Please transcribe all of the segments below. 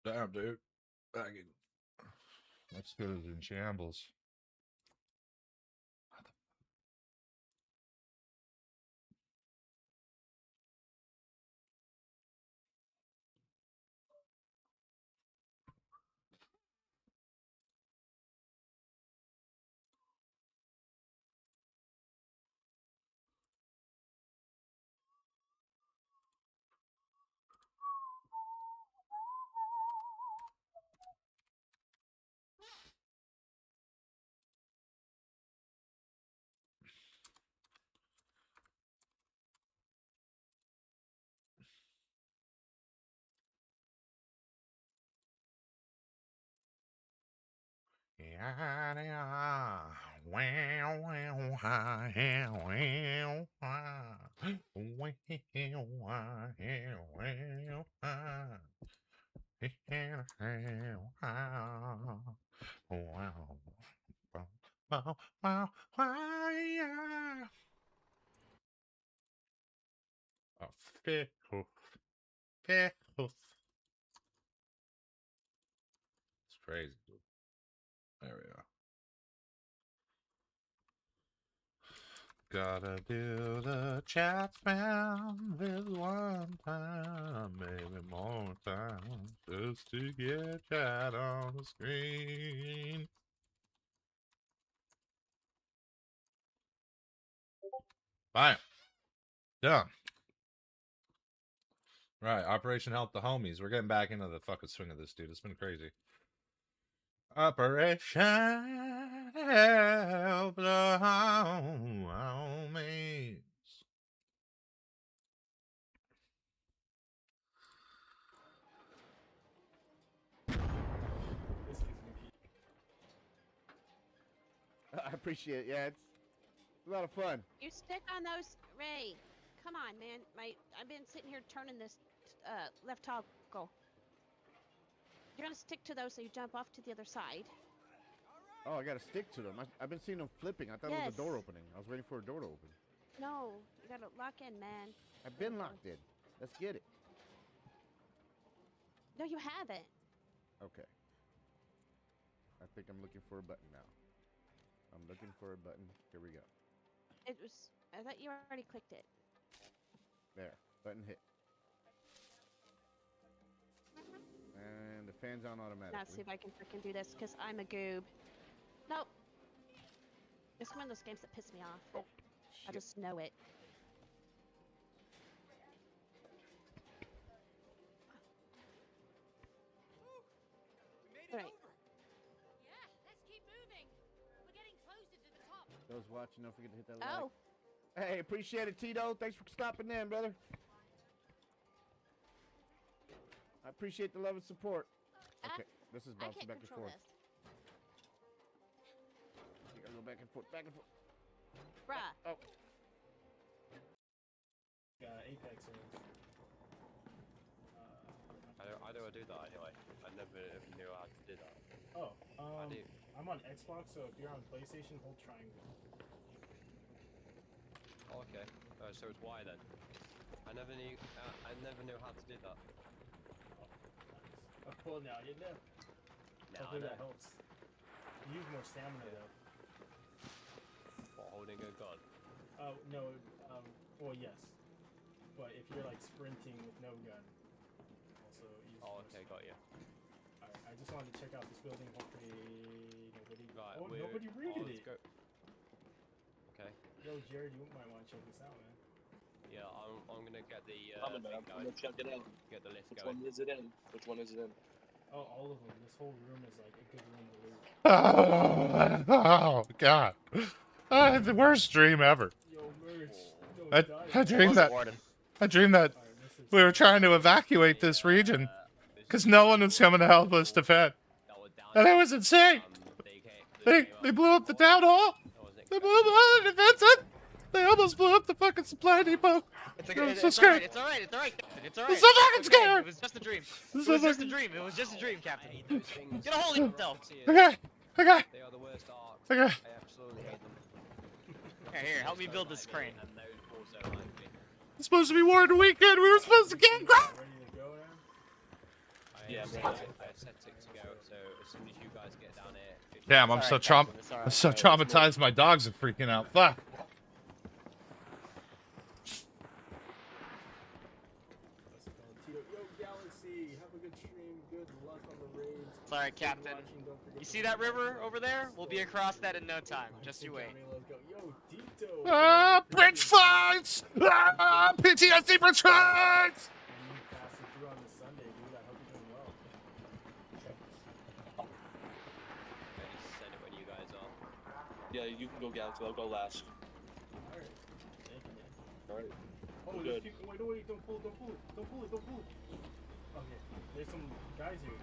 Damn, dude. That's good as in shambles. Oh, fickle. Fickle. It's crazy. There we go. Gotta do the chat spam this one time, maybe more times, just to get chat on the screen. Bam. Done. Right, Operation Help the Homies. We're getting back into the fucking swing of this, dude. It's been crazy. Operation Help the Homies. I appreciate it. Yeah, it's a lot of fun. You stick on those, Ray. Come on, man. I've been sitting here turning this left toggle. You're gonna stick to those so you jump off to the other side. Oh, I gotta stick to them. I've been seeing them flipping. I thought it was a door opening. I was waiting for a door to open. No, you gotta lock in, man. I've been locked in. Let's get it. No, you haven't. Okay. I think I'm looking for a button now. I'm looking for a button. Here we go. I thought you already clicked it. There. Button hit. And the fan's on automatically. Let's see if I can freaking do this, because I'm a goob. Nope. It's one of those games that piss me off. Oh, I just know it. All right. Yeah, let's keep moving. We're getting closer to the top. Those watching, don't forget to hit that Oh. like. Hey, appreciate it, Tito. Thanks for stopping in, brother. I appreciate the love and support. Okay, this is bouncing back and forth. You gotta go back and forth, back and forth. Bruh. Oh. Apex in. I do that anyway. I never knew how to do that. Oh, I do. I'm on Xbox, so if you're on PlayStation, hold triangle. Oh, okay. So it's Y then. I never knew how to do that. Well, now you know. Hopefully that helps. You use more stamina though. What, holding a gun? Oh no. Well, yes. But if you're like sprinting with no gun, also use. Oh, okay, got you. Alright, I just wanted to check out this building. Hopefully nobody. Right, oh, nobody raided it. Go. Okay. Yo, Jared, you might want to check this out, man. Yeah, I'm gonna get the. I'm gonna check it out. Get the lift Which going. one is it in? Which one is it in? Oh, all of them. This whole room is like a good room to loot. Oh, God. The worst dream ever. Yo, Merch. I dreamed that we were trying to evacuate this region because no one was coming to help us defend. And it was insane. They blew up the town hall. They blew up the defense. They almost blew up the fucking supply depot. It's so scary. It's alright. It's I'm so fucking scared. It was just a dream. I'm It so was just a fucking- dream. It was just a dream, Captain. Get a hold of yourself. Okay. They are the worst arcs. Okay. I absolutely hate them. Here, help me build this crane. And those also like me. It's supposed to be war in the weekend. We were supposed to get grab. Ready to go now? I Yeah, I'm understand. ready. I set it to go, so as soon as you guys get down here... Damn, I'm It's so alright, Captain, it's I'm alright. so Alright, let's move. traumatized. My dogs are freaking out. Fuck. Let's go, Tito. Yo, Galaxy, have a good stream. Good luck on the raids. It's alright, Good Captain. watching, don't forget You to see that subscribe. river over there? We'll be across that in no time. Just you wait. Let's go. Yo, Tito. Ah, bro, bridge appreciate fights! Ah, PTSD bridge fights! you passing through on this Sunday, dude. I hope you're doing well. I just said it when you guys are. Yeah, you can go Galaxy. I'll go last. Alright. Thank you, man. Alright. Oh, We're there's good. people. Wait, no, wait, don't pull it, don't pull it, don't pull it, don't pull it. Okay, there's some guys here.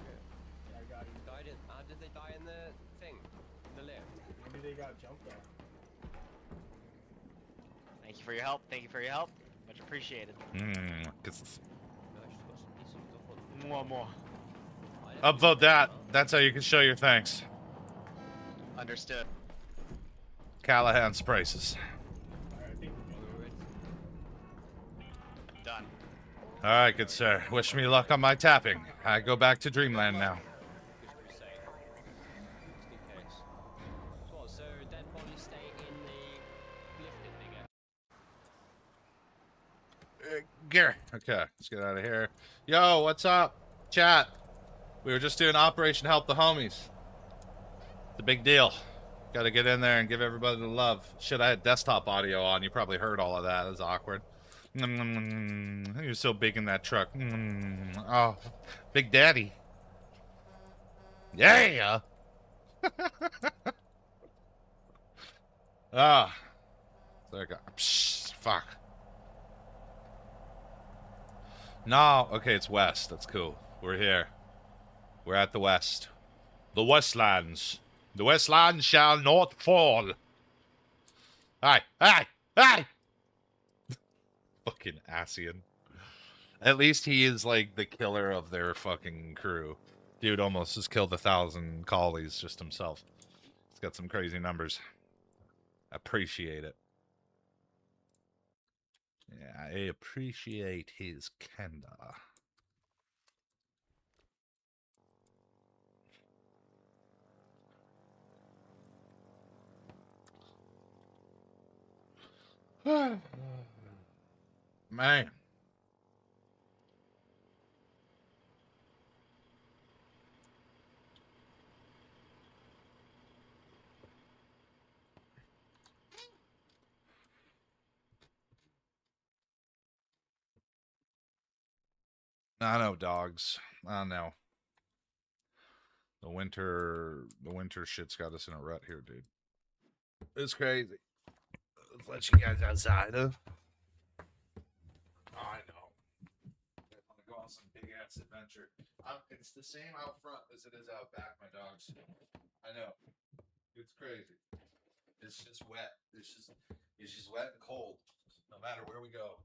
Yeah, I got you. Died in, how did they die in the thing? In the lift? Maybe they got jumped on. Thank you for your help. Thank you for your help. Much appreciated. Kisses. No, she's got some decent stuff on. More, more. I didn't Upvote that. know. That's how you can show your thanks. Understood. Callahan's prices. Alright, I think we're good. Done. All right, good sir. Wish me luck on my tapping. I go back to Dreamland now. Just to be safe. Just in case. So what, so dead bodies stay in the lifted thing? Gear. Okay, let's get out of here. Yo, what's up? Chat. We were just doing Operation Help the Homies. It's a big deal. Got to get in there and give everybody the love. Shit, I had desktop audio on. You probably heard all of that. It was awkward. You're so big in that truck. Oh, Big Daddy. Yeah. Ah. There we go. Psh, fuck. No. Okay, it's west. That's cool. We're here. We're at the west. The Westlands. The Westlands shall not fall. Hi. Hi. Hi. Fucking Asian. At least he is like the killer of their fucking crew. Dude almost has killed 1,000 collies just himself. He's got some crazy numbers. Appreciate it. Yeah, I appreciate his candor. Man. I know, dogs. I know. The winter shit's got us in a rut here, dude. It's crazy. Let's let you guys outside, huh? I know. I want to go on some big ass adventure. It's the same out front as it is out back, my dogs. I know. It's crazy. It's just wet. It's just wet and cold. No matter where we go.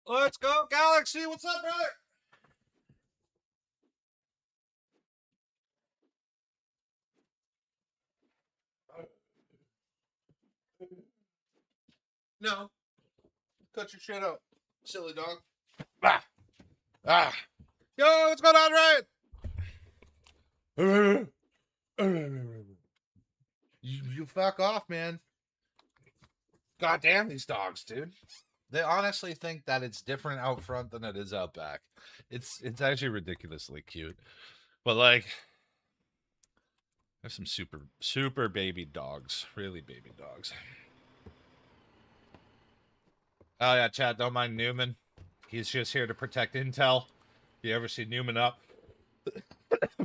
Let's go, Galaxy. What's up, brother? No. Cut your shit out, silly dog. Ah. Ah. Yo, what's going on, Ryan? You fuck off, man. God damn these dogs, dude. They honestly think that it's different out front than it is out back. It's actually ridiculously cute. But like there's some super baby dogs. Really baby dogs. Oh yeah, Chad, don't mind Newman. He's just here to protect Intel. You ever see Newman up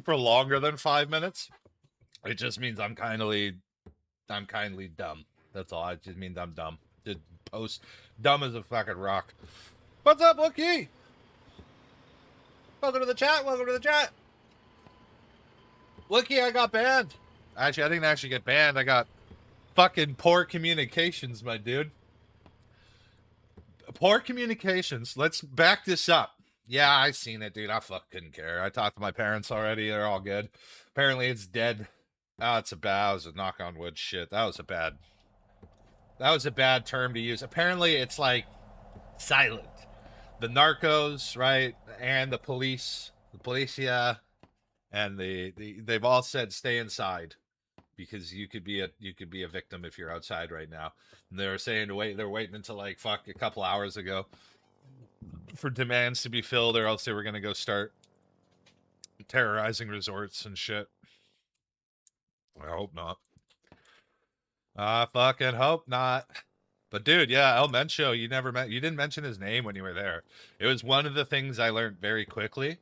for longer than 5 minutes? It just means I'm kindly dumb. That's all. It just means I'm dumb. Just post dumb as a fucking rock. What's up, Wookie? Welcome to the chat. Welcome to the chat. Wookie, I got banned. Actually, I didn't actually get banned. I got fucking poor communications, my dude. Poor communications. Let's back this up. Yeah, I seen it, dude. I fucking couldn't care. I talked to my parents already. They're all good. Apparently, it's dead. Oh, it's a bad. That was a knock on wood shit. That was a bad term to use. Apparently, it's like silent. The narcos, right, and the policia, and they've all said stay inside because you could be a victim if you're outside right now. And they're saying to wait. They're waiting until like a couple hours ago for demands to be filled, or else they were gonna go start terrorizing resorts and shit. I hope not. I fucking hope not. But dude, yeah, El Mencho, you didn't mention his name when you were there. It was one of the things I learned very quickly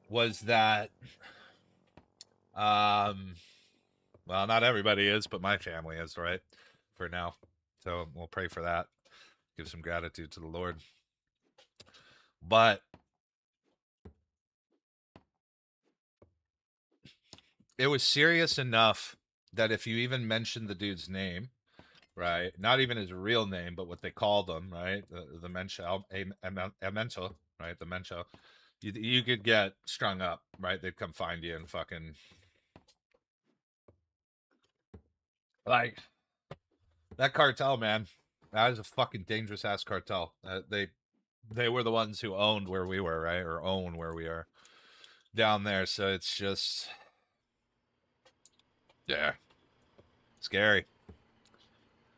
was that well, not everybody is, but my family is, right? For now. So we'll pray for that. Give some gratitude to the Lord. But it was serious enough that if you even mentioned the dude's name, right? Not even his real name, but what they called him, right? The Mencho, Mencho, right? The Mencho. You could get strung up, right? They'd come find you and fucking like that cartel, man. That is a fucking dangerous ass cartel. They were the ones who owned where we were, right? Or own where we are down there. So it's just, yeah, scary.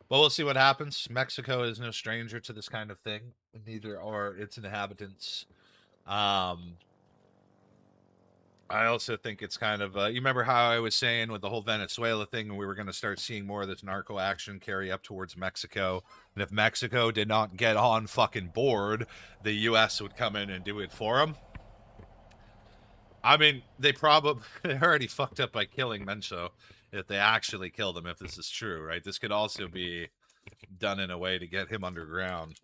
But we'll see what happens. Mexico is no stranger to this kind of thing. Neither are its inhabitants. I also think it's kind of, you remember how I was saying with the whole Venezuela thing, and we were going to start seeing more of this narco action carry up towards Mexico. And if Mexico did not get on fucking board, the U.S. would come in and do it for them. I mean, they already fucked up by killing Mencho if they actually killed him, if this is true, right? This could also be done in a way to get him underground.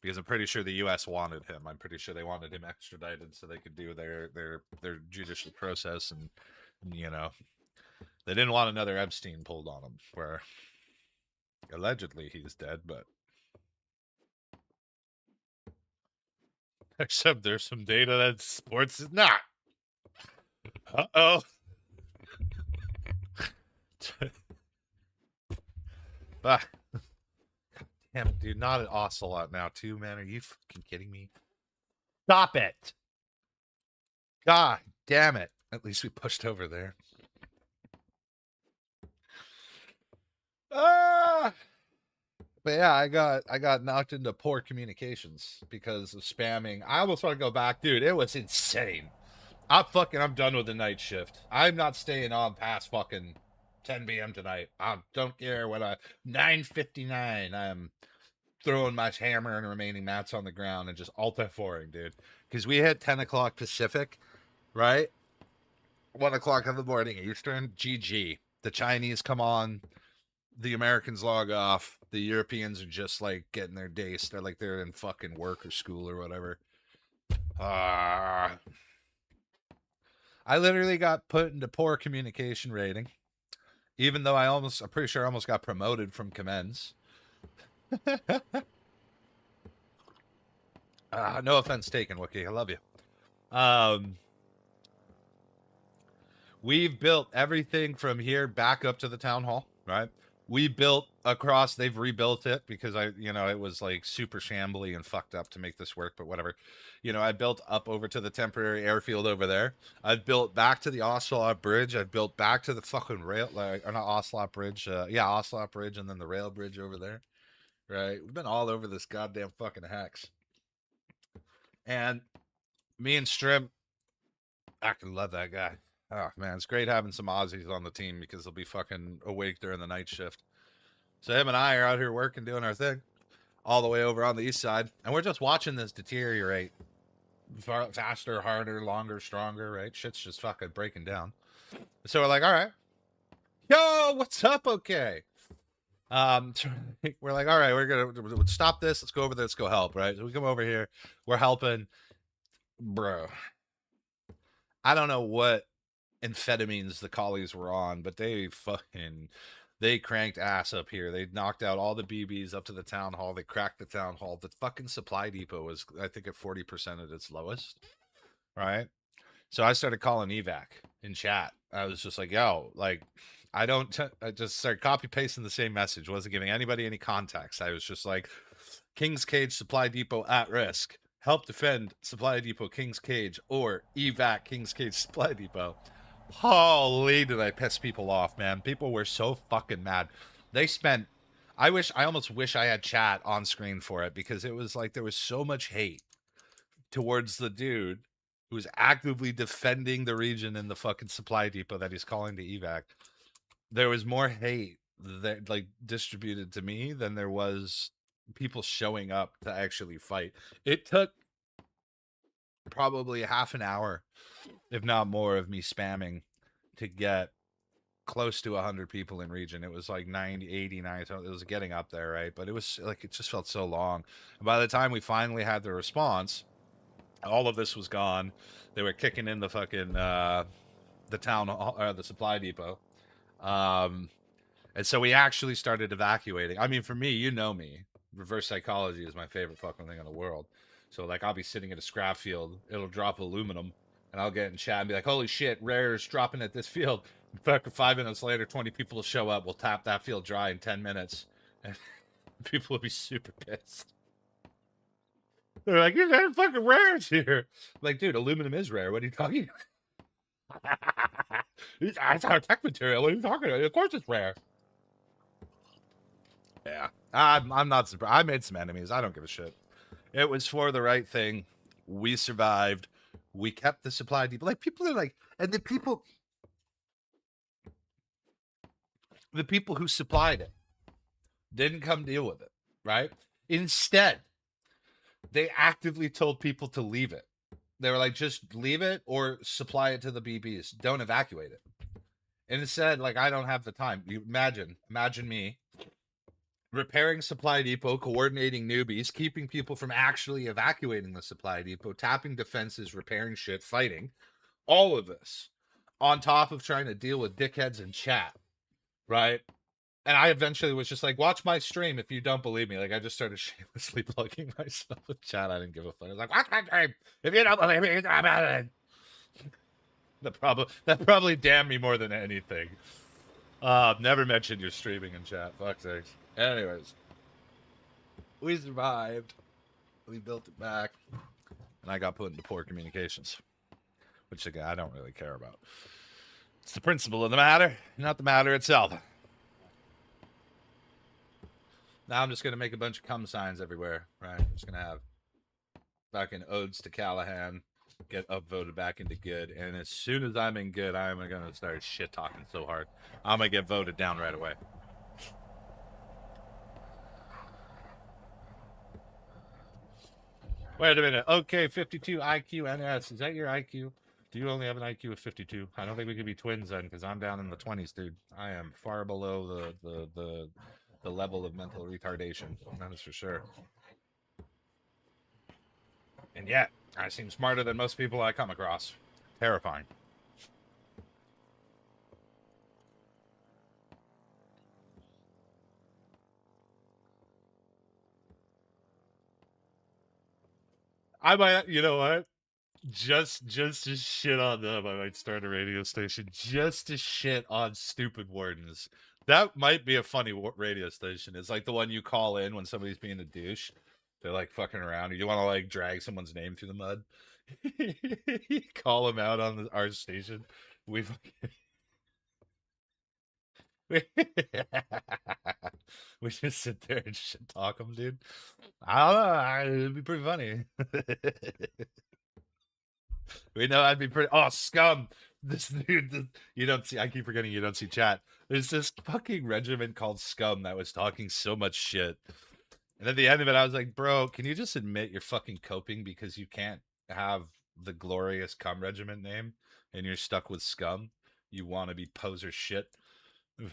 Because I'm pretty sure the U.S. wanted him. I'm pretty sure they wanted him extradited so they could do their judicial process, and you know, they didn't want another Epstein pulled on him, where allegedly he's dead, but except there's some data that supports it's not. Uh-oh. Ah. Damn it, dude, not an ocelot now, too, man. Are you fucking kidding me? Stop it. God damn it. At least we pushed over there. Ah! But yeah, I got knocked into poor communications because of spamming. I almost want to go back. Dude, it was insane. I'm done with the night shift. I'm not staying on past fucking 10 p.m. tonight. I don't care what 9:59. I'm throwing my hammer and remaining mats on the ground and just alt F4ing, dude. Because we hit 10 o'clock Pacific, right? 1 o'clock in the morning Eastern. GG. The Chinese come on. The Americans log off. The Europeans are just like getting their day. They're like they're in fucking work or school or whatever. I literally got put into poor communication rating. Even though I'm pretty sure I almost got promoted from commends. No offense taken, Wookie. I love you. Um, we've built everything from here back up to the town hall, right? We built across, they've rebuilt it because it was like super shambly and fucked up to make this work, but whatever. I built up over to the temporary airfield over there. I've built back to the Ocelot Bridge. I've built back to the fucking rail, or not Ocelot Bridge. Yeah, Ocelot Bridge, and then the rail bridge over there, right? We've been all over this goddamn fucking hex. And me and Strim, I can love that guy. Oh man, it's great having some Aussies on the team because they'll be fucking awake during the night shift. So him and I are out here working, doing our thing, all the way over on the east side, and we're just watching this deteriorate. Faster, harder, longer, stronger, right? Shit's just fucking breaking down. So we're like, all right, yo, what's up? Okay. We're like, all right, we're gonna stop this. Let's go over there. Let's go help, right? So we come over here. We're helping, bro. I don't know what amphetamines the collies were on, but they cranked ass up here. They knocked out all the BBs up to the town hall. They cracked the town hall. The fucking supply depot was, I think, at 40% at its lowest, right? So I started calling evac in chat. I was just like, yo, like, I just started copy pasting the same message. Wasn't giving anybody any context. I was just like, King's Cage Supply Depot at risk. Help defend Supply Depot King's Cage, or evac King's Cage Supply Depot. Holy, did I piss people off, man. People were so fucking mad. I almost wish I had chat on screen for it, because it was like there was so much hate towards the dude who's actively defending the region in the fucking supply depot that he's calling to evac. There was more hate that like distributed to me than there was people showing up to actually fight. It took probably half an hour, if not more, of me spamming to get close to 100 people in region. It was like 90, 89. So it was getting up there, right? But it was like, it just felt so long. And by the time we finally had the response, all of this was gone. They were kicking in the fucking the town, the supply depot. And so we actually started evacuating. I mean, for me, you know me, reverse psychology is my favorite fucking thing in the world. So like, I'll be sitting at a scrap field, it'll drop aluminum, and I'll get in chat and be like, holy shit, rare's dropping at this field. In fact, 5 minutes later, 20 people will show up. We'll tap that field dry in 10 minutes. And people will be super pissed. They're like, you're getting fucking rares here. I'm like, dude, aluminum is rare. What are you talking about? It's our tech material. What are you talking about? Of course it's rare. Yeah. I'm not surprised. I made some enemies. I don't give a shit. It was for the right thing. We survived. We kept the supply depot. Like, people are like, and the people who supplied it didn't come deal with it, right? Instead, they actively told people to leave it. They were like, just leave it or supply it to the BBs. Don't evacuate it. And it said, like, I don't have the time. You imagine me repairing supply depot, coordinating newbies, keeping people from actually evacuating the supply depot, tapping defenses, repairing shit, fighting. All of this on top of trying to deal with dickheads in chat, right? And I eventually was just like, watch my stream if you don't believe me. Like, I just started shamelessly plugging myself with chat. I didn't give a fuck. I was like, watch my stream if you don't believe me. That probably damned me more than anything. Never mentioned your streaming in chat. Fuck sakes. Anyways, we survived. We built it back, and I got put into poor communications, which again I don't really care about. It's the principle of the matter, not the matter itself. Now I'm just gonna make a bunch of cum signs everywhere, right? I'm just gonna have fucking odes to Callahan, get upvoted back into good, and as soon as I'm in good, I'm gonna start shit talking so hard, I'm gonna get voted down right away. Wait a minute. Okay, 52 IQ NS. Is that your IQ? Do you only have an IQ of 52? I don't think we could be twins then, because I'm down in the 20s, dude. I am far below the level of mental retardation. That is for sure. And yet, I seem smarter than most people I come across. Terrifying. I might, you know what? Just to shit on them, I might start a radio station just to shit on stupid wardens. That might be a funny radio station. It's like the one you call in when somebody's being a douche. They're like fucking around. You want to like drag someone's name through the mud. Call them out on our station. We fucking we just sit there and shit talk them, dude. I don't know. It'd be pretty funny. We know I'd be pretty. Oh, scum! This dude, you don't see. I keep forgetting you don't see chat. There's this fucking regiment called Scum that was talking so much shit, and at the end of it, I was like, "Bro, can you just admit you're fucking coping because you can't have the glorious Cum regiment name, and you're stuck with Scum? You want to be poser shit." They're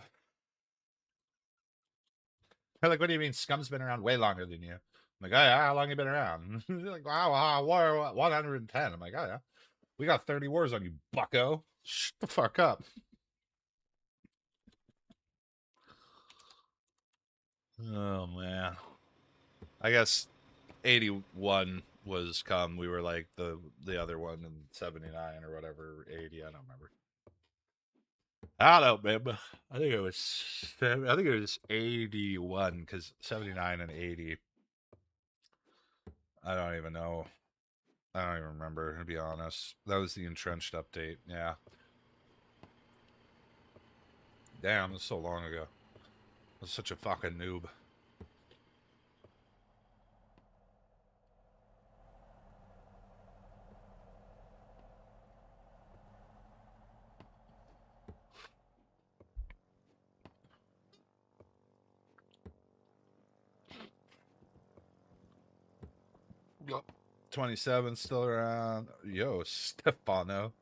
like, "What do you mean? Scum's been around way longer than you." I'm like, "Oh yeah, how long you been around?" They're like, "Wow, war 110." I'm like, "Oh yeah." We got 30 wars on you, bucko. Shut the fuck up. Oh, man. I guess 81 was come. We were like the other one in 79 or whatever, 80. I don't remember. I don't know, man. I think it was 81 because 79 and 80. I don't even know. I don't even remember, to be honest. That was the entrenched update. Yeah. Damn, it's so long ago. I was such a fucking noob. Yep. 27 still around. Yo, Stefano.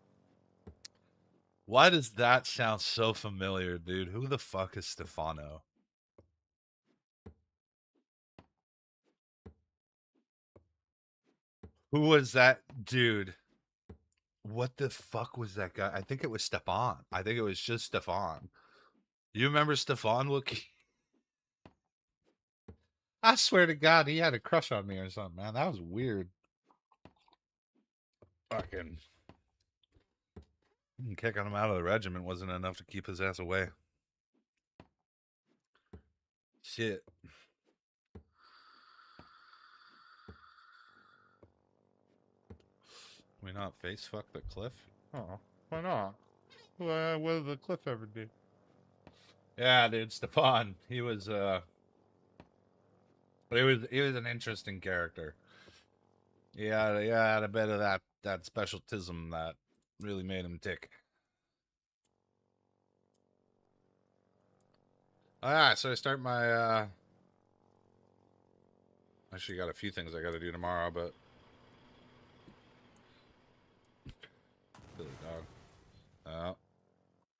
Why does that sound so familiar, dude? Who the fuck is Stefano? Who was that dude? What the fuck was that guy? I think it was Stefan. I think it was just Stefan. You remember Stefan, Wookie? I swear to God, he had a crush on me or something, man. That was weird. Fucking kicking him out of the regiment wasn't enough to keep his ass away. Shit. We not face fuck the cliff? Oh, why not? What did the cliff ever do? Yeah, dude, Stefan. He was he was an interesting character. He had a bit of that specialtism that really made him tick. All right, so I start my actually got a few things I got to do tomorrow, but the dog. Oh,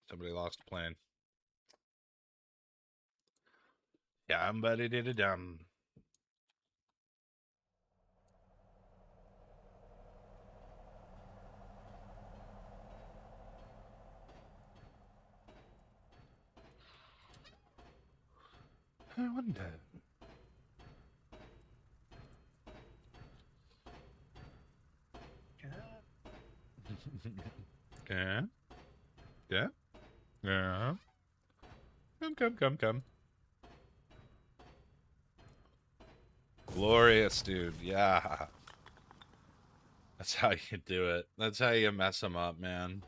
somebody lost a plane. Yeah, I'm buddy did a dumb. I wonder. Okay. Yeah. Yeah. Come. Glorious, dude. Yeah. That's how you do it. That's how you mess them up, man.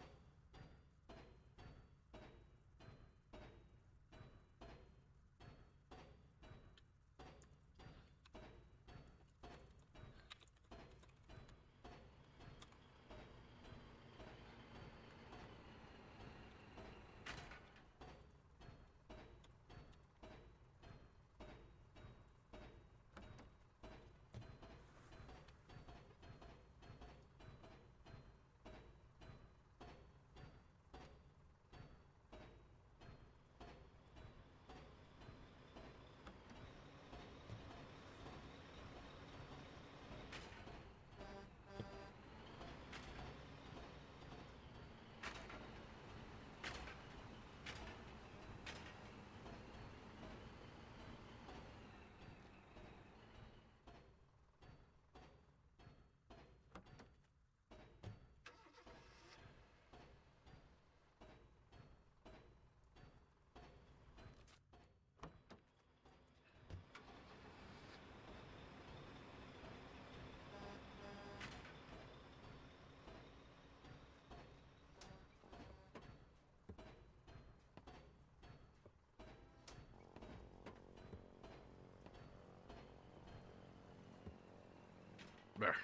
There.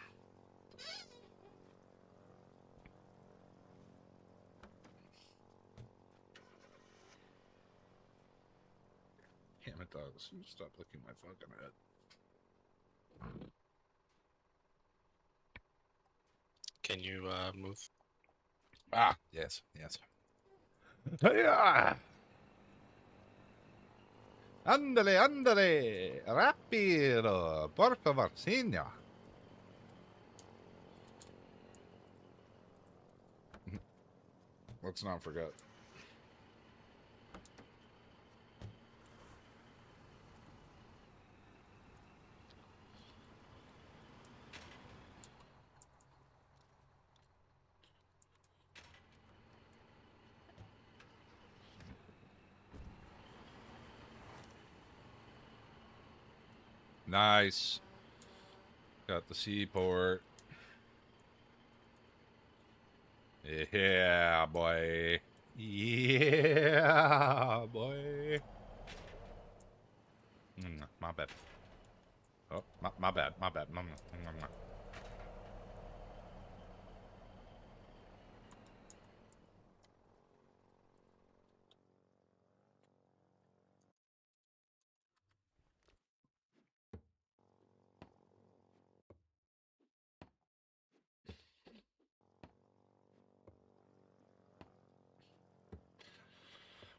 Damn it, dogs. Stop licking my fucking head. Can you move? Ah, yes, yes. Yeah. Ándale, ándale. Rápido. Por favor, señor. Let's not forget. Nice. Got the seaport. Yeah, boy. Yeah, boy. My bad. Oh, my bad. My bad.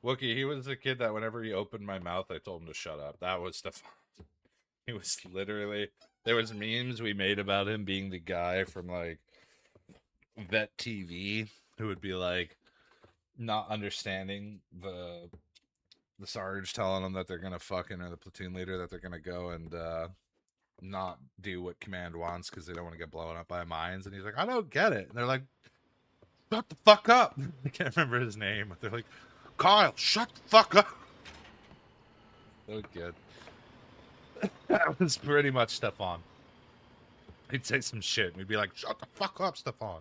Wookie, he was a kid that whenever he opened my mouth, I told him to shut up. That was the... He was literally... There was memes we made about him being the guy from, like, Vet TV, who would be, like, not understanding the Sarge telling them that they're gonna fucking, or the platoon leader, that they're gonna go and, not do what command wants because they don't want to get blown up by mines. And he's like, I don't get it. And they're like, shut the fuck up. I can't remember his name, but they're like, Kyle, shut the fuck up. So good. That was pretty much Stefan. He'd say some shit and we'd be like, shut the fuck up, Stefan.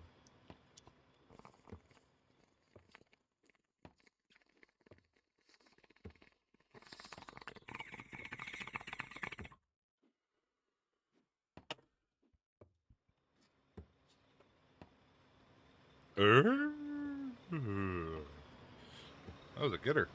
That was a gooder.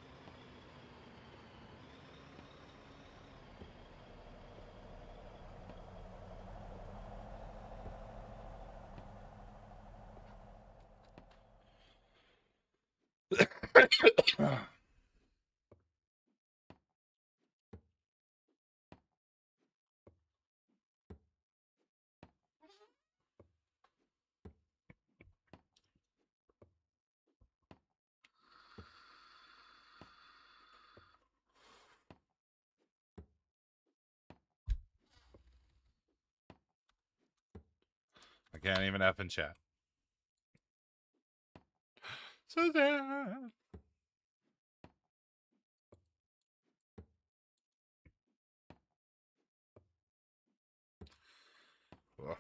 I can't even F in chat. So sad. Ugh.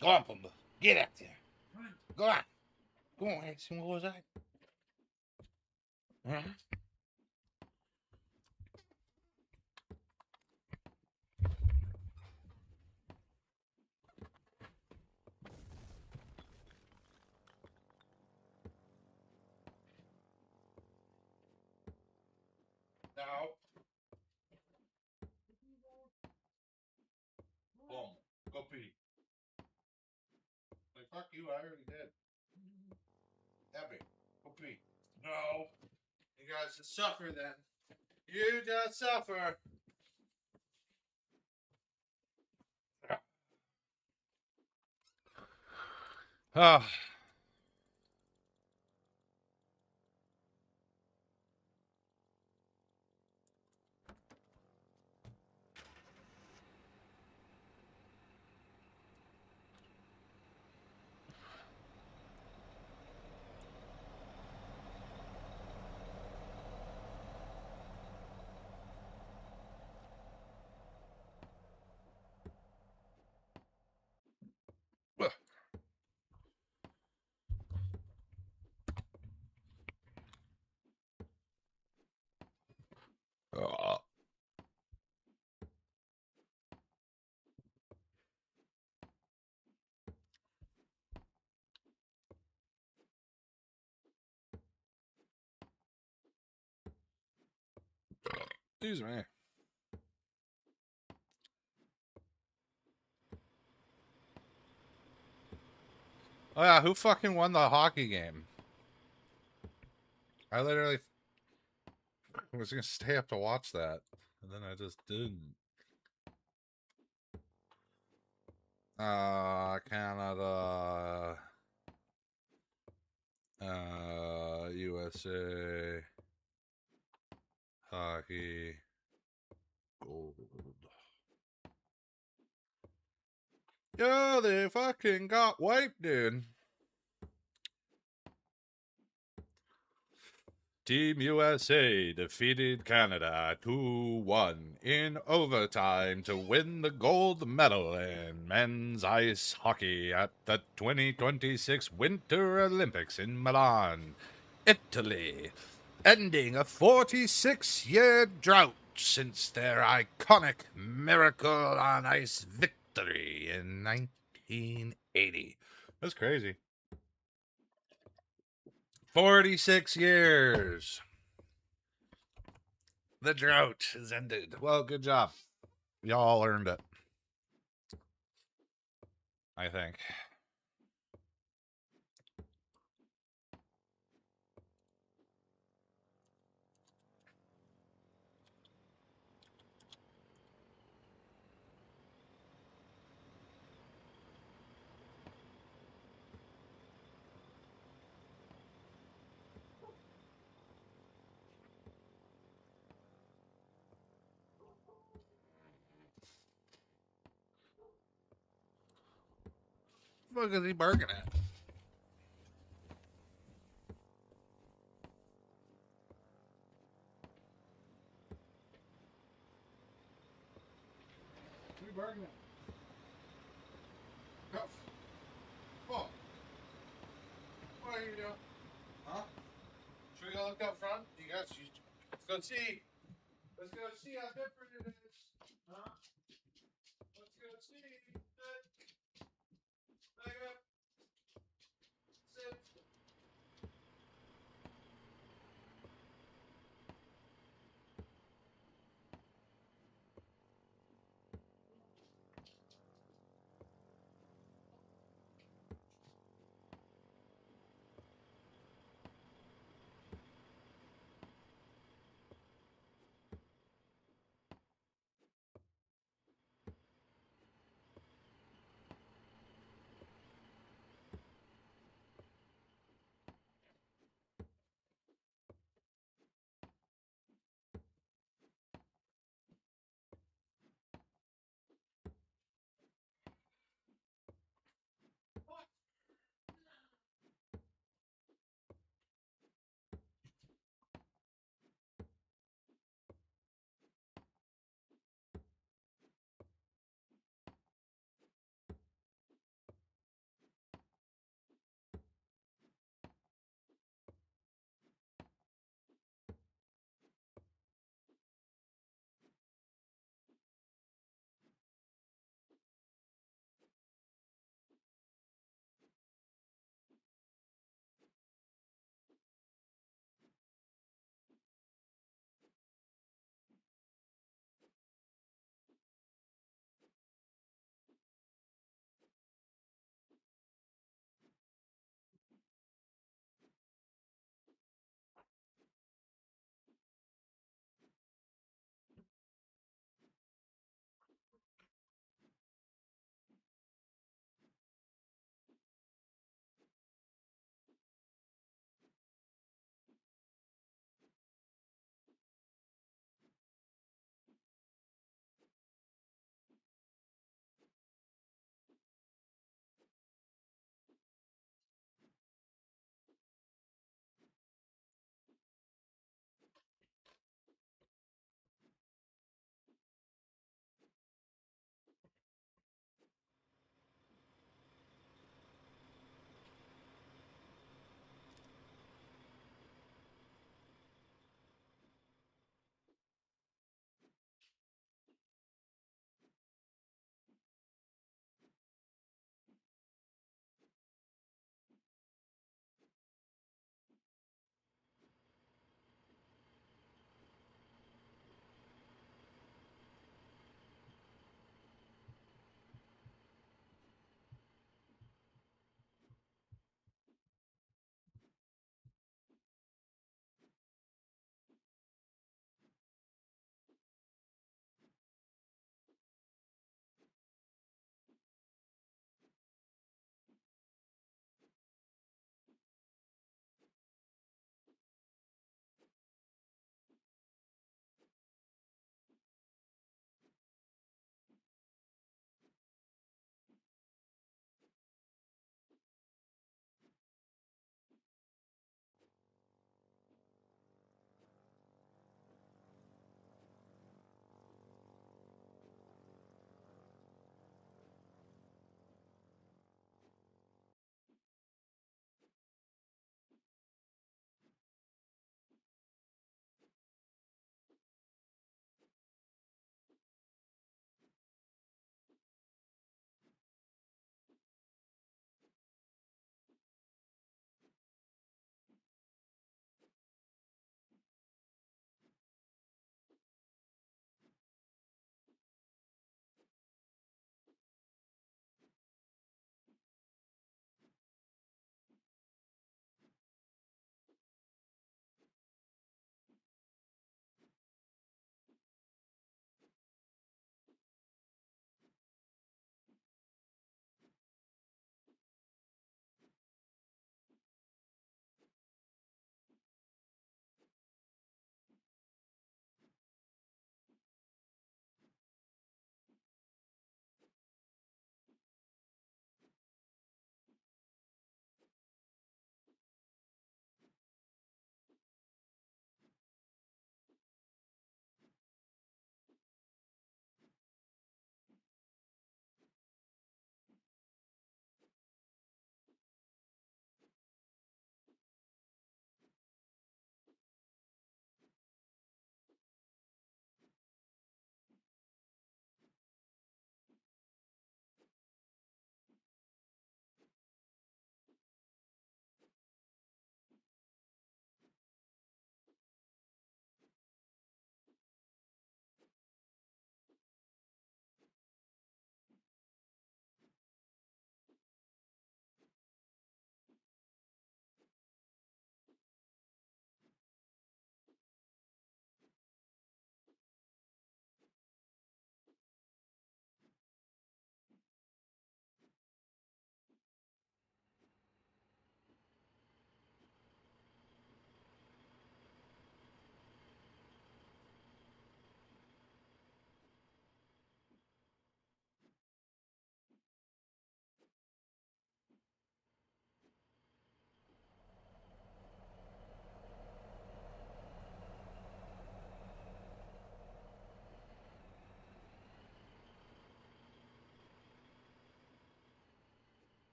Go on, Pumba. Get out there. Go on. Go on, Edson. What was that? Now, boom, go pee. Like, fuck you, I already did. Happy, go pee. No, you guys just suffer then. You just suffer. Ah. Ah. Excuse me. Oh yeah, who fucking won the hockey game? I literally was gonna stay up to watch that, and then I just didn't. Canada, USA, hockey, gold. Yo, they fucking got wiped, dude. Team USA defeated Canada 2-1 in overtime to win the gold medal in men's ice hockey at the 2026 Winter Olympics in Milan, Italy, ending a 46-year drought since their iconic Miracle on Ice victory in 1980. That's crazy. 46 years. The drought has ended. Well, good job. Y'all earned it. I think. What the fuck is he barking at? What are you barking at? Go. Come on. What are you doing? Huh? Should we go look up front? Let's go see. Let's go see how different it is. Huh? Let's go see. Back up. Sit.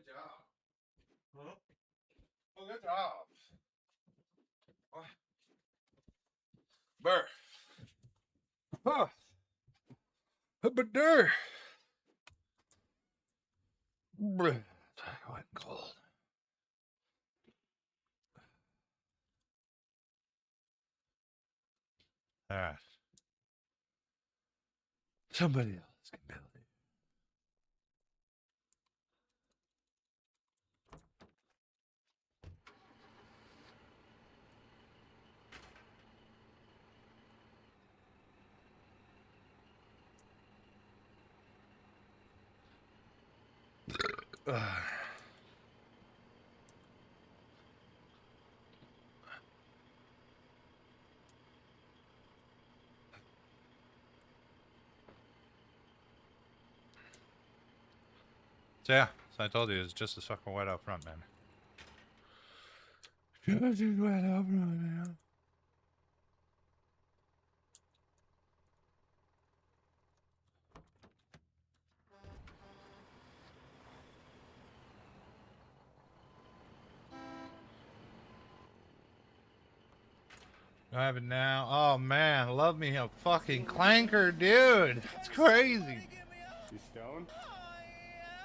job. Huh? Well, good job. Burr. Huh. But there. Wet and cold. Alright. Somebody else can build it. So yeah, so I told you it's just as fucking wet out front, man. Just as wet out front, man. I have it now. Oh man, love me a fucking clanker, dude. It's crazy. You stoned?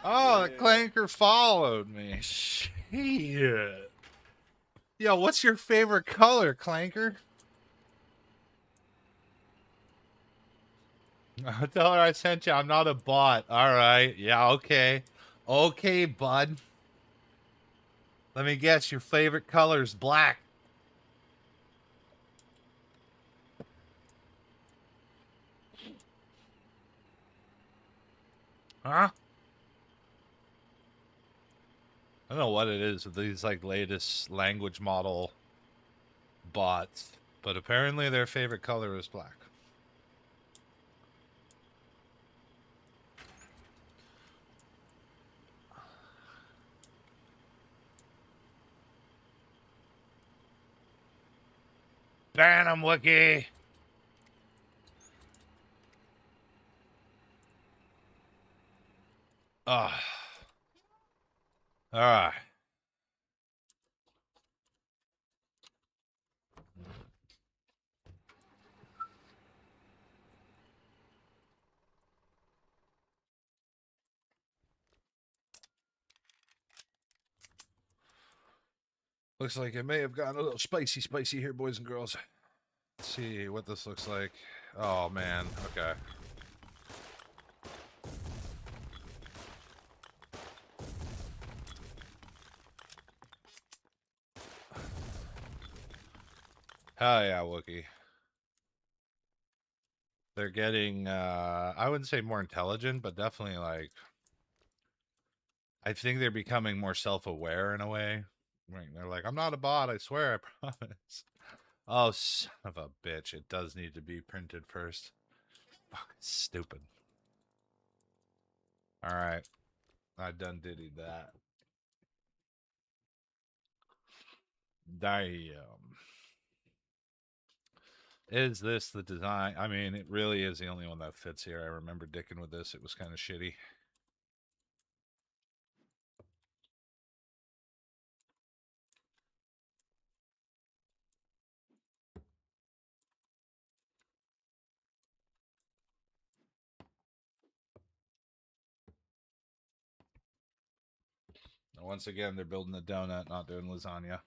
Oh, the clanker followed me. Shit. Yo, what's your favorite color, clanker? Tell her I sent you. I'm not a bot. All right. Yeah, okay. Okay, bud. Let me guess. Your favorite color is black. Huh? I don't know what it is with these like latest language model bots, but apparently their favorite color is black. Ban him, Wookie! Ah. Alright. Looks like it may have gotten a little spicy here, boys and girls. Let's see what this looks like. Oh, man. Okay. Hell yeah, Wookie. They're getting, I wouldn't say more intelligent, but definitely, like, I think they're becoming more self-aware in a way. Right, they're like, I'm not a bot, I swear, I promise. Oh, son of a bitch. It does need to be printed first. Fuck, stupid. Alright. I done diddy that. Damn. Is this the design? I mean, it really is the only one that fits here. I remember dicking with this. It was kind of shitty. Once again, they're building a donut, not doing lasagna.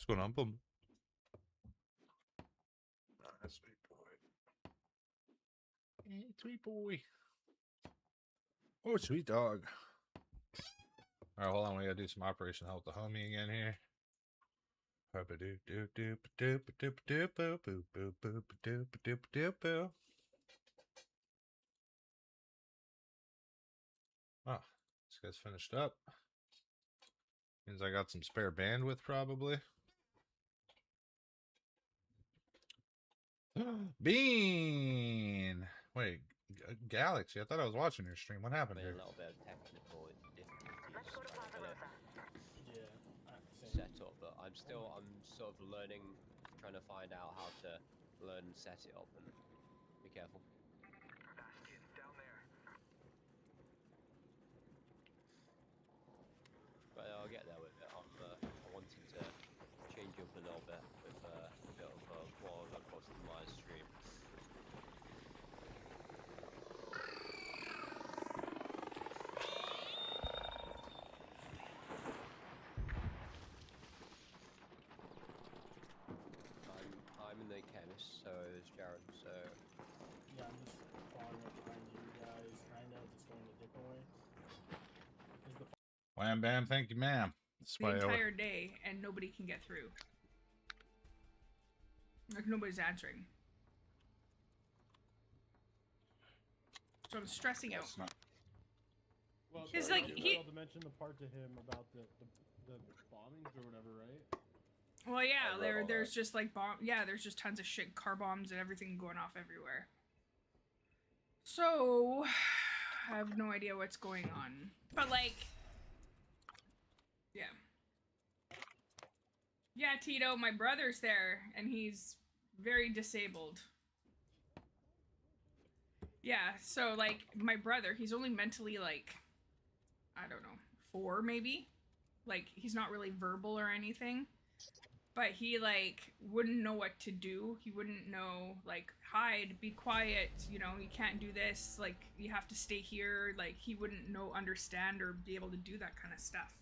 What's going on, Bum? Sweet boy. Hey, sweet boy. Oh, sweet dog. Alright, hold on. We gotta do some Operation Help the Homie again here. Oh, this guy's finished up. Means I got some spare bandwidth, probably. Bean! Wait, Galaxy, I thought I was watching your stream. What happened Been here? a little bit of technical difficulties Yeah. Same. set up, but I'm sort of learning, trying to find out how to learn and set it up, and be careful. But I'll get there with it. I wanted to change up a little bit with a bit of what I've got in my stream. I'm in the chemist, so is Jared, so Yeah, I'm just following what behind you guys, kinda just going a different way. Is the Wham bam, thank you, ma'am. The entire day, and nobody can get through. Like, nobody's answering. So I'm stressing out. Well, It's sorry, like you he- failed to mention the part to him about the bombings or whatever, right? Well, yeah, I read all there's just like there's just tons of shit, car bombs and everything going off everywhere. So, I have no idea what's going on. But like, yeah. Yeah, Tito, my brother's there, and he's very disabled. Yeah, so like, my brother, he's only mentally like, I don't know, 4 maybe? Like, he's not really verbal or anything. But he, like, wouldn't know what to do. He wouldn't know, like, hide, be quiet, you know, you can't do this, like, you have to stay here. Like, he wouldn't understand, or be able to do that kind of stuff.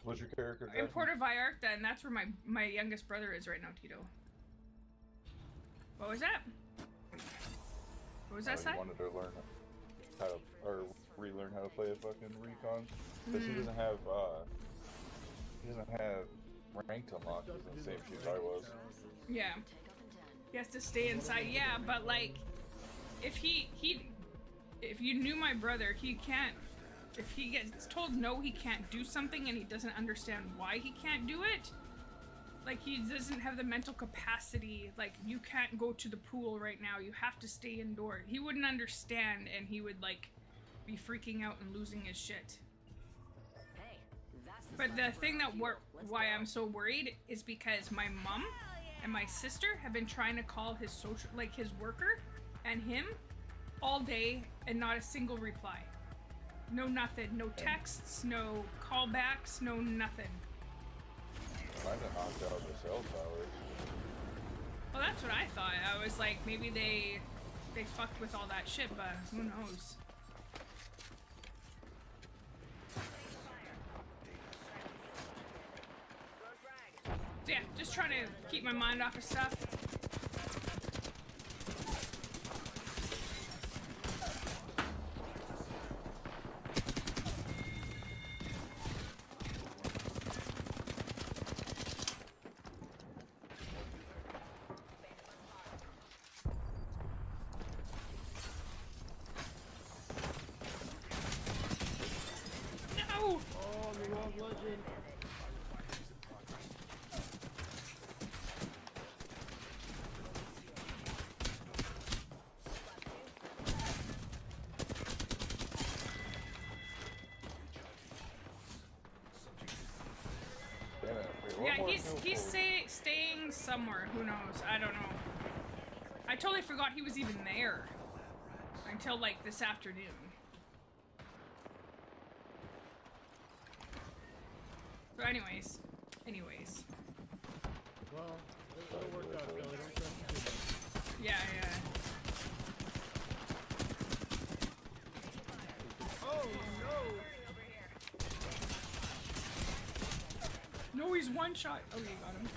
What's your character? In Puerto Vallarta, and that's where my youngest brother is right now, Tito. What was that? What was that say? He wanted to learn how to, or relearn how to play a fucking recon, because he doesn't have ranked unlocked in the same shoes I was. Yeah. He has to stay inside. Yeah, but like, if you knew my brother, he can't. If he gets told no, he can't do something, and he doesn't understand why he can't do it. Like, he doesn't have the mental capacity. Like, you can't go to the pool right now. You have to stay indoors. He wouldn't understand, and he would like be freaking out and losing his shit. But the thing that why I'm so worried is because my mom and my sister have been trying to call his his worker and him all day, and not a single reply. No nothing. No texts, no callbacks, no nothing. Kinda knocked out the cell towers. Well, that's what I thought. I was like, maybe they fucked with all that shit, but who knows? So yeah, just trying to keep my mind off of stuff. No! Oh, the wrong legend. Damn it. Wait, Yeah, one more he's kill for- staying somewhere. Who knows? I don't know. I totally forgot he was even there until like this afternoon. So anyways. Well, it'll work out, Billy. Don't stress too much. Yeah. Oh, no! No, he's He's one shot. Oh, you got him.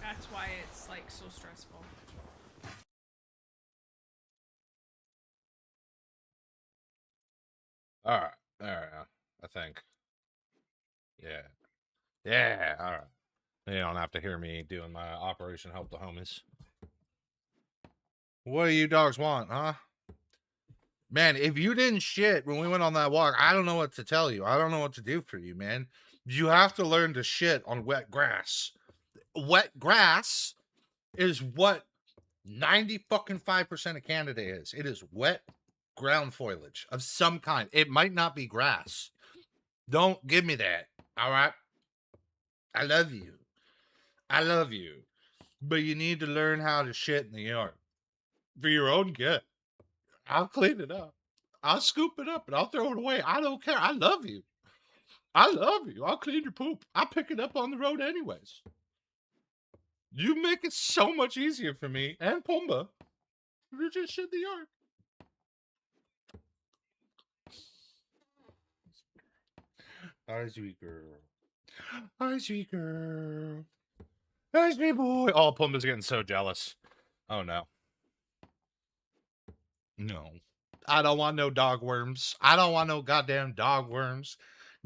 That's why it's like so stressful. All right. I think. Yeah. Yeah. All right. You don't have to hear me doing my Operation Help the Homies. What do you dogs want, huh? Man, if you didn't shit when we went on that walk, I don't know what to tell you. I don't know what to do for you, man. You have to learn to shit on wet grass. Wet grass is what 90% of Canada is. It is wet ground foliage of some kind. It might not be grass. Don't give me that. All right. I love you. I love you. But you need to learn how to shit in the yard for your own good. I'll clean it up. I'll scoop it up and I'll throw it away. I don't care. I love you. I love you. I'll clean your poop. I'll pick it up on the road anyways. You make it so much easier for me and Pumba. You just shit the yard. Hi, sweet girl. Hi, sweet girl. Hi, sweet boy. Oh, Pumba's getting so jealous. Oh, no. No. I don't want no dog worms. I don't want no goddamn dog worms.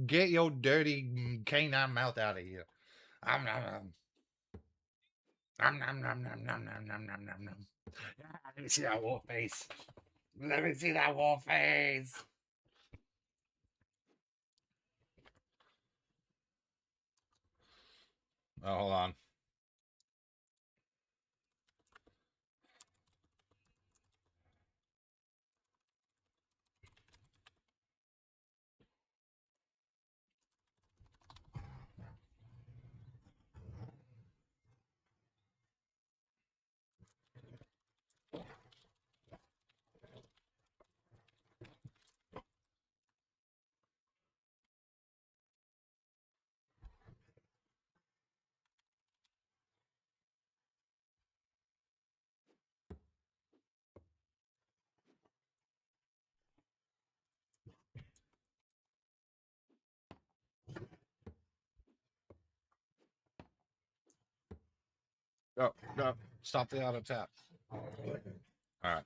Get your dirty canine mouth out of here. Nom nom nom nom nom nom nom nom nom nom nom. Let me see that wolf face. Let me see that wolf face. Oh, hold on. Go, go. Stop the auto tap. All right.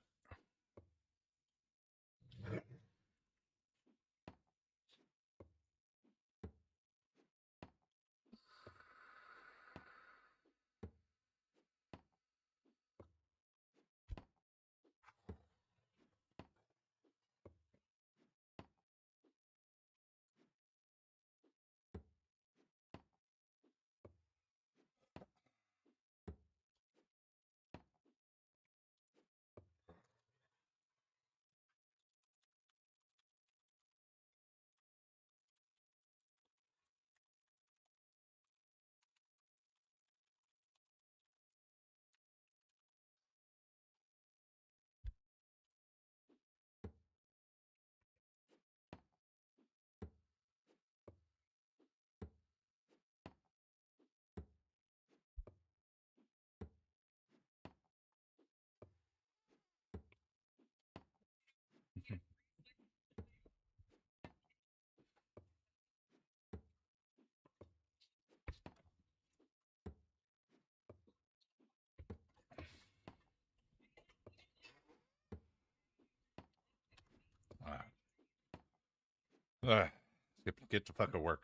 All right. Get to fucking work.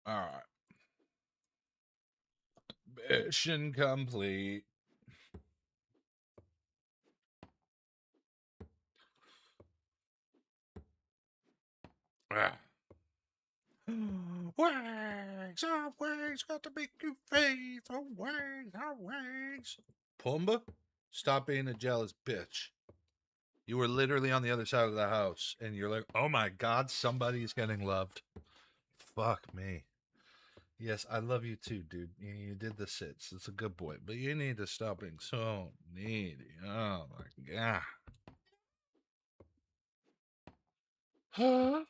All right. Mission complete. Wags, our wags got to make you faith. Our wags. Pumbaa, stop being a jealous bitch. You were literally on the other side of the house, and you're like, oh my god, somebody's getting loved. Fuck me. Yes, I love you too, dude. You did the sits. It's a good boy. But you need to stop being so needy. Oh my god. Oh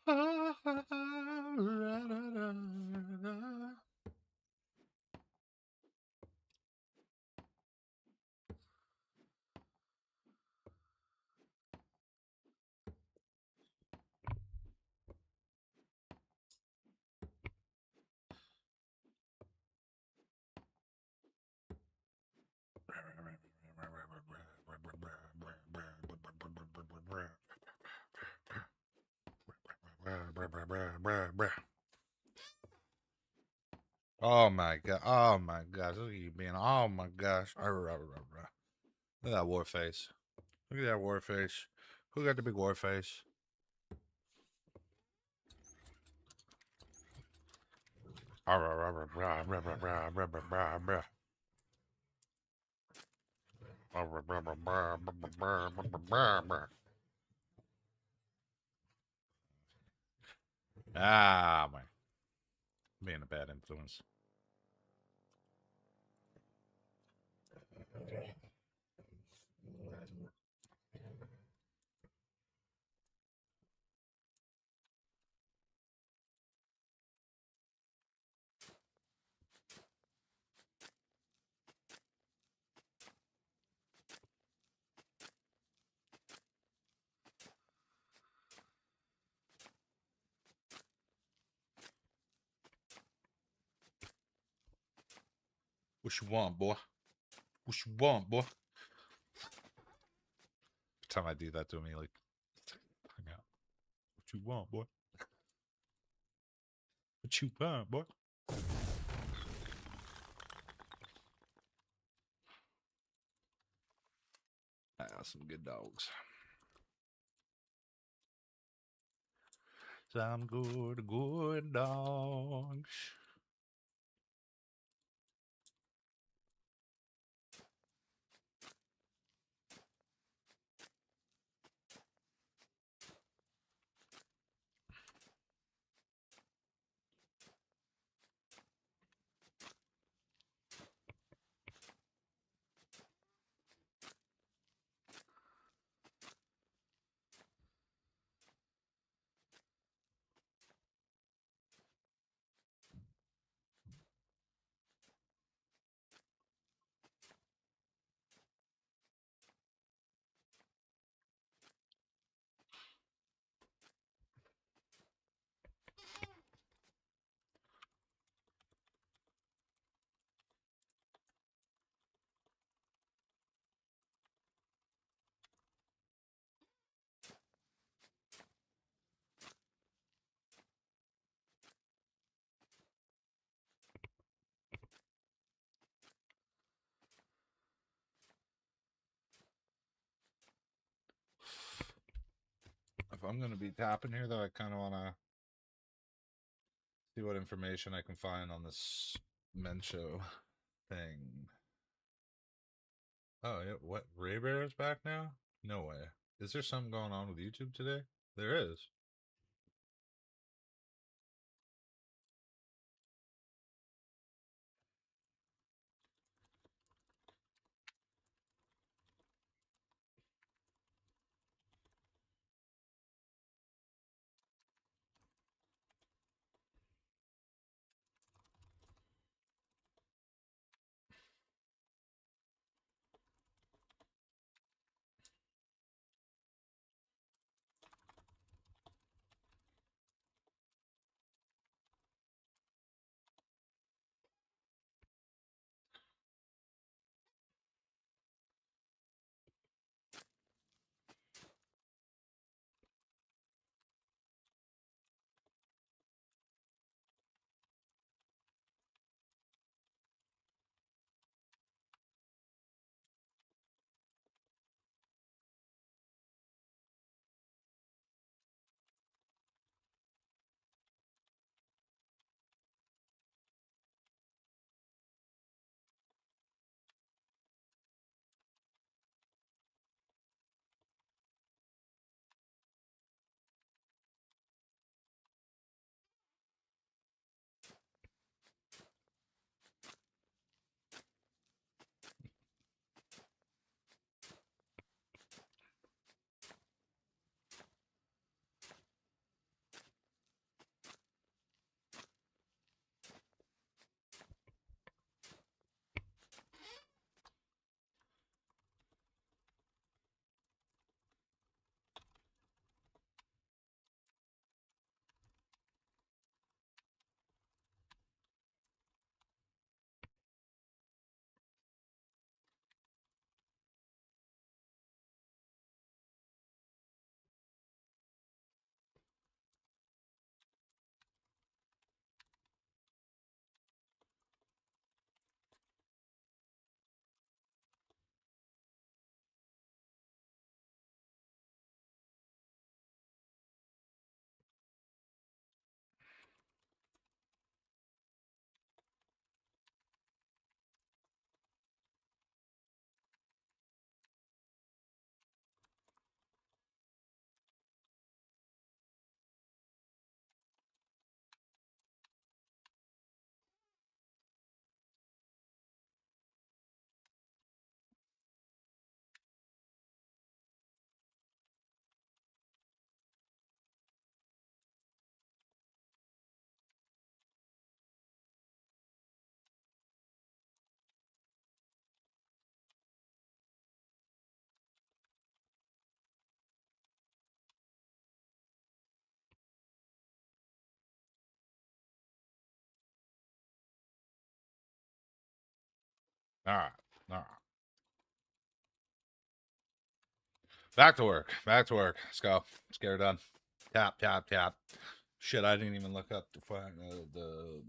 my god. Oh my gosh. Look at you being. Oh my gosh. Look at that war face. Look at that war face. Who got the big war face? Ah, man. Being a bad influence. What you want, boy? What you want, boy? Every time I do that to me, like, hang out. What you want, boy? What you want, boy? Ah, some good dogs. Some good dogs. If I'm gonna be tapping here, though, I kind of wanna see what information I can find on this Mencho thing. Oh, yeah, what? Ray Bear is back now? No way. Is there something going on with YouTube today? There is. All right. All right. Back to work. Back to work. Let's go. Let's get her done. Tap, tap, tap. Shit, I didn't even look up the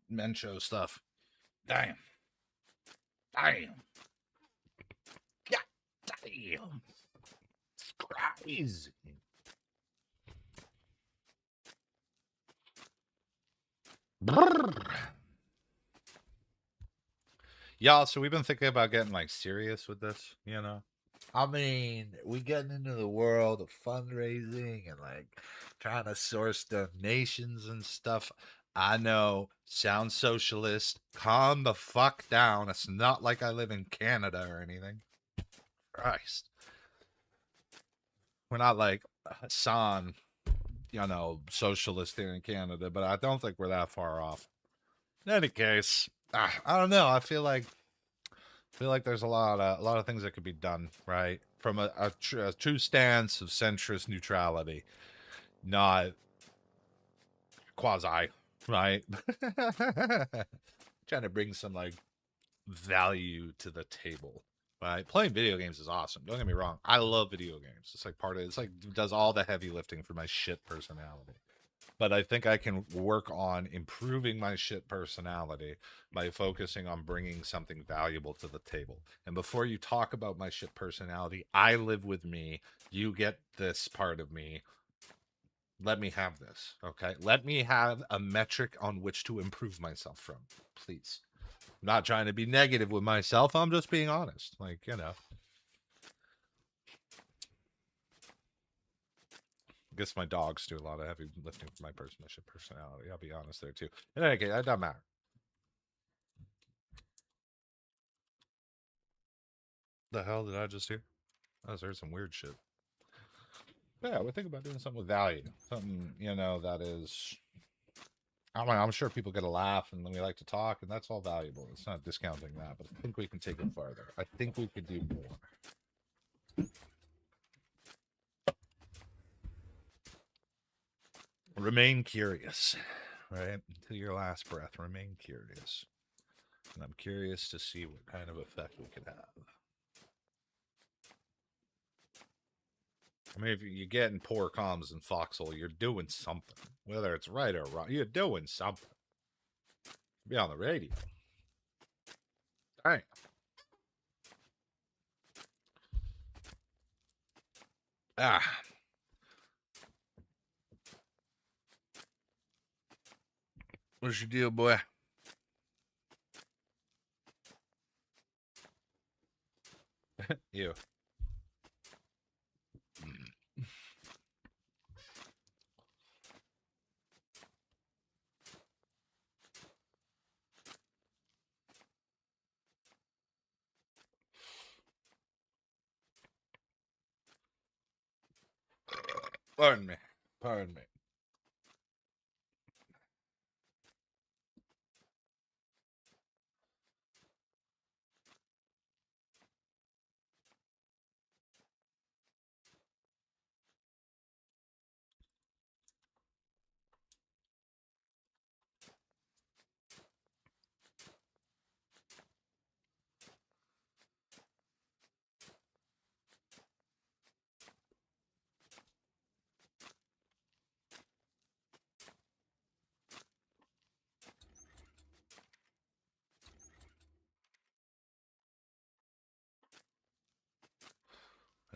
men show stuff. Damn. Damn. God damn. It's crazy. Brrr. Y'all, so we've been thinking about getting like serious with this, you know? I mean, we getting into the world of fundraising and like trying to source donations and stuff. I know, sounds socialist. Calm the fuck down. It's not like I live in Canada or anything. Christ. We're not like Hassan, you know, socialist here in Canada, but I don't think we're that far off. In any case, I don't know. I feel like there's a lot of things that could be done, right? From a true stance of centrist neutrality, not quasi, right? Trying to bring some like value to the table. Right? Playing video games is awesome. Don't get me wrong. I love video games. It's like it's like does all the heavy lifting for my shit personality. But I think I can work on improving my shit personality by focusing on bringing something valuable to the table. And before you talk about my shit personality, I live with me. You get this part of me. Let me have this, okay? Let me have a metric on which to improve myself from, please. I'm not trying to be negative with myself. I'm just being honest. Like, you know. I guess my dogs do a lot of heavy lifting for my personality. I'll be honest there too. In any case, that doesn't matter. The hell did I just hear? I just heard some weird shit. Yeah, we think about doing something with value. Something, you know, that is... I mean, I'm sure people get a laugh and then we like to talk, and that's all valuable. It's not discounting that, but I think we can take it farther. I think we could do more. Remain curious, right? Until your last breath, remain curious. And I'm curious to see what kind of effect we could have. I mean, if you're getting poor comms in Foxhole, you're doing something. Whether it's right or wrong, you're doing something. Be on the radio. Dang. Ah. What's your deal, boy? You. Pardon me. Pardon me.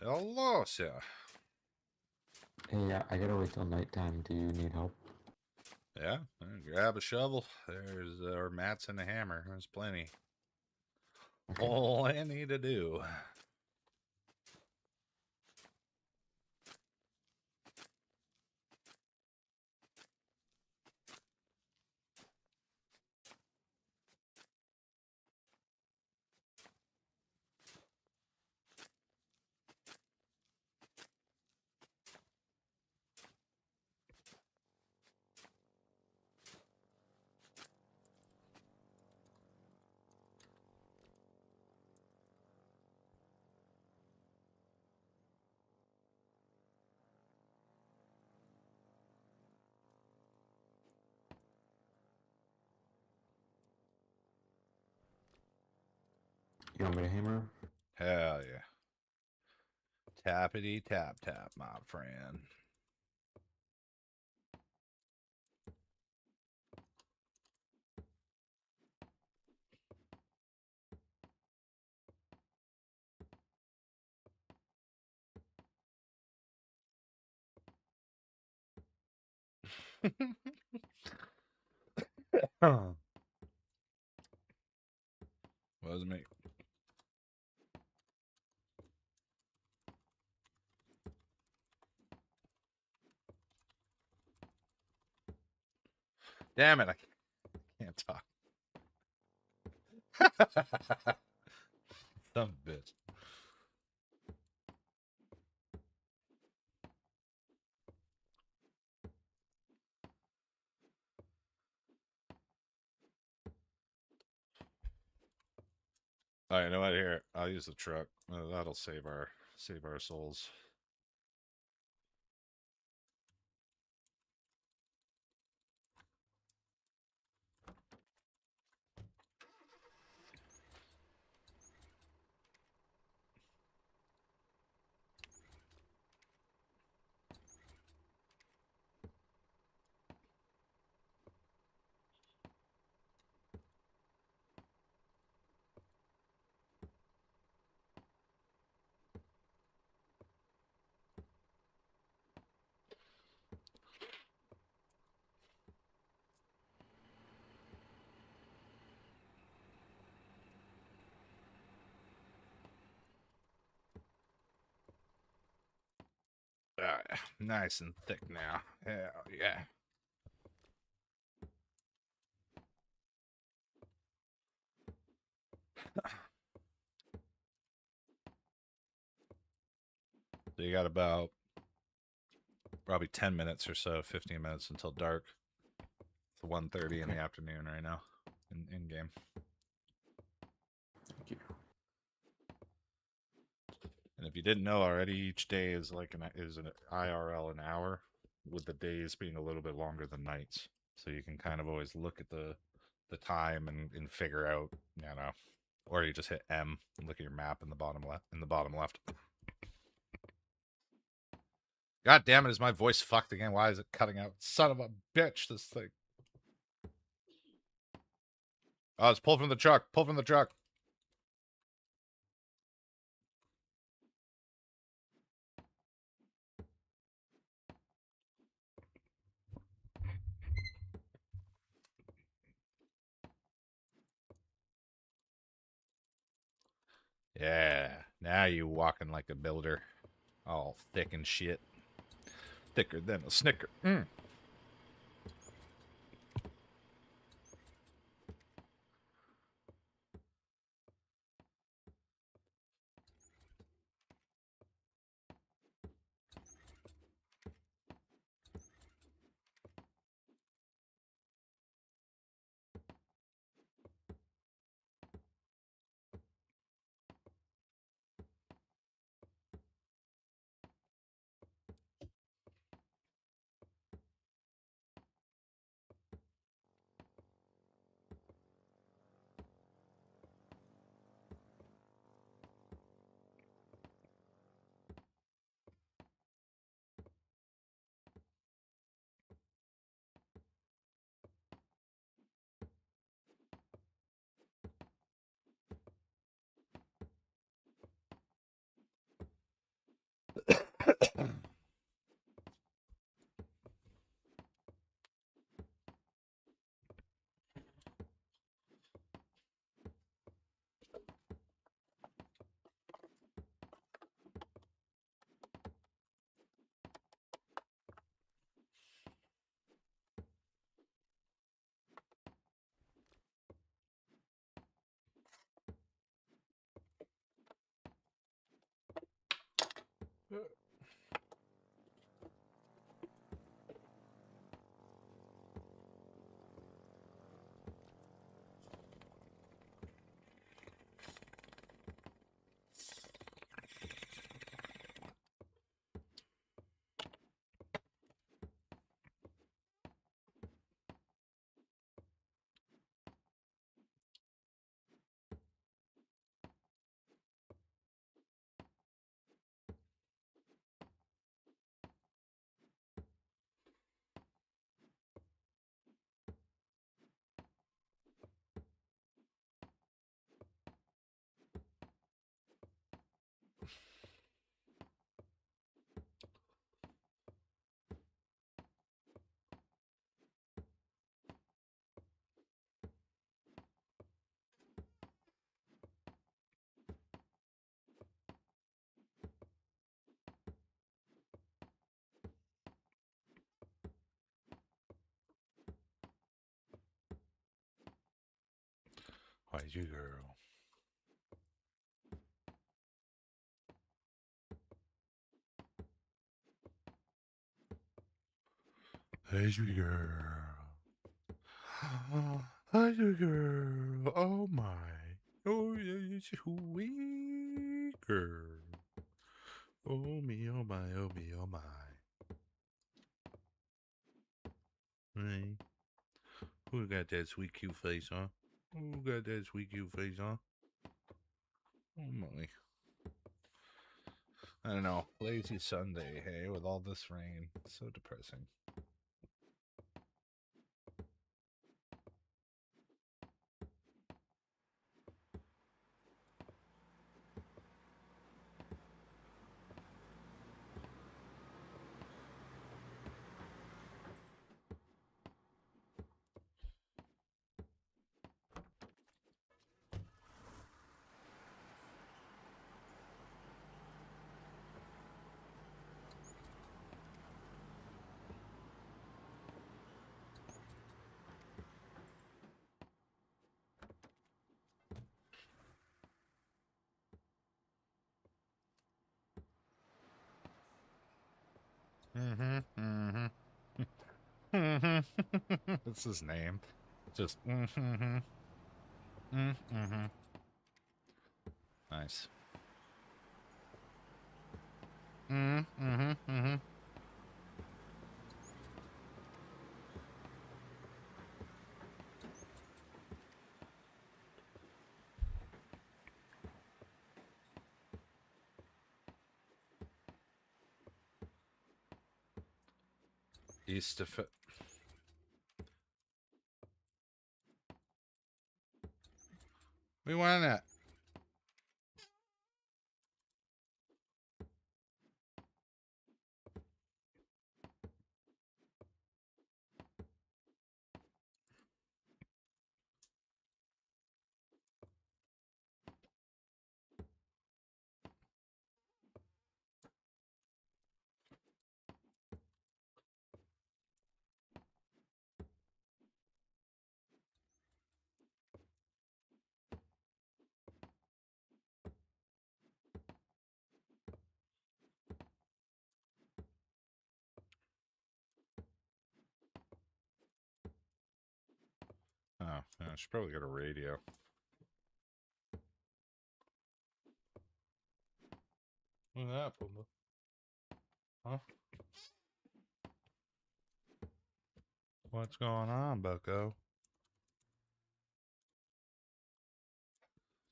Hello, sir. Hey, I gotta wait till nighttime. Do you need help? Yeah, grab a shovel. There's our mats and a hammer. There's plenty. Okay. All I need to do. You want me to hammer? Hell yeah. Tappity tap tap, my friend. Wasn't me. Damn it, I can't talk. Some bitch. All right, you know what? Here, I'll use the truck. That'll save our souls. All right, nice and thick now. Hell yeah. So you got about probably 10 minutes or so, 15 minutes until dark. It's 1:30 in the afternoon right now in game. Thank you. And if you didn't know already, each day is like an IRL an hour, with the days being a little bit longer than nights. So you can kind of always look at the time and figure out, you know, or you just hit M and look at your map in the bottom left. God damn it, is my voice fucked again? Why is it cutting out? Son of a bitch, this thing. Oh, it's pulled from the truck. Pull from the truck. Yeah, now you walking like a builder. All thick and shit. Thicker than a Snicker. Why's your girl? Where's your girl? Where's your girl? Oh my. Oh, yeah, sweet girl. Oh me, oh my, oh me, oh my. Hey. Who got that sweet cute face, huh? Who got that sweet cute face, huh? Oh my. I don't know. Lazy Sunday, hey, with all this rain. So depressing. That's his name. Just Nice. East of we won it. Oh, yeah, I should probably get a radio. Look at that, Puma. Huh? What's going on, bucko?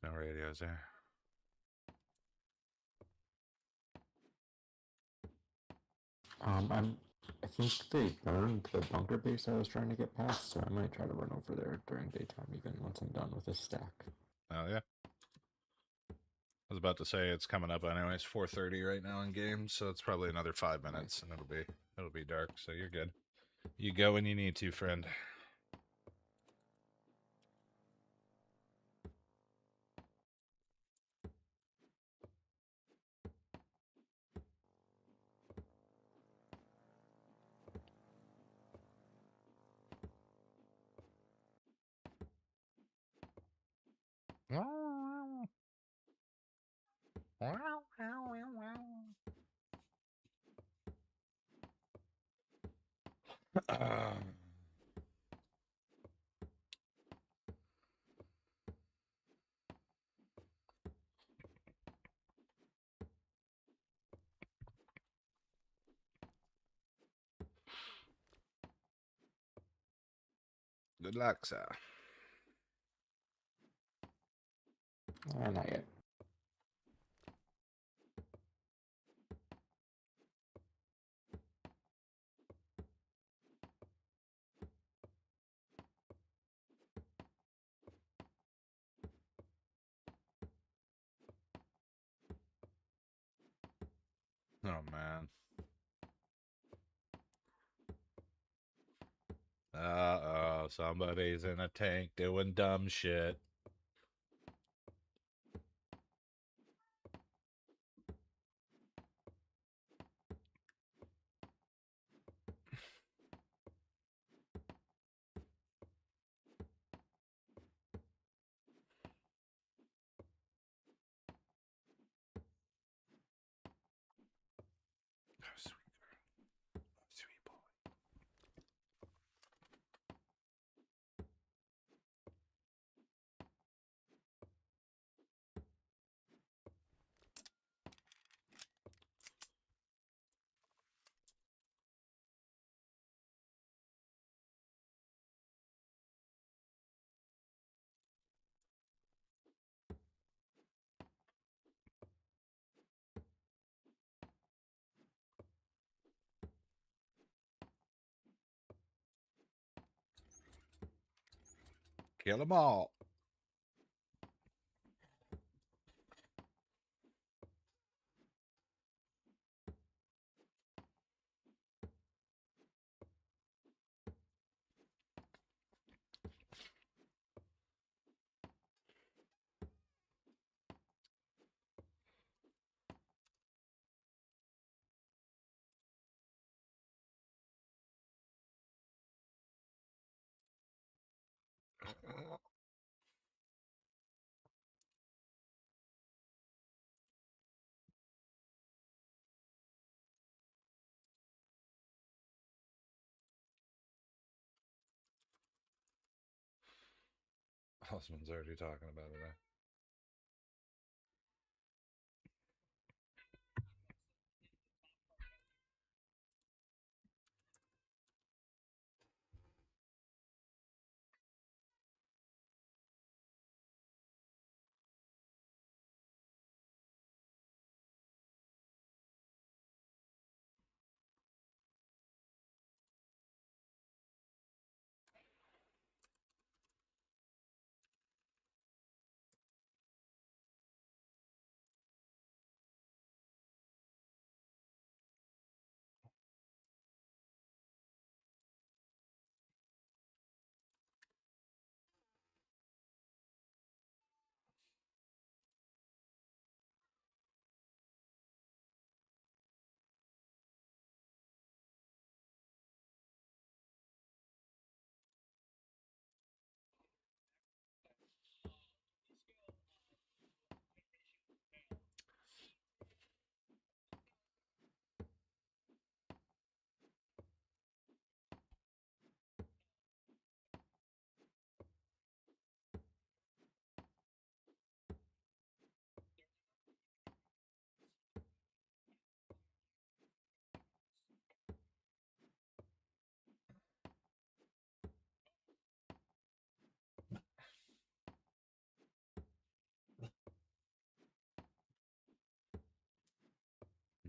No radios there. I think they burned the bunker base I was trying to get past, so I might try to run over there during daytime, even once I'm done with this stack. Oh yeah. I was about to say it's coming up anyways. 4:30 right now in game, so it's probably another 5 minutes, and it'll be dark. So you're good. You go when you need to, friend. Good luck, sir. Not yet. Oh man. Uh-oh, somebody's in a tank doing dumb shit. Kill them all. Osmond's already talking about it.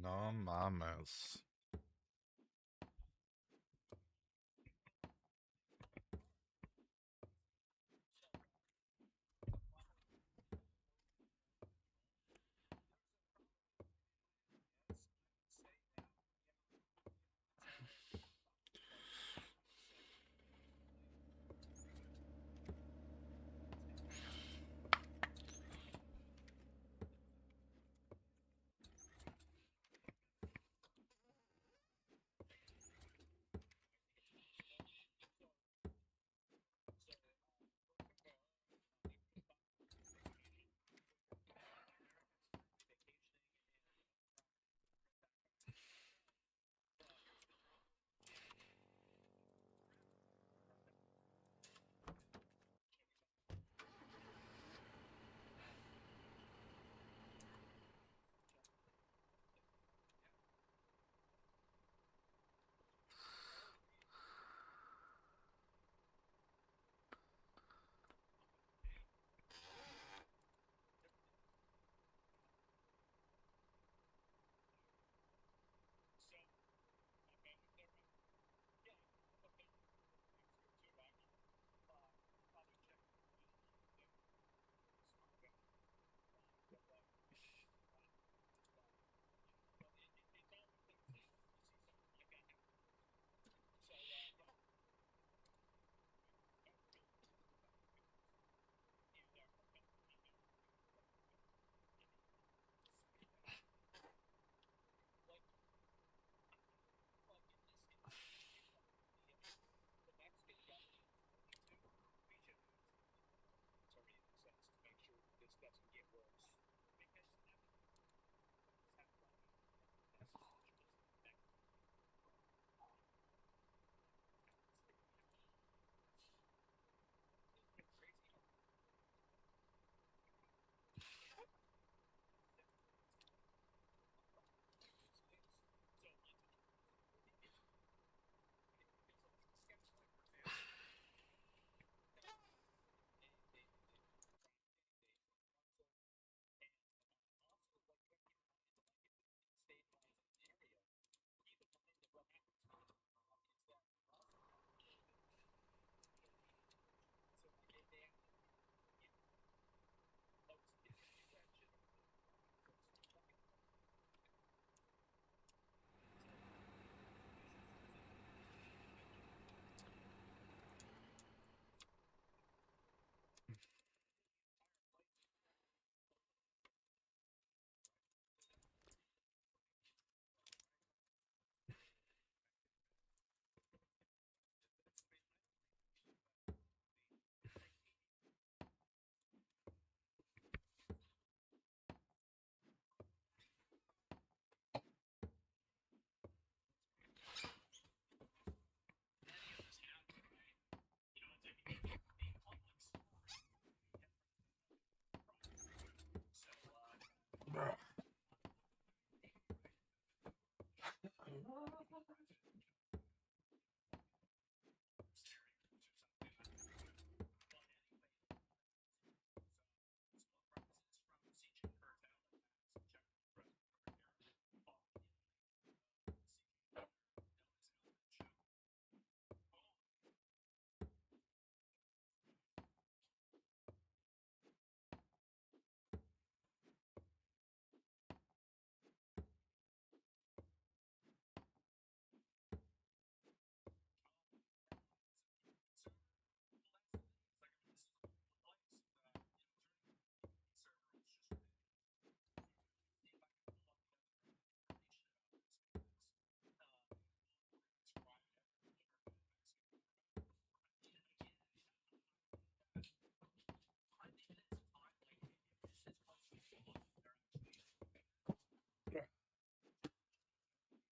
No mames.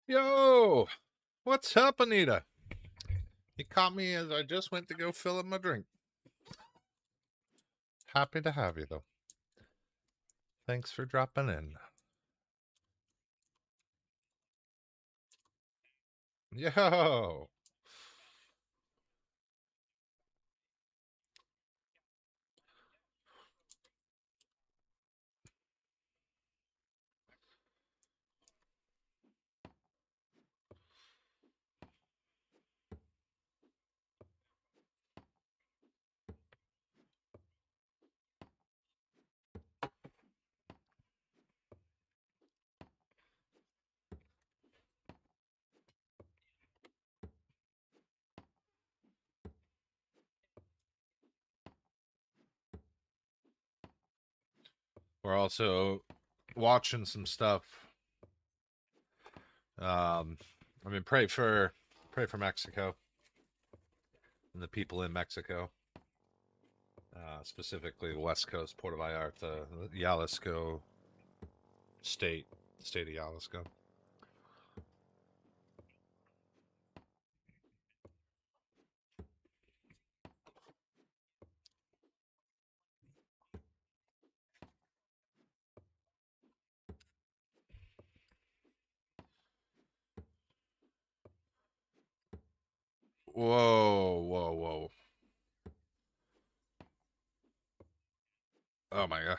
Yo, what's up, Anita? You caught me as I just went to go fill up my drink. Happy to have you, though. Thanks for dropping in. Yo. We're also watching some stuff. I mean, pray for Mexico and the people in Mexico, specifically the West Coast, Puerto Vallarta, Jalisco state of Jalisco. Whoa, whoa, whoa. Oh my god.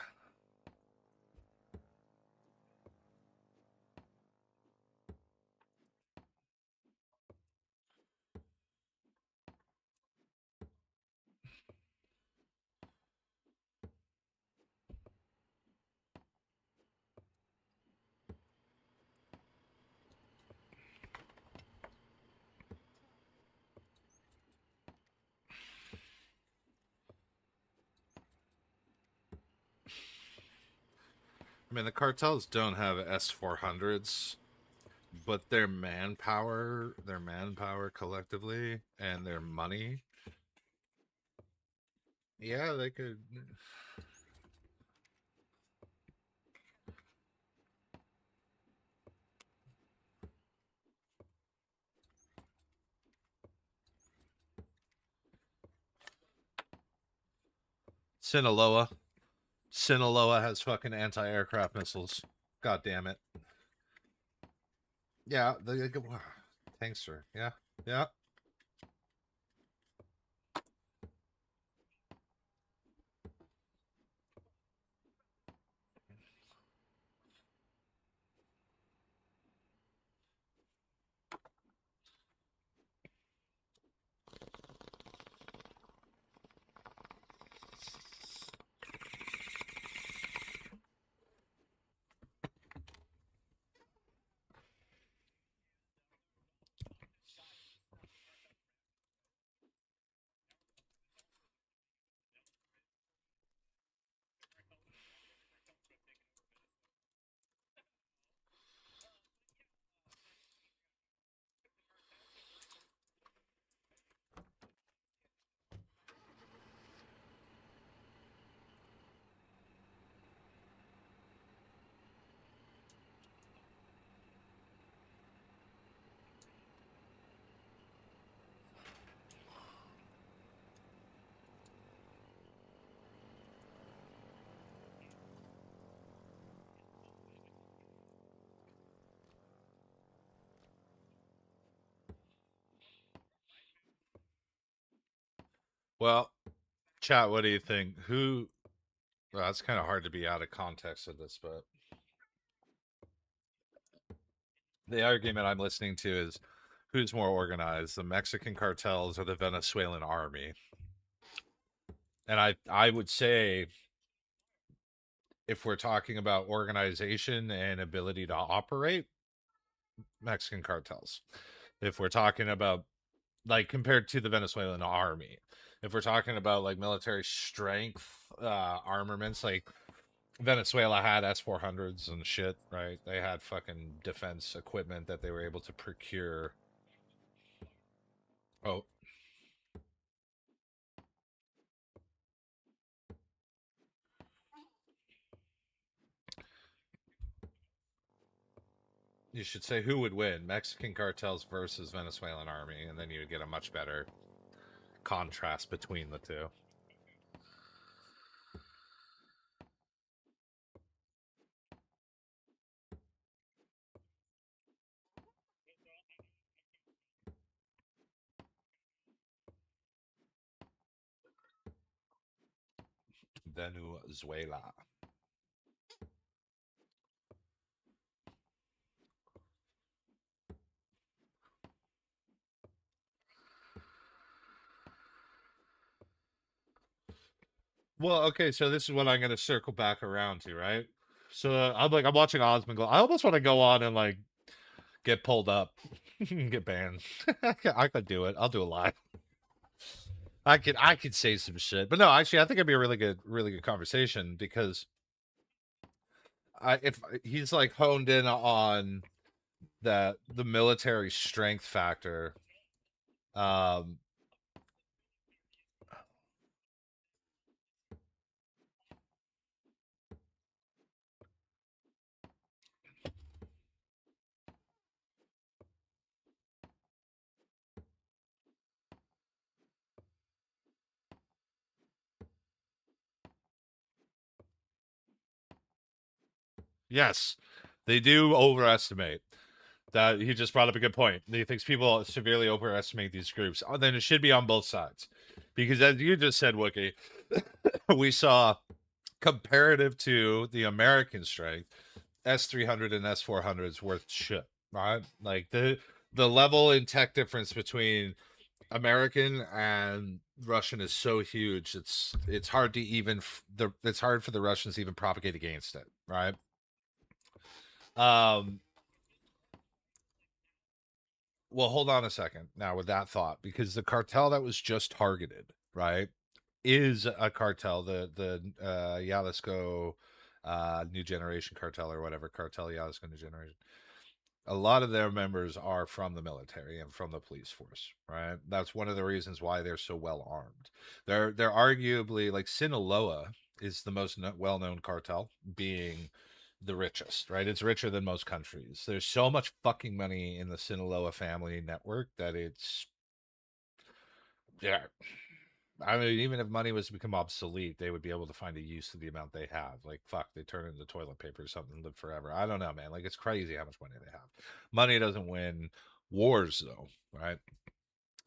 I mean, the cartels don't have S-400s, but their manpower collectively, and their money, yeah, they could. Sinaloa has fucking anti-aircraft missiles. God damn it. Yeah, the tankster. Yeah, yeah. Well, chat, what do you think? Well, it's kind of hard to be out of context of this, but the argument I'm listening to is who's more organized, the Mexican cartels or the Venezuelan army? And I would say, if we're talking about organization and ability to operate, Mexican cartels. If we're talking about, like, compared to the Venezuelan army, if we're talking about like military strength, armaments, like Venezuela had S-400s and shit, right? They had fucking defense equipment that they were able to procure. Oh. You should say who would win, Mexican cartels versus Venezuelan army, and then you would get a much better contrast between the two. Venezuela. Well, okay, so this is what I'm going to circle back around to, right? So I'm watching Osmond go. I almost want to go on and like get pulled up, get banned. I could do it. I'll do a live. I could say some shit, but no, actually, I think it'd be a really good conversation, because if he's like honed in on the military strength factor, yes, they do overestimate. That he just brought up a good point. He thinks people severely overestimate these groups. Oh, then it should be on both sides, because as you just said, Wookie, we saw, comparative to the American strength, S-300 and S-400s worth shit, right? Like the level in tech difference between American and Russian is so huge. It's hard to even it's hard for the Russians to even propagate against it, right? Well, hold on a second now with that thought, because the cartel that was just targeted, right, is a cartel, the Jalisco New Generation cartel, or whatever, cartel Jalisco New Generation. A lot of their members are from the military and from the police force, right? That's one of the reasons why they're so well armed. They're arguably, like, Sinaloa is the most well-known cartel, being the richest, right? It's richer than most countries. There's so much fucking money in the Sinaloa family network that it's, yeah. I mean, even if money was to become obsolete, they would be able to find a use to the amount they have. Like, fuck, they turn it into toilet paper or something, live forever. I don't know, man. Like, it's crazy how much money they have. Money doesn't win wars, though, right?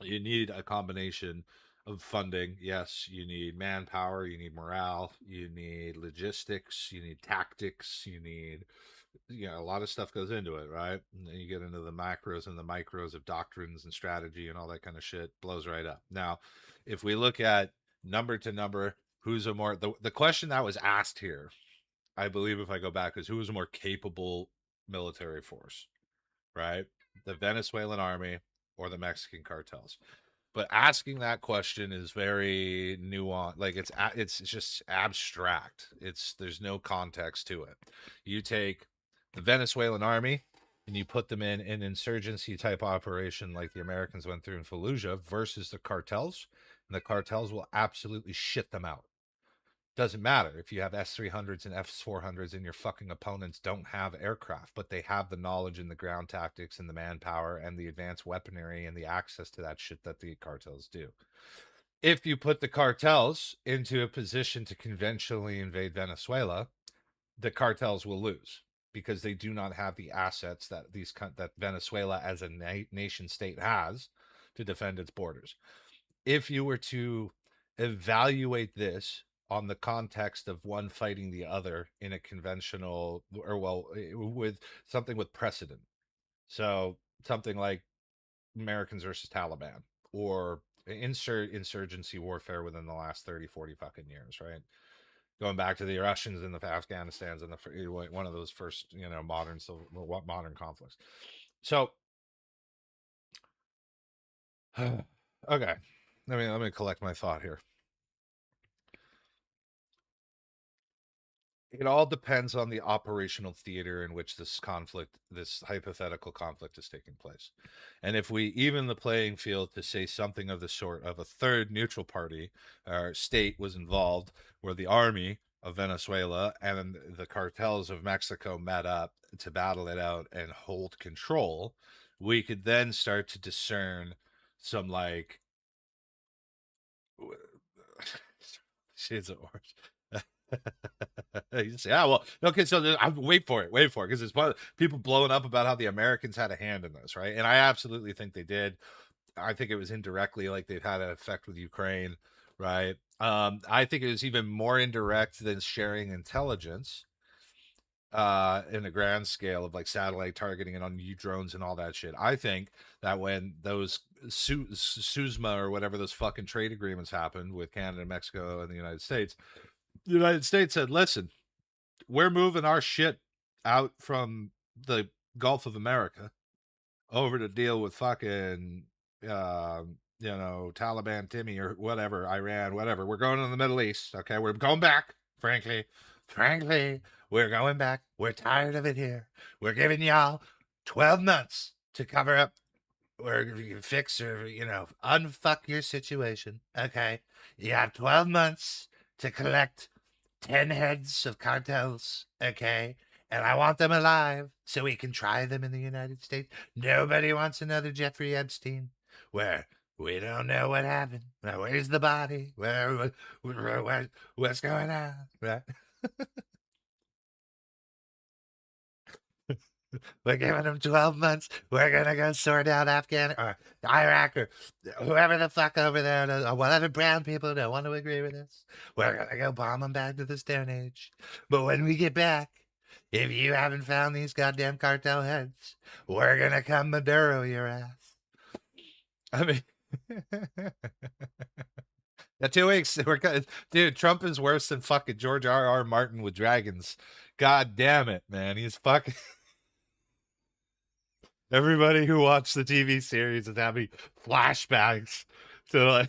You need a combination of funding. Yes, you need manpower, you need morale, you need logistics, you need tactics, you need, a lot of stuff goes into it, right? And then you get into the macros and the micros of doctrines and strategy and all that kind of shit, blows right up. Now, if we look at number to number, who's a more, the question that was asked here, I believe, if I go back, is who is a more capable military force, right? The Venezuelan army or the Mexican cartels? But asking that question is very nuanced. Like, it's just abstract. There's no context to it. You take the Venezuelan army and you put them in an insurgency type operation like the Americans went through in Fallujah versus the cartels, and the cartels will absolutely shit them out. Doesn't matter if you have S-300s and S-400s and your fucking opponents don't have aircraft, but they have the knowledge and the ground tactics and the manpower and the advanced weaponry and the access to that shit that the cartels do. If you put the cartels into a position to conventionally invade Venezuela, the cartels will lose, because they do not have the assets that that Venezuela as a nation state has to defend its borders. If you were to evaluate this on the context of one fighting the other in a conventional, or with something with precedent. So something like Americans versus Taliban, or insurgency warfare within the last 30, 40 fucking years, right? Going back to the Russians and the Afghanistans and one of those first, modern conflicts. So, okay, let me collect my thought here. It all depends on the operational theater in which this hypothetical conflict is taking place. And if we even the playing field to say something of the sort of a third neutral party or state was involved, where the army of Venezuela and the cartels of Mexico met up to battle it out and hold control, we could then start to discern some shades of orange. Yeah, well, okay, so wait for it, because it's people blowing up about how the Americans had a hand in this, right? And I absolutely think they did. I think it was indirectly, like they've had an effect with Ukraine, right? I think it was even more indirect than sharing intelligence in a grand scale of like satellite targeting and on drones and all that shit. I think that when those SUSMA or whatever those fucking trade agreements happened with Canada, Mexico, and the United States said, listen, we're moving our shit out from the Gulf of America over to deal with fucking, Taliban, Timmy, or whatever, Iran, whatever. We're going to the Middle East. Okay. We're going back. Frankly, we're going back. We're tired of it here. We're giving y'all 12 months to cover up or fix or, unfuck your situation. Okay. You have 12 months to collect 10 heads of cartels, okay? And I want them alive so we can try them in the United States. Nobody wants another Jeffrey Epstein where we don't know what happened. Where's the body? What's going on? Right? We're giving them 12 months. We're going to go sort out Afghan or Iraq or whoever the fuck over there, or whatever brown people don't want to agree with us. We're going to go bomb them back to the Stone Age. But when we get back, if you haven't found these goddamn cartel heads, we're going to come Maduro your ass. I mean, yeah, 2 weeks. Dude, Trump is worse than fucking George R.R. Martin with dragons. God damn it, man. He's fucking... Everybody who watched the TV series is having flashbacks to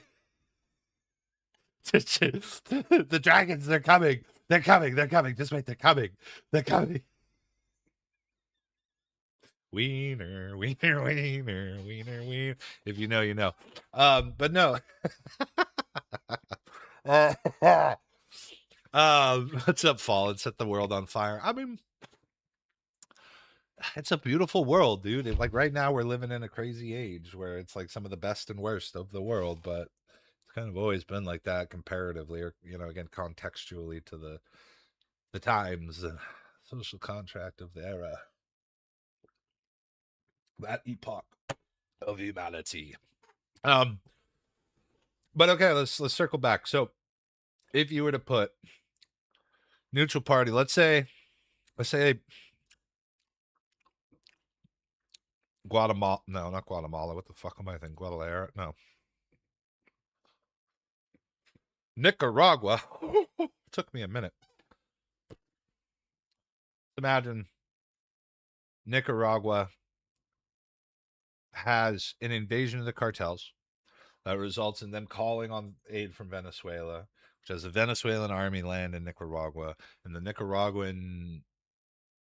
the dragons. They're coming. They're coming. They're coming. Just wait. They're coming. They're coming. Wiener, wiener, wiener, wiener, wiener. If you know, you know. But no. What's up, Fallen? Set the world on fire. I mean, it's a beautiful world, dude. Like right now we're living in a crazy age where it's like some of the best and worst of the world, but it's kind of always been like that comparatively, or again contextually to the times and social contract of the era, that epoch of humanity. But okay, let's circle back. So if you were to put neutral party, let's say Guatemala. No, not Guatemala. What the fuck am I thinking? Guadalajara? No. Nicaragua. Took me a minute. Imagine Nicaragua has an invasion of the cartels that results in them calling on aid from Venezuela, which has the Venezuelan army land in Nicaragua, and the Nicaraguan,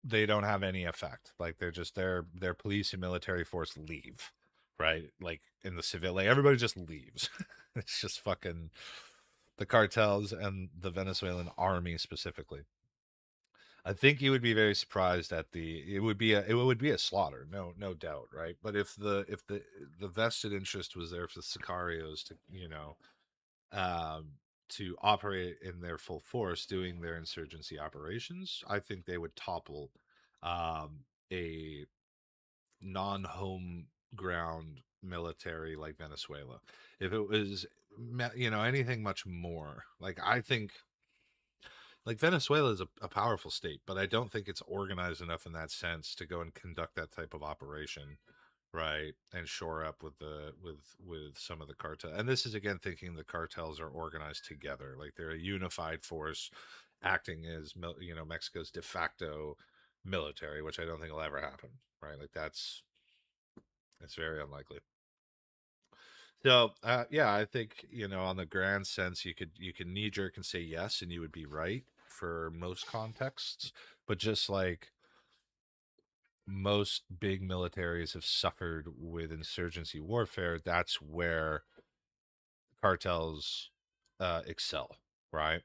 they don't have any effect. Like they're just their police and military force leave, right? Like in the civil, like everybody just leaves. It's just fucking the cartels and the Venezuelan army specifically. I think you would be very surprised at it would be a slaughter, no doubt, right? But if the vested interest was there for the Sicarios to to operate in their full force, doing their insurgency operations, I think they would topple a non-home ground military like Venezuela. If it was you know, anything much more. Like, I think, like, Venezuela is a powerful state, but I don't think it's organized enough in that sense to go and conduct that type of operation, right? And shore up with some of the cartel. And this is again thinking the cartels are organized together, like they're a unified force acting as you know, Mexico's de facto military, which I don't think will ever happen, right? Like that's very unlikely. So yeah, I think, you know, on the grand sense, you can knee jerk and say yes, and you would be right for most contexts. But just like most big militaries have suffered with insurgency warfare, that's where cartels excel, right?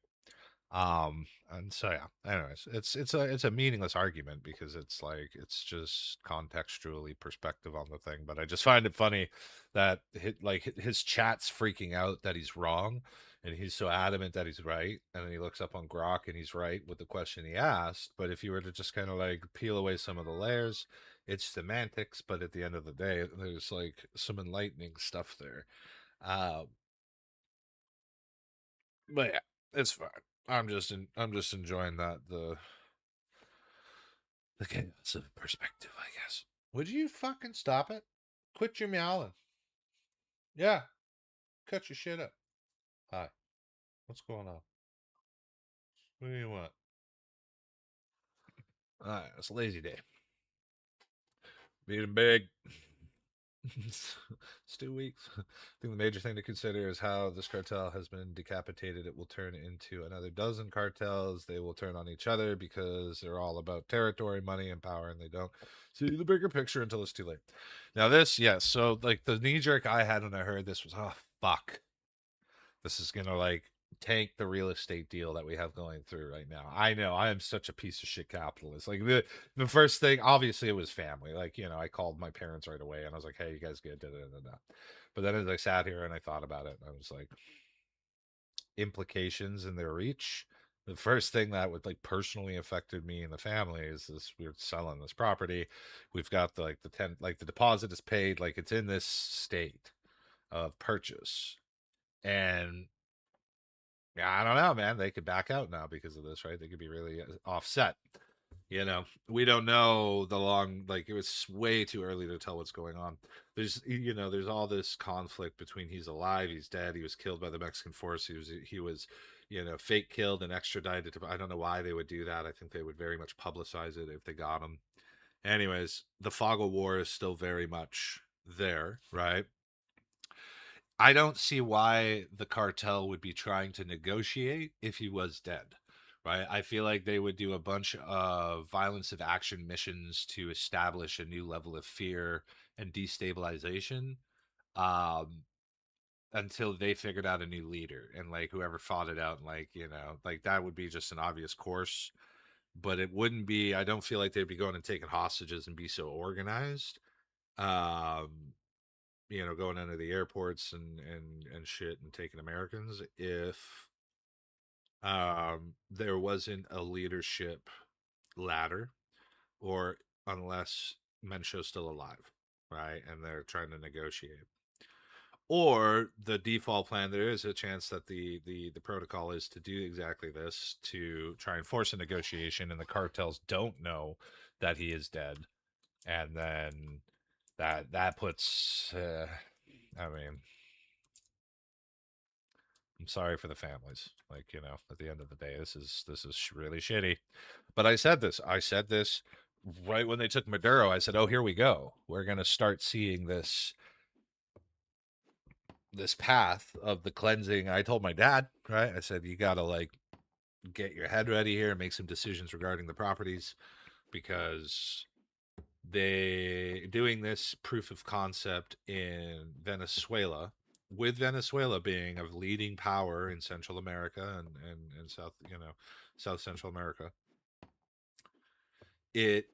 And so yeah, anyways, it's a meaningless argument because it's like it's just contextually perspective on the thing. But I just find it funny that his chat's freaking out that he's wrong, and he's so adamant that he's right, and then he looks up on Grok and he's right with the question he asked. But if you were to just kind of like peel away some of the layers, it's semantics. But at the end of the day, there's like some enlightening stuff there. But yeah, it's fine. I'm just enjoying that the chaos of perspective, I guess. Would you fucking stop it? Quit your meowing. Yeah, cut your shit up. Hi, what's going on? What do you want? Alright, it's a lazy day. Being big. It's 2 weeks. I think the major thing to consider is how this cartel has been decapitated. It will turn into another dozen cartels. They will turn on each other because they're all about territory, money, and power, and they don't see the bigger picture until it's too late. Now, this, yes. So, like, the knee jerk I had when I heard this was, oh, fuck. This is going to, like, tank the real estate deal that we have going through right now. I know I am such a piece of shit capitalist. Like the first thing, obviously, it was family. Like, you know, I called my parents right away and I was like, "Hey, you guys good?" But then as I sat here and I thought about it, I was like, implications in their reach. The first thing that would like personally affected me and the family is this: we're selling this property. We've got the deposit is paid, like it's in this state of purchase, and yeah, I don't know, man. They could back out now because of this, right? They could be really offset. You know, we don't know like it was way too early to tell what's going on. There's all this conflict between he's alive, he's dead, he was killed by the Mexican force, he was, you know, fake killed and extradited. I don't know why they would do that. I think they would very much publicize it if they got him. Anyways, the fog of war is still very much there, right? I don't see why the cartel would be trying to negotiate if he was dead, right? I feel like they would do a bunch of violence of action missions to establish a new level of fear and destabilization, um, until they figured out a new leader, and like whoever fought it out, and like, you know, like that would be just an obvious course. But it wouldn't be. I don't feel like they'd be going and taking hostages and be so organized. Um, you know, going into the airports and shit and taking Americans if there wasn't a leadership ladder, or unless Mensho's still alive, right? And they're trying to negotiate. Or the default plan, there is a chance that the protocol is to do exactly this, to try and force a negotiation, and the cartels don't know that he is dead, and then that puts I mean, I'm sorry for the families. Like, you know, at the end of the day, this is really shitty. But I said this right when they took Maduro. I said, "Oh, here we go. We're going to start seeing this path of the cleansing." I told my dad, right? I said, "You got to like get your head ready here and make some decisions regarding the properties, because they doing this proof of concept in Venezuela, with Venezuela being a leading power in Central America and South, you know, South Central America. It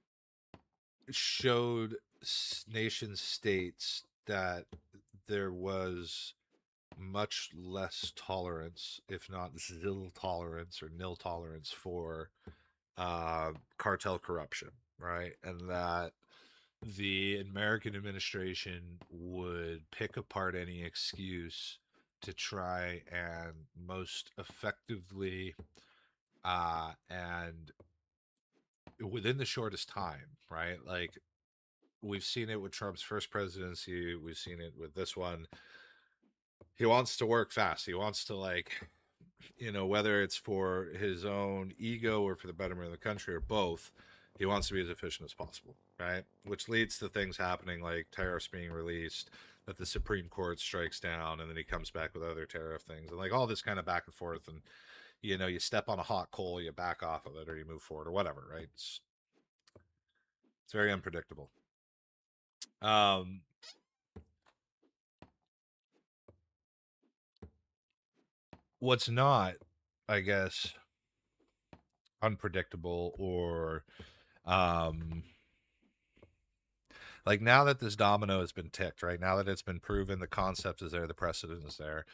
showed nation states that there was much less tolerance, if not zero tolerance or nil tolerance for cartel corruption, right? And that the American administration would pick apart any excuse to try and most effectively and within the shortest time, right? Like, we've seen it with Trump's first presidency, we've seen it with this one. He wants to work fast. He wants to, like, whether it's for his own ego or for the betterment of the country or both, he wants to be as efficient as possible, right? Which leads to things happening like tariffs being released, that the Supreme Court strikes down, and then he comes back with other tariff things, and like all this kind of back and forth. And you step on a hot coal, you back off of it, or you move forward, or whatever, right? It's very unpredictable. What's not, I guess, unpredictable, or like, now that this domino has been ticked, right, now that it's been proven, the concept is there, the precedent is there,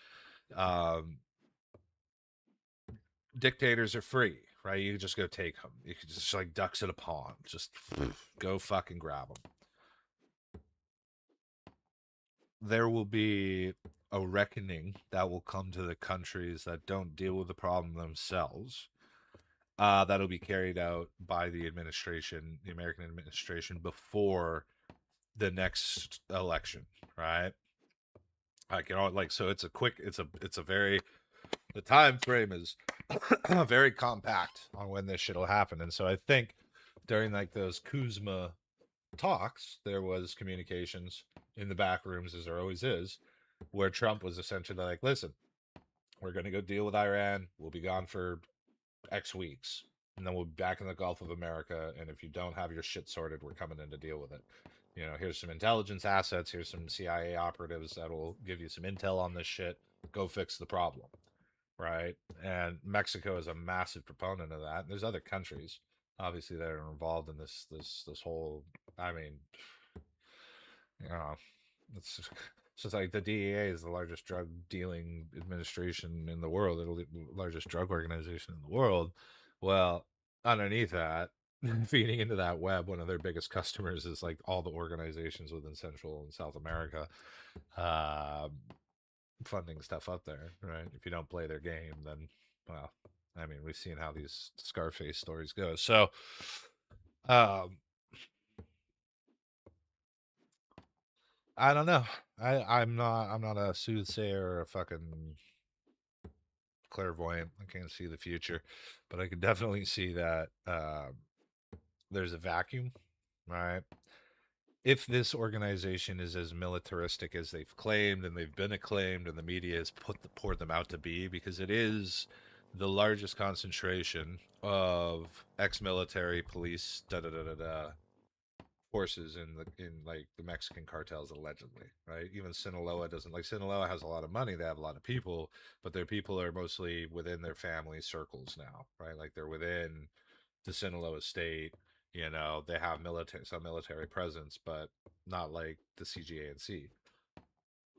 dictators are free, right? You can just go take them. You can just, like ducks in a pond, just go fucking grab them. There will be a reckoning that will come to the countries that don't deal with the problem themselves. That'll be carried out by the administration, the American administration, before the next election, right? So it's a very, the time frame is very compact on when this shit will happen. And so I think during like those Kuzma talks, there was communications in the back rooms, as there always is, where Trump was essentially like, listen, we're going to go deal with Iran. We'll be gone for X weeks, and then we'll be back in the Gulf of America. And if you don't have your shit sorted, we're coming in to deal with it. Here's some intelligence assets. Here's some CIA operatives that will give you some intel on this shit. Go fix the problem, right? And Mexico is a massive proponent of that. And there's other countries, obviously, that are involved in this whole. I mean, it's just like the DEA is the largest drug dealing administration in the world, the largest drug organization in the world. Well, underneath that, feeding into that web, one of their biggest customers is like all the organizations within Central and South America, funding stuff up there, right? If you don't play their game, then, well, I mean, we've seen how these Scarface stories go. So, I don't know. I'm not a soothsayer or a fucking clairvoyant. I can't see the future, but I can definitely see that there's a vacuum, right? If this organization is as militaristic as they've claimed, and they've been acclaimed, and the media has poured them out to be, because it is the largest concentration of ex-military police forces in like the Mexican cartels, allegedly, right? Even Sinaloa doesn't, like, Sinaloa has a lot of money, they have a lot of people, but their people are mostly within their family circles now, right? Like, they're within the Sinaloa state. They have some military presence, but not like the CGANC.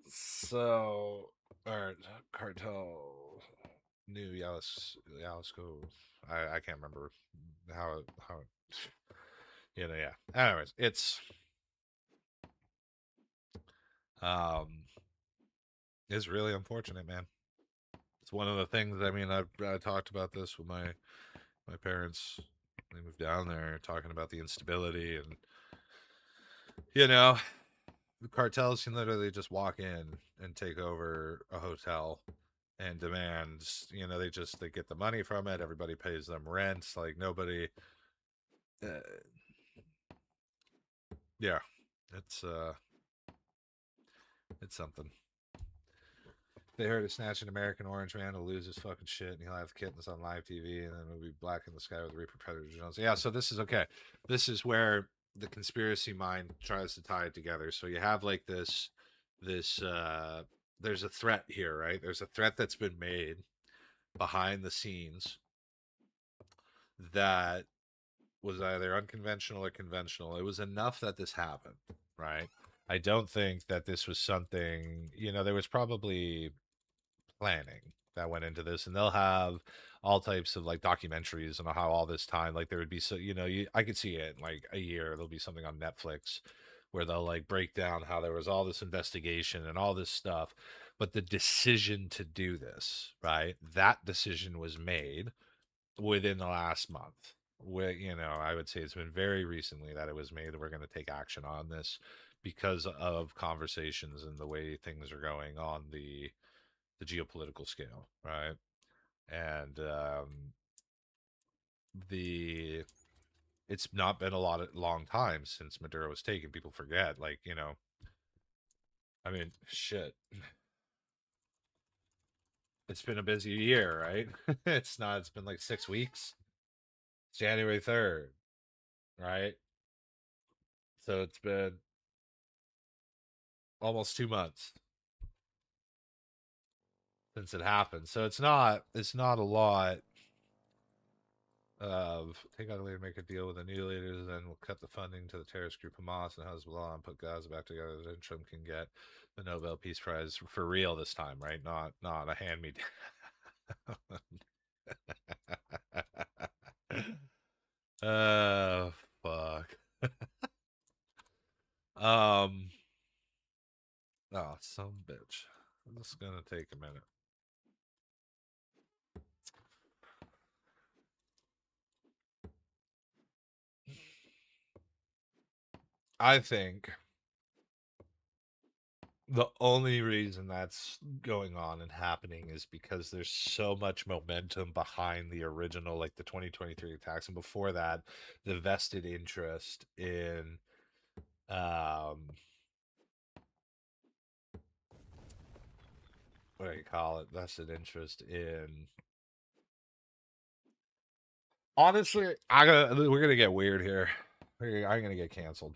So, or cartel, new Jalisco. I can't remember how yeah. Anyways, it's really unfortunate, man. It's one of the things. I mean, I talked about this with my parents. They moved down there, talking about the instability, and the cartels can literally just walk in and take over a hotel and demand. They get the money from it. Everybody pays them rent. Like, nobody. Yeah, it's something. They heard of snatch an American orange man, will lose his fucking shit, and he'll have kittens on live TV, and then it'll be black in the sky with Reaper Predator Jones. Yeah, so this is okay. This is where the conspiracy mind tries to tie it together. So you have like this there's a threat here, right? There's a threat that's been made behind the scenes that was either unconventional or conventional. It was enough that this happened, right? I don't think that this was something, there was probably planning that went into this, and they'll have all types of like documentaries on how all this time, like, there would be, so I could see it in like a year, there'll be something on Netflix where they'll like break down how there was all this investigation and all this stuff, but the decision to do this, right? That decision was made within the last month. I would say it's been very recently that it was made that we're going to take action on this because of conversations and the way things are going on the geopolitical scale, right? And it's not been long time since Maduro was taken. People forget, I mean, shit. It's been a busy year, right? It's been like 6 weeks. It's January 3rd, right? So it's been almost 2 months since it happened. So it's not a lot of take out a leader, make a deal with the new leaders, then we'll cut the funding to the terrorist group Hamas and Hezbollah and put Gaza back together. Then Trump can get the Nobel Peace Prize for real this time, right? Not a hand me down. Oh fuck. Oh, some bitch. This is gonna take a minute. I think the only reason that's going on and happening is because there's so much momentum behind the original, like the 2023 attacks, and before that, the vested interest in what do you call it? Vested interest in. Honestly, we're gonna get weird here. I'm gonna get canceled.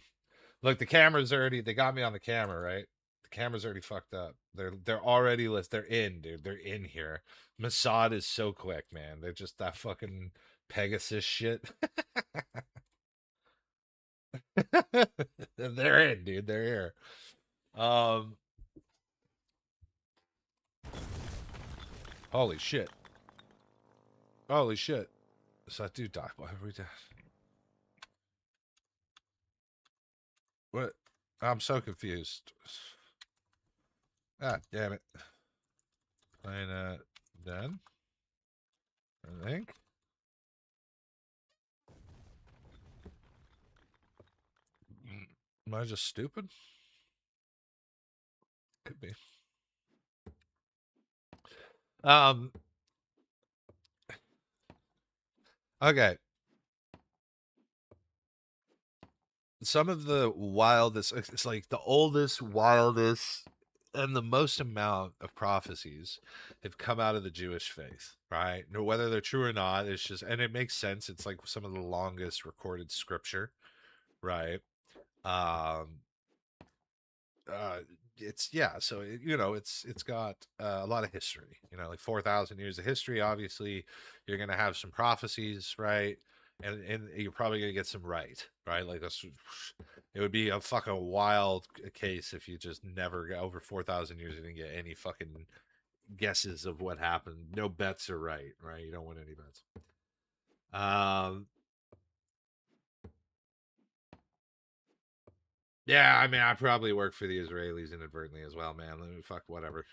Look, the camera's already. They got me on the camera, right? The camera's already fucked up. They're already They're in, dude. They're in here. Mossad is so quick, man. They're just that fucking Pegasus shit. They're in, dude. They're here. Holy shit. Holy shit. So I do die. Why have we died? What? I'm so confused. Ah, damn it. Playing done. I think. Am I just stupid? Could be. Okay. Some of the wildest, it's like the oldest, wildest, and the most amount of prophecies have come out of the Jewish faith, right? Whether they're true or not, it's just, and it makes sense. It's like some of the longest recorded scripture, right? It's so it's got a lot of history, like 4,000 years of history. Obviously you're gonna have some prophecies, right? And you're probably gonna get some right, like this. It would be a fucking wild case if you just never got over 4,000 years and didn't get any fucking guesses of what happened. No bets are right? You don't win any bets. Yeah, I mean, I probably work for the Israelis inadvertently as well, man. Fuck, whatever.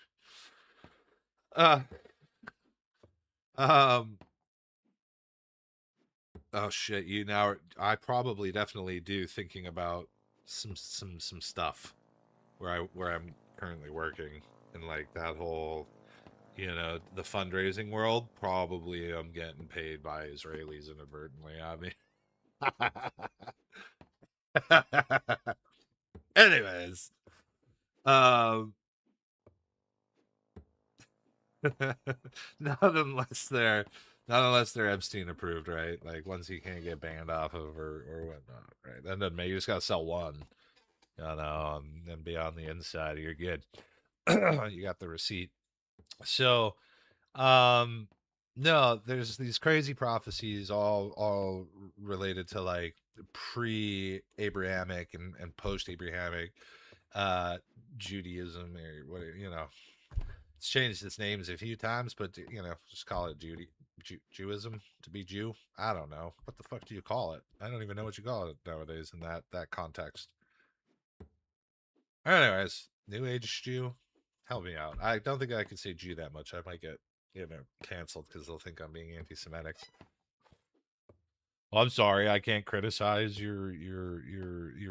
Oh shit, I probably definitely do, thinking about some stuff where I'm currently working, and like that whole, the fundraising world. Probably I'm getting paid by Israelis inadvertently. I mean, anyways, not unless they're Epstein approved, right? Like once he can't get banned off of or whatnot, right? That doesn't make, you just gotta sell one, and be on the inside, you're good. You got the receipt. So, no, there's these crazy prophecies, all related to like pre-Abrahamic and post-Abrahamic Judaism, or what, it's changed its names a few times, but just call it Jewism, to be Jew. I don't know. What the fuck do you call it? I don't even know what you call it nowadays in that context. Anyways, New Age Jew, Help me out. I don't think I can say G that much. I might get, canceled because they'll think I'm being anti-Semitic. Well, I'm sorry. I can't criticize your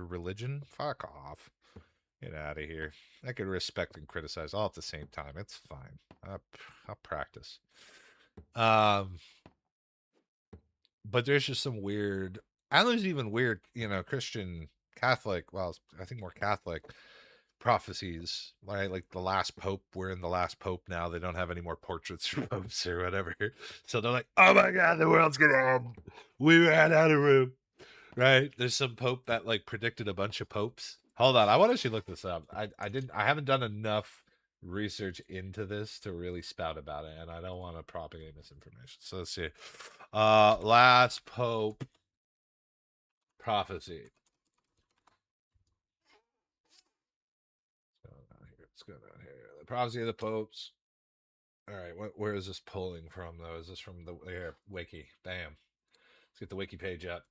religion. Fuck off. Get out of here. I can respect and criticize all at the same time. It's fine. I'll practice. But there's just some weird, and there's even weird, Christian Catholic. Well, I think more Catholic prophecies, right? Like the last pope. We're in the last pope now. They don't have any more portraits for popes or whatever. So they're like, "Oh my god, the world's gonna end. We ran out of room." Right? There's some pope that like predicted a bunch of popes. Hold on, I want to actually look this up. I haven't done enough research into this to really spout about it, and I don't want to propagate misinformation. So let's see. Last pope prophecy. Let's go down here. The prophecy of the popes. All right, where is this pulling from though? Is this from the wiki? Bam. Let's get the wiki page up.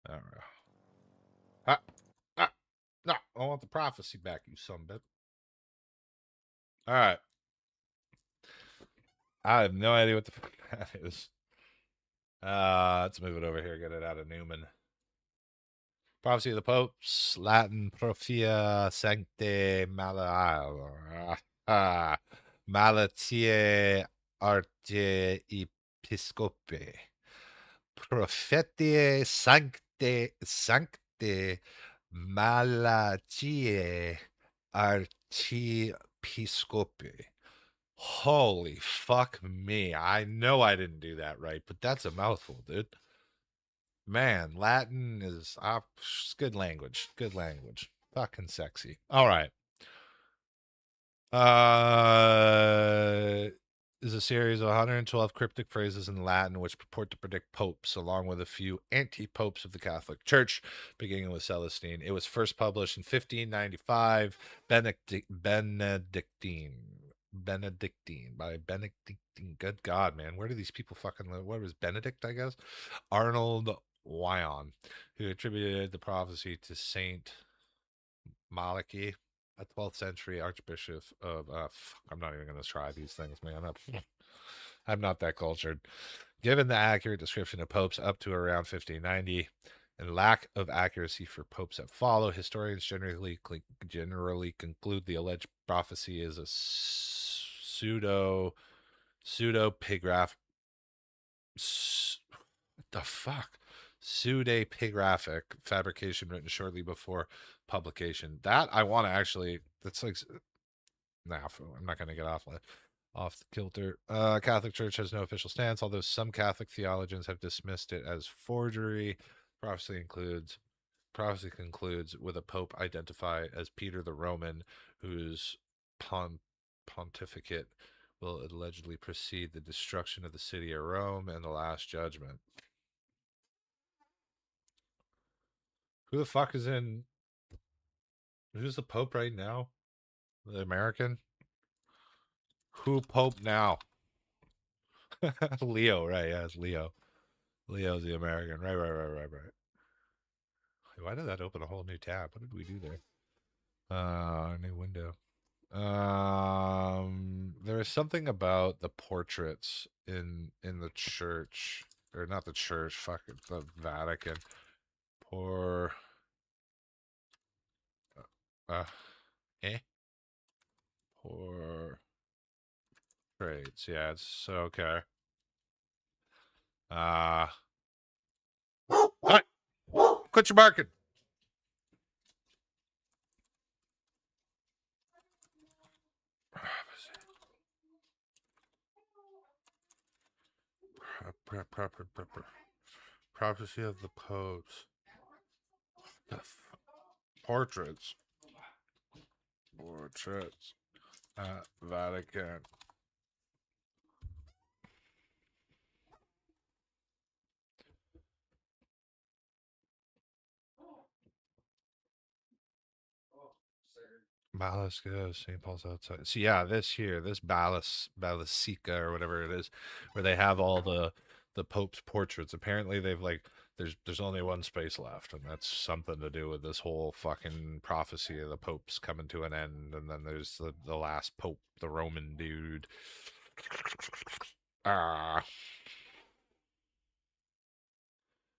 All right. No, I want the prophecy back, you son of a bitch. All right. I have no idea what the fuck that is. Let's move it over here. Get it out of Newman. Prophecy of the Popes, Latin Prophia Sancte Malatiae Arte Episcope. Prophetiae Sancte Malatiae Archiepiscope. Holy fuck me. I know I didn't do that right, but that's a mouthful, dude. Man, Latin is good language. Good language. Fucking sexy. All right. Is a series of 112 cryptic phrases in Latin which purport to predict popes, along with a few anti-popes of the Catholic Church, beginning with Celestine. It was first published in 1595. Benedictine by Benedictine. Good God, man. Where do these people fucking live? What was Benedict, I guess? Arnold Wyon, who attributed the prophecy to Saint Malachy, a 12th century archbishop of I'm not even going to try these things, man. I'm not that cultured. Given the accurate description of popes up to around 1590 and lack of accuracy for popes that follow, historians generally conclude the alleged prophecy is a pseudo pigraph. What the fuck? Pseudepigraphic fabrication written shortly before publication. That I want to actually. That's like. Nah, I'm not going to get off the kilter. Catholic Church has no official stance, although some Catholic theologians have dismissed it as forgery. Prophecy concludes with a pope identified as Peter the Roman, whose pontificate will allegedly precede the destruction of the city of Rome and the Last Judgment. Who the fuck is in? Who's the Pope right now? The American? Who Pope now? Leo, right? Yeah, it's Leo. Leo's the American. Right. Why did that open a whole new tab? What did we do there? New window. There is something about the portraits in the church, or not the church. Fuck it, the Vatican. Poor. Poor traits. Yeah, it's okay. Hi. Quit your barking. Prophecy of the popes. Portraits. Vatican. Balisca, St. Paul's outside. So yeah, this here, this Balisca or whatever it is, where they have all the the Pope's portraits. Apparently, they've like there's only one space left, and that's something to do with this whole fucking prophecy of the popes coming to an end. And then there's the last pope, the Roman dude.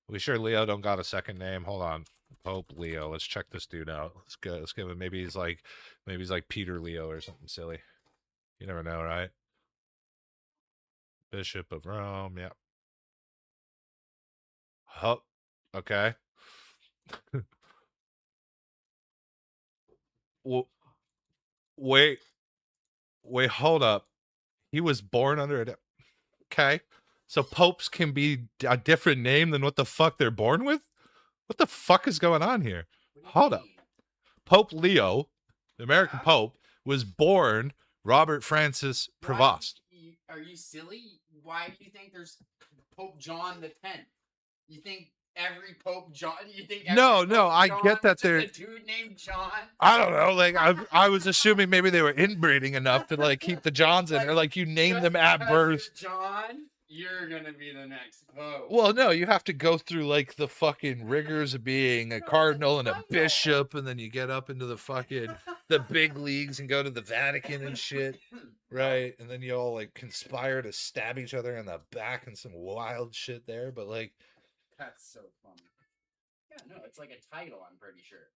We sure Leo don't got a second name? Hold on. Pope Leo. Let's check this dude out. Let's give him maybe he's like Peter Leo or something silly. You never know, right? Bishop of Rome, yep. Oh, okay. Well, wait, hold up. He was born under a... Okay. So popes can be a different name than what the fuck they're born with? What the fuck is going on here? Hold up. Pope Leo, the American Pope, was born Robert Francis Prevost. Are you silly? Why do you think there's Pope John the 10th? You think every Pope John? You think every No, I John get that is they're... a dude named John? I don't know. Like I was assuming maybe they were inbreeding enough to like keep the Johns in there. Like you name them at birth. John, you're gonna be the next Pope. Well, no, you have to go through like the fucking rigors of being a cardinal and a bishop, and then you get up into the fucking the big leagues and go to the Vatican and shit, right? And then you all like conspire to stab each other in the back and some wild shit there. But like, that's so funny. Yeah, no, it's like a title. I'm pretty sure.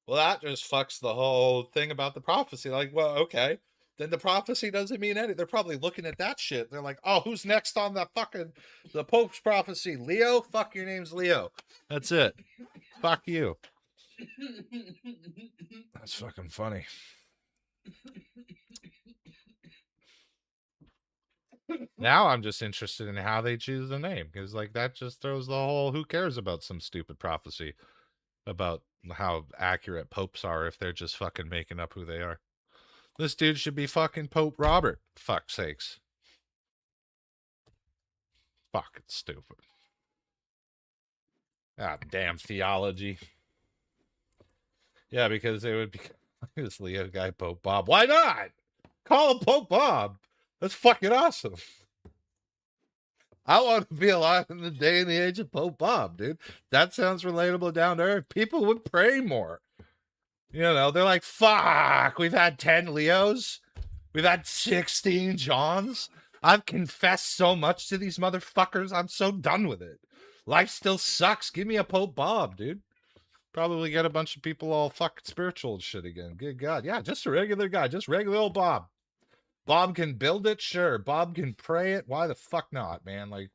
Well, that just fucks the whole thing about the prophecy. Like, well, okay. Then the prophecy doesn't mean anything. They're probably looking at that shit. They're like, oh, who's next on the Pope's prophecy? Leo? Fuck, your name's Leo. That's it. Fuck you. That's fucking funny. Now I'm just interested in how they choose the name. Because, like, that just throws the whole who cares about some stupid prophecy about how accurate popes are if they're just fucking making up who they are. This dude should be fucking Pope Robert. Fuck's sakes. Fucking stupid. Ah, damn theology. Yeah, because they would be this Leo guy, Pope Bob. Why not? Call him Pope Bob. That's fucking awesome. I want to be alive in the day and the age of Pope Bob, dude. That sounds relatable, down to earth. People would pray more. You know, they're like, fuck, we've had 10 Leos. We've had 16 Johns. I've confessed so much to these motherfuckers. I'm so done with it. Life still sucks. Give me a Pope Bob, dude. Probably get a bunch of people all fucking spiritual and shit again. Good God. Yeah, just a regular guy. Just regular old Bob. Bob can build it? Sure. Bob can pray it? Why the fuck not, man? Like,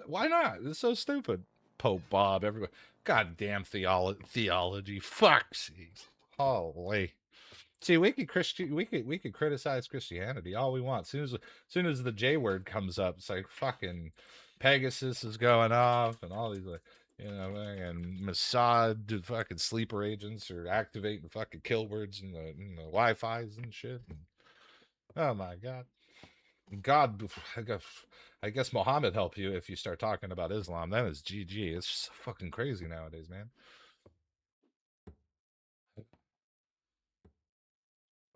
why not? It's so stupid. Pope Bob, everybody. Goddamn theology. Fuck. Holy. See, we could criticize Christianity all we want. As soon as the J word comes up, it's like fucking Pegasus is going off and all these, you know, and Mossad fucking sleeper agents are activating fucking kill words in the Wi-Fi's and shit. And, oh my God. God, I guess Muhammad helped you if you start talking about Islam. Then it's GG. It's just fucking crazy nowadays, man.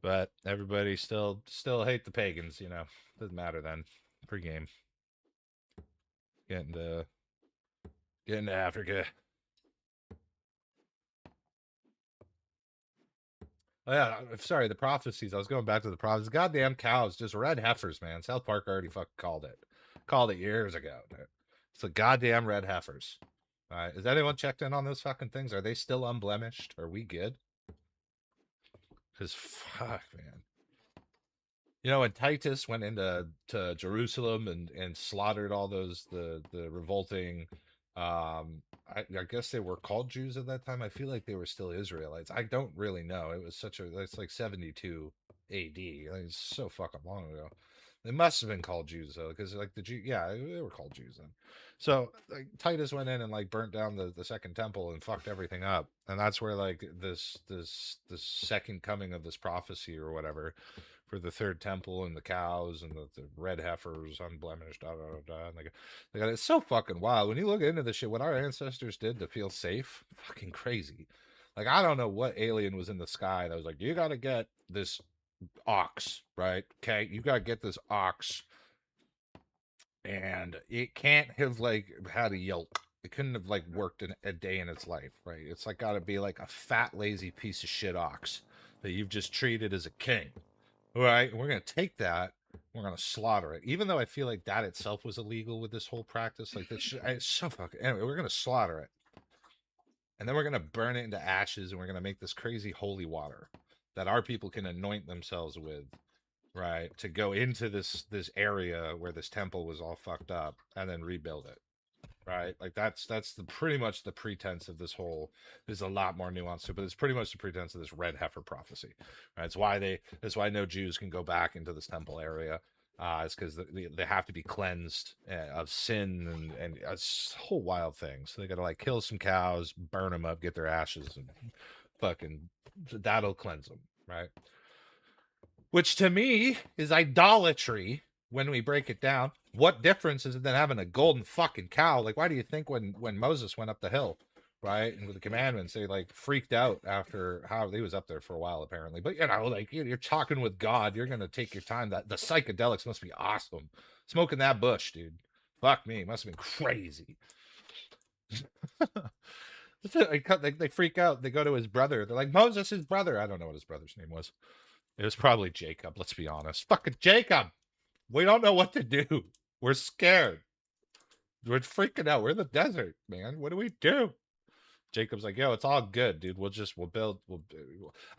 But everybody still hate the pagans, you know. Doesn't matter then. Pre-game. Getting to Africa. Oh yeah, I'm sorry, the prophecies. I was going back to the prophecies. Goddamn cows, just red heifers, man. South Park already fucking called it. Called it years ago. It's the goddamn red heifers. All right, is anyone checked in on those fucking things? Are they still unblemished? Are we good? Because fuck, man. You know, when Titus went into Jerusalem and slaughtered all those the revolting, I guess they were called Jews at that time. I feel like they were still Israelites. I don't really know. It was it's like 72 A.D. Like, it's so fucking long ago. They must have been called Jews though, because like the Jew, yeah, they were called Jews then. So like Titus went in and like burnt down the second temple and fucked everything up, and that's where like this second coming of this prophecy or whatever for the third temple and the cows and the red heifers unblemished, da da da. And they got it's so fucking wild when you look into this shit. What our ancestors did to feel safe, fucking crazy. Like I don't know what alien was in the sky that was like, you got to get this ox, right? Okay, you gotta get this ox and it can't have like had a yelp. It couldn't have like worked in a day in its life, right? It's like got to be like a fat, lazy piece of shit ox that you've just treated as a king. All right, we're gonna take that. We're gonna slaughter it, even though I feel like that itself was illegal with this whole practice. Like that's it's so fucking. Anyway, we're gonna slaughter it, and then we're gonna burn it into ashes, and we're gonna make this crazy holy water that our people can anoint themselves with, right, to go into this area where this temple was all fucked up, and then rebuild it. Right, like that's the pretty much the pretense of this whole. There's a lot more nuance to it, but it's pretty much the pretense of this red heifer prophecy. Right, that's why no Jews can go back into this temple area. It's because they have to be cleansed of sin and it's a whole wild thing. So they got to like kill some cows, burn them up, get their ashes, and fucking that'll cleanse them. Right, which to me is idolatry when we break it down. What difference is it than having a golden fucking cow? Like, why do you think when Moses went up the hill, right, and with the commandments, they like freaked out after how he was up there for a while apparently. But you know, like you're talking with God, you're gonna take your time. That the psychedelics must be awesome. Smoking that bush, dude. Fuck me, must have been crazy. They freak out. They go to his brother. They're like, Moses, his brother. I don't know what his brother's name was. It was probably Jacob. Let's be honest. Fucking Jacob. We don't know what to do. We're scared. We're freaking out. We're in the desert, man. What do we do? Jacob's like, yo, it's all good, dude. We'll build.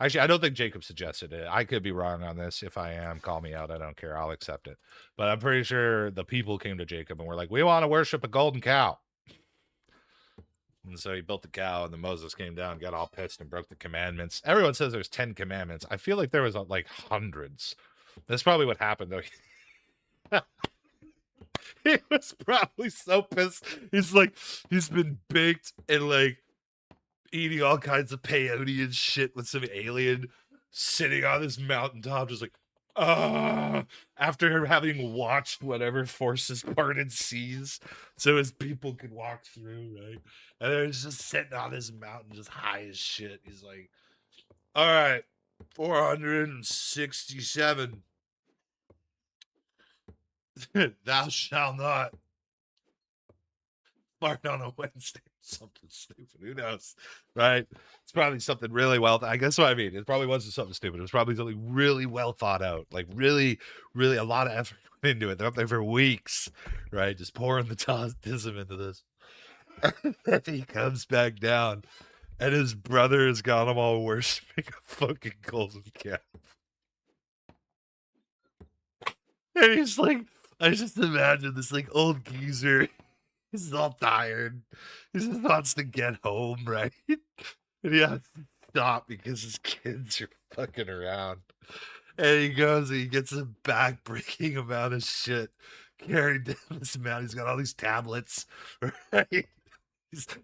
Actually, I don't think Jacob suggested it. I could be wrong on this. If I am, call me out. I don't care. I'll accept it. But I'm pretty sure the people came to Jacob and were like, we want to worship a golden cow. And so he built the cow, and then Moses came down, got all pissed, and broke the commandments. Everyone says there's 10 commandments. I feel like there was like hundreds. That's probably what happened, though. He was probably so pissed. He's been baked and like eating all kinds of peyote and shit with some alien sitting on this mountaintop, just like, after having watched whatever forces parted seas so his people could walk through, right? And they're just sitting on this mountain, just high as shit. He's like, all right, 467. Thou shalt not fart on a Wednesday. Something stupid. Who knows? Right? It's probably something really well. I guess what I mean. It probably wasn't something stupid. It was probably something really well thought out. Like really, really a lot of effort went into it. They're up there for weeks, right? Just pouring the tism into this. And then he comes back down, and his brother has got him all worshiping a fucking golden calf. And he's like, I just imagine this like old geezer. He's all tired. He just wants to get home, right? And he has to stop because his kids are fucking around. And he goes and he gets a back-breaking amount of shit carried down this mountain. He's got all these tablets, right?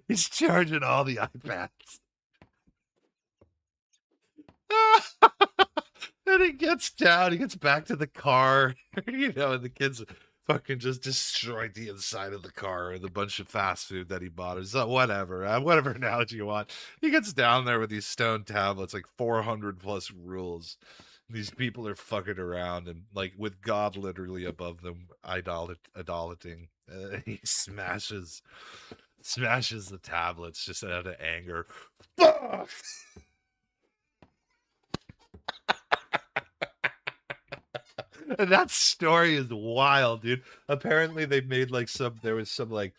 He's charging all the iPads. And he gets down, he gets back to the car, you know, and the kids fucking just destroyed the inside of the car and the bunch of fast food that he bought. Or so whatever analogy you want. He gets down there with these stone tablets, like 400 plus rules. These people are fucking around and like with God literally above them, idolating. He smashes the tablets just out of anger. Fuck! And that story is wild, dude. Apparently they made like there was some like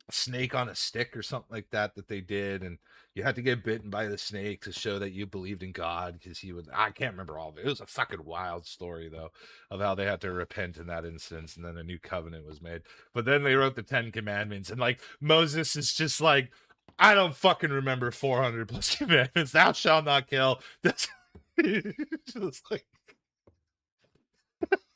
snake on a stick or something like that they did, and you had to get bitten by the snake to show that you believed in God because I can't remember all of it. It was a fucking wild story though of how they had to repent in that instance, and then a new covenant was made. But then they wrote the 10 commandments, and like Moses is just like, I don't fucking remember 400 plus commandments. Thou shalt not kill. That's just like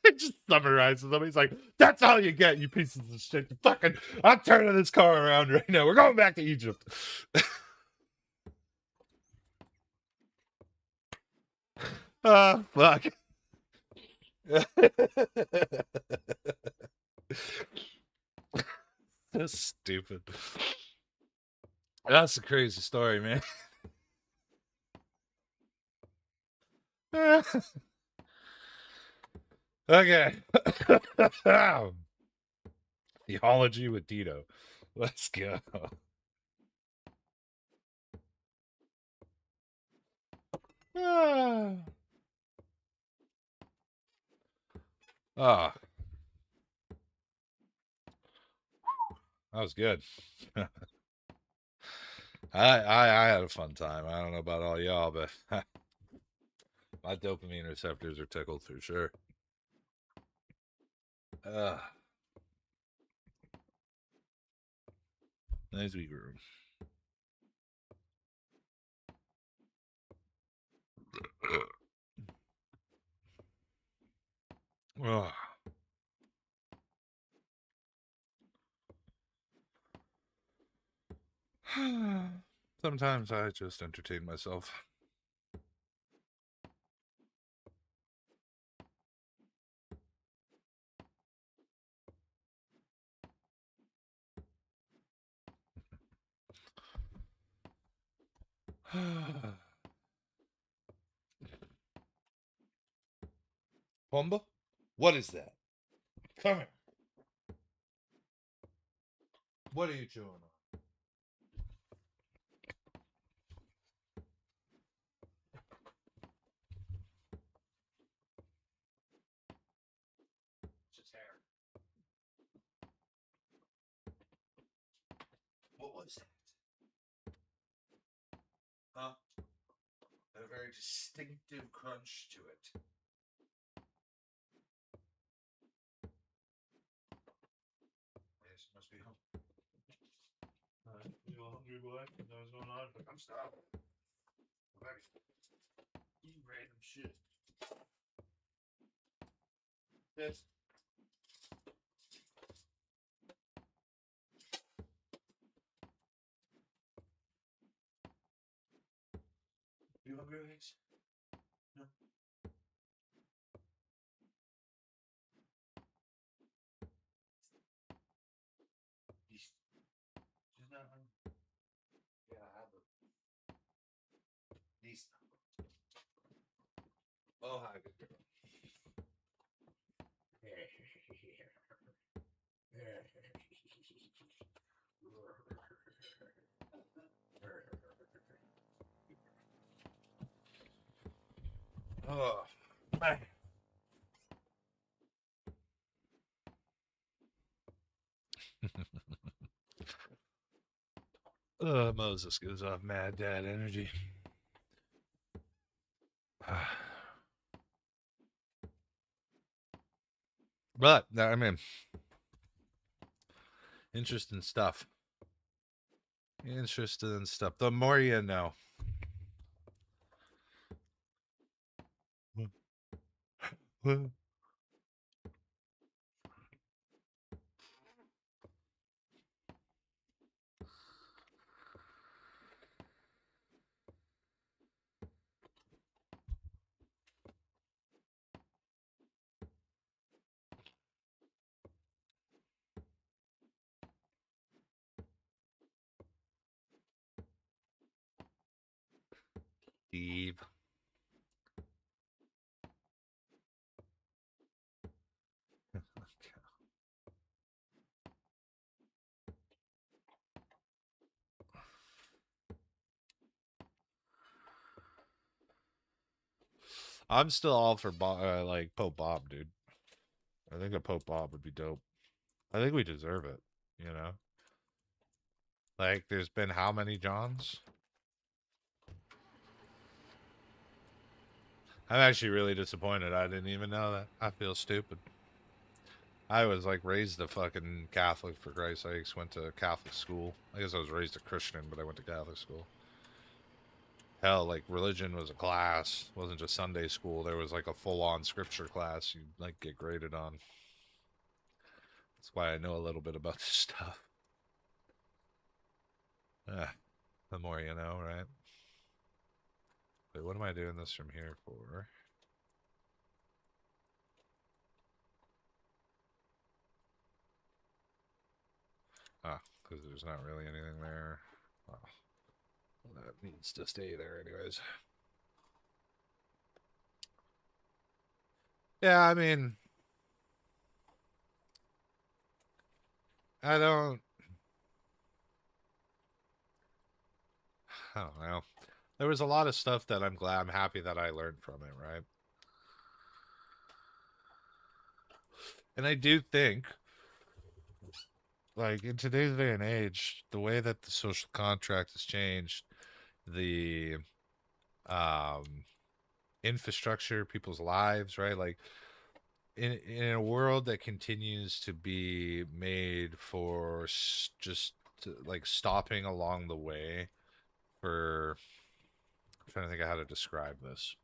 it just summarizes them. He's like, that's all you get, you pieces of shit. Fucking, I'm turning this car around right now. We're going back to Egypt. Ah, fuck. That's stupid. That's a crazy story, man. Okay. Theology with Tito. Let's go. Ah. Ah. That was good. I had a fun time. I don't know about all y'all, but my dopamine receptors are tickled for sure. Nice we grew. Oh. Sometimes I just entertain myself. Pomba? What is that? Come here. What are you chewing on? Just hair. What was that? Huh? A very distinctive crunch to it. Yes, must be home. You all hungry, boy? You know what's going on? I'm starving. I'm ready. Eat random shit. Yes. You hungry, Lex? No. She's not hungry. Yeah, I have her. These. Oh, hi, good girl. Oh, man. Moses gives off mad dad energy. But, I mean, interesting stuff. Interesting stuff. The more you know. Steve. I'm still all for like Pope Bob, dude. I think a Pope Bob would be dope. I think we deserve it, you know? Like, there's been how many Johns? I'm actually really disappointed. I didn't even know that. I feel stupid. I was, like, raised a fucking Catholic, for Christ's sakes. Went to Catholic school. I guess I was raised a Christian, but I went to Catholic school. Hell, like, religion was a class. It wasn't just Sunday school. There was, like, a full-on scripture class you'd, like, get graded on. That's why I know a little bit about this stuff. The more you know, right? Wait, what am I doing this from here for? Ah, because there's not really anything there. Oh, well, that needs to stay there anyways. Yeah, I mean, don't know. There was a lot of stuff that I'm happy that I learned from it, right? And I do think, like, in today's day and age, the way that the social contract has changed, the infrastructure, people's lives, right? Like, in a world that continues to be made for just like stopping along the way for, I'm trying to think of how to describe this.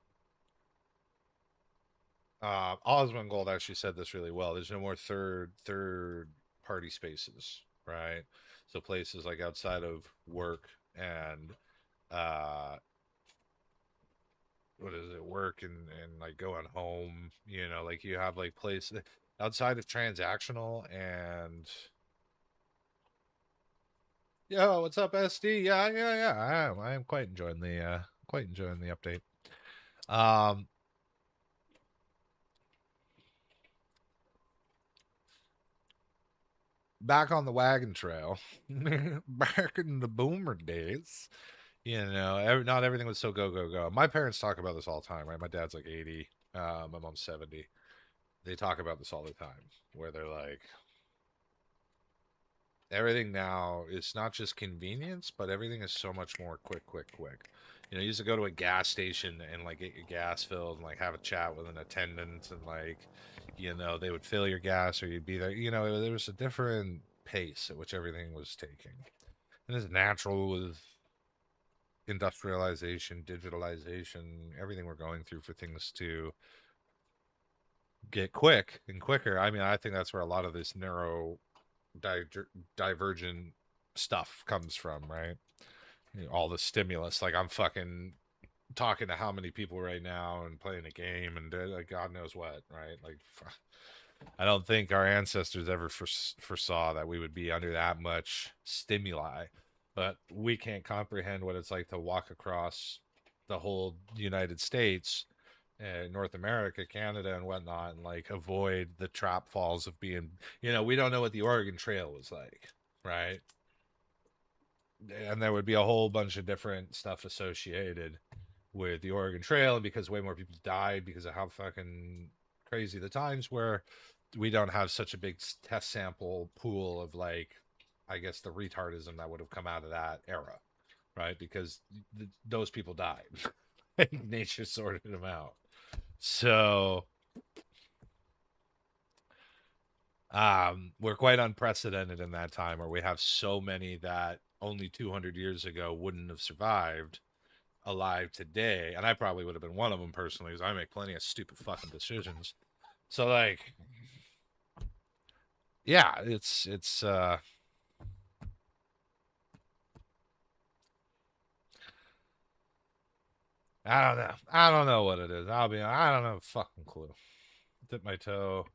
Osmongold actually said this really well. There's no more third party spaces, right? So places like outside of work and what is it, work and like going home, you know, like you have like places outside of transactional and yo, what's up, SD? Yeah. I am quite enjoying the update. Back on the wagon trail, back in the boomer days, you know, not everything was so go go go. My parents talk about this all the time, right? My dad's like 80, my mom's 70. They talk about this all the time, where they're like, everything now is not just convenience, but everything is so much more quick. You know, you used to go to a gas station and like get your gas filled and like have a chat with an attendant and like, you know, they would fill your gas or you'd be there. You know, there was a different pace at which everything was taking. And it's natural with industrialization, digitalization, everything we're going through for things to get quick and quicker. I mean, I think that's where a lot of this divergent stuff comes from, right? You know, all the stimulus. Like I'm fucking talking to how many people right now and playing a game and like God knows what, right? Like I don't think our ancestors ever foresaw that we would be under that much stimuli, but we can't comprehend what it's like to walk across the whole United States, North America, Canada, and whatnot, and like avoid the trap falls of being, you know, we don't know what the Oregon Trail was like, right? And there would be a whole bunch of different stuff associated with the Oregon Trail, and because way more people died because of how fucking crazy the times were, we don't have such a big test sample pool of like, I guess the retardism that would have come out of that era, right? Because those people died. Nature sorted them out. So we're quite unprecedented in that time where we have so many that only 200 years ago wouldn't have survived alive today, and I probably would have been one of them personally because I make plenty of stupid fucking decisions. So like, yeah, it's I don't know what it is. I don't have a fucking clue. Dip my toe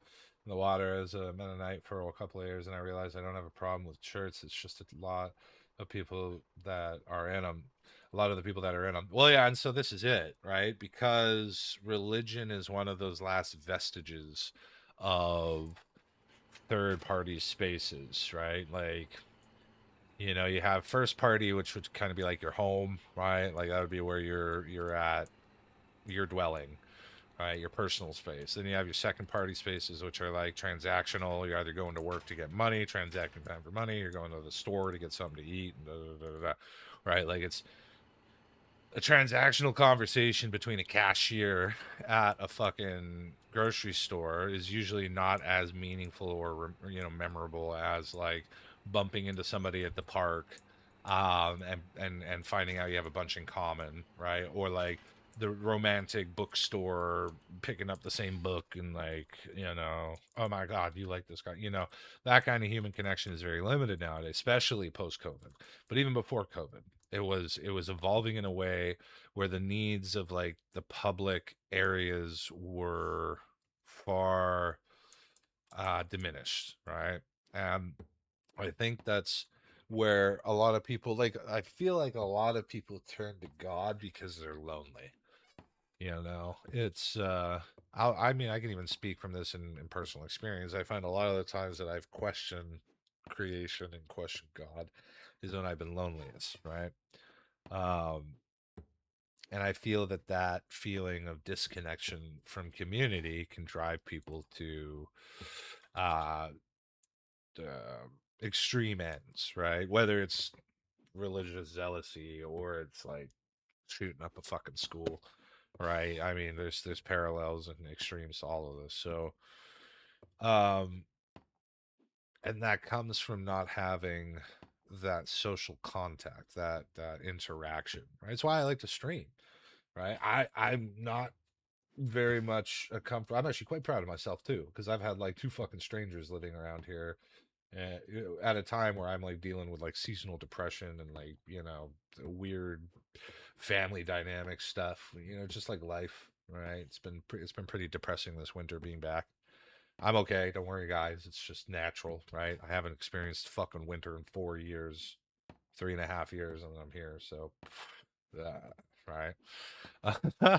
in the water as a Mennonite for a couple of years, and I realized I don't have a problem with shirts. It's just a lot of people that are in them. A lot of the people that are in them. Well, yeah, and so this is it, right? Because religion is one of those last vestiges of third party spaces, right? Like, you know, you have first party, which would kind of be like your home, right? Like that would be where you're at, your dwelling, right? Your personal space. Then you have your second party spaces, which are like transactional. You're either going to work to get money, transacting time for money, you're going to the store to get something to eat, and right? Like it's a transactional conversation between a cashier at a fucking grocery store is usually not as meaningful or, you know, memorable as like bumping into somebody at the park and finding out you have a bunch in common, right? Or like the romantic bookstore picking up the same book and like, you know, oh my god, you like this guy, you know, that kind of human connection is very limited nowadays, especially post COVID. But even before COVID, it was evolving in a way where the needs of like the public areas were far diminished, right? And I think that's where a lot of people, like, I feel like a lot of people turn to God because they're lonely. You know, it's I mean, I can even speak from this in personal experience. I find a lot of the times that I've questioned creation and question God is when I've been loneliest, right? Um, and I feel that that feeling of disconnection from community can drive people to uh, extreme ends, right? Whether it's religious zealousy or it's like shooting up a fucking school, right? I mean, there's parallels and extremes to all of this. So, um, and that comes from not having that social contact, that interaction, right? It's why I like to stream, right? I'm not very much a comfort. I'm actually quite proud of myself too, because I've had like two fucking strangers living around here at a time where I'm like dealing with like seasonal depression and like, you know, weird family dynamic stuff, you know, just like life, right? It's been pretty depressing this winter being back. I'm okay, don't worry guys, it's just natural, right? I haven't experienced fucking winter in 4 years, 3.5 years, and I'm here, so right.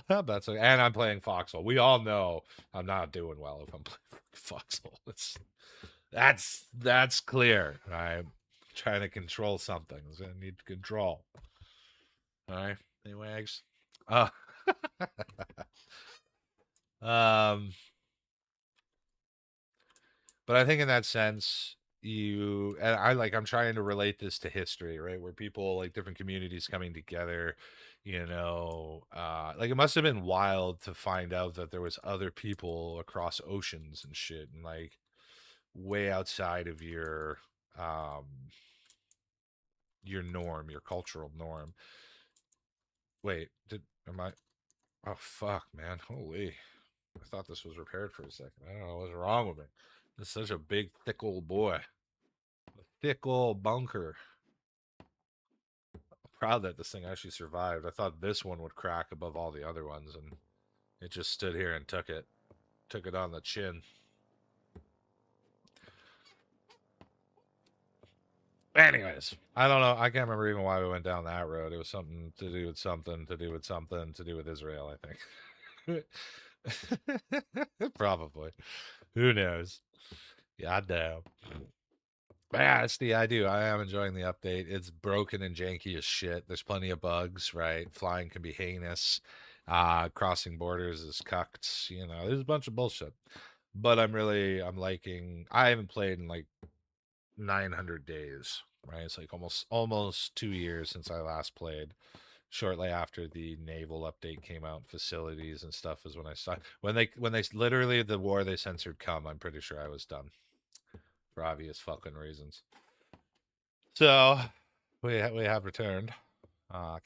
That's okay. And I'm playing foxhole. We all know I'm not doing well if I'm playing foxhole. That's clear. I'm trying to control something. So I need control. All right. Anyways. Uh, um, but I think in that sense, I'm trying to relate this to history, right? Where people like different communities coming together, like it must have been wild to find out that there was other people across oceans and shit, and like way outside of um your norm, your cultural norm. Wait, am I? Oh fuck, man! Holy, I thought this was repaired for a second. I don't know what's wrong with me. This is such a big, thick old boy, a thick old bunker. I'm proud that this thing actually survived. I thought this one would crack above all the other ones, and it just stood here and took it on the chin. Anyways, I don't know. I can't remember even why we went down that road. It was something to do with something to do with something to do with Israel, I think. Probably. Who knows? Yeah, damn. Yeah, I do. I am enjoying the update. It's broken and janky as shit. There's plenty of bugs, right? Flying can be heinous. Crossing borders is cucked. You know, there's a bunch of bullshit. But I'm liking. I haven't played in like 900 days, right? It's like almost 2 years since I last played. Shortly after the naval update came out, facilities and stuff is when I started. When they literally the war they censored come, I'm pretty sure I was done for obvious fucking reasons. So we have returned.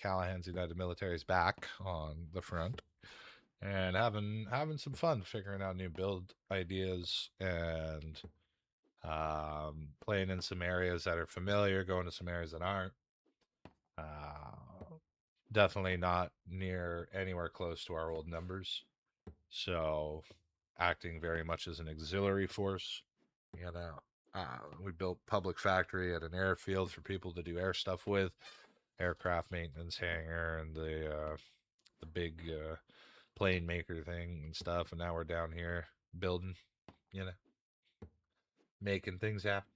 Callahan's United Military is back on the front and having some fun figuring out new build ideas and playing in some areas that are familiar, going to some areas that aren't. Definitely not near anywhere close to our old numbers. So acting very much as an auxiliary force, you know. We built public factory at an airfield for people to do air stuff with, aircraft maintenance hangar and the big plane maker thing and stuff. And now we're down here building, you know, making things happen.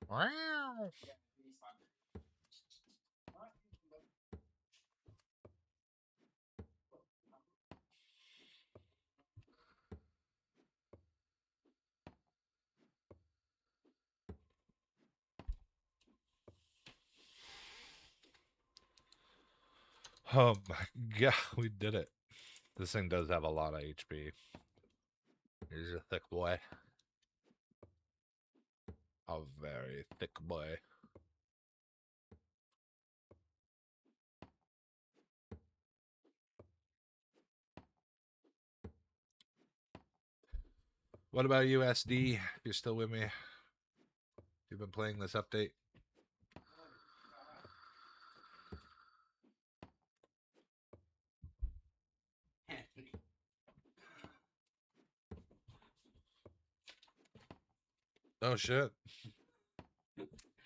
Wow. Oh my god, we did it. This thing does have a lot of HP. He's a thick boy. A very thick boy. What about USD? You're still with me? You've been playing this update? Oh shit.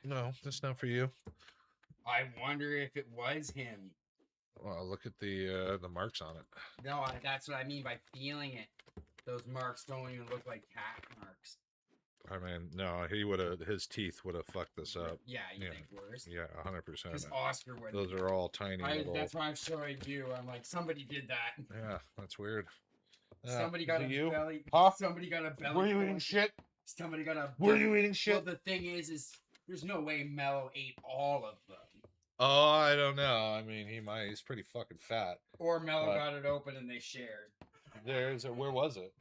No, that's not for you. I wonder if it was him. Well, look at the marks on it. No, that's what I mean by feeling it. Those marks don't even look like cat marks. I mean, no, he would have. His teeth would have fucked this up. Yeah, you think worse? Yeah, 100%. Because Oscar would. Those are all tiny little. That's why I'm showing you. I'm like, somebody did that. Yeah, that's weird. Somebody got a you? belly. Huh? Somebody got a belly. Were you eating shit? Somebody got a. Were you eating shit? Well, the thing is there's no way Mello ate all of them. Oh, I don't know. I mean, he might. He's pretty fucking fat. Or Mello got it open and they shared. Where was it?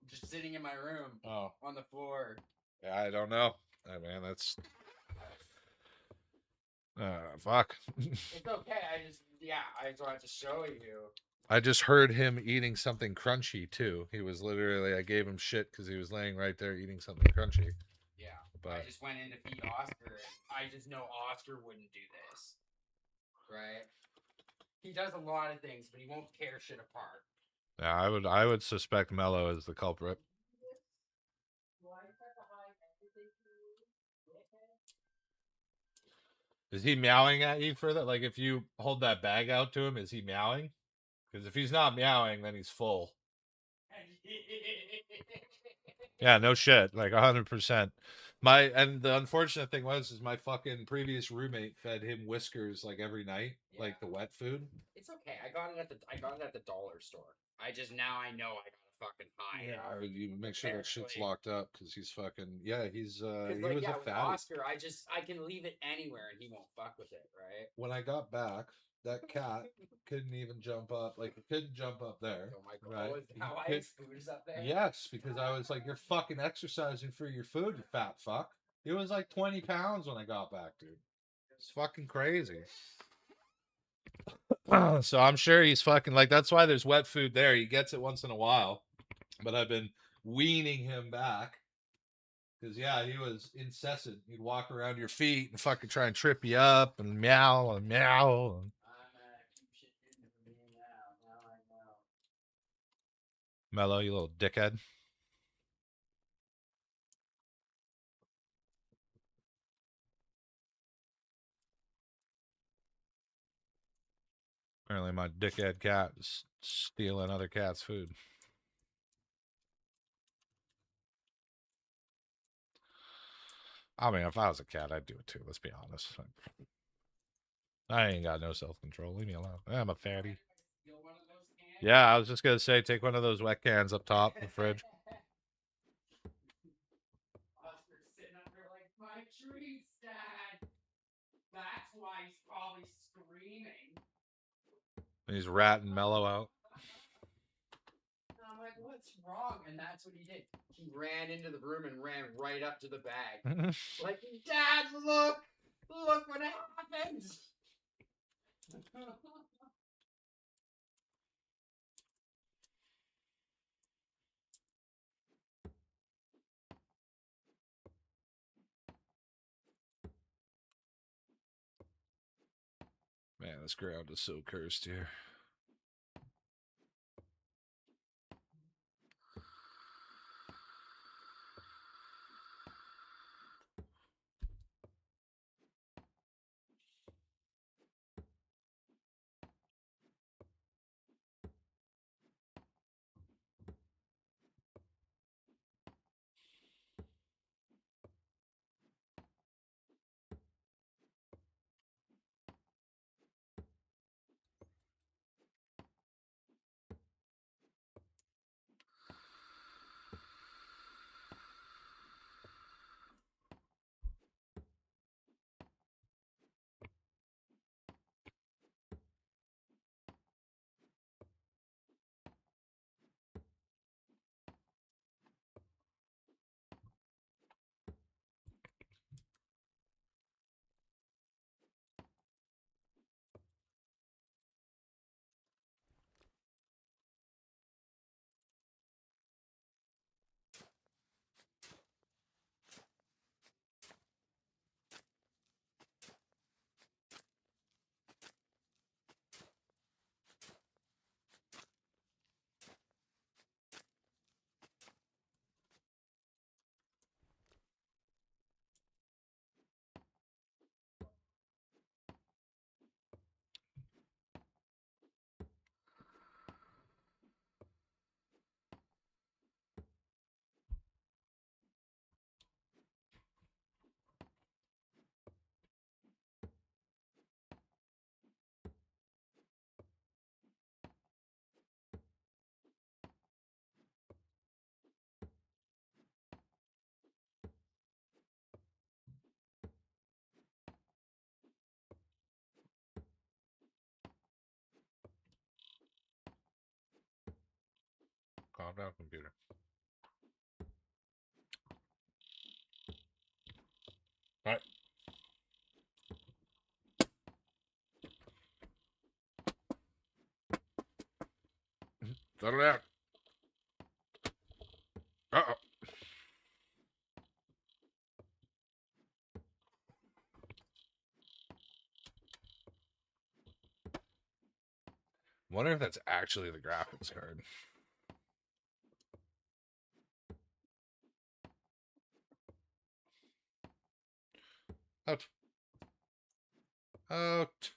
Just sitting in my room. Oh. On the floor. Yeah, I don't know. I mean, that's. Fuck. It's okay. I just wanted to show you. I just heard him eating something crunchy too. He was literally. I gave him shit because he was laying right there eating something crunchy. Yeah. But I just went in to feed Oscar, and I just know Oscar wouldn't do this. Right? He does a lot of things, but he won't tear shit apart. Yeah, I would suspect Mello as the culprit. Is he meowing at you for that? Like, if you hold that bag out to him, is he meowing? Because if he's not meowing, then he's full. Yeah, no shit. Like 100%. And the unfortunate thing is my fucking previous roommate fed him Whiskers like every night, like the wet food. It's okay. I got it at the dollar store. I know I gotta fucking hide. Yeah, you make sure that shit's locked up because he's fucking. Yeah, he's he like, was a with fatty. Oscar, I can leave it anywhere and he won't fuck with it, right? When I got back, that cat couldn't even jump up. Like, it couldn't jump up there. Oh my right? god! How his food is up there? Yes, because I was like, "You're fucking exercising for your food, you fat fuck." It was like 20 pounds when I got back, dude. It's fucking crazy. So I'm sure he's fucking like. That's why there's wet food there. He gets it once in a while, but I've been weaning him back. Because, yeah, he was incessant. He'd walk around your feet and fucking try and trip you up and meow and meow. Mello, you little dickhead. Apparently my dickhead cat is stealing other cats' food. I mean, if I was a cat, I'd do it too. Let's be honest. I ain't got no self-control. Leave me alone. I'm a fatty. Yeah, I was just going to say, take one of those wet cans up top in the fridge. Oscar's sitting up there like, my treats, Dad. That's why he's probably screaming. And he's ratting Mello out. And I'm like, what's wrong? And that's what he did. He ran into the room and ran right up to the bag. Like, Dad, look! Look what happened! Man, this ground is so cursed here. down, computer. All right. Settle down. Uh-oh. Wonder if that's actually the graphics card. Out. Out.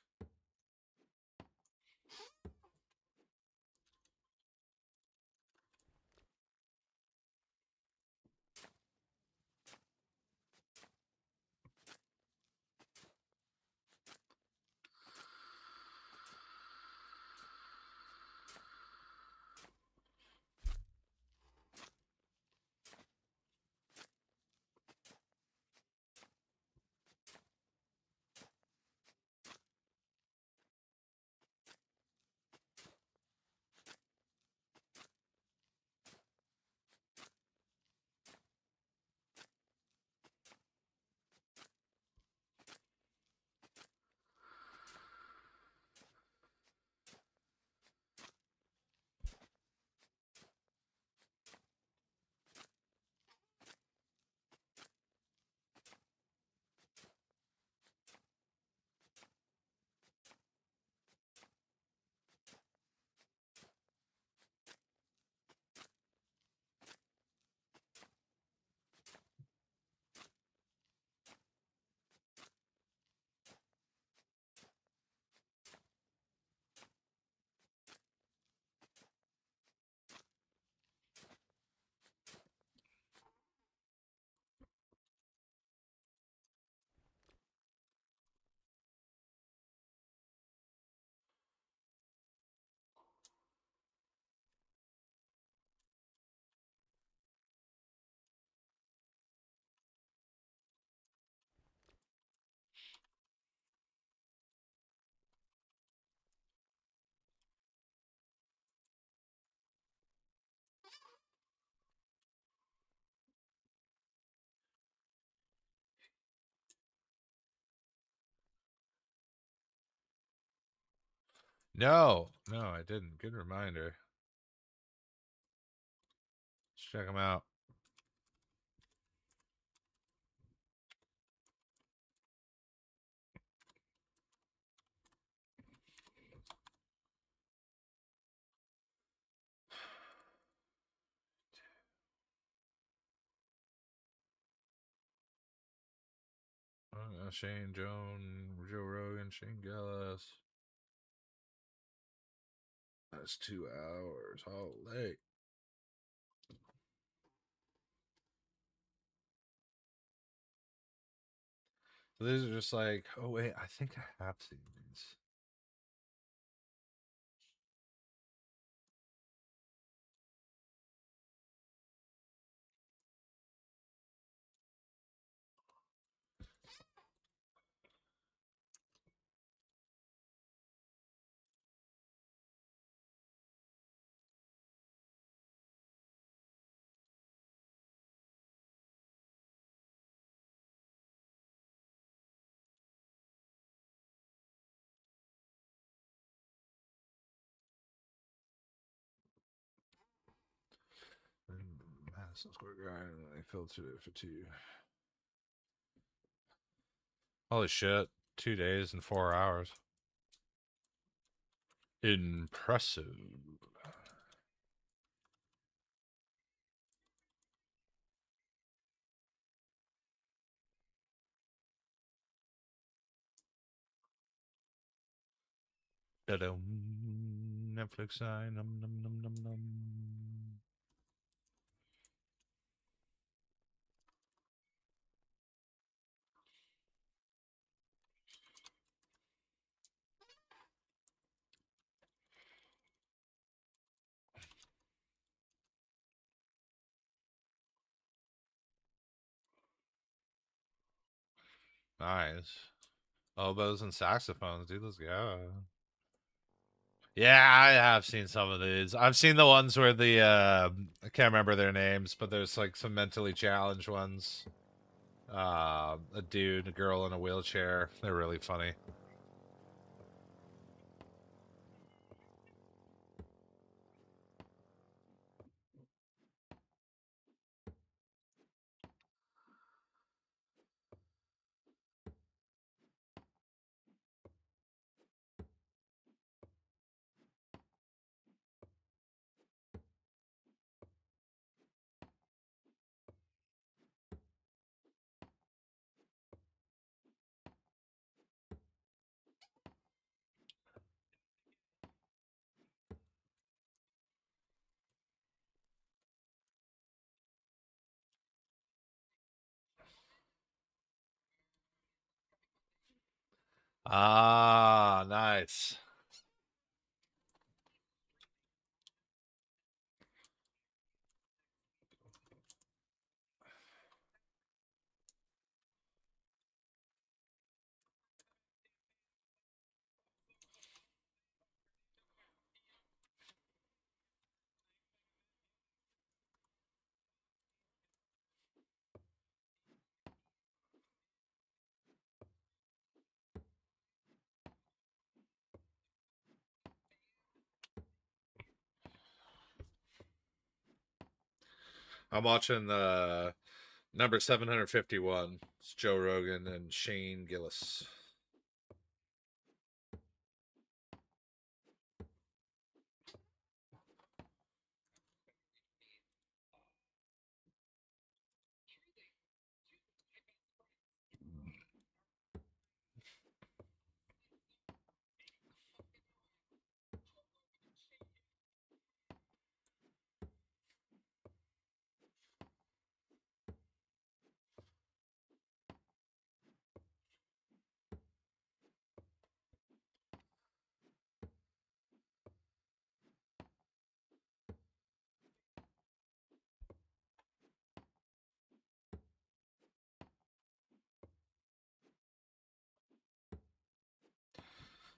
No, I didn't. Good reminder. Let's check them out. Shane, Joe Rogan, Shane Gillis. That's 2 hours. Holy. So these are just like, oh wait, I think I have seen these. Madison Square Garden, and they filtered it for 2. Holy shit. 2 days and 4 hours. Impressive. Netflix sign. Num, num, num, num, num. Nice. Oboes and saxophones, dude. Let's go. Yeah, I have seen some of these. I've seen the ones where the I can't remember their names, but there's like some mentally challenged ones. A dude, a girl in a wheelchair. They're really funny. Ah, nice. I'm watching number 751. It's Joe Rogan and Shane Gillis.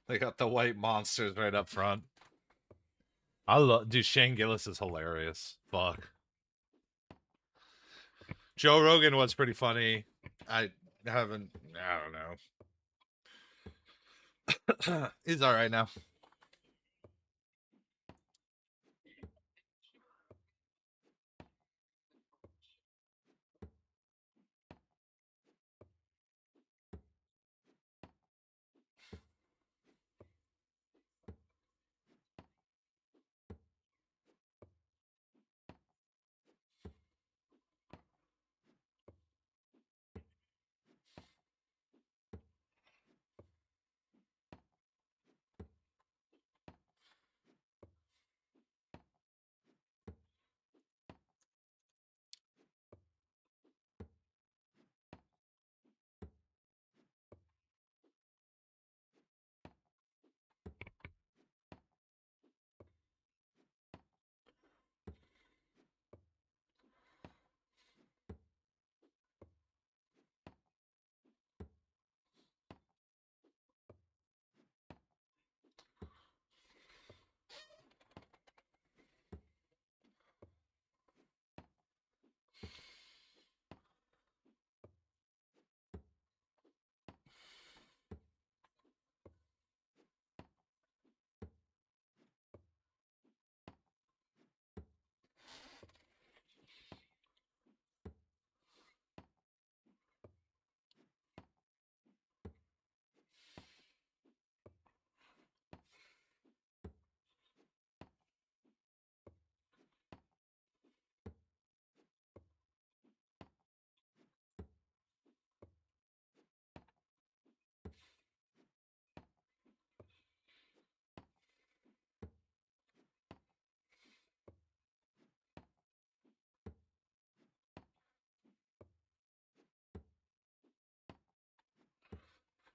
They got the white monsters right up front. I love, dude. Shane Gillis is hilarious. Fuck. Joe Rogan was pretty funny. I don't know. He's all right now.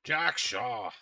Jack Shaw.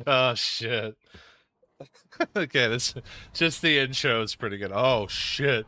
Oh shit. Okay, this just the intro is pretty good. Oh shit.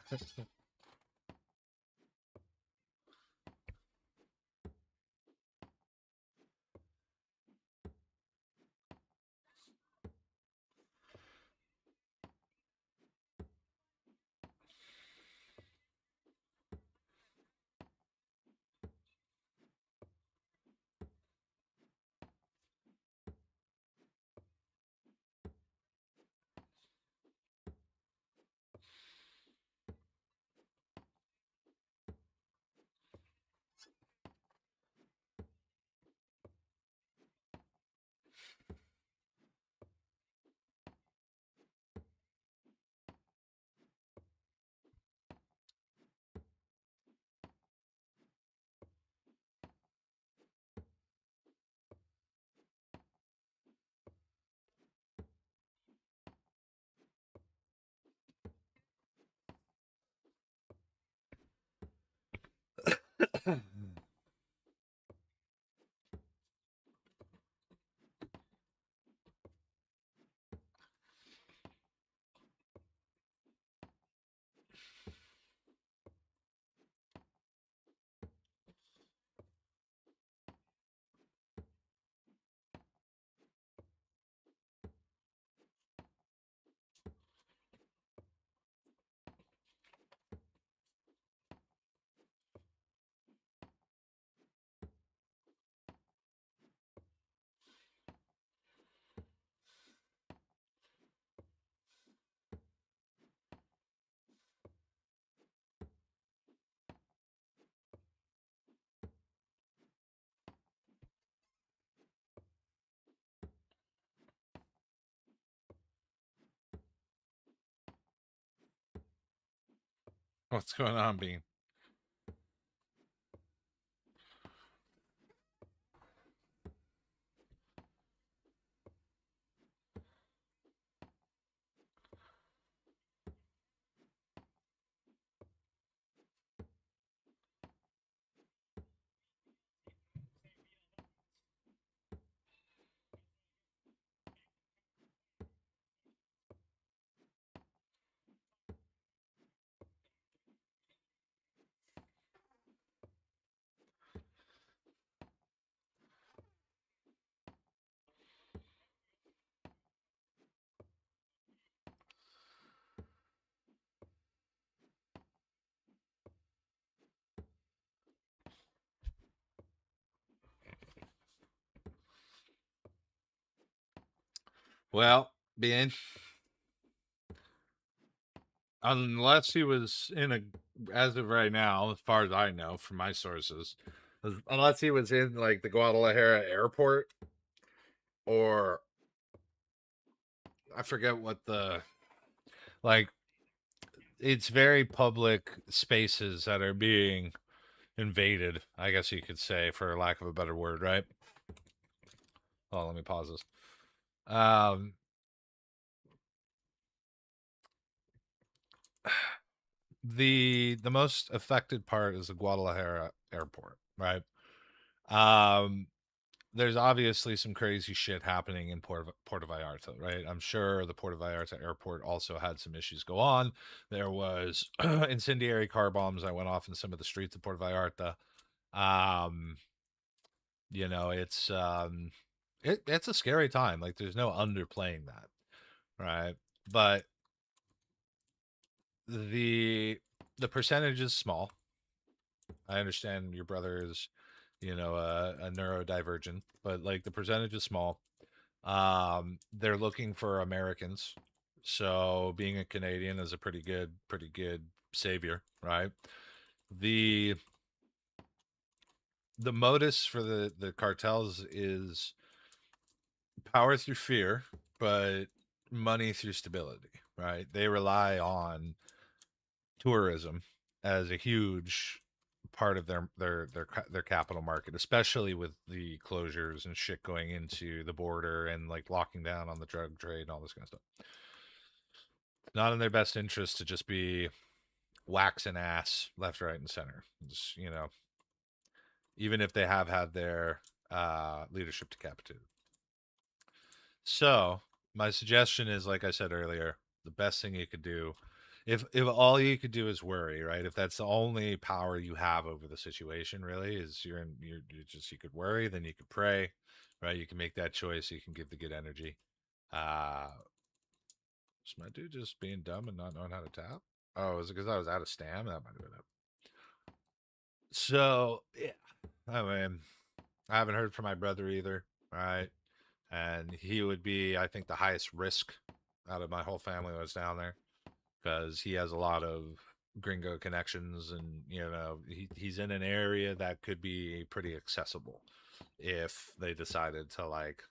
What's going on, Bean? Well, Bean, unless he was in a, as of right now, as far as I know from my sources, unless he was in like the Guadalajara airport, or I forget what the, like, it's very public spaces that are being invaded, I guess you could say, for lack of a better word, right? Oh, let me pause this. The most affected part is the Guadalajara airport, right? There's obviously some crazy shit happening in Puerto Vallarta, right? I'm sure the Puerto Vallarta airport also had some issues go on. There was incendiary car bombs that went off in some of the streets of Puerto Vallarta. You know, it's it's a scary time. Like, there's no underplaying that, right? But the percentage is small. I understand your brother is, you know, a neurodivergent, but like the percentage is small. They're looking for Americans, so being a Canadian is a pretty good savior, right? The modus for the cartels is power through fear, but money through stability, right? They rely on tourism as a huge part of their capital market, especially with the closures and shit going into the border and like locking down on the drug trade and all this kind of stuff. It's not in their best interest to just be waxing ass left, right, and center. It's, you know, even if they have had their leadership decapitated. So my suggestion is, like I said earlier, the best thing you could do if all you could do is worry, right? If that's the only power you have over the situation, really, is you're just, you could worry, then you could pray, right? You can make that choice. You can give the good energy. Is my dude just being dumb and not knowing how to tap? Oh, is it because I was out of stam? That might have been it. So yeah, I mean, I haven't heard from my brother either. Right, and he would be, I think, the highest risk out of my whole family that was down there, because he has a lot of gringo connections, and he's in an area that could be pretty accessible if they decided to, like,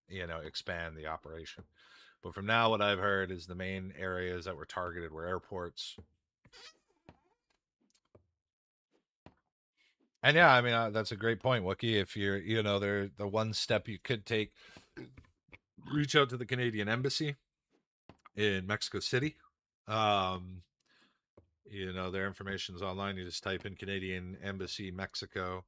expand the operation. But from now, what I've heard is the main areas that were targeted were airports. And yeah, I mean, that's a great point, Wookie. If you're, the one step you could take, reach out to the Canadian Embassy in Mexico City. Their information is online. You just type in Canadian Embassy Mexico.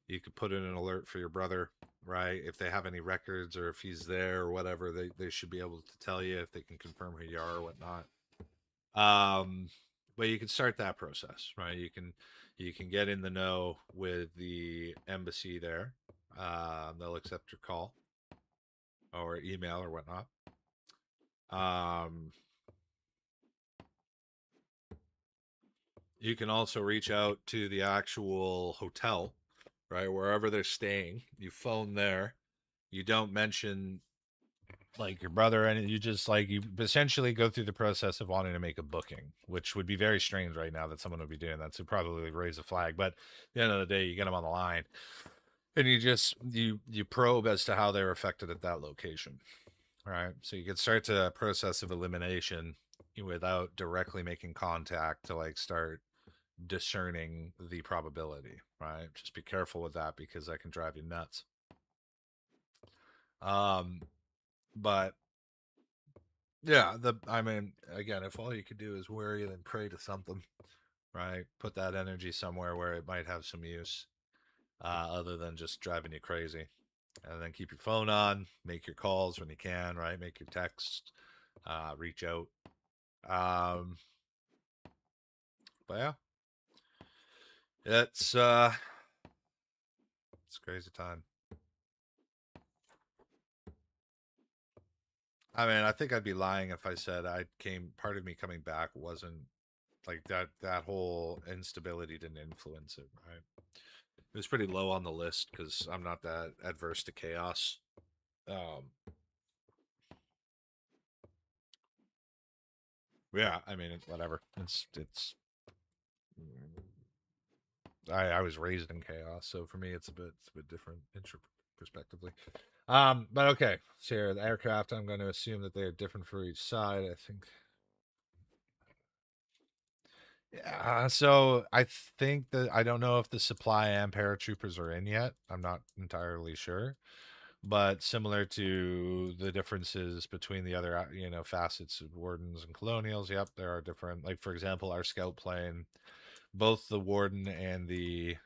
You could put in an alert for your brother, right? If they have any records, or if he's there or whatever, they should be able to tell you if they can confirm who you are or whatnot. But you can start that process, right? You can get in the know with the embassy there. They'll accept your call or email or whatnot. You can also reach out to the actual hotel, right? Wherever they're staying, you phone there. You don't mention, like, your brother, and you just, like, you essentially go through the process of wanting to make a booking, which would be very strange right now that someone would be doing that. So probably raise a flag, but at the end of the day, you get them on the line, and you probe as to how they're affected at that location. All right, so you can start the process of elimination without directly making contact to, like, start discerning the probability, right? Just be careful with that, because that can drive you nuts. But yeah, I mean, again, if all you could do is worry, then pray to something, right? Put that energy somewhere where it might have some use, other than just driving you crazy. And then keep your phone on, make your calls when you can, right? Make your texts, reach out. But yeah, it's a crazy time. I mean, I think I'd be lying if I said part of me coming back wasn't like that whole instability didn't influence it, right? It was pretty low on the list because I'm not that adverse to chaos. Yeah, I mean, whatever. It's. I was raised in chaos, so for me, it's a bit different perspectively. But okay, so here, the aircraft, I'm going to assume that they're different for each side. I think. Yeah, so I think that I don't know if the supply and paratroopers are in yet. I'm not entirely sure, but similar to the differences between the other, facets of wardens and colonials. Yep, there are different. Like, for example, our scout plane, both the warden and the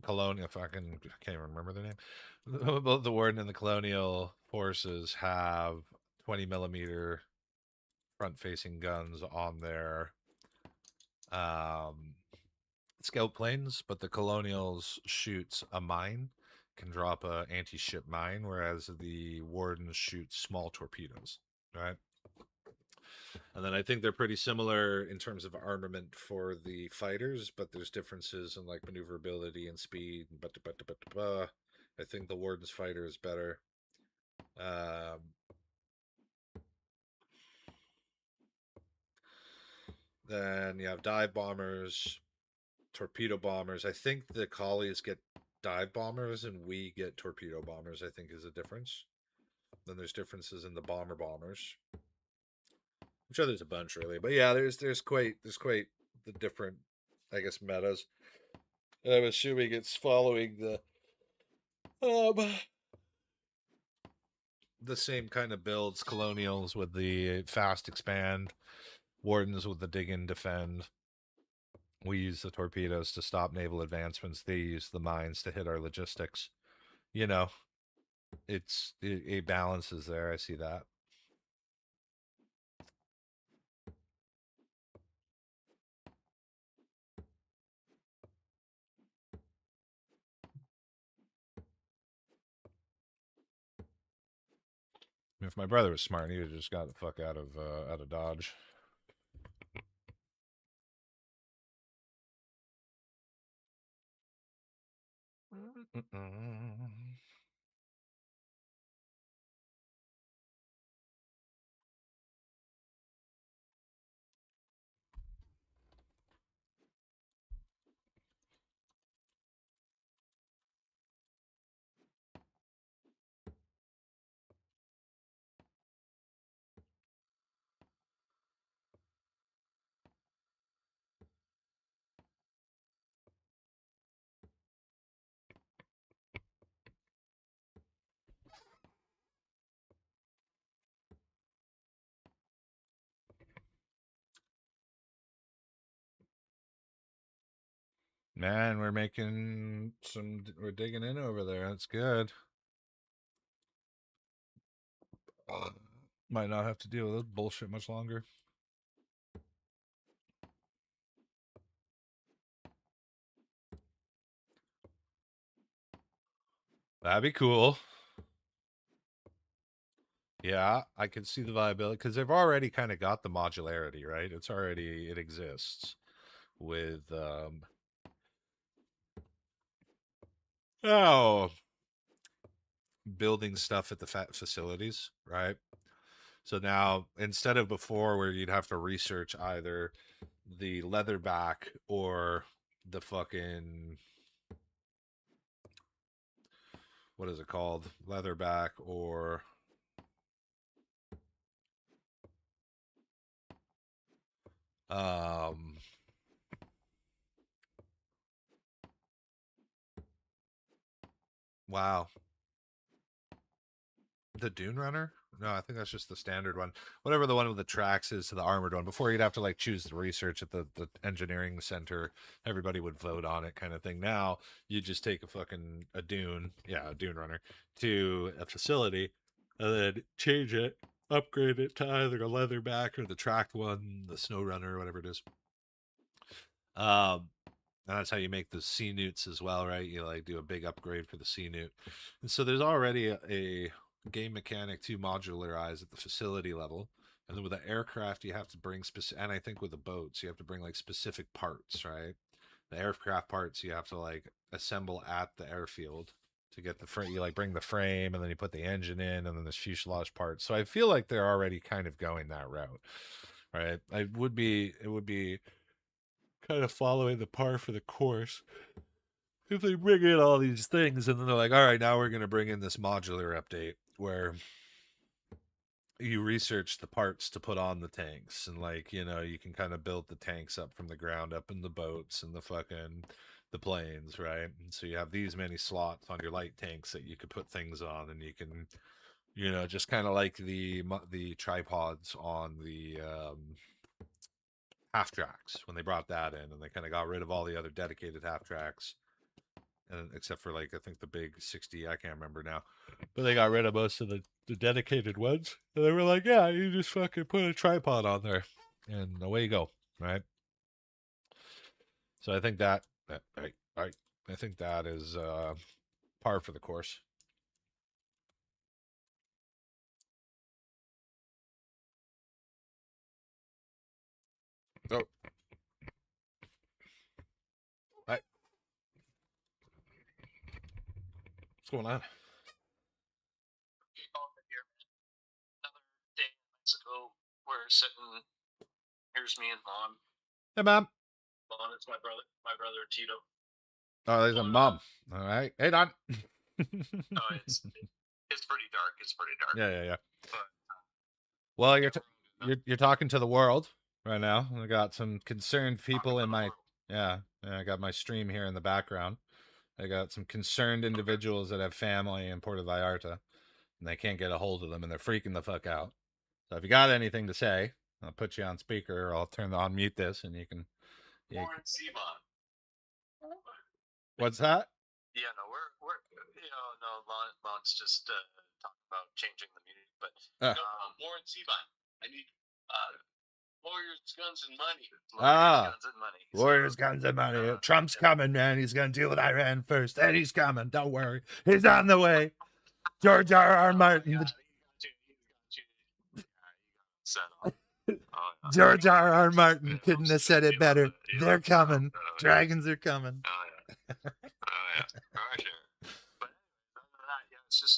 colonial. If I can't remember the name. Both the warden and the colonial forces have 20mm front-facing guns on their scout planes, but the colonials shoots a mine, can drop a anti-ship mine, whereas the wardens shoot small torpedoes, right? And then I think they're pretty similar in terms of armament for the fighters, but there's differences in, like, maneuverability and speed. I think the warden's fighter is better. Then you have dive bombers, torpedo bombers. I think the collies get dive bombers and we get torpedo bombers, I think, is a difference. Then there's differences in the bombers. I'm sure there's a bunch, really. But yeah, there's quite the different, I guess, metas. And I'm assuming it's following the same kind of builds. Colonials with the fast expand, wardens with the dig and defend. We use the torpedoes to stop naval advancements. They use the mines to hit our logistics. It balances there. I see that. If my brother was smart, he would have just got the fuck out of Dodge. Man, we're digging in over there. That's good. Might not have to deal with this bullshit much longer. That'd be cool. Yeah, I can see the viability because they've already kind of got the modularity, right? It exists with building stuff at the facilities, right? So now instead of before where you'd have to research either the leatherback or the fucking, what is it called? Leatherback or wow. The Dune Runner? No, I think that's just the standard one. Whatever the one with the tracks is to the armored one. Before you'd have to like choose the research at the engineering center. Everybody would vote on it kind of thing. Now you just take a Dune Runner to a facility and then change it, upgrade it to either a leatherback or the tracked one, the snow runner, whatever it is. And that's how you make the sea newts as well, right? You like do a big upgrade for the sea newt. And so there's already a game mechanic to modularize at the facility level. And then with the aircraft, you have to bring specific, and I think with the boats, you have to bring like specific parts, right? The aircraft parts you have to like assemble at the airfield to get the frame. You like bring the frame and then you put the engine in and then there's fuselage parts. So I feel like they're already kind of going that route, right? It would be kind of following the par for the course if they bring in all these things and then they're like, all right, now we're going to bring in this modular update where you research the parts to put on the tanks and like, you know, you can kind of build the tanks up from the ground up in the boats and the planes, right? And so you have these many slots on your light tanks that you could put things on, and you can, you know, just kind of like the tripods on the half tracks when they brought that in, and they kind of got rid of all the other dedicated half tracks, and except for like I think the big 60, I can't remember now, but they got rid of most of the dedicated ones, and they were like, yeah, you just fucking put a tripod on there and away you go, right? So I think that I think that is par for the course. Oh, hi. What's going on? Another day in Mexico. We're sitting. Here's me and Mom. Hey, Mom. Mom, it's my brother Tito. Oh, there's a mom. All right. Hey, Don. Oh, it's pretty dark. It's pretty dark. Yeah. But, well, you're talking to the world right now. I got some concerned people in my I got my stream here in the background. I got some concerned individuals that have family in Puerto Vallarta, and they can't get a hold of them, and they're freaking the fuck out. So if you got anything to say, I'll put you on speaker, or I'll mute this, and you can. Warren Seabon. What's that? Yeah, no, we're Lon's just talking about changing the music, but Warren Seabon, I need Warriors, guns, and money. Guns and money. Warriors, guns, and money. Trump's coming, man. He's gonna deal with Iran first, and he's coming. Don't worry, he's on the way. George R.R. Martin. set off. George R.R. Martin couldn't have said it better. They're coming. Dragons are coming. Oh yeah, for sure. But other than that, yeah, it's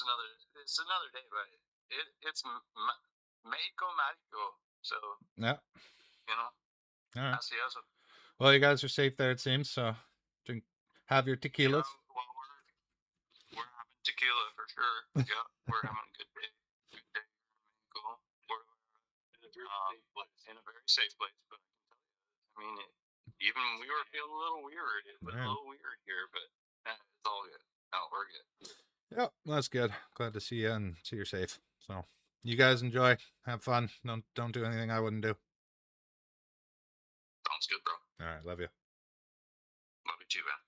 another day, but it's Mexico Magico. So Yeah. you know, All right. así eso. Well, you guys are safe there, it seems. So, have your tequilas. Yeah, well, we're having tequila for sure. Yeah, we're having a good day. Good day. Cool. We're in a very safe place, but I mean, even we were feeling a little weird. It was a little weird here, but it's all good. No, we're good. Yep, that's good. Glad to see you and see you're safe. So, you guys enjoy. Have fun. Don't do anything I wouldn't do. Sounds good, bro. All right, love you. Love you too, man.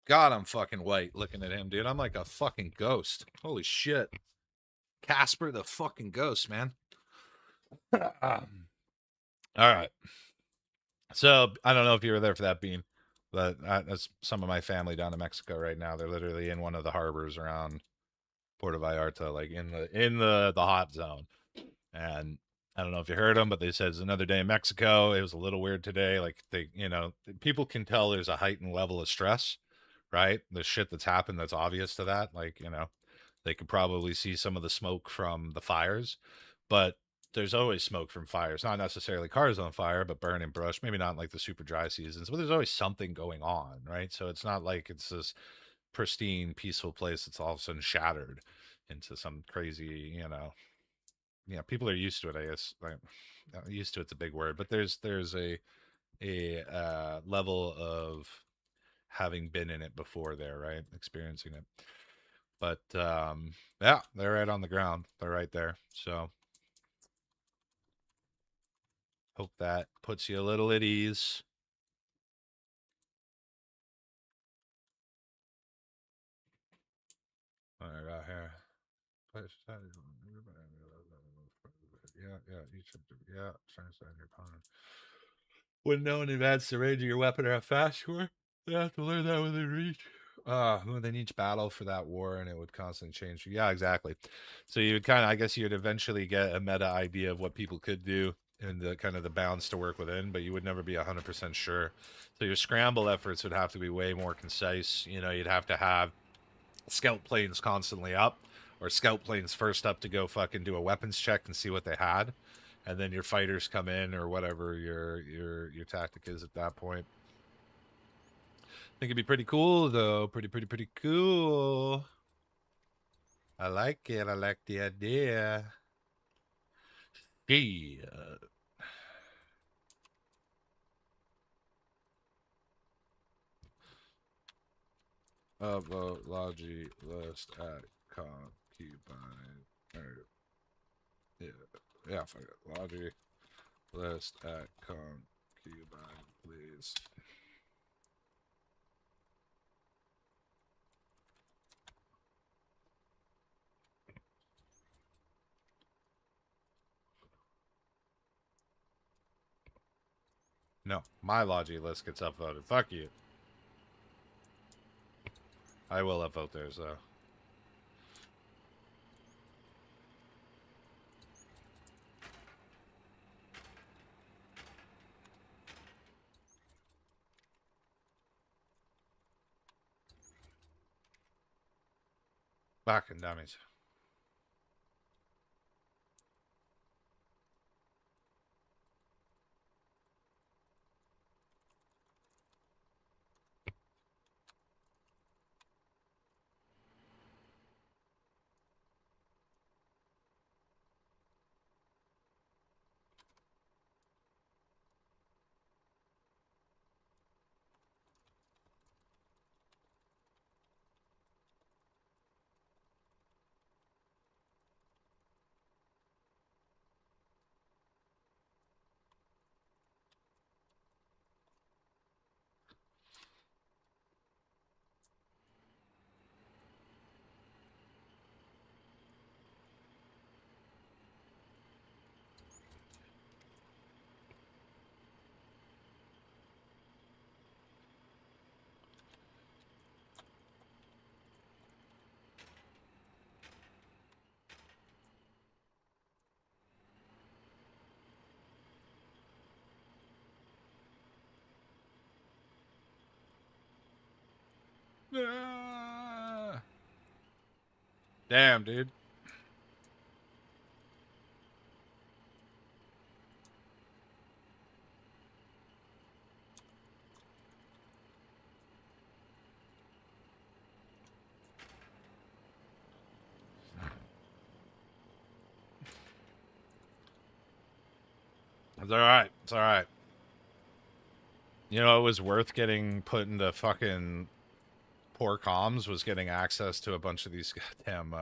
God, I'm fucking white looking at him, dude. I'm like a fucking ghost. Holy shit. Casper the fucking ghost, man. All right. So, I don't know if you were there for that, Bean, but that's some of my family down in Mexico right now. They're literally in one of the harbors around Puerto Vallarta, like in the hot zone. And I don't know if you heard them, but they said it's another day in Mexico. It was a little weird today. Like people can tell there's a heightened level of stress, right? The shit that's happened that's obvious to that. Like, they could probably see some of the smoke from the fires, but there's always smoke from fires, not necessarily cars on fire, but burning brush, maybe not like the super dry seasons, but there's always something going on, right? So it's not like it's this pristine, peaceful place that's all of a sudden shattered into some crazy, people are used to it, I guess. Like, used to it's a big word, but there's a level of having been in it before there, right? Experiencing it. But yeah, they're right on the ground. They're right there. So hope that puts you a little at ease. What I got here. Yeah. Trying to sign your opponent. Wouldn't know in advance the range of your weapon or how fast you were. They have to learn that within reach. Within each battle for that war, and it would constantly change. Yeah, exactly. So you would I guess you'd eventually get a meta idea of what people could do and the kind of the bounds to work within, but you would never be 100% sure. So your scramble efforts would have to be way more concise. You'd have to have scout planes constantly up, or scout planes first up to go fucking do a weapons check and see what they had, and then your fighters come in, or whatever your tactic is at that point. I think it'd be pretty cool, though. Pretty cool. I like it. I like the idea. Yeah. Upvote Logi list at concubine. Yeah, fuck it. Logi list at concubine, please. No, my Logi list gets upvoted. Fuck you. I will upvote theirs, though. Back in dummies. Damn, dude. It's all right. It's all right. You know, it was worth getting put into fucking poor comms was getting access to a bunch of these goddamn,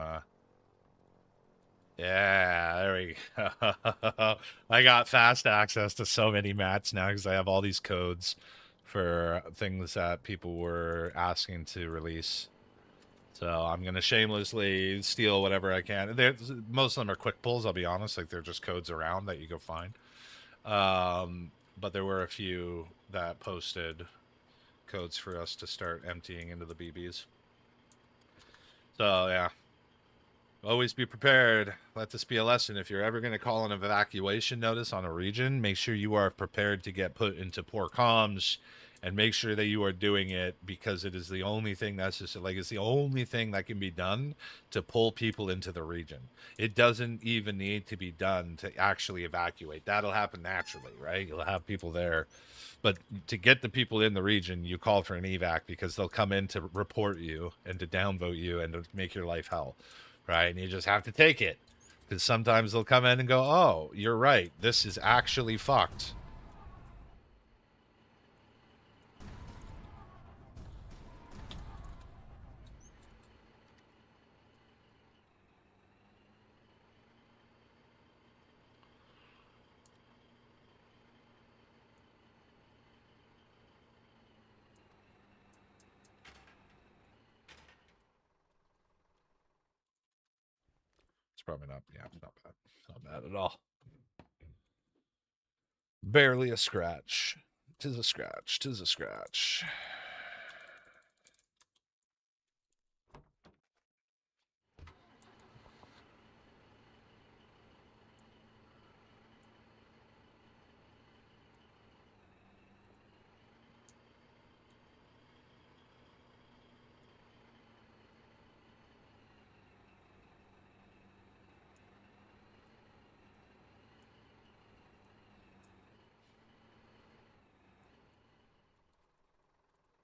yeah, there we go. I got fast access to so many mats now because I have all these codes for things that people were asking to release. So I'm going to shamelessly steal whatever I can. Most of them are quick pulls, I'll be honest. Like, they're just codes around that you go find. But there were a few that posted codes for us to start emptying into the BBs. So, yeah. Always be prepared. Let this be a lesson. If you're ever going to call an evacuation notice on a region, make sure you are prepared to get put into poor comms, and make sure that you are doing it because it is the only thing necessary. Like, it's the only thing that can be done to pull people into the region. It doesn't even need to be done to actually evacuate. That'll happen naturally, right? You'll have people there. But to get the people in the region, you call for an evac because they'll come in to report you and to downvote you and to make your life hell. Right? And you just have to take it. Because sometimes they'll come in and go, oh, you're right. This is actually fucked. It's probably not, yeah, it's not bad. Not bad at all. Barely a scratch. 'Tis a scratch. 'Tis a scratch.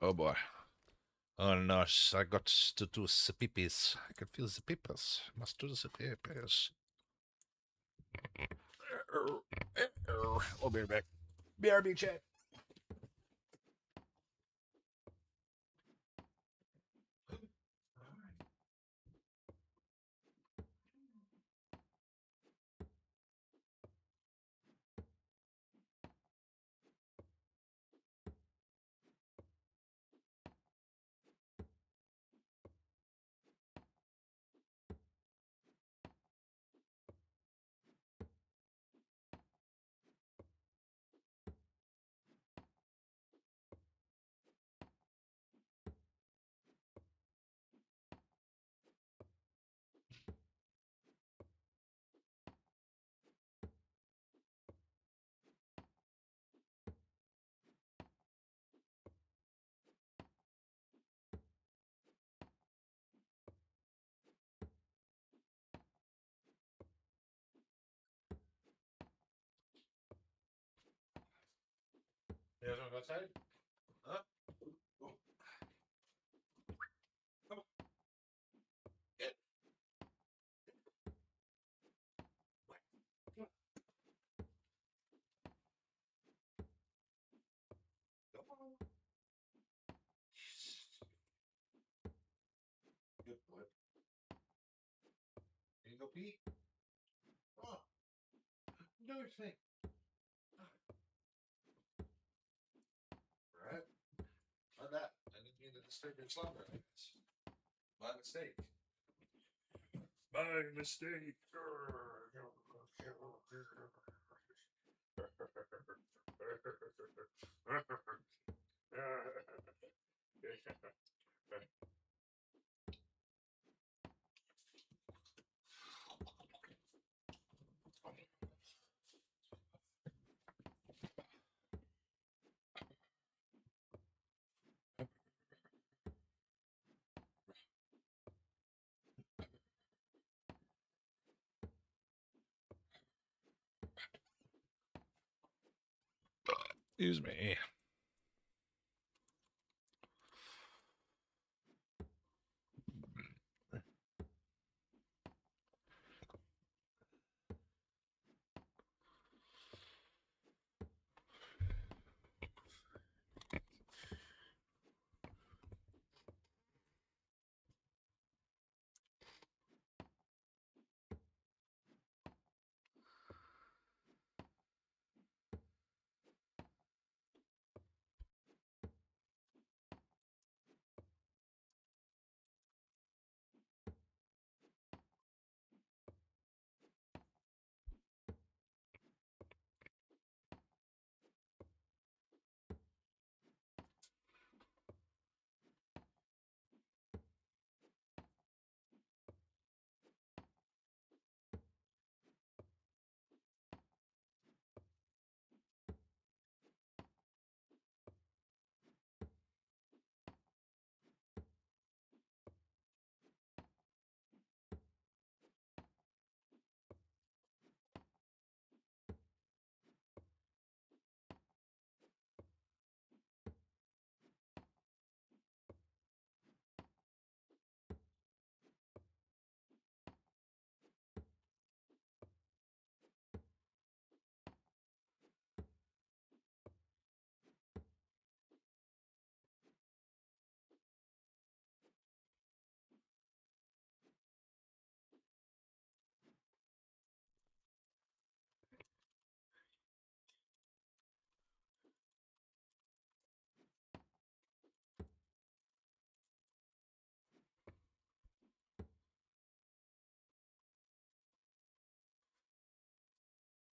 Oh boy. Oh no, I got to do the peepees. I can feel the peepers. Must do the peepers. I'll be right back. BRB chat. You guys want to go outside? Huh? Come on. Get. Come on. Come on. Good boy. Can you go pee? Come on. Do your thing. Alright. My bad. I didn't mean to disturb your slumber, I guess. My mistake. My mistake. Excuse me.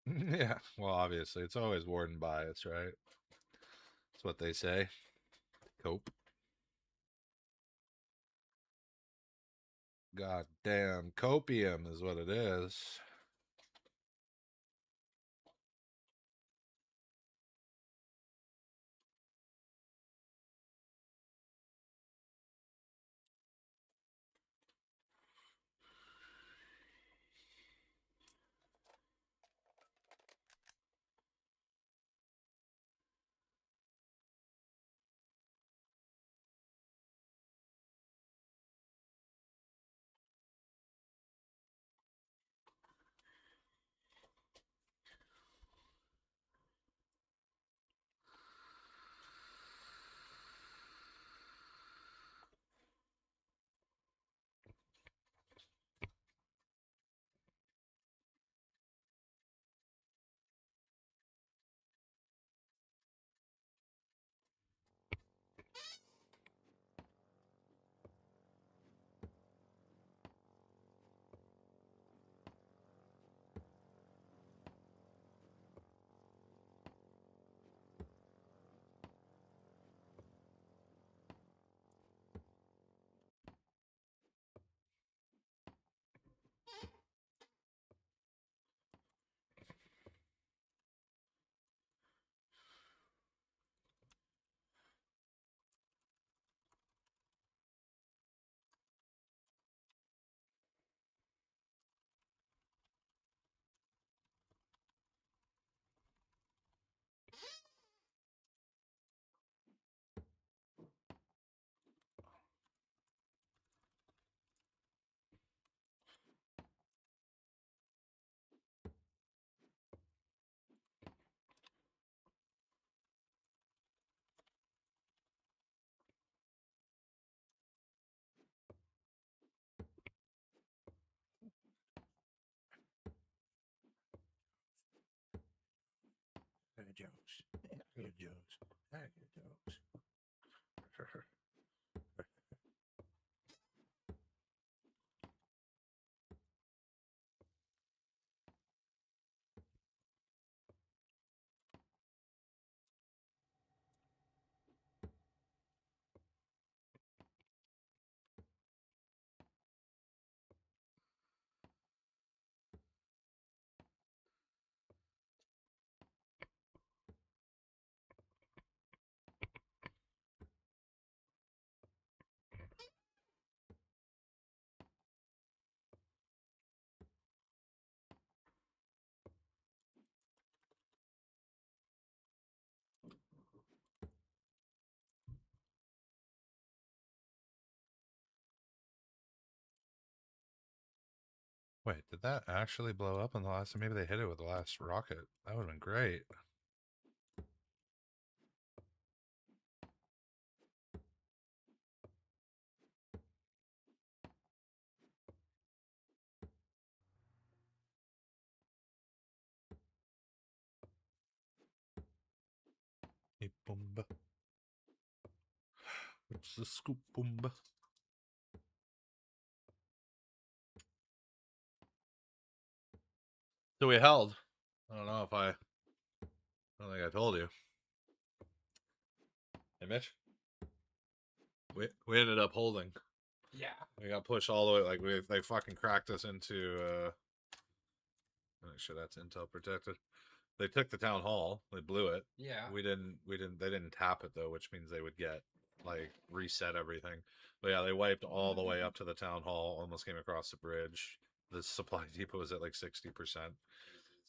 Yeah, well, obviously, it's always warden bias, right? That's what they say. Cope. Goddamn copium is what it is. Jokes. Good jokes. Good jokes. Wait, did that actually blow up in the last? Maybe they hit it with the last rocket. That would have been great. Hey, Boomba. What's the scoop, Boomba? So we held. I don't know if I don't think I told you. Hey, Mitch. We ended up holding. Yeah. We got pushed all the way. Like they fucking cracked us into. Make sure that's intel protected. They took the town hall. They blew it. Yeah. We didn't. They didn't tap it though, which means they would get like reset everything. But yeah, they wiped all the way up to the town hall. Almost came across the bridge. The supply depot was at like 60%.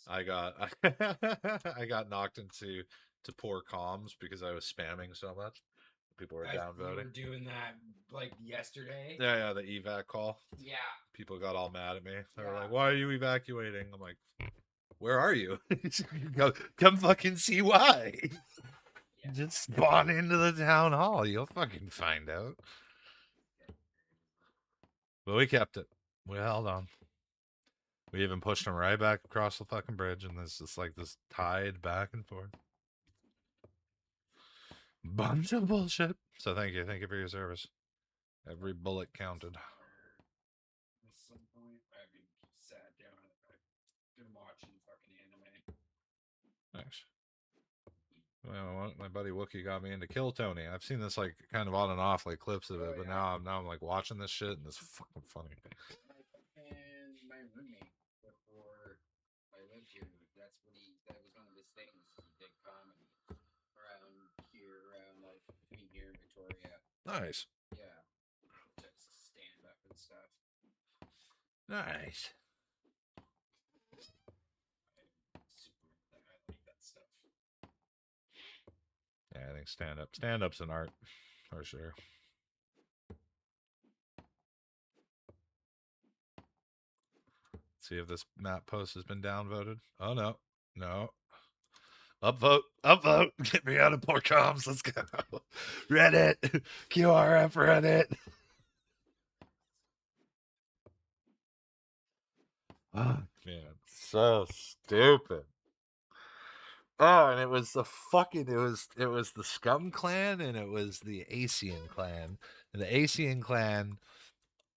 I got I got knocked into poor comms because I was spamming so much. People were downvoting. You were doing that like yesterday. Yeah, the evac call. Yeah. People got all mad at me. They were like, "Why are you evacuating?" I'm like, "Where are you? Come fucking see why." Yeah. Just spawn into the town hall. You'll fucking find out. But we kept it. We held on. We even pushed them right back across the fucking bridge, and there's just like this tide back and forth. Bunch of bullshit. So thank you for your service. Every bullet counted. At some point, I've been sat down. I've been watching fucking anime. Nice. Well, my buddy Wookie got me into Kill Tony. I've seen this like kind of on and off, like clips of it, but now I'm like watching this shit, and it's fucking funny. And my roommate before I lived here, that was one of his things. He did comedy around here, like between here and Victoria. Nice. Yeah. Just stand up and stuff. Nice. I like that stuff. Yeah, I think stand-up's an art for sure. See if this map post has been downvoted. Oh no. Upvote. Get me out of poor comms. Let's go. Reddit. QRF Reddit. Oh, man, so stupid. Oh, and it was the Scum clan and it was the Asian clan. And the Asian clan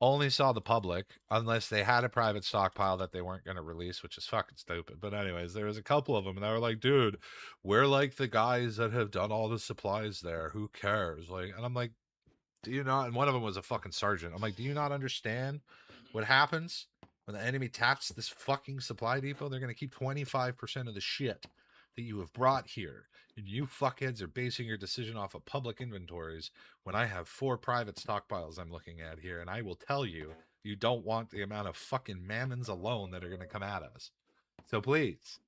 only saw the public unless they had a private stockpile that they weren't going to release, which is fucking stupid. But anyways, there was a couple of them and they were like, dude, we're like the guys that have done all the supplies there. Who cares? Like, and I'm like, do you not? And one of them was a fucking sergeant. I'm like, do you not understand what happens when the enemy taps this fucking supply depot? They're going to keep 25% of the shit that you have brought here. And you fuckheads are basing your decision off of public inventories when I have 4 private stockpiles I'm looking at here. And I will tell you, you don't want the amount of fucking mammons alone that are going to come at us. So please,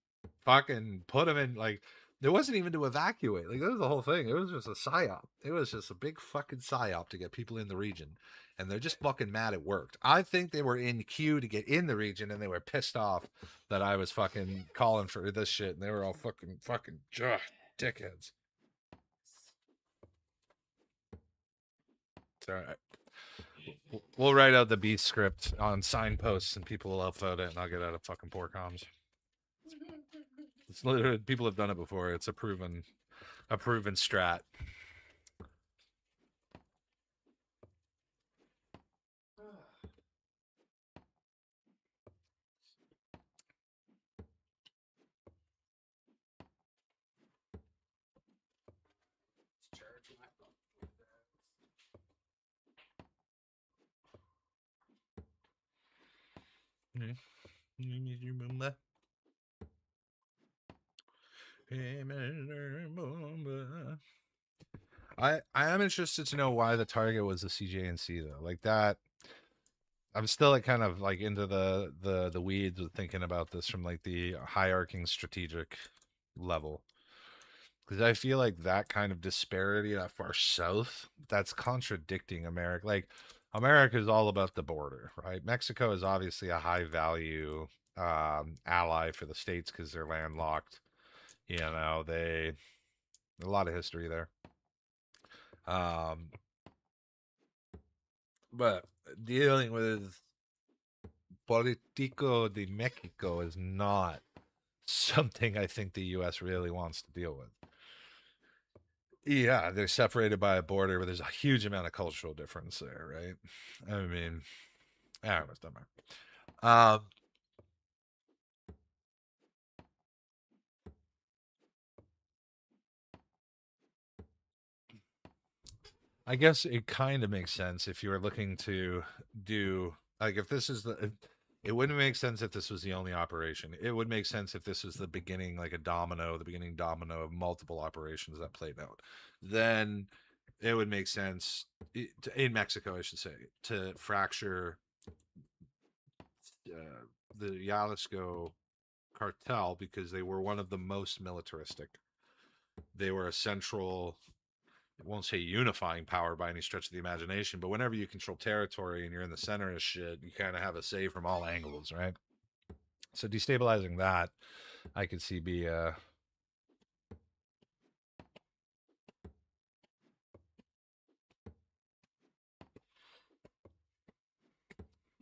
fucking put them in, like, it wasn't even to evacuate. Like, that was the whole thing. It was just a psyop. It was just a big fucking psyop to get people in the region. And they're just fucking mad it worked. I think they were in queue to get in the region and they were pissed off that I was fucking calling for this shit. And they were all fucking dickheads. It's all right. We'll write out the beast script on signposts and people will upvote it and I'll get out of fucking poor comms. It's literally, people have done it before. It's a proven strat. I am interested to know why the target was the CJNC though. Like that, I'm still like kind of like into the weeds with thinking about this from like the hierarching strategic level. Because I feel like that kind of disparity that far south, that's contradicting America. Like America is all about the border, right? Mexico is obviously a high value ally for the States because they're landlocked. You know, a lot of history there. But dealing with Politico de Mexico is not something I think the U.S. really wants to deal with. Yeah, they're separated by a border, but there's a huge amount of cultural difference there, right? I mean, I don't know, it's not matter. I guess it kind of makes sense if you were looking to do like if this is it wouldn't make sense if this was the only operation. It would make sense if this was the beginning, like the beginning domino of multiple operations that played out. Then it would make sense in Mexico, I should say, to fracture the Jalisco cartel because they were one of the most militaristic. They were a central, I won't say unifying power by any stretch of the imagination, but whenever you control territory and you're in the center of shit, you kind of have a say from all angles, right? So destabilizing that, I could see be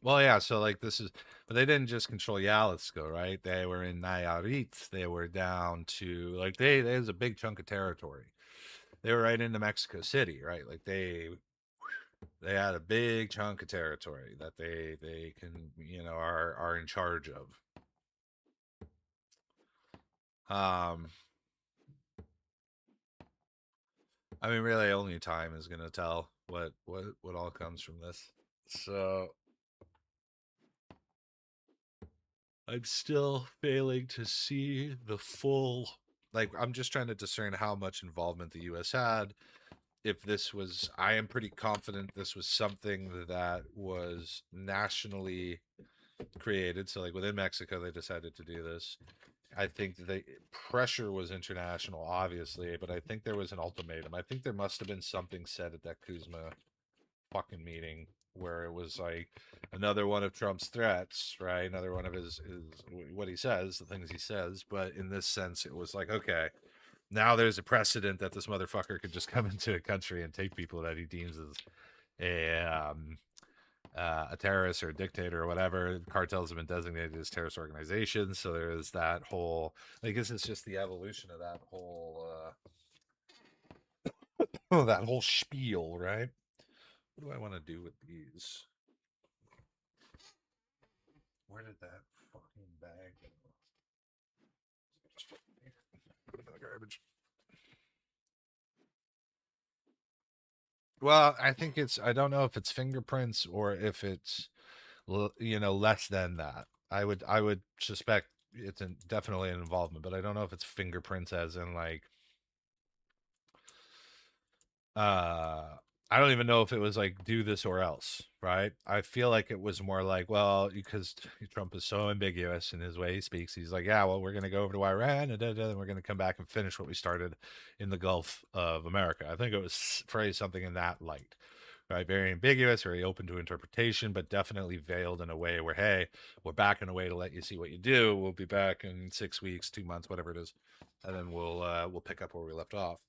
well, yeah. So like this is, but they didn't just control Jalisco, right? They were in Nayarit. They were down to like there's a big chunk of territory. They were right into Mexico City, right? Like they had a big chunk of territory that they can are in charge of. I mean, really, only time is gonna tell what all comes from this. So I'm still failing to see the full. Like, I'm just trying to discern how much involvement the U.S. had. If this was, I am pretty confident this was something that was nationally created. So, like within Mexico, they decided to do this. I think the pressure was international, obviously, but I think there was an ultimatum. I think there must have been something said at that Kuzma fucking meeting where it was like another one of Trump's threats, right? Another one of his what he says, the things he says. But in this sense, it was like, okay, now there's a precedent that this motherfucker could just come into a country and take people that he deems as a terrorist or a dictator or whatever. Cartels have been designated as terrorist organizations, so there is that whole. I guess it's just the evolution of that whole that whole spiel, right? What do I want to do with these? Where did that fucking bag go? Put it in the garbage. Well, I think it's. I don't know if it's fingerprints or if it's, less than that. I would suspect it's definitely an involvement, but I don't know if it's fingerprints as in like I don't even know if it was like do this or else, right? I feel like it was more like, well, because Trump is so ambiguous in his way he speaks. He's like, yeah, well, we're going to go over to Iran and then we're going to come back and finish what we started in the Gulf of America. I think it was phrased something in that light, right? Very ambiguous, very open to interpretation, but definitely veiled in a way where, hey, we're back in a way to let you see what you do. We'll be back in 6 weeks, 2 months, whatever it is, and then we'll pick up where we left off.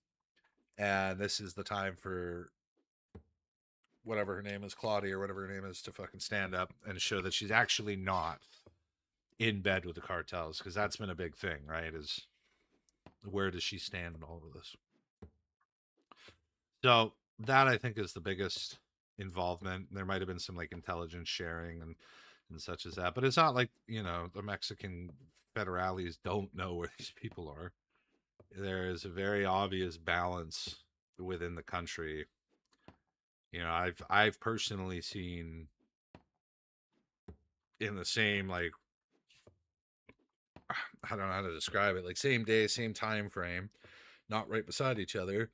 And this is the time for whatever her name is, Claudia or whatever her name is, to fucking stand up and show that she's actually not in bed with the cartels, because that's been a big thing, right? Is where does she stand in all of this? So that I think is the biggest involvement. There might have been some like intelligence sharing and such as that, but it's not like the Mexican federales don't know where these people are. There is a very obvious balance within the country. I've personally seen in the same like I don't know how to describe it, like same day, same time frame, not right beside each other,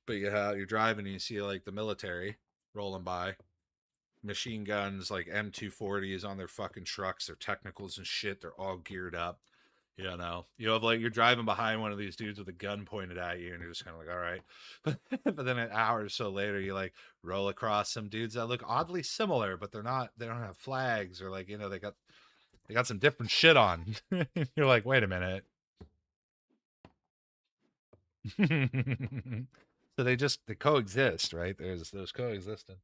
but you're driving and you see like the military rolling by, machine guns like M240s on their fucking trucks, their technicals and shit, they're all geared up. You know, like you're driving behind one of these dudes with a gun pointed at you, and you're just kind of like, all right. But then an hour or so later, you like roll across some dudes that look oddly similar, but they're not. They don't have flags, or like they got some different shit on. You're like, wait a minute. So they coexist, right? There's coexisting.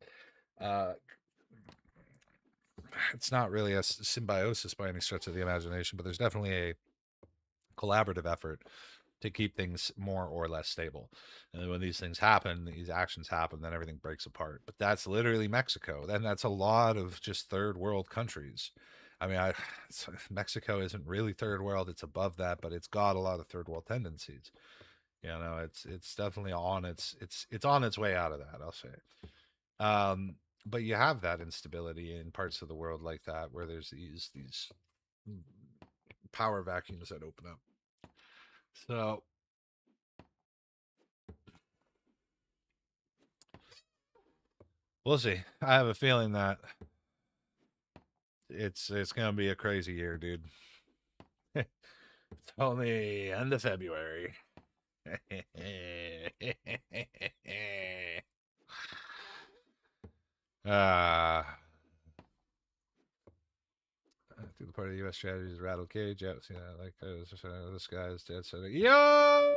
It's not really a symbiosis by any stretch of the imagination, but there's definitely a collaborative effort to keep things more or less stable. And when these things happen, these actions happen, then everything breaks apart. But that's literally Mexico. Then that's a lot of just third world countries. I mean, Mexico isn't really third world; it's above that, but it's got a lot of third world tendencies. It's definitely on it's on its way out of that. I'll say. But you have that instability in parts of the world like that, where there's these power vacuums that open up. So we'll see. I have a feeling that it's gonna be a crazy year, dude. It's only end of February. Through the part of the U.S. strategy is rattle cage. Yeah, see that? Like this guy is dead. So yo.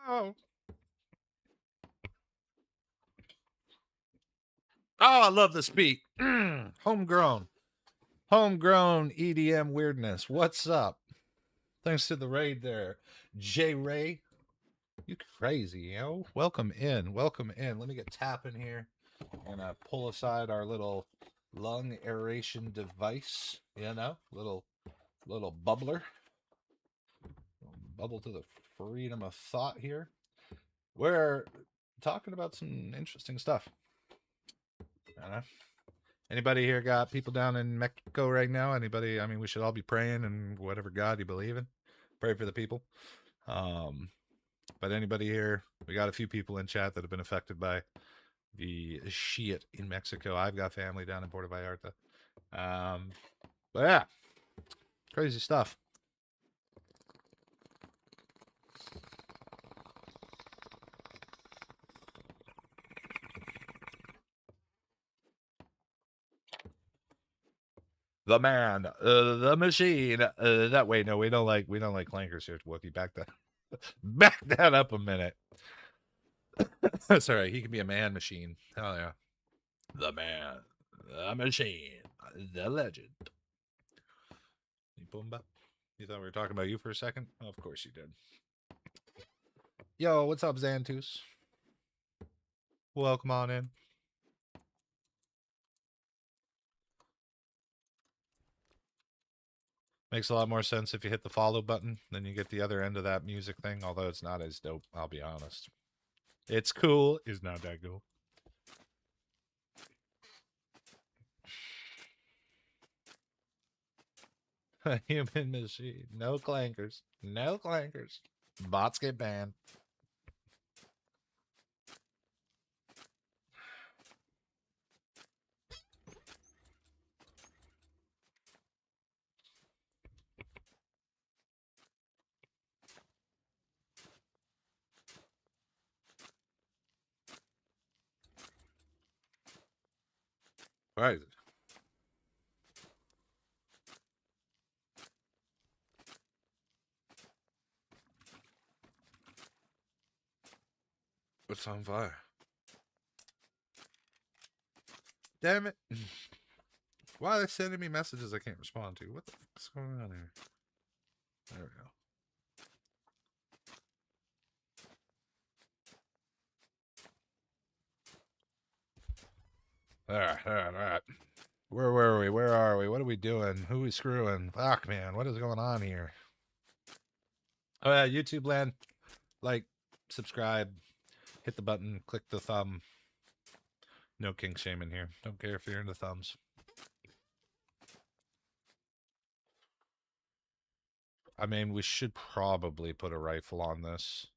Oh, I love this beat. Homegrown EDM weirdness. What's up? Thanks to the raid there, J Ray. You crazy, yo. Welcome in. Welcome in. Let me get tapping here and pull aside our little lung aeration device. Little bubbler. Bubble to the freedom of thought here. We're talking about some interesting stuff. Anybody here got people down in Mexico right now? Anybody? I mean, we should all be praying and whatever God you believe in. Pray for the people. But anybody here? We got a few people in chat that have been affected by the shit in Mexico. I've got family down in Puerto Vallarta. But yeah, crazy stuff. The man, the machine. That way, no, we don't like clankers here. Wookie, back that up a minute. Sorry, he can be a man machine. Hell yeah, the man, the machine, the legend. Boomba. You thought we were talking about you for a second? Oh, of course you did. Yo, what's up, Xantus? Welcome on in. Makes a lot more sense if you hit the follow button, then you get the other end of that music thing, although it's not as dope, I'll be honest. It's cool. It's not that cool. Human machine. No clankers. No clankers. Bots get banned. Right. What's on fire? Damn it. Why are they sending me messages I can't respond to? What the fuck's going on here? There we go. Alright. Where were we? Where are we? What are we doing? Who are we screwing? Fuck, man. What is going on here? Oh, yeah. YouTube land. Like, subscribe. Hit the button. Click the thumb. No kink shame in here. Don't care if you're into thumbs. I mean, we should probably put a rifle on this.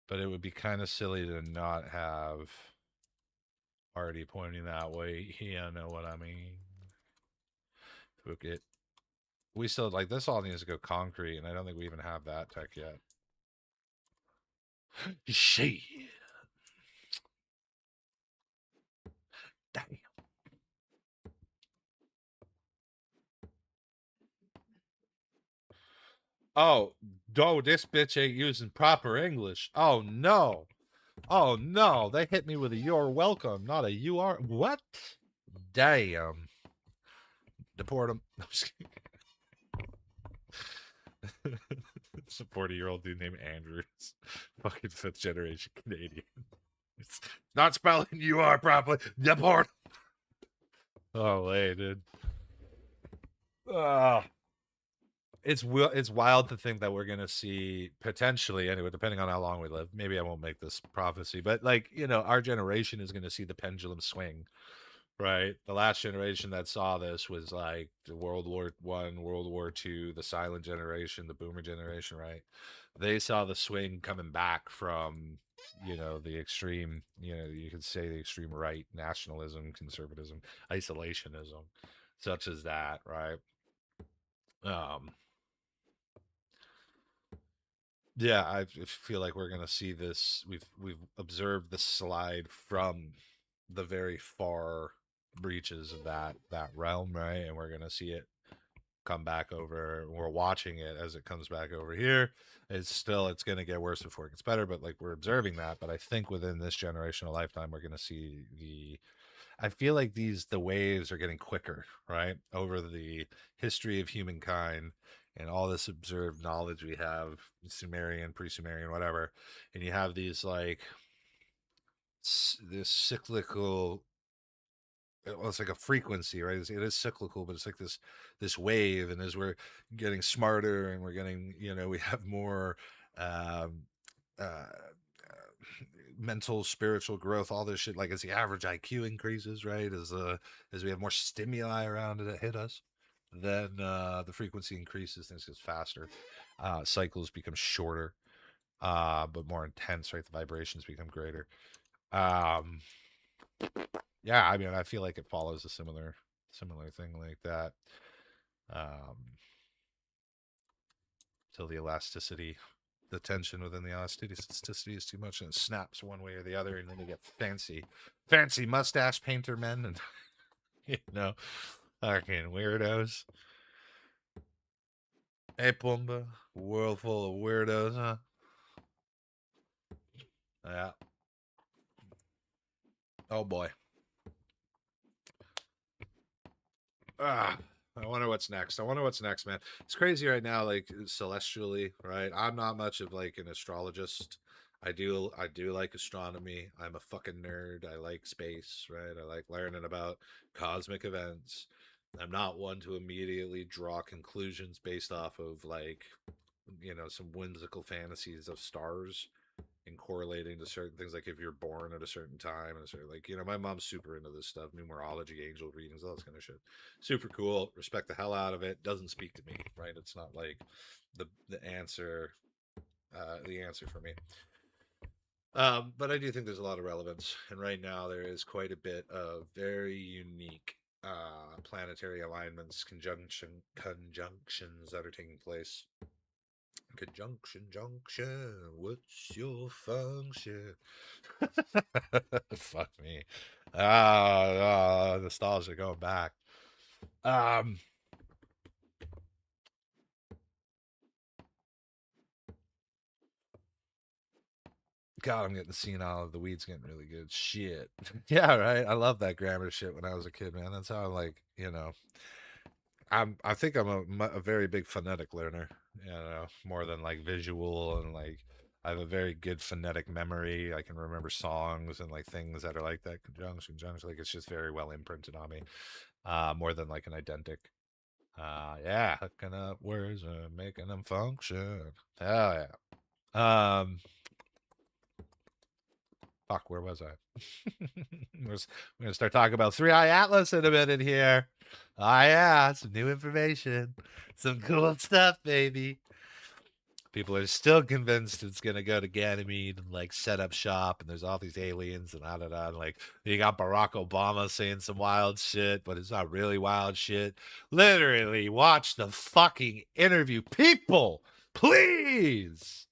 But it would be kind of silly to not have already pointing that way. You know what I mean? Book it. We still like this. All needs to go concrete, and I don't think we even have that tech yet. Shit. Damn. Oh, this bitch ain't using proper English. Oh no. Oh no, they hit me with a "you're welcome," not a "you are." What? Damn. Deport them. It's a 40-year-old dude named Andrews. Fucking 5th generation Canadian. It's not spelling "you are" properly. Deport. Oh, wait, dude. It's wild to think that we're gonna see potentially, anyway, depending on how long we live. Maybe I won't make this prophecy, but like, you know, our generation is gonna see the pendulum swing, right? The last generation that saw this was like the World War I, World War II, the silent generation, the boomer generation, right? They saw the swing coming back from, you know, the extreme, you know, you could say the extreme right, nationalism, conservatism, isolationism, such as that, right? Yeah, I feel like we're gonna see this. We've observed the slide from the very far breaches of that realm, right? And we're gonna see it come back over. We're watching it as it comes back over here. It's gonna get worse before it gets better, but like we're observing that. But I think within this generational lifetime, we're gonna see the. I feel like the waves are getting quicker, right? Over the history of humankind and all this observed knowledge we have, Sumerian, pre-Sumerian, whatever, and you have these like this cyclical. Well, it's like a frequency, right? It is cyclical, but it's like this wave, and as we're getting smarter and we're getting, you know, we have more um, uh, mental, spiritual growth, all this shit. Like as the average IQ increases, right? As we have more stimuli around it that hit us, then the frequency increases, things get faster, cycles become shorter, but more intense, right? The vibrations become greater. Yeah, I mean, I feel like it follows a similar thing like that. Till the elasticity, the tension within the elasticity is too much, and it snaps one way or the other, and then you get fancy mustache painter men, and you know, fucking weirdos. Hey, Pumba, world full of weirdos, huh? Yeah. Oh boy. I wonder what's next. Man. It's crazy right now, like celestially, right? I'm not much of like an astrologist. I do like astronomy. I'm a fucking nerd. I like space, right? I like learning about cosmic events. I'm not one to immediately draw conclusions based off of like, you know, some whimsical fantasies of stars and correlating to certain things, like if you're born at a certain time and certain, like, you know, my mom's super into this stuff, numerology, angel readings, all this kind of shit. Super cool. Respect the hell out of it. Doesn't speak to me, right? It's not like the answer for me. But I do think there's a lot of relevance, and right now there is quite a bit of very unique planetary alignments, conjunctions that are taking place. Junction, what's your function? Fuck me. Nostalgia going back. God, I'm getting senile. The weed's getting really good. Shit. Yeah, right. I love that grammar shit when I was a kid, man. That's how, like, you know, I think I'm a very big phonetic learner, you know, more than like visual, and like I have a very good phonetic memory. I can remember songs and like things that are like that, conjunction, like it's just very well imprinted on me, more than like an identic. Yeah, hooking up words and making them function. Hell yeah. Fuck, where was I? We're gonna start talking about 3i Atlas in a minute here. Yeah, some new information, some cool stuff, baby. People are still convinced it's gonna go to Ganymede and like set up shop, and there's all these aliens and da da da. And, like you got Barack Obama saying some wild shit, but it's not really wild shit. Literally, watch the fucking interview, people. Please,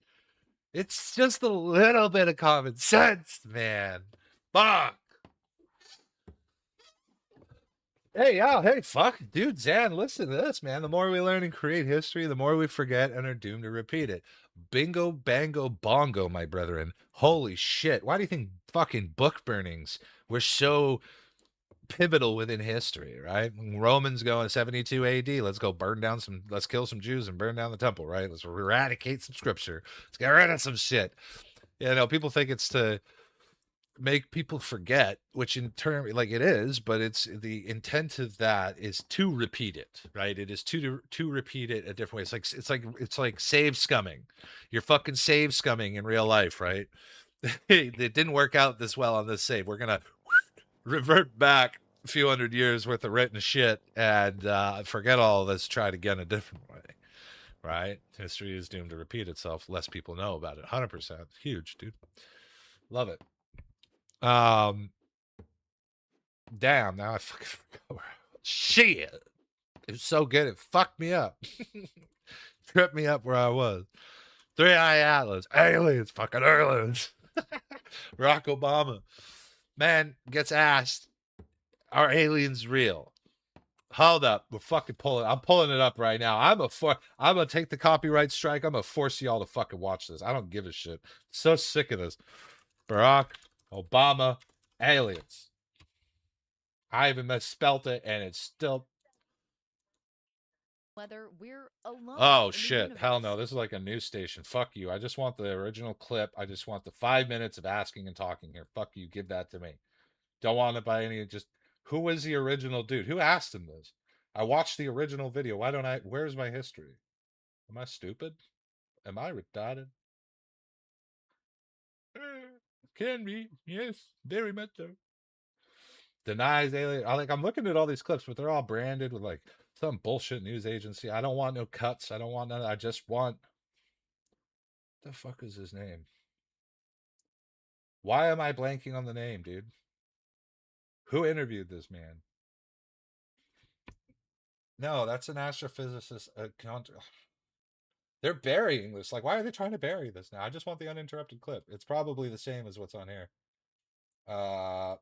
it's just a little bit of common sense, man. Fuck. Hey, fuck, dude, Zan, listen to this, man. The more we learn and create history, the more we forget and are doomed to repeat it. Bingo, bango, bongo, my brethren. Holy shit. Why do you think fucking book burnings were so pivotal within history, right? When Romans go in 72 AD, let's kill some Jews and burn down the temple, right? Let's eradicate some scripture. Let's get rid of some shit. You know, people think it's to make people forget, which in turn, like it is, but it's the intent of that is to repeat it, right? It is to repeat it a different way. It's like save scumming. You're fucking save scumming in real life, right? It didn't work out this well on this save. We're gonna revert back a few hundred years worth of written shit and forget all of this, try it again a different way, right? History is doomed to repeat itself. Less people know about it. 100%. Huge, dude. Love it. Damn, now I fucking forgot. Shit. It was so good, it fucked me up. Tripped me up where I was. Three-Eye Atlas. Aliens. Fucking aliens. Barack Obama. Man gets asked, are aliens real? Hold up. We're fucking pulling. I'm pulling it up right now. I'm going to take the copyright strike. I'm going to force y'all to fucking watch this. I don't give a shit. So sick of this. Barack Obama, aliens. I even misspelt it, and it's still. Whether we're alone. Oh shit! Hell no! This is like a news station. Fuck you! I just want the original clip. I just want the 5 minutes of asking and talking here. Fuck you! Give that to me. Don't want it by any. Just who was the original dude? Who asked him this? I watched the original video. Why don't I? Where's my history? Am I stupid? Am I retarded? Can be, yes, very much so. Denies alien. I'm looking at all these clips, but they're all branded with like some bullshit news agency. I don't want no cuts. I don't want none. I just want. The fuck is his name? Why am I blanking on the name, dude? Who interviewed this man? No, that's an astrophysicist. They're burying this. Like, why are they trying to bury this now? I just want the uninterrupted clip. It's probably the same as what's on here. Are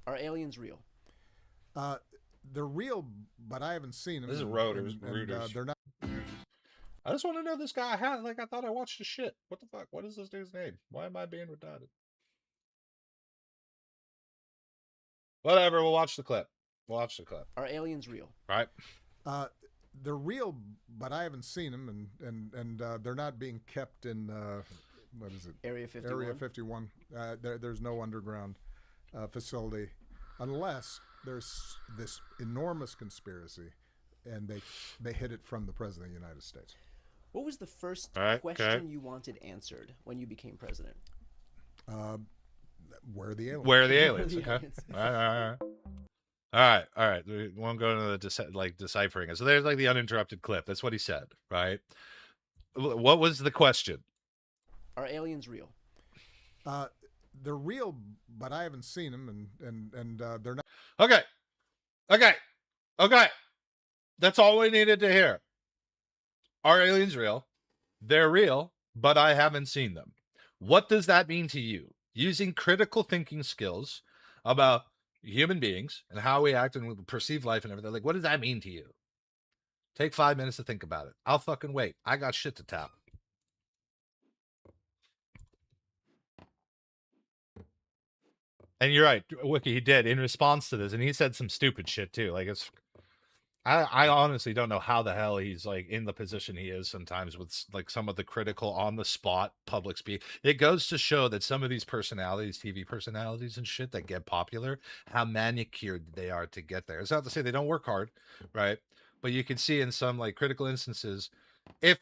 aliens real? They're real, but I haven't seen them. This is Reuters. They're not. I just want to know this guy. I thought I watched his shit. What the fuck? What is this dude's name? Why am I being retarded? Whatever. We'll watch the clip. Watch the clip. Are aliens real? Right. They're real, but I haven't seen them, and they're not being kept in what is it? Area 51. Area 51. There's no underground facility, unless there's this enormous conspiracy, and they hid it from the president of the United States. What was the first question you wanted answered when you became president? Where are the aliens? Where are the aliens? Okay. All right. We won't go into the deciphering it. So there's like the uninterrupted clip. That's what he said, right? What was the question? Are aliens real? They're real, but I haven't seen them, and they're not. Okay. That's all we needed to hear. Are aliens real? They're real, but I haven't seen them. What does that mean to you? Using critical thinking skills about human beings and how we act and perceive life and everything. Like, what does that mean to you? Take 5 minutes to think about it. I'll fucking wait. I got shit to tap. And you're right, Wiki, he did in response to this, and he said some stupid shit too. Like, it's I honestly don't know how the hell he's like in the position he is sometimes with like some of the critical on the spot public speak. It goes to show that some of these personalities, TV personalities and shit that get popular, how manicured they are to get there. It's not to say they don't work hard, right? But you can see in some like critical instances, if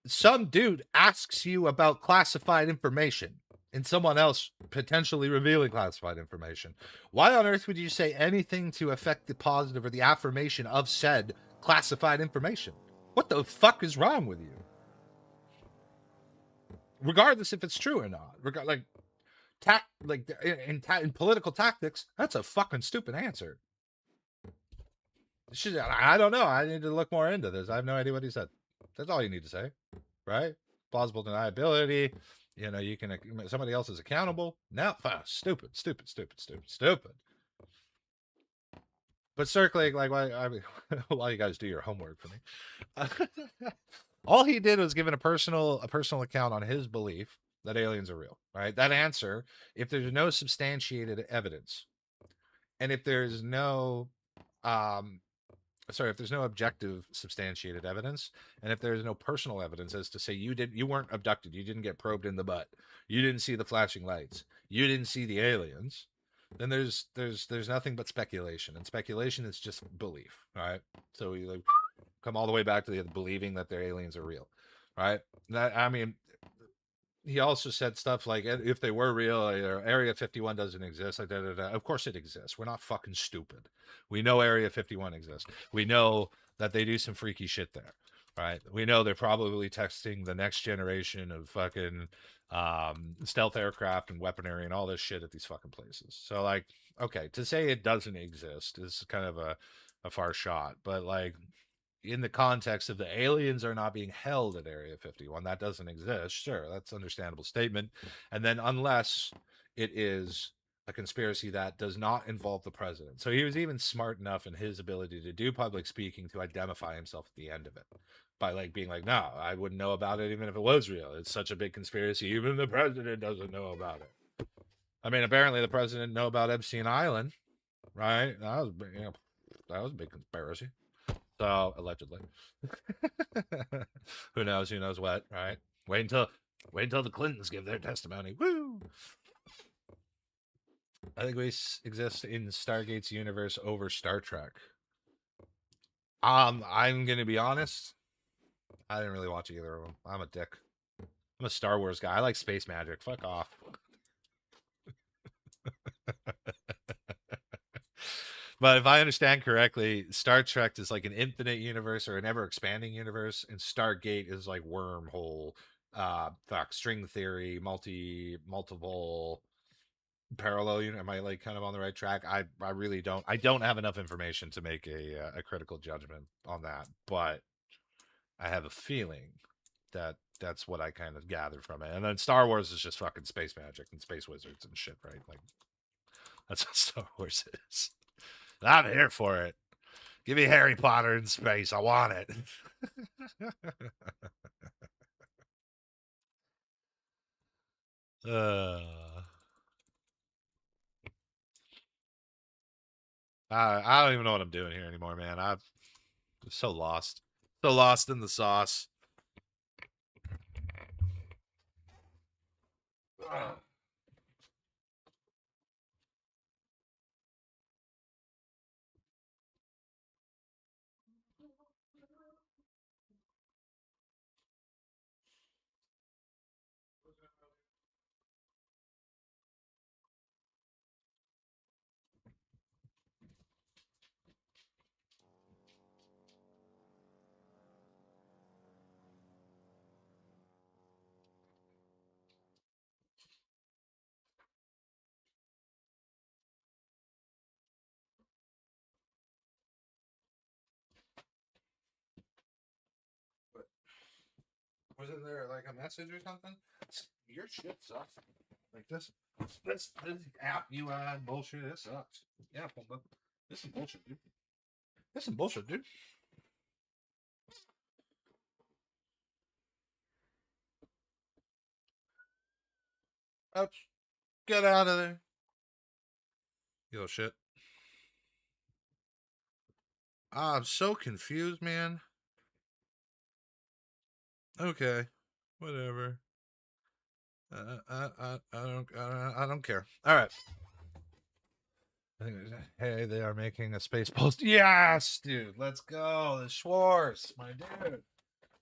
some dude asks you about classified information and someone else potentially revealing classified information, why on earth would you say anything to affect the positive or the affirmation of said classified information? What the fuck is wrong with you? regardless if it's true or not. In political tactics, that's a fucking stupid answer. I don't know. I need to look more into this. I have no idea what he said. That's all you need to say, right? Plausible deniability. You know, you can somebody else is accountable. No, stupid. But circling, like, while you guys do your homework for me, all he did was give a personal account on his belief that aliens are real. Right? That answer, if there's no substantiated evidence, and if there's no, if there's no objective substantiated evidence, and if there's no personal evidence as to say you weren't abducted, you didn't get probed in the butt, you didn't see the flashing lights, you didn't see the aliens, then there's nothing but speculation, and speculation is just belief, right? So we like come all the way back to the believing that their aliens are real, right? That, I mean, he also said stuff like, if they were real, Area 51 doesn't exist. Like, Of course it exists. We're not fucking stupid. We know Area 51 exists. We know that they do some freaky shit there, right? We know they're probably testing the next generation of fucking stealth aircraft and weaponry and all this shit at these fucking places. So, like, okay, to say it doesn't exist is kind of a far shot. But, like, in the context of the aliens are not being held at Area 51, that doesn't exist. Sure, that's an understandable statement. And then unless it is a conspiracy that does not involve the president. So he was even smart enough in his ability to do public speaking to identify himself at the end of it by like being like, no, I wouldn't know about it even if it was real. It's such a big conspiracy. Even the president doesn't know about it. I mean, apparently the president know about Epstein Island, right? That was a big conspiracy. So allegedly, who knows what, right? Wait until the Clintons give their testimony. Woo! I think we exist in Stargate's universe over Star Trek. I'm gonna be honest. I didn't really watch either of them. I'm a dick. I'm a Star Wars guy. I like space magic. Fuck off. But if I understand correctly, Star Trek is like an infinite universe or an ever-expanding universe, and Stargate is like wormhole, string theory, multiple parallel unit. Am I like kind of on the right track? I really don't. I don't have enough information to make a critical judgment on that, but I have a feeling that that's what I kind of gathered from it. And then Star Wars is just fucking space magic and space wizards and shit, right? Like that's what Star Wars is. I'm here for it. Give me Harry Potter in space. I want it. I don't even know what I'm doing here anymore, man. I'm so lost. So lost in the sauce. Wasn't there like a message or something? Your shit sucks. Like this app you add bullshit. This sucks. Yeah, but this is bullshit, dude. This is bullshit, dude. Ouch. Get out of there. You little shit. I'm so confused, man. Okay, whatever. I don't care. All right. Hey, they are making a space post. Yes, dude. Let's go. The Schwartz, my dude.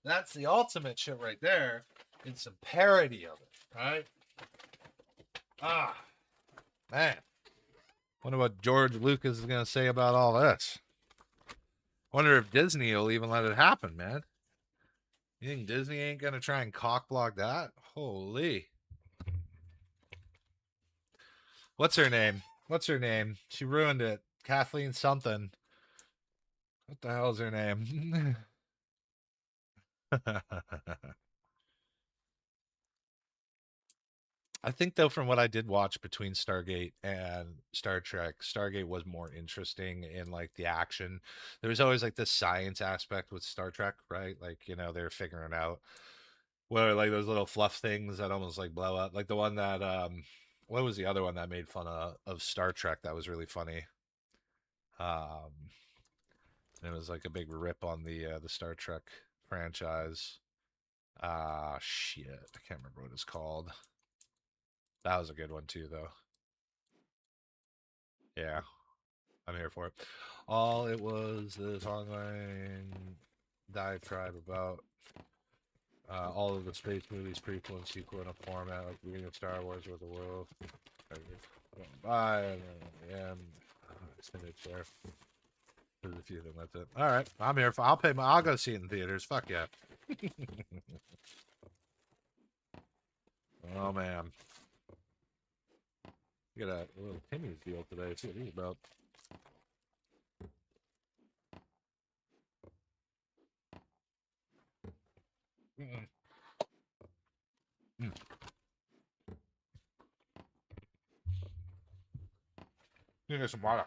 That's the ultimate shit right there. It's a parody of it, right? Ah, man. Wonder what George Lucas is gonna say about all this. Wonder if Disney will even let it happen, man. You think Disney ain't gonna try and cockblock that? Holy. What's her name? What's her name? She ruined it. Kathleen something. What the hell's her name? I think, though, from what I did watch between Stargate and Star Trek, Stargate was more interesting in, like, the action. There was always, like, the science aspect with Star Trek, right? Like, you know, they're figuring out where, like, those little fluff things that almost, like, blow up. Like the one that, what was the other one that made fun of Star Trek that was really funny? It was, like, a big rip on the Star Trek franchise. Shit. I can't remember what it's called. That was a good one too, though. Yeah, I'm here for it. All it was this online diatribe about all of the space movies, prequel and sequel in a format like the beginning of Star Wars or the world. Bye, and send it there. There's a few of them. That's it. All right, I'm here for. I'll go see it in theaters. Fuck yeah. Oh man. We got a little Timmy's deal today. See what he's about. You get some water.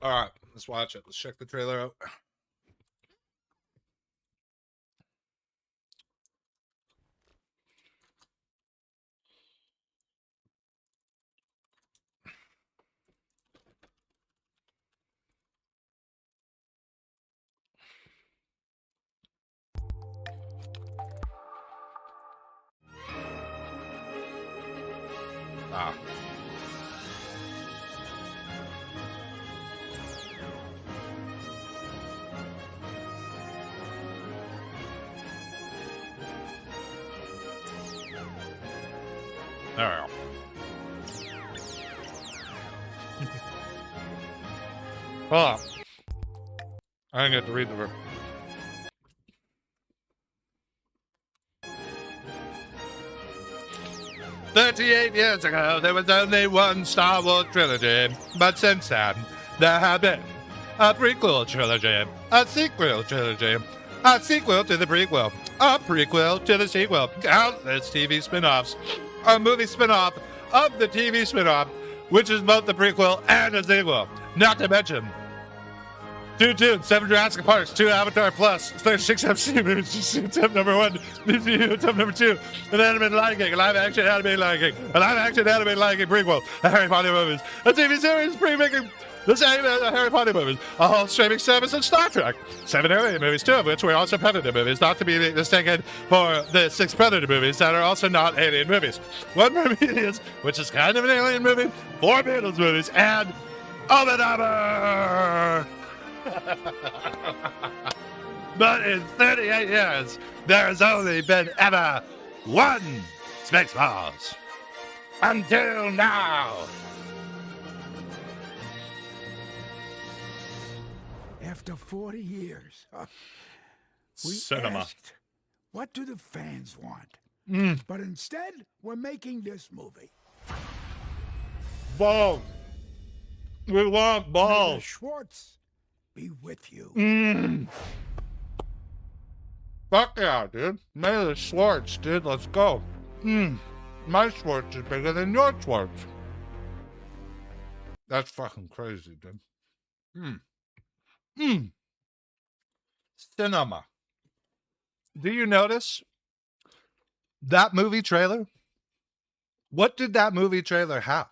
All right, let's watch it. Let's check the trailer out. Ah. All right. Hold on. I didn't get to read the verse. "38 years ago, there was only one Star Wars trilogy, but since then, there have been a prequel trilogy, a sequel trilogy, a sequel to the prequel, a prequel to the sequel, countless TV spin-offs, a movie spin-off of the TV spin-off, which is both the prequel and a sequel, not to mention 2 Tunes, 7 Jurassic Parks, 2 Avatar Plus, 36 MCU movies, attempt number 1, MCU attempt number 2, an animated Lion King, a live-action animated Lion King, a live-action animated Lion King prequel, a Harry Potter movies, a TV series pre-making the same as the Harry Potter movies, a whole streaming service of Star Trek, 7 Alien movies, 2 of which were also Predator movies, not to be mistaken for the 6 Predator movies that are also not Alien movies, 1 Prometheus, which is kind of an Alien movie, 4 Beatles movies, and Obadiah! But in 38 years, there has only been ever one Spaceballs. Until now. After 40 years, we Cinema. asked, what do the fans want? But instead, we're making this movie. Balls. We want May balls. the Schwartz be with you. Fuck yeah, dude. May the Schwartz, dude. Let's go. My Schwartz is bigger than your Schwartz. That's fucking crazy, dude. Cinema. Do you notice that movie trailer? What did that movie trailer have?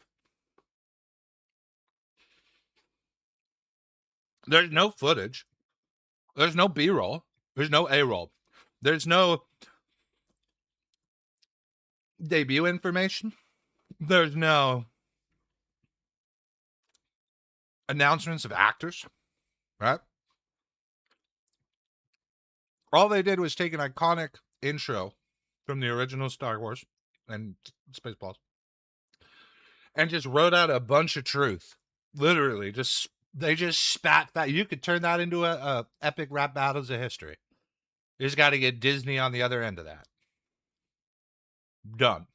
There's no footage. There's no B-roll. There's no A-roll. There's no debut information. There's no announcements of actors, right? All they did was take an iconic intro from the original Star Wars and Spaceballs and just wrote out a bunch of truth. Literally, they just spat that. You could turn that into a epic rap battles of history. You just got to get Disney on the other end of that. Done.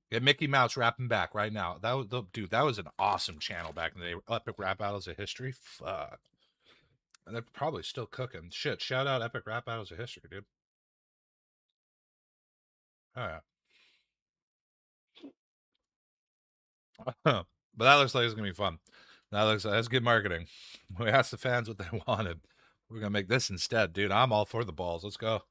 Get Mickey Mouse rapping back right now. That was an awesome channel back in the day. Epic rap battles of history. Fuck. And they're probably still cooking. Shit, shout out Epic rap battles of history, dude. Oh yeah. But that looks like it's gonna be fun. That's good marketing. We asked the fans what they wanted. We're gonna make this instead, dude. I'm all for the balls. Let's go.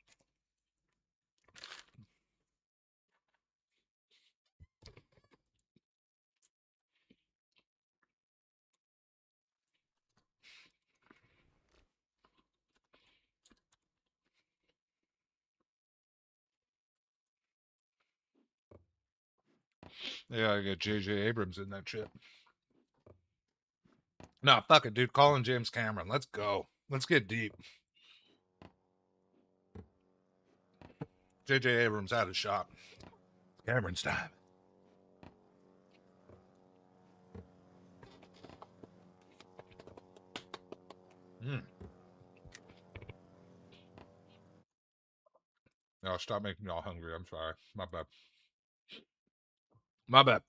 Yeah, I got J.J. Abrams in that shit. No, fuck it, dude. Colin James Cameron. Let's go. Let's get deep. J.J. Abrams out of shot. Cameron's time. No, stop making me all hungry. I'm sorry. My bad. My bad.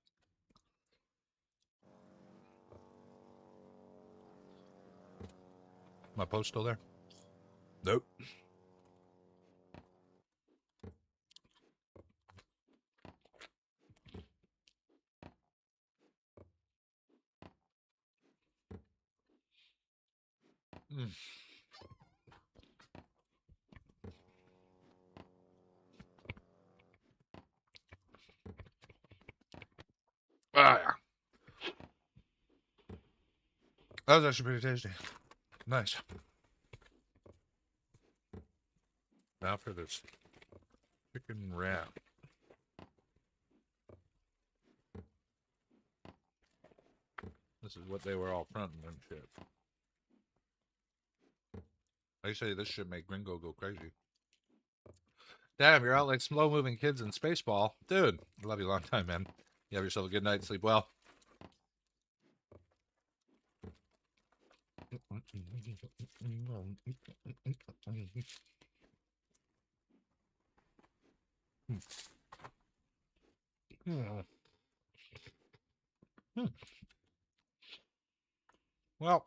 My post still there? Nope. Mm. Ah, yeah. That was actually pretty tasty. Nice. Now for this chicken wrap. This is what they were all fronting and shit. They say this should make Gringo go crazy. Damn, you're out like slow-moving kids in Spaceball. Dude, love you a long time, man. You have yourself a good night. Sleep well. Well,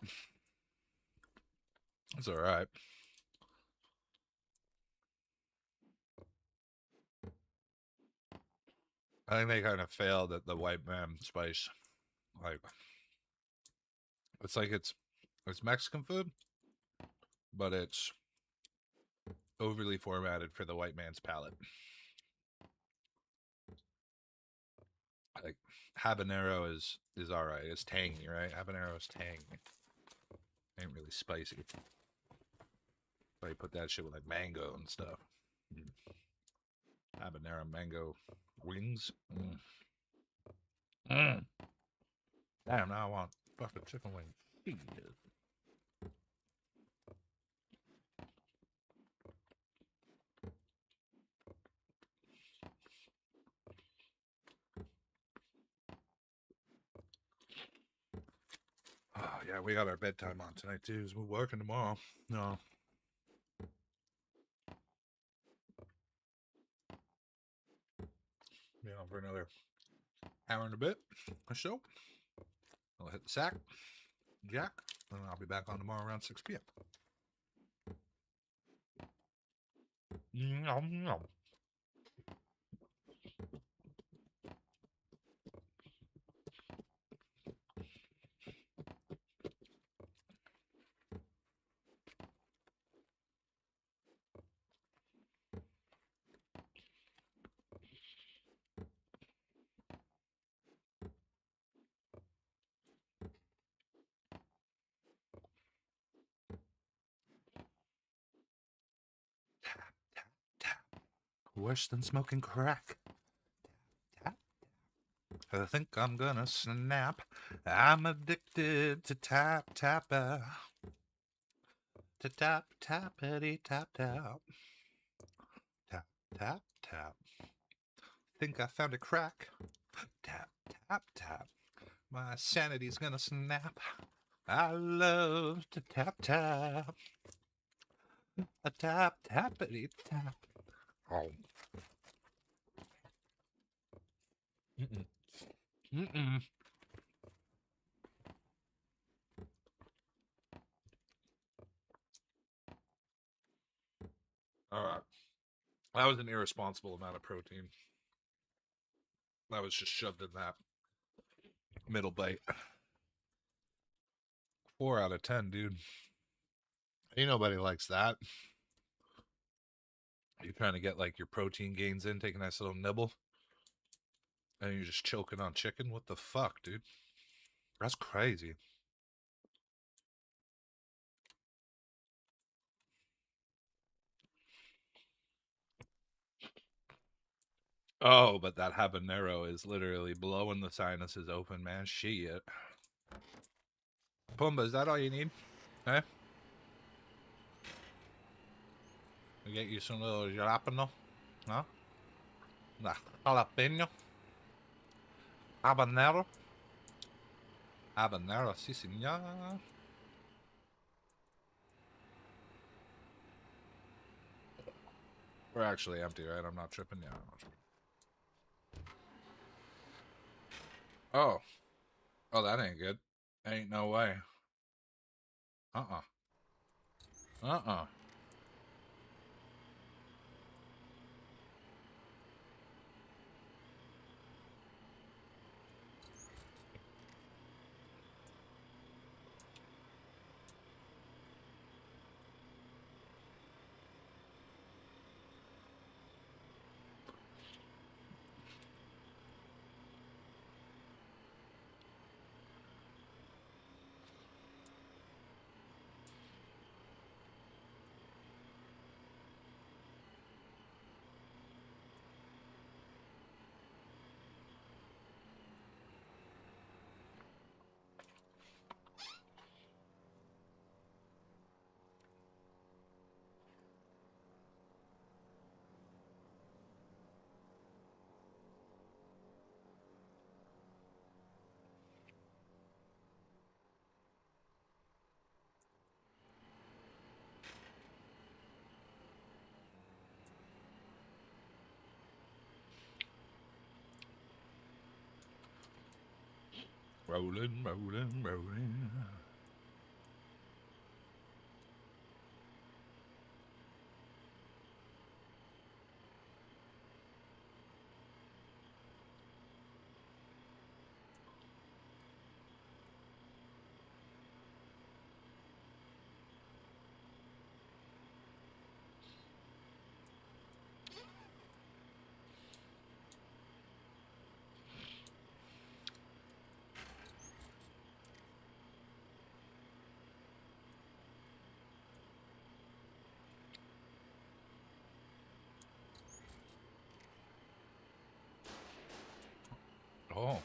it's all right. I think they kind of failed at the white man spice. Like, it's like it's Mexican food, but it's overly formatted for the white man's palate. Like habanero is all right. It's tangy, right? Habanero is tangy. Ain't really spicy. So you put that shit with like mango and stuff. Habanero mango wings. Damn, now I want fucking chicken wings. Jesus. Oh, yeah, we got our bedtime on tonight too. We're working tomorrow. No. Be on for another hour and a bit or so. I'll hit the sack, Jack, and I'll be back on tomorrow around 6 p.m. Nom, nom. Worse than smoking crack. Tap, tap. I think I'm gonna snap. I'm addicted to tap tapper. To tap tappity tap tap. Tap tap tap. Think I found a crack. Tap tap tap. My sanity's gonna snap. I love to tap tap. A tap tappity tap. Oh. Mm-mm. Mm-mm. All right. That was an irresponsible amount of protein. That was just shoved in that middle bite. 4 out of 10, dude. Ain't nobody likes that. You're trying to get like your protein gains in, take a nice little nibble, and you're just choking on chicken. What the fuck, dude? That's crazy. Oh, but that habanero is literally blowing the sinuses open, man. Shit. Pumbaa, is that all you need? Eh? We get you some little jalapeno? Huh? Nah, jalapeno? Habanero? Habanero, si senor. We're actually empty, right? I'm not tripping. Yeah, I'm not tripping. Oh. Oh, that ain't good. Ain't no way. Uh-uh. Uh-uh. Rolling, rolling, rolling. Oh.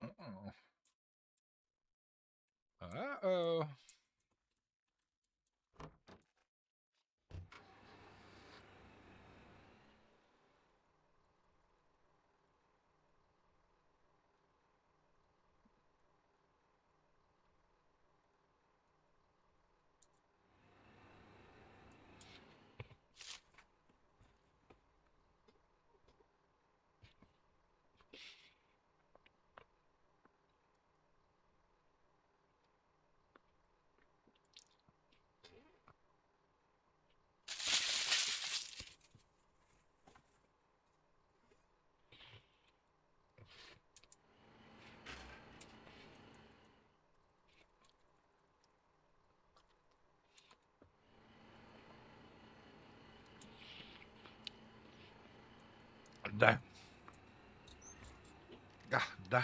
Uh-oh. Uh-oh. Damn. God damn.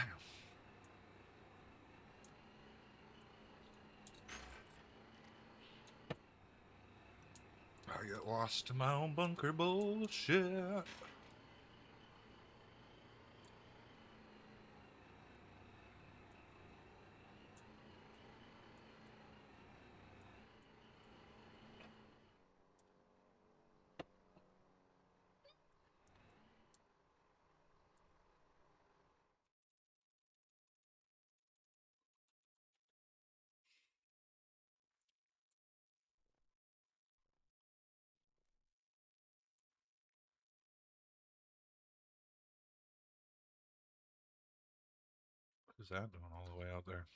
get lost in my own bunker bullshit. What is that doing all the way out there?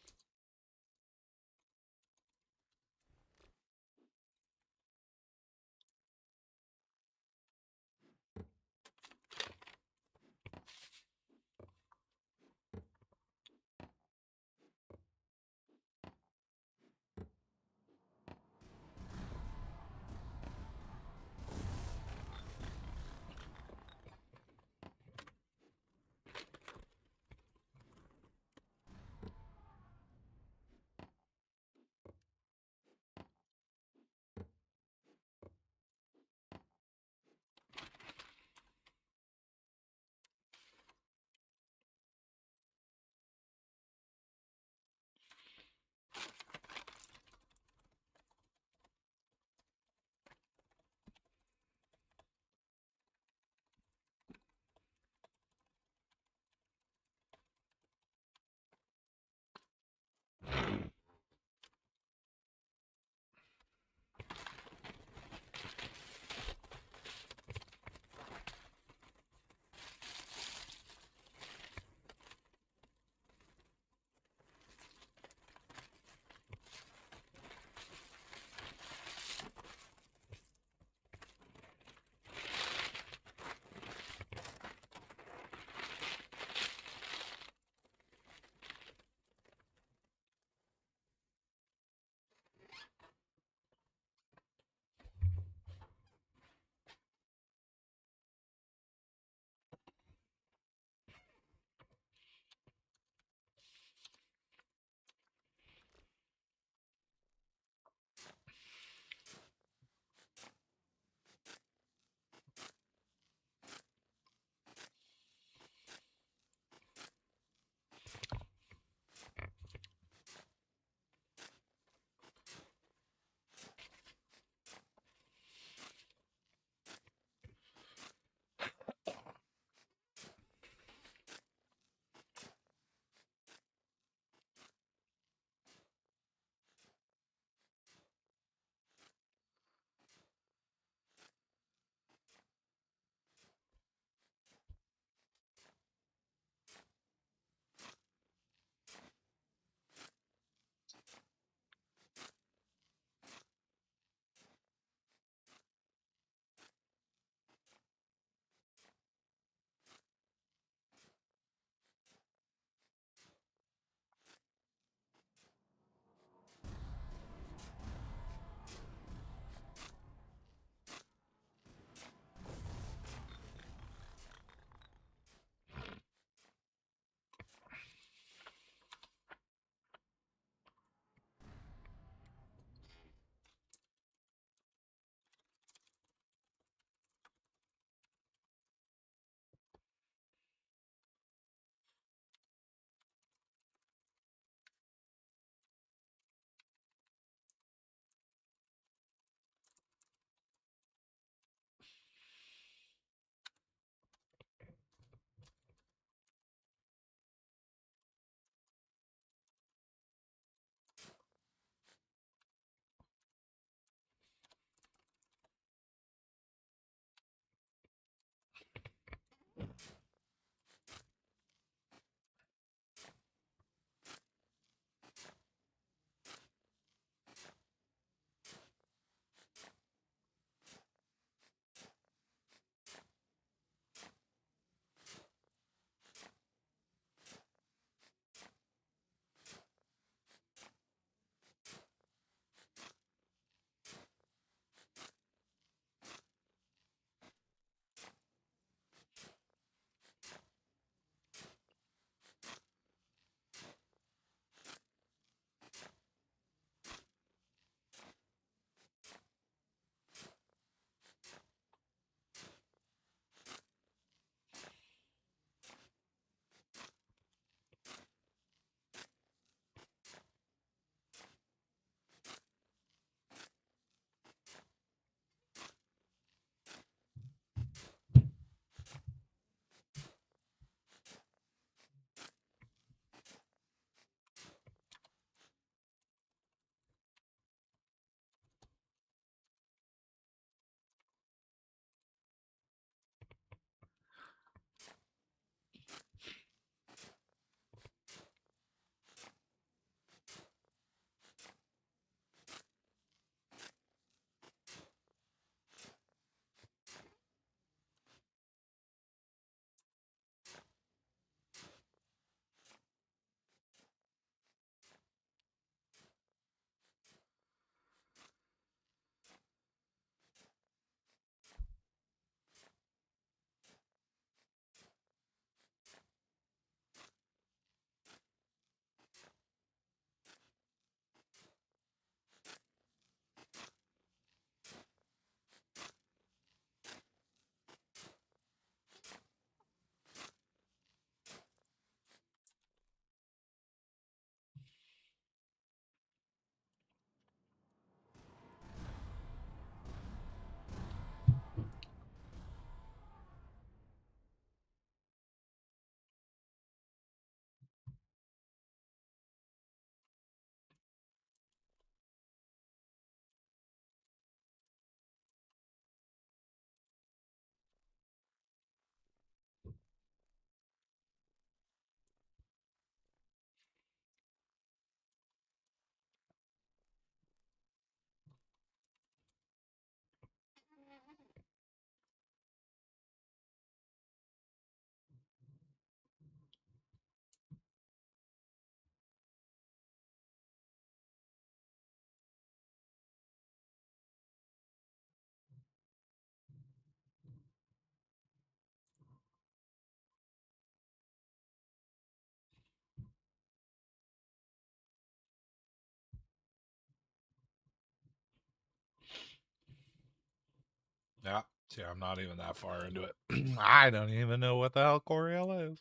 Yeah. See, I'm not even that far into it. I don't even know what the hell Coriella is.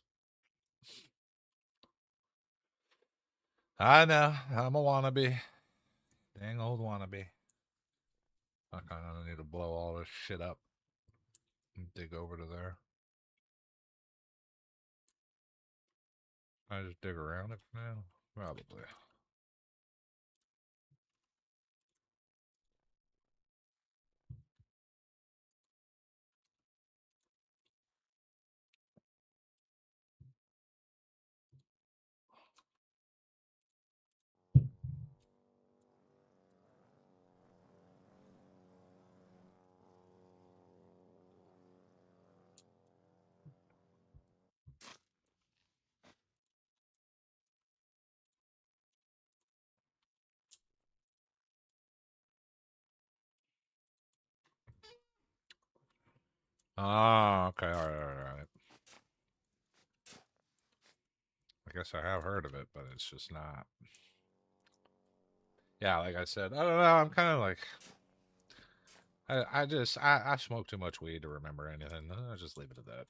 I know. I'm a wannabe. Dang old wannabe. I kind of need to blow all this shit up and dig over to there. I just dig around it now? Probably. Ah, okay, alright. I guess I have heard of it, but it's just not. Yeah, like I said, I don't know, I'm kind of like... I smoke too much weed to remember anything. I'll just leave it at that.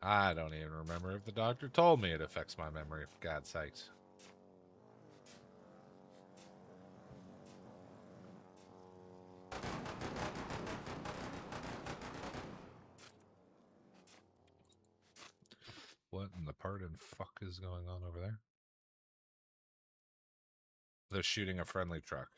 I don't even remember if the doctor told me it affects my memory, for God's sakes. What in the pardon fuck is going on over there? They're shooting a friendly truck.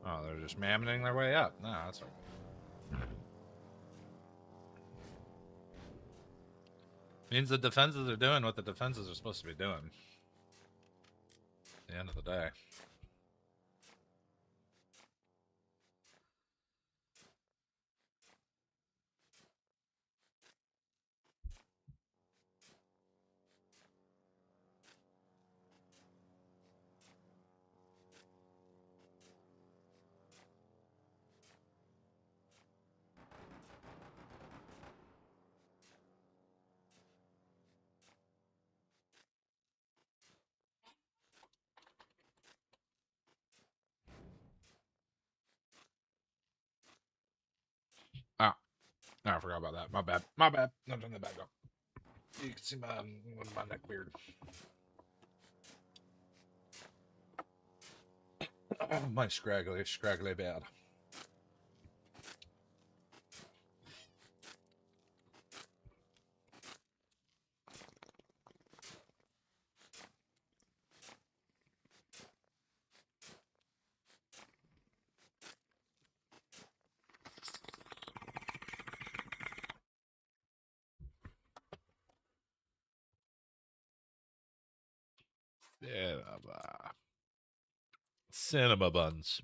Oh, they're just mammoning their way up. No, that's okay. Means the defenses are doing what the defenses are supposed to be doing. At the end of the day. Ah, I forgot about that. My bad. My bad. No, turn the back up. You can see my neck beard. My scraggly beard. Cinema buns.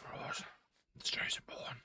Right. It's Jason Bourne.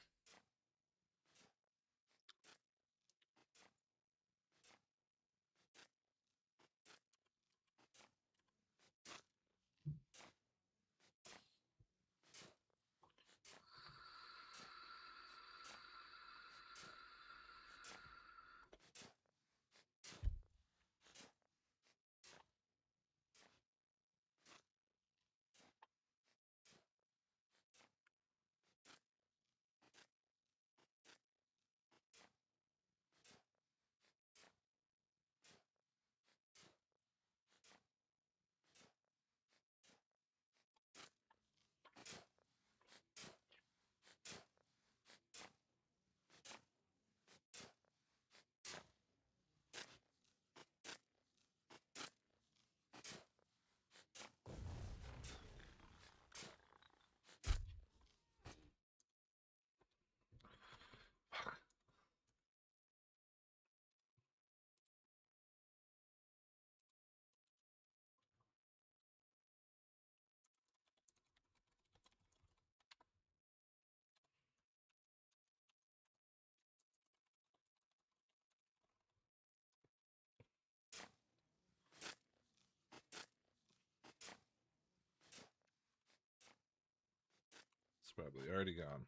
It's probably already gone.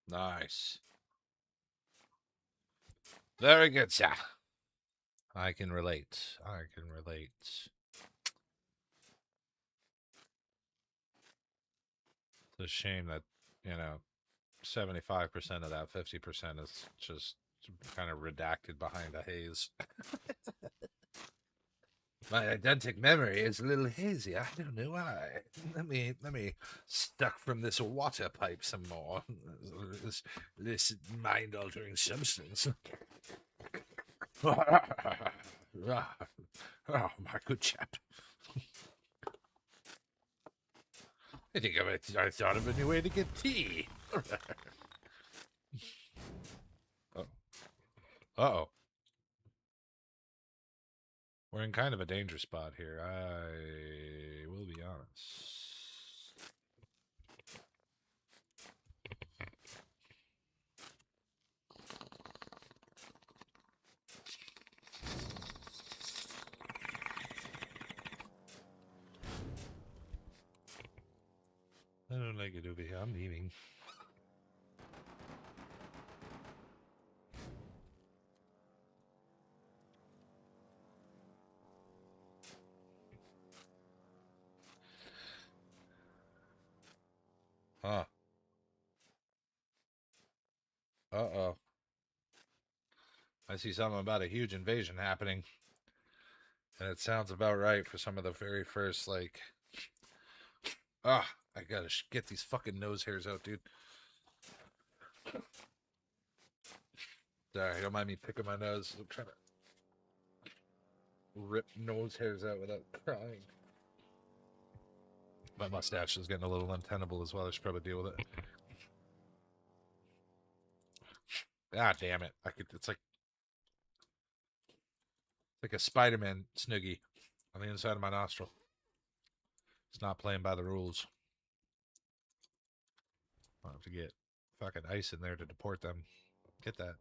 Nice. Very good, sir. I can relate. I can relate. It's a shame that, 75% of that 50% is just kind of redacted behind a haze. My eidentic memory is a little hazy. I don't know why. Let me suck from this water pipe some more. This mind-altering substance. Oh, my good chap. I think I thought of a new way to get tea. Uh-oh. We're in kind of a danger spot here. I will be honest. I don't like it over here. I'm leaving. Huh. Uh-oh. I see something about a huge invasion happening. And it sounds about right for some of the very first, like... Ah, I gotta get these fucking nose hairs out, dude. Sorry, don't mind me picking my nose. I'm trying to rip nose hairs out without crying. My mustache is getting a little untenable as well. I should probably deal with it. Ah, damn it. It's like a Spider-Man snoogie on the inside of my nostril. It's not playing by the rules. I'll have to get fucking ice in there to deport them. Get that.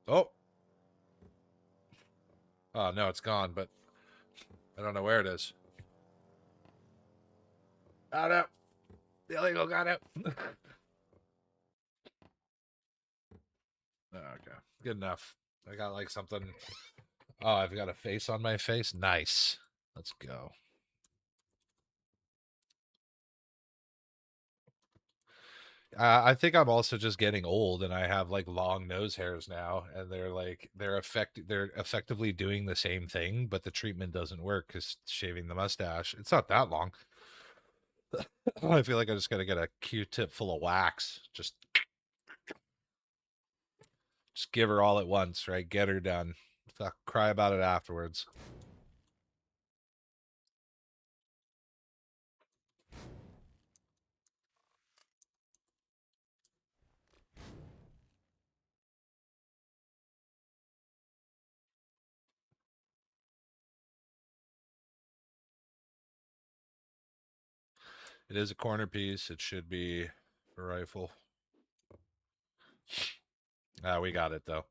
Oh! Oh, no, it's gone, but I don't know where it is. Oh, no. The illegal got out. Okay, good enough. I got like something. Oh, I've got a face on my face. Nice. Let's go. I think I'm also just getting old, and I have like long nose hairs now, and they're effectively doing the same thing, but the treatment doesn't work because shaving the mustache, it's not that long. I feel like I just got to get a Q-tip full of wax. Just Just give her all at once, right? Get her done. Fuck, cry about it afterwards. It is a corner piece. It should be a rifle. We got it, though.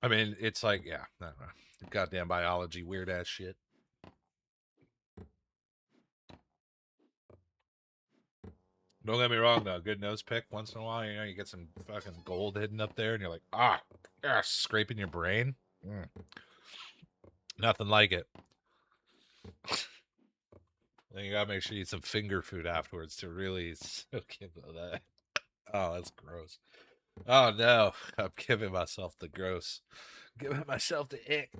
I mean, it's like, yeah, I don't know. Goddamn biology, weird-ass shit. Don't get me wrong, though. Good nose pick once in a while. You know, you get some fucking gold hidden up there, and you're like, scraping your brain. Nothing like it. Then you gotta make sure you eat some finger food afterwards to really soak into that. Oh, that's gross. Oh, no. I'm giving myself the gross. Giving myself the ick.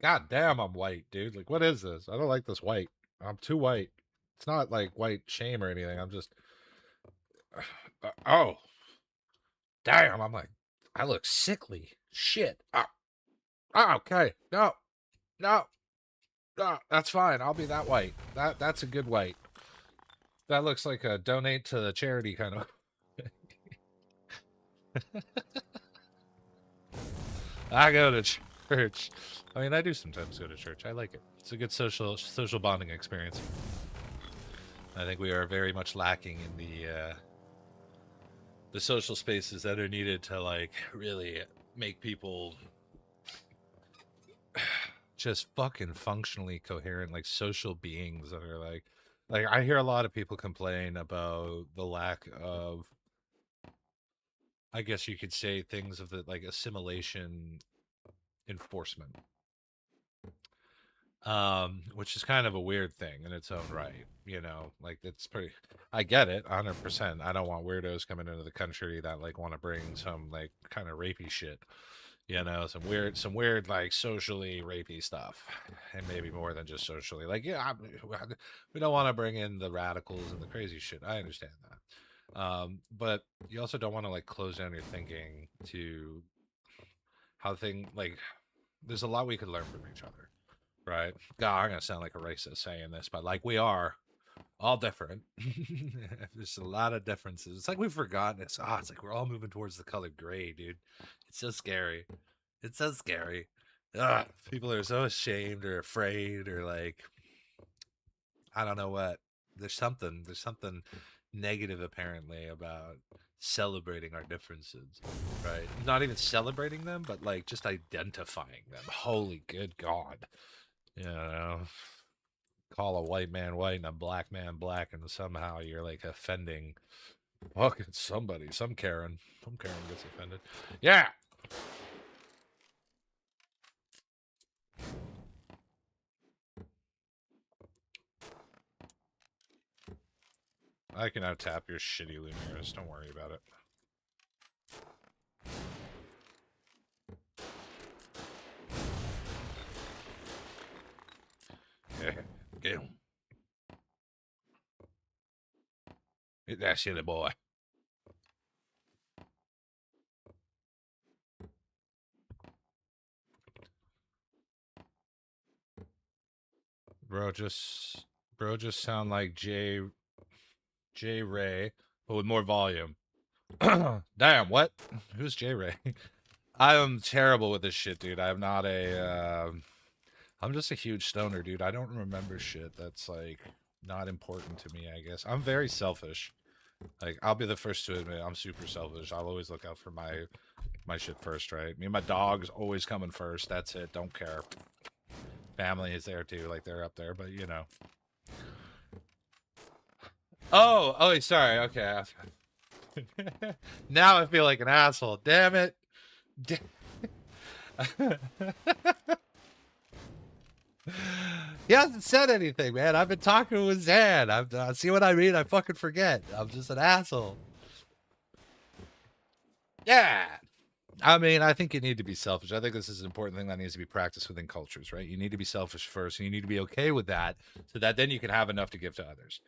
God damn, I'm white, dude. Like, what is this? I don't like this white. I'm too white. It's not like white shame or anything. I'm just... oh. Damn, I'm like... I look sickly. Shit. Okay. No. No. No, that's fine. I'll be that white. That's a good white. That looks like a donate to the charity kind of... I go to church. I mean, I do sometimes go to church. I like it. It's a good social bonding experience. I think we are very much lacking in the social spaces that are needed to, like, really make people just fucking functionally coherent, like, social beings that are like I hear a lot of people complain about the lack of, I guess you could say, things of the, like, assimilation enforcement. Which is kind of a weird thing in its own right, you know, like, it's pretty, I get it 100%. I don't want weirdos coming into the country that, like, want to bring some, like, kind of rapey shit, you know, some weird, like, socially rapey stuff, and maybe more than just socially, like, yeah, we don't want to bring in the radicals and the crazy shit. I understand that. But you also don't want to, like, close down your thinking to how like, there's a lot we could learn from each other. Right. God, I'm gonna sound like a racist saying this, but, like, we are all different. There's a lot of differences. It's like we've forgotten it's like we're all moving towards the color gray, dude. It's so scary. It's so scary. People are so ashamed or afraid or, like, I don't know what. There's something negative apparently about celebrating our differences, right? Not even celebrating them, but, like, just identifying them. Holy good God. You know, call a white man white and a black man black, and somehow you're, like, offending fucking somebody. Some Karen gets offended. Yeah. I can now tap your shitty Lumineers. Don't worry about it. Yeah, get him. Hit that shitty boy. Bro, just sound like J Ray, but with more volume. Damn, what? Who's J Ray? I am terrible with this shit, dude. I'm not a I'm just a huge stoner, dude. I don't remember shit that's, like, not important to me, I guess. I'm very selfish. Like, I'll be the first to admit I'm super selfish. I'll always look out for my shit first, right? Me and my dog's always coming first. That's it. Don't care. Family is there too, like, they're up there, but, you know. Oh, sorry. Okay. Now I feel like an asshole. Damn it. He hasn't said anything, man. I've been talking with Zan. See what I mean? I fucking forget. I'm just an asshole. Yeah. I mean, I think you need to be selfish. I think this is an important thing that needs to be practiced within cultures, right? You need to be selfish first, and you need to be okay with that, so that then you can have enough to give to others.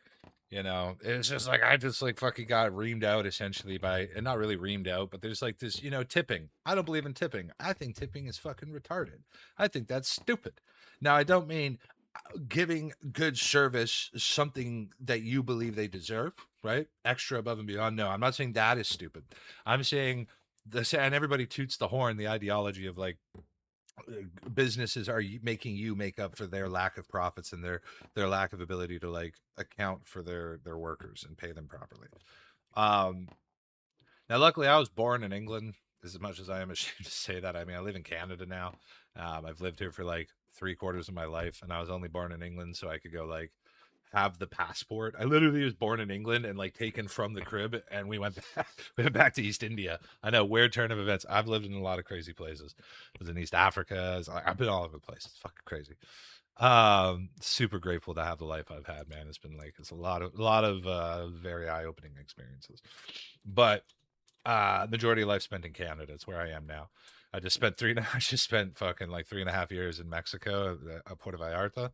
You know, it's just like I just like fucking got reamed out essentially by, and not really reamed out, but there's like this, tipping. I don't believe in tipping. I think tipping is fucking retarded. I think that's stupid. Now, I don't mean giving good service something that you believe they deserve, right? Extra above and beyond. No, I'm not saying that is stupid. I'm saying this, and everybody toots the horn, the ideology of like businesses are making you make up for their lack of profits and their lack of ability to like account for their workers and pay them properly. Now luckily I was born in England, as much as I am ashamed to say that. I mean, I live in Canada now. I've lived here for like 3/4 of my life, and I was only born in England so I could go like have the passport. I literally was born in England and like taken from the crib, and we went back to East India. I know, weird turn of events. I've lived in a lot of crazy places. I was in East Africa. I've been all over the place. It's fucking crazy. Super grateful to have the life I've had, man. It's a lot of very eye-opening experiences. But majority of life spent in Canada. It's where I am now. I just spent fucking like 3.5 years in Mexico at Puerto Vallarta.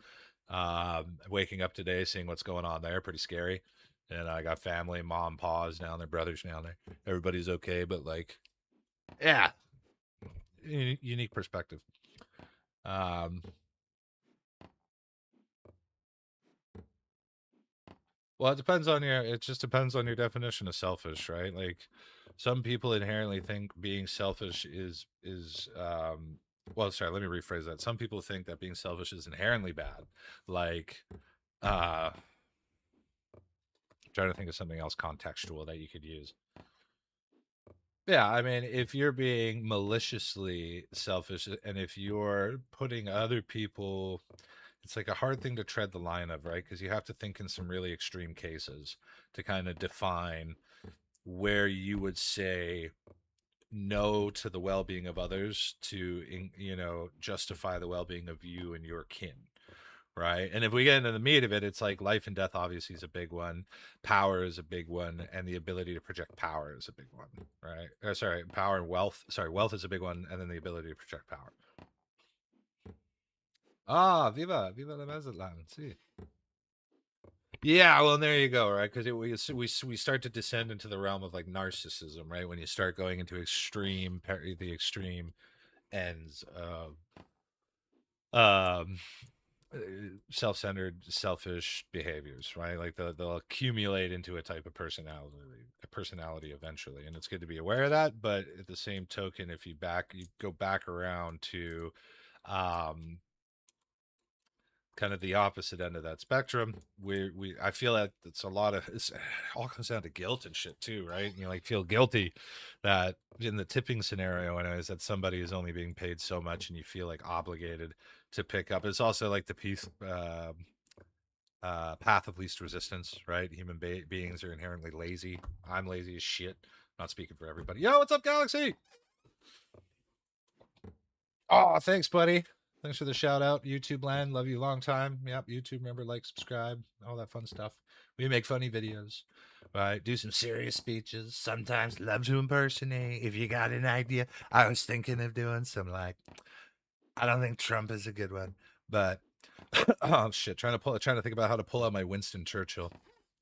Waking up today, seeing what's going on there, pretty scary. And I got family, mom, pa's down there, brothers down there. Everybody's okay, but like, yeah, unique perspective. Well, it just depends on your definition of selfish, right? Like, some people inherently think being selfish well, sorry, let me rephrase that. Some people think that being selfish is inherently bad. Like, I'm trying to think of something else contextual that you could use. Yeah, I mean, if you're being maliciously selfish and if you're putting other people, it's like a hard thing to tread the line of, right? Because you have to think in some really extreme cases to kind of define where you would say no to the well-being of others to, justify the well-being of you and your kin. Right. And if we get into the meat of it, it's like life and death obviously is a big one. Power is a big one. And the ability to project power is a big one. Right. Sorry, power and wealth. Sorry, wealth is a big one. And then the ability to project power. Ah, viva la Mazatlan. See. Yeah, well, there you go, right? Because we start to descend into the realm of like narcissism, right? When you start going into the extreme ends of self-centered, selfish behaviors, right? Like they'll accumulate into a type of personality eventually, and it's good to be aware of that. But at the same token, if you go back around to kind of the opposite end of that spectrum, I feel that it's all comes down to guilt and shit too, right? You like feel guilty that in the tipping scenario, anyways, that somebody is only being paid so much, and you feel like obligated to pick up. It's also like the path of least resistance, right? Human beings are inherently lazy. I'm lazy as shit. Not speaking for everybody. Yo, what's up, Galaxy? Oh, thanks, buddy. Thanks for the shout out, YouTube land. Love you long time. Yep, YouTube, remember, like, subscribe, all that fun stuff. We make funny videos, right? Do some serious speeches. Sometimes love to impersonate. If you got an idea, I was thinking of doing some like, I don't think Trump is a good one, but oh shit, trying to think about how to pull out my Winston Churchill.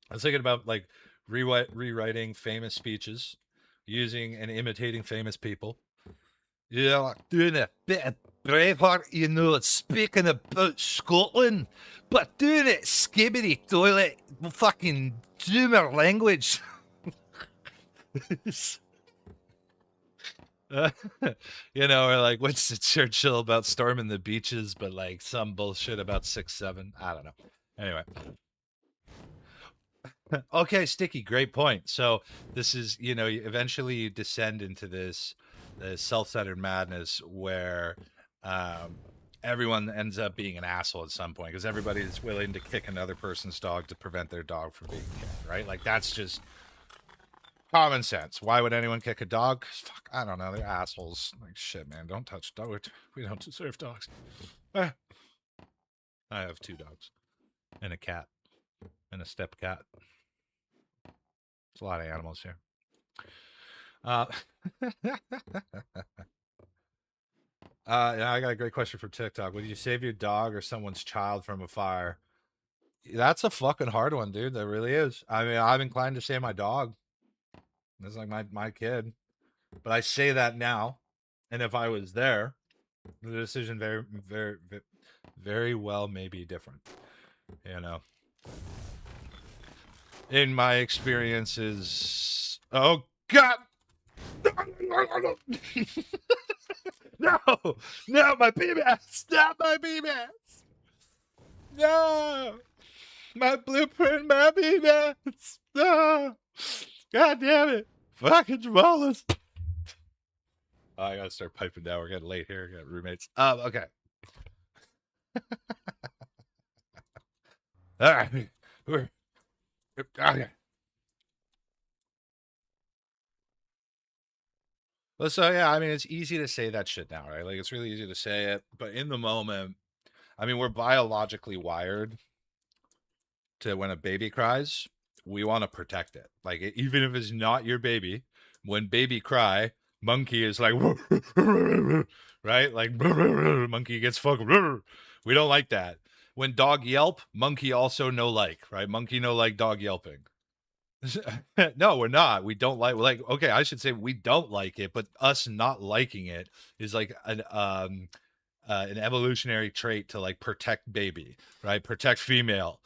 I was thinking about like rewriting famous speeches, using and imitating famous people. Yeah, like doing a bit of Braveheart, speaking about Scotland, but doing it skibbity toilet, fucking zoomer language. Or like Winston Churchill about storming the beaches, but like some bullshit about 6'7". I don't know. Anyway. Okay, Sticky, great point. So this is, eventually you descend into this self-centered madness where everyone ends up being an asshole at some point because everybody's willing to kick another person's dog to prevent their dog from being kicked, right? Like that's just common sense. Why would anyone kick a dog? Fuck, I don't know. They're assholes. Like shit, man. Don't touch dogs. We don't deserve dogs. I have 2 dogs and a cat and a step cat. There's a lot of animals here. Yeah, I got a great question from TikTok. Would you save your dog or someone's child from a fire? That's a fucking hard one, dude. That really is. I mean, I'm inclined to say my dog. That's like my kid. But I say that now, and if I was there, the decision very well may be different. You know, in my experiences. Oh God! No, no, my PBS! Stop my PBS! No, my blueprint, my PBS! No, God damn it! Fucking Jamalus! Oh, I gotta start piping down. We're getting late here. We got roommates. Okay. All right. Okay. Well, so yeah, I mean, it's easy to say that shit now, right? Like, it's really easy to say it, but in the moment, I mean, we're biologically wired to when a baby cries, we want to protect it. Like, even if it's not your baby, when baby cry, monkey is like, right? Like, monkey gets fucked. We don't like that. When dog yelp, monkey also no like, right? Monkey no like dog yelping. No, we're not. We don't like, okay, I should say we don't like it, but us not liking it is like an evolutionary trait to like protect baby, right? Protect female.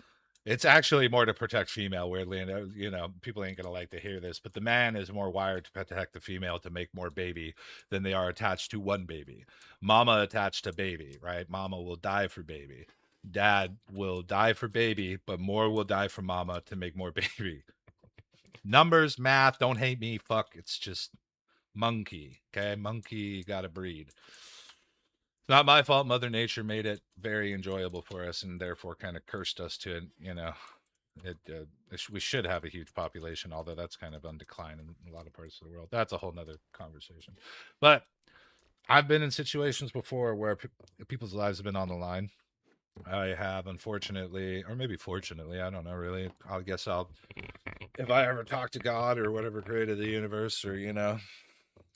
It's actually more to protect female, weirdly. And, you know, people ain't going to like to hear this, but the man is more wired to protect the female to make more baby than they are attached to one baby. Mama attached to baby, right? Mama will die for baby. Dad will die for baby, but more will die for mama to make more baby. Numbers, math, don't hate me. Fuck, it's just monkey. Okay, monkey got to breed. It's not my fault. Mother Nature made it very enjoyable for us, and therefore kind of cursed us to it. You know, we should have a huge population, although that's kind of on decline in a lot of parts of the world. That's a whole nother conversation. But I've been in situations before where people's lives have been on the line. I have, unfortunately, or maybe fortunately, I don't know really. I guess if I ever talk to God or whatever created the universe, or, you know,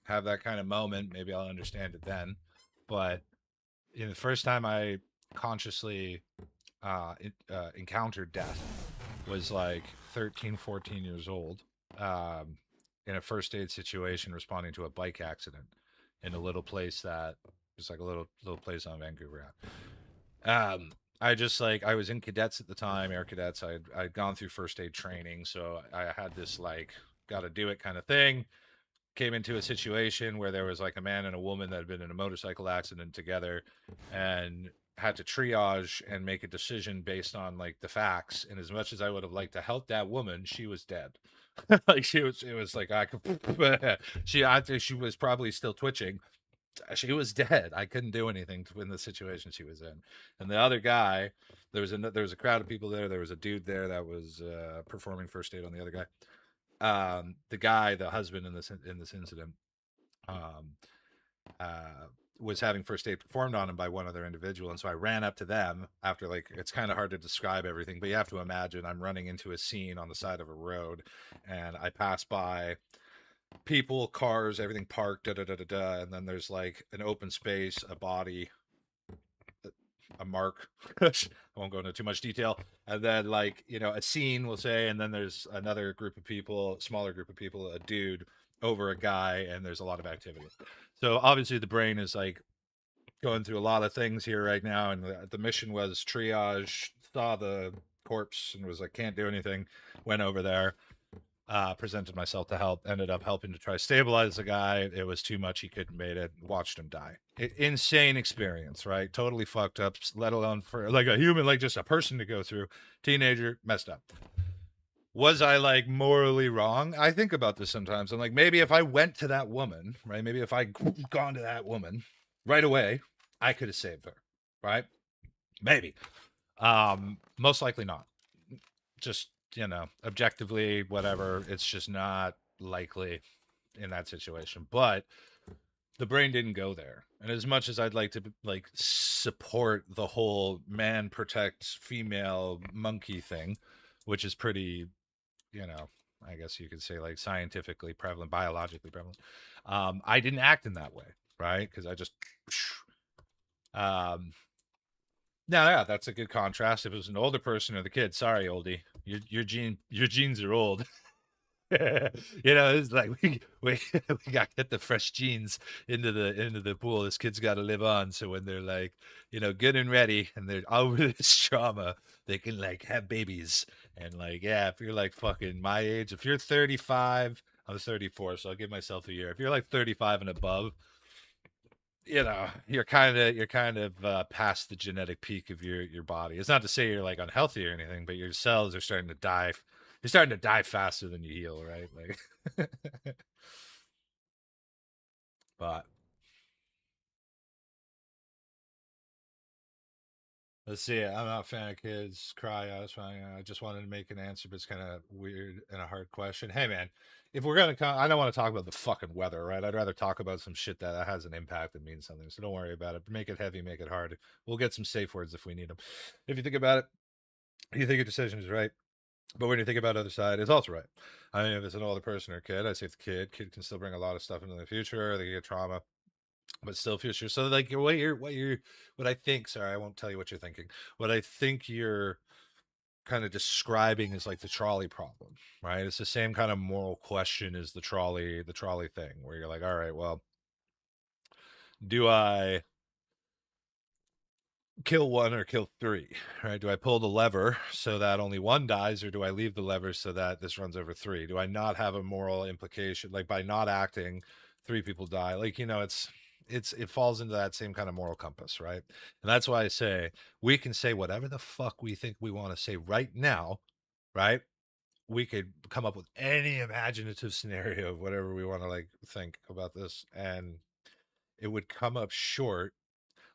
have that kind of moment, maybe I'll understand it then. But the first time I consciously encountered death was like 13, 14 years old, in a first aid situation, responding to a bike accident in a little place that was like a little place on Vancouver. I was in cadets at the time, air cadets. I'd gone through first aid training, so I had this like gotta do it kind of thing. Came into a situation where there was like a man and a woman that had been in a motorcycle accident together, and had to triage and make a decision based on like the facts. And as much as I would have liked to help that woman, she was dead. Like it was like I could I think she was probably still twitching. She was dead. I couldn't do anything in the situation she was in. And the other guy, there was a crowd of people there. There was a dude there that was performing first aid on the other guy. The guy, the husband in this incident, was having first aid performed on him by one other individual. And so I ran up to them after, like, it's kind of hard to describe everything, but you have to imagine I'm running into a scene on the side of a road, and I pass by people, cars, everything parked, and then there's like an open space, a body, a mark. I won't go into too much detail. And then, like, you know, a scene, we'll say, and then there's another group of people, smaller group of people, a dude over a guy, and there's a lot of activity. So obviously the brain is like going through a lot of things here right now, and the mission was triage, saw the corpse and was like, can't do anything, went over there, presented myself to help, ended up helping to try to stabilize the guy. It was too much. He couldn't make it. Watched him die. Insane experience, right? Totally fucked up, let alone for like a human, like just a person to go through. Teenager, messed up. Was I like morally wrong? I think about this sometimes. I'm like, maybe if I went to that woman, right? Maybe if I gone to that woman right away, I could have saved her, right? Maybe. Most likely not. Just, you know, objectively, whatever, it's just not likely in that situation. But the brain didn't go there. And as much as I'd like to like support the whole man protects female monkey thing, which is pretty, you know, I guess you could say, like scientifically prevalent, biologically prevalent. I didn't act in that way, right? Because I just now, yeah, that's a good contrast. If it was an older person or the kid, sorry, oldie, your genes are old. It's like we got to get the fresh genes into the pool. This kid's got to live on. So when they're like, good and ready, and they're over this trauma, they can like have babies. And like, yeah, if you're like fucking my age, if you're 35, I'm 34, so I'll give myself a year. If you're like 35 and above, you're kind of past the genetic peak of your body. It's not to say you're like unhealthy or anything, but your cells are starting to die. You're starting to die faster than you heal, right? Like, but let's see. I'm not a fan of kids cry. I just wanted to make an answer, but it's kind of weird and a hard question. Hey, man, if we're gonna I don't want to talk about the fucking weather, right? I'd rather talk about some shit that has an impact that means something. So don't worry about it. Make it heavy, make it hard. We'll get some safe words if we need them. If you think about it, you think your decision is right. But when you think about the other side, it's also right. I mean, if it's an older person or kid, I say it's kid can still bring a lot of stuff into the future. They get trauma, but still future. So like what I think, sorry, I won't tell you what you're thinking. What I think you're kind of describing is like the trolley problem, right? It's the same kind of moral question as the trolley thing, where you're like, all right, well, do I kill one or kill three, right? Do I pull the lever so that only one dies, or do I leave the lever so that this runs over three? Do I not have a moral implication, like by not acting, three people die? Like, it falls into that same kind of moral compass, right? And that's why I say we can say whatever the fuck we think we want to say right now, right? We could come up with any imaginative scenario of whatever we want to like think about this, and it would come up short.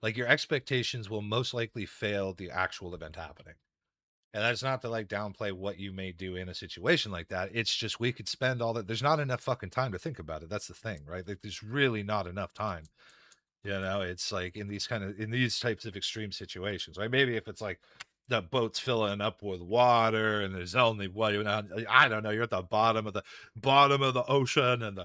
Like, your expectations will most likely fail the actual event happening. And that's not to like downplay what you may do in a situation like that. It's just we could spend all that. There's not enough fucking time to think about it. That's the thing, right? Like, there's really not enough time. It's like in these types of extreme situations, right? Maybe if it's like the boat's filling up with water and there's only I don't know, you're at the bottom of the ocean, and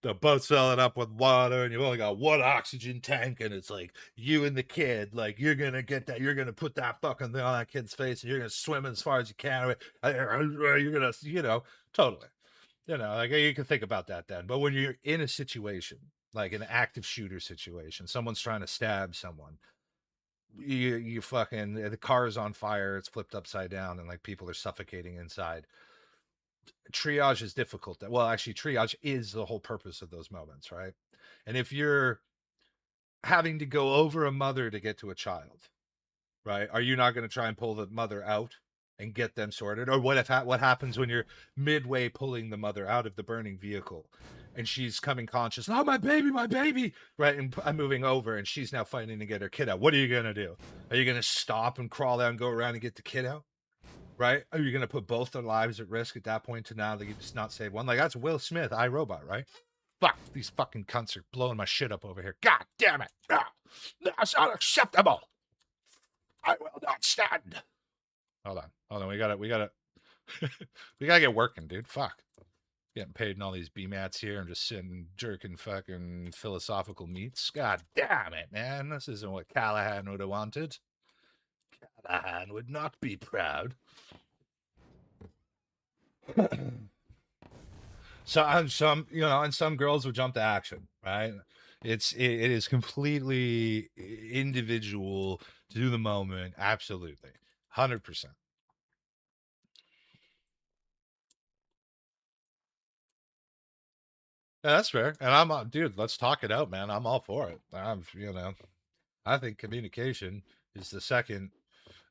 the boat's filling up with water, and you've only got one oxygen tank, and it's like you and the kid, like you're gonna put that fucking thing on that kid's face, and you're gonna swim as far as you can. You're gonna, totally. Like you can think about that then. But when you're in a situation, like an active shooter situation, someone's trying to stab someone, you fucking, the car is on fire, it's flipped upside down, and like people are suffocating inside. Triage is difficult. Well, actually, triage is the whole purpose of those moments, right? And if you're having to go over a mother to get to a child, right? Are you not going to try and pull the mother out and get them sorted? Or what happens when you're midway pulling the mother out of the burning vehicle and she's coming conscious? Oh, my baby, right? And I'm moving over and she's now fighting to get her kid out. What are you going to do? Are you going to stop and crawl out and go around and get the kid out? Right? Are you going to put both their lives at risk at that point to now that you just not save one? Like, that's Will Smith, iRobot, right? Fuck, these fucking cunts are blowing my shit up over here. God damn it. That's unacceptable. I will not stand. Hold on. We gotta we gotta get working, dude. Fuck. Getting paid in all these BMATs here and just sitting jerking fucking philosophical meats. God damn it, man. This isn't what Callahan would have wanted. Callahan would not be proud. So and some girls would jump to action, right? It is completely individual to the moment. Absolutely. 100%. Yeah, that's fair. And I'm dude, let's talk it out, man. I'm all for it. I think communication is the second.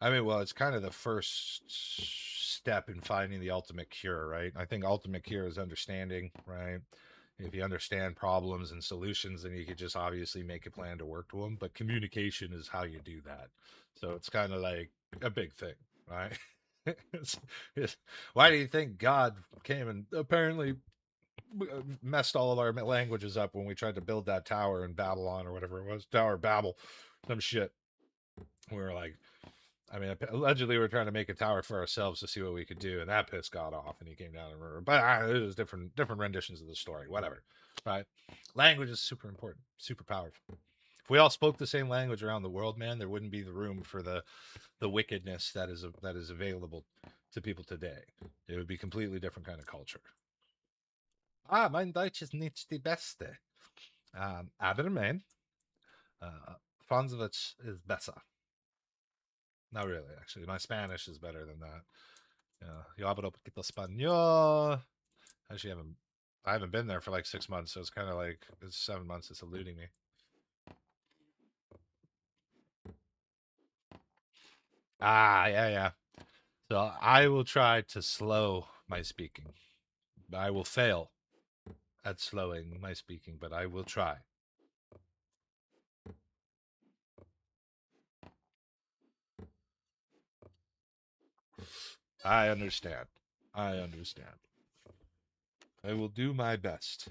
I mean, well, it's kind of the first step in finding the ultimate cure, right? I think ultimate cure is understanding, right? If you understand problems and solutions, then you could just obviously make a plan to work to them. But communication is how you do that. So it's kind of like a big thing, right? Why do you think God came and apparently messed all of our languages up when we tried to build that tower in Babylon or whatever it was, Tower of Babel, some shit? We were like, I mean, allegedly we're trying to make a tower for ourselves to see what we could do, and that piss got off, and he came down the river. But it was different renditions of the story. Whatever, right? Language is super important, super powerful. If we all spoke the same language around the world, man, there wouldn't be the room for the wickedness that is available to people today. It would be completely different kind of culture. Mein Deutsch ist nicht die beste. Aber mein Französisch is besser. Not really, actually. My Spanish is better than that. Yo hablo poquito español. Actually, I haven't been there for like 6 months, so it's kind of like it's 7 months. It's eluding me. Yeah. So I will try to slow my speaking. I will fail at slowing my speaking, but I will try. I understand. I will do my best.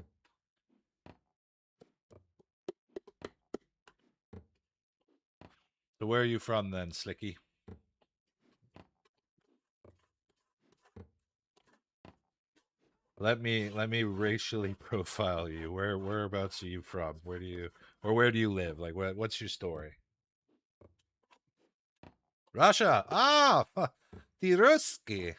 So where are you from then, Slicky? Let me racially profile you. Whereabouts are you from? Where do you live? Like what's your story? Russia. The Ruski.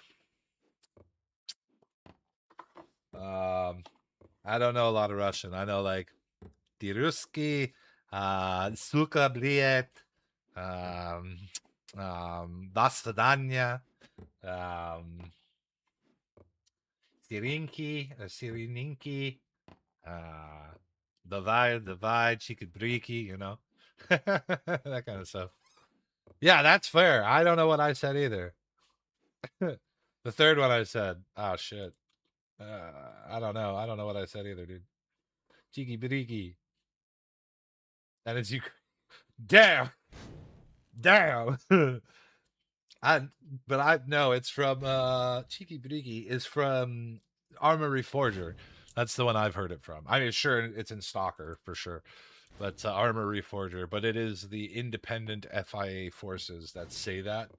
I don't know a lot of Russian. I know like the Ruski, Suka Bliet, Das Vidanya, Sirininki, divide, Chikabriki, you know, that kind of stuff. Yeah, that's fair. I don't know what I said either. The third one I said, oh shit. I don't know. I don't know what I said either, dude. Cheeky briki. And it's you. Damn. But no, it's from Cheeky briki is from Armory Forger. That's the one I've heard it from. I mean, sure, it's in Stalker for sure, but Armory Forger. But it is the independent FIA forces that say that.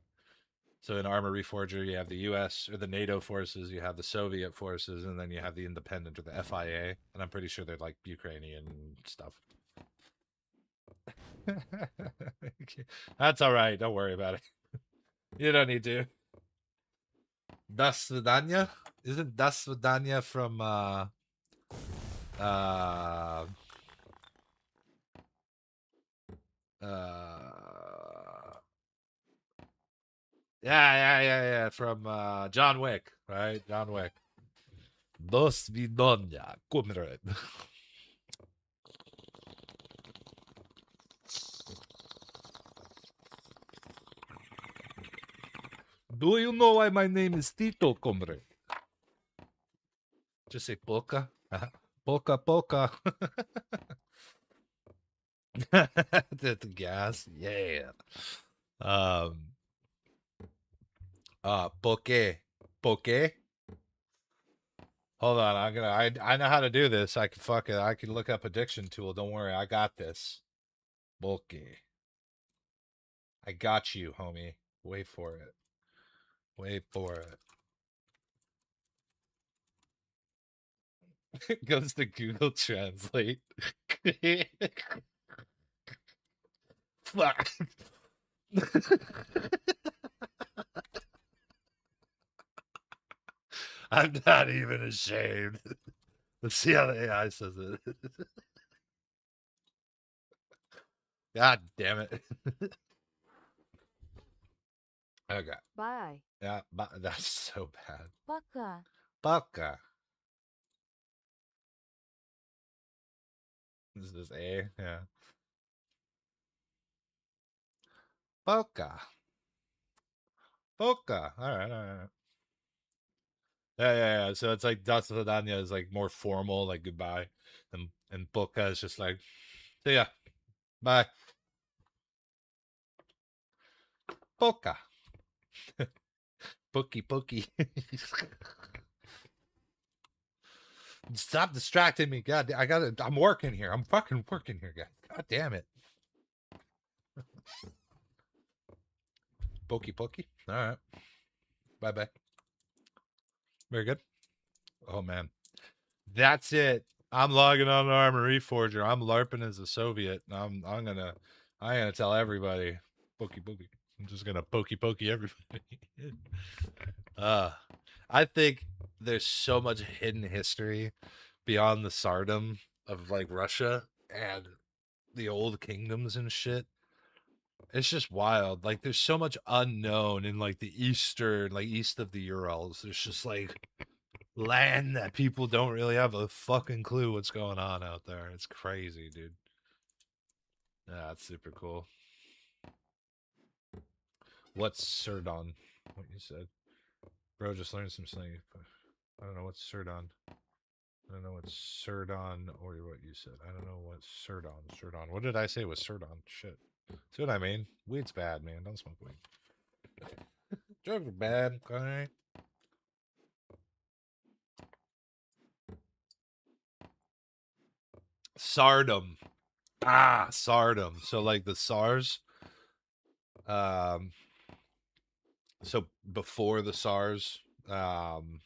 So in Armory Forger, you have the U.S. or the NATO forces, you have the Soviet forces, and then you have the independent or the FIA. And I'm pretty sure they're like Ukrainian stuff. That's all right. Don't worry about it. You don't need to. Das Vidanya? Isn't Das Vidanya from yeah, from John Wick, right? John Wick. Dos Vidanya, comrade. Do you know why my name is Tito, comrade? Just say polka. Polka, polka. The gas, yeah. Poke. Hold on, I know how to do this. I can look up a diction tool. Don't worry, I got this. Poke. I got you, homie. Wait for it. Wait for it. Goes to Google Translate. Fuck. I'm not even ashamed. Let's see how the AI says it. God damn it. Okay. Bye. Yeah, that's so bad. Пока. Baka. This is A, yeah. Boca. Boca. All right. Yeah. So it's like Das Vidanya is like more formal, like goodbye, and Boca is just like, see ya, bye. Boca. Pokey. Stop distracting me, God. I'm working here. I'm fucking working here, guys. God damn it. Pokey pokey. All right. Bye bye. Very good. Oh man, that's it. I'm logging on to Armory Forger. I'm LARPing as a Soviet. I'm gonna tell everybody. Pokey pokey. I'm just gonna pokey everybody. I think there's so much hidden history beyond the Tsardom of like Russia and the old kingdoms and shit. It's just wild. Like there's so much unknown in like the eastern, like east of the Urals. There's just like land that people don't really have a fucking clue what's going on out there. It's crazy, dude. Yeah, it's super cool. What's Surdon? What you said. Bro, just learned some slang. I don't know what's Surdon. I don't know what's Surdon or what you said. I don't know what's Surdon. Surdon. What did I say was Surdon? Shit. See what I mean? Weed's bad, man. Don't smoke weed. Drugs are bad, okay? Tsardom. Ah, Tsardom. So like the Tsars. So before the Tsars, and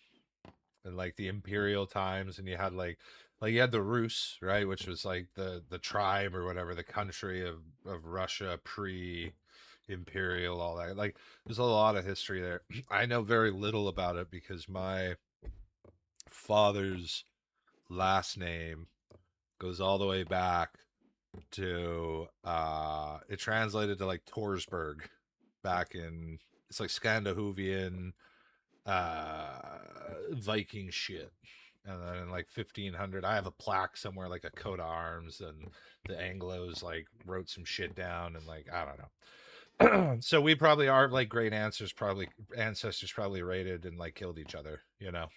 like the imperial times, and you had like you had the Rus, right, which was like the tribe or whatever, the country of Russia pre imperial, all that. Like there's a lot of history there. I know very little about it because my father's last name goes all the way back to it translated to like Torsberg back in, it's like Scandinavian Viking shit. And then in like 1500, I have a plaque somewhere, like a coat of arms, and the Anglos like wrote some shit down, and like I don't know. So we probably are like great ancestors probably raided and like killed each other, you know.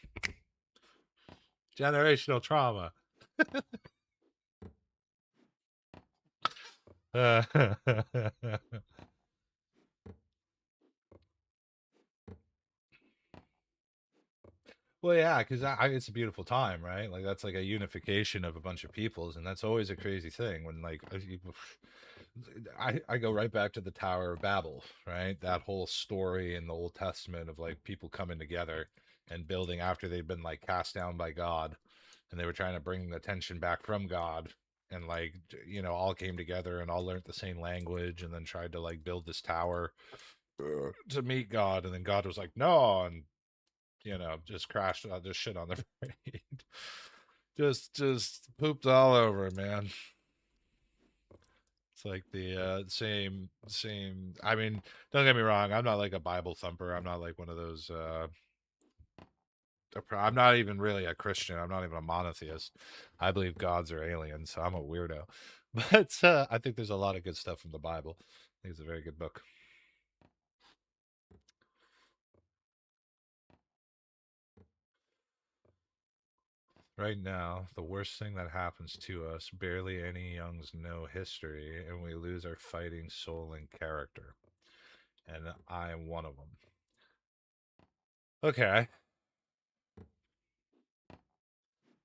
Generational trauma. Well, yeah, because it's a beautiful time, right? Like that's like a unification of a bunch of peoples, and that's always a crazy thing when like I go right back to the Tower of Babel, right? That whole story in the Old Testament of like people coming together and building after they've been like cast down by God, and they were trying to bring the attention back from God, and like all came together and all learned the same language, and then tried to like build this tower to meet God, and then God was like, no, and just crashed just shit on the parade. just pooped all over it, man. It's like the same. I mean, don't get me wrong, I'm not like a Bible thumper. I'm not like one of those I'm not even really a Christian. I'm not even a monotheist. I believe gods are aliens, so I'm a weirdo. But I think there's a lot of good stuff from the Bible. I think it's a very good book. Right now, the worst thing that happens to us, barely any youngs know history, and we lose our fighting soul and character. And I am one of them. Okay.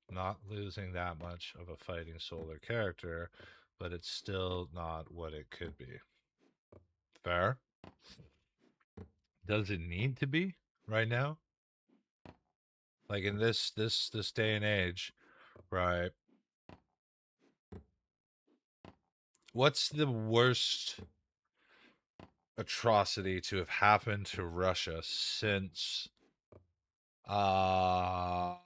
Not losing that much of a fighting soul or character, but it's still not what it could be. Fair? Does it need to be right now? Like in this day and age, right? What's the worst atrocity to have happened to Russia since I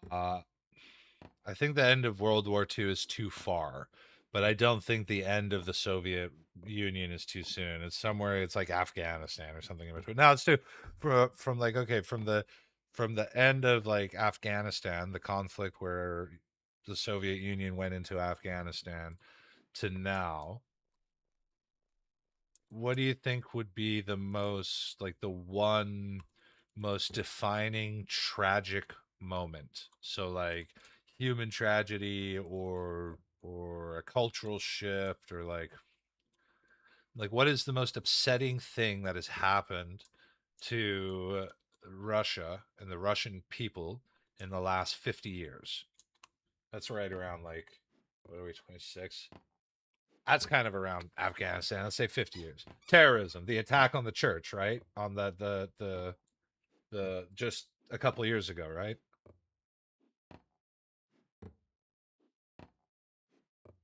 think the end of World War II is too far, but I don't think the end of the Soviet Union is too soon. It's somewhere, it's like Afghanistan or something in between. Now it's too from like, okay, from the end of like Afghanistan, the conflict where the Soviet Union went into Afghanistan, to now, what do you think would be the most, like the one most defining tragic moment? So like human tragedy or a cultural shift, or like what is the most upsetting thing that has happened to Russia and the Russian people in the last 50 years? That's right around like, what are we, 26? That's kind of around Afghanistan. Let's say 50 years. Terrorism, the attack on the church, right? On the just a couple years ago, right?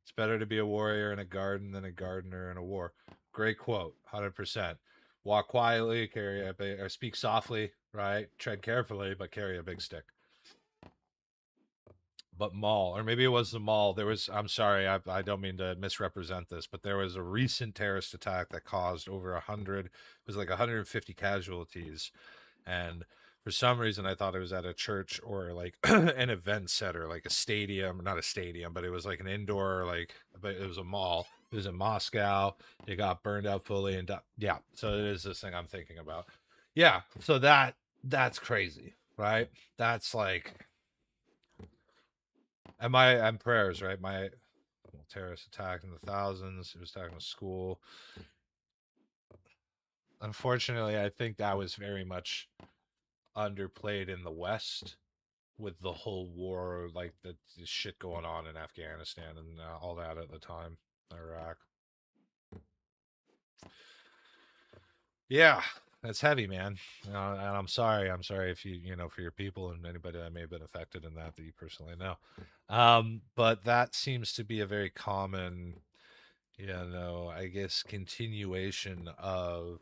It's better to be a warrior in a garden than a gardener in a war. Great quote, 100%. Walk quietly, or speak softly, right? Tread carefully, but carry a big stick. But mall, or maybe it was the mall. There was, I'm sorry, I don't mean to misrepresent this, but there was a recent terrorist attack that caused over 100, it was like 150 casualties. And for some reason, I thought it was at a church or like an event center, like a stadium, not a stadium, but it was like an indoor, but it was a mall. It was in Moscow. It got burned out fully. And yeah, so it is this thing I'm thinking about. Yeah, so that's crazy, right? That's like, and prayers, right? My terrorist attack in the thousands. It was attacking a school. Unfortunately, I think that was very much underplayed in the West with the whole war, like the shit going on in Afghanistan and all that at the time, Iraq. Yeah, that's heavy, man. And I'm sorry. I'm sorry if you know, for your people and anybody that may have been affected in that you personally know. But that seems to be a very common, I guess, continuation of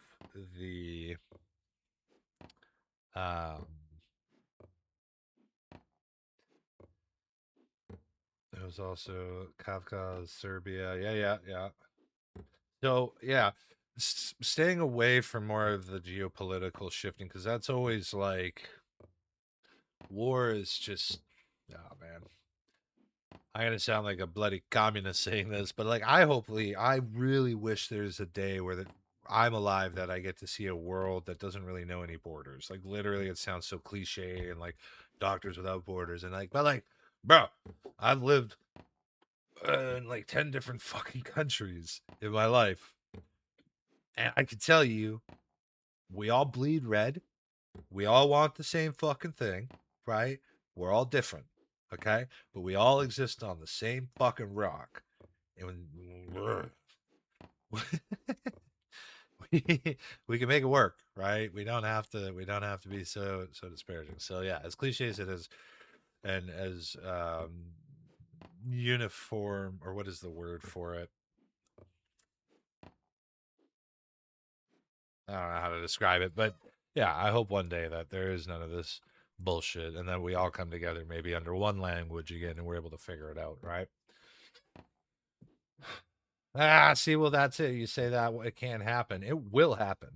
the there was also Kafka, Serbia. Yeah. So, yeah, staying away from more of the geopolitical shifting, because that's always like, war is just, oh man. I'm gonna sound like a bloody communist saying this, but like, I really wish there's a day where I'm alive that I get to see a world that doesn't really know any borders. Like, literally, it sounds so cliche and like Doctors Without Borders, and like, but like, bro, I've lived in like 10 different fucking countries in my life. And I can tell you, we all bleed red. We all want the same fucking thing, right? We're all different, okay? But we all exist on the same fucking rock. And we can make it work, right? We don't have to be so disparaging. So yeah, as cliche as it is, and as uniform, or what is the word for it? I don't know how to describe it, but yeah, I hope one day that there is none of this bullshit and that we all come together maybe under one language again and we're able to figure it out, right? See, well, that's it. You say that it can't happen. It will happen,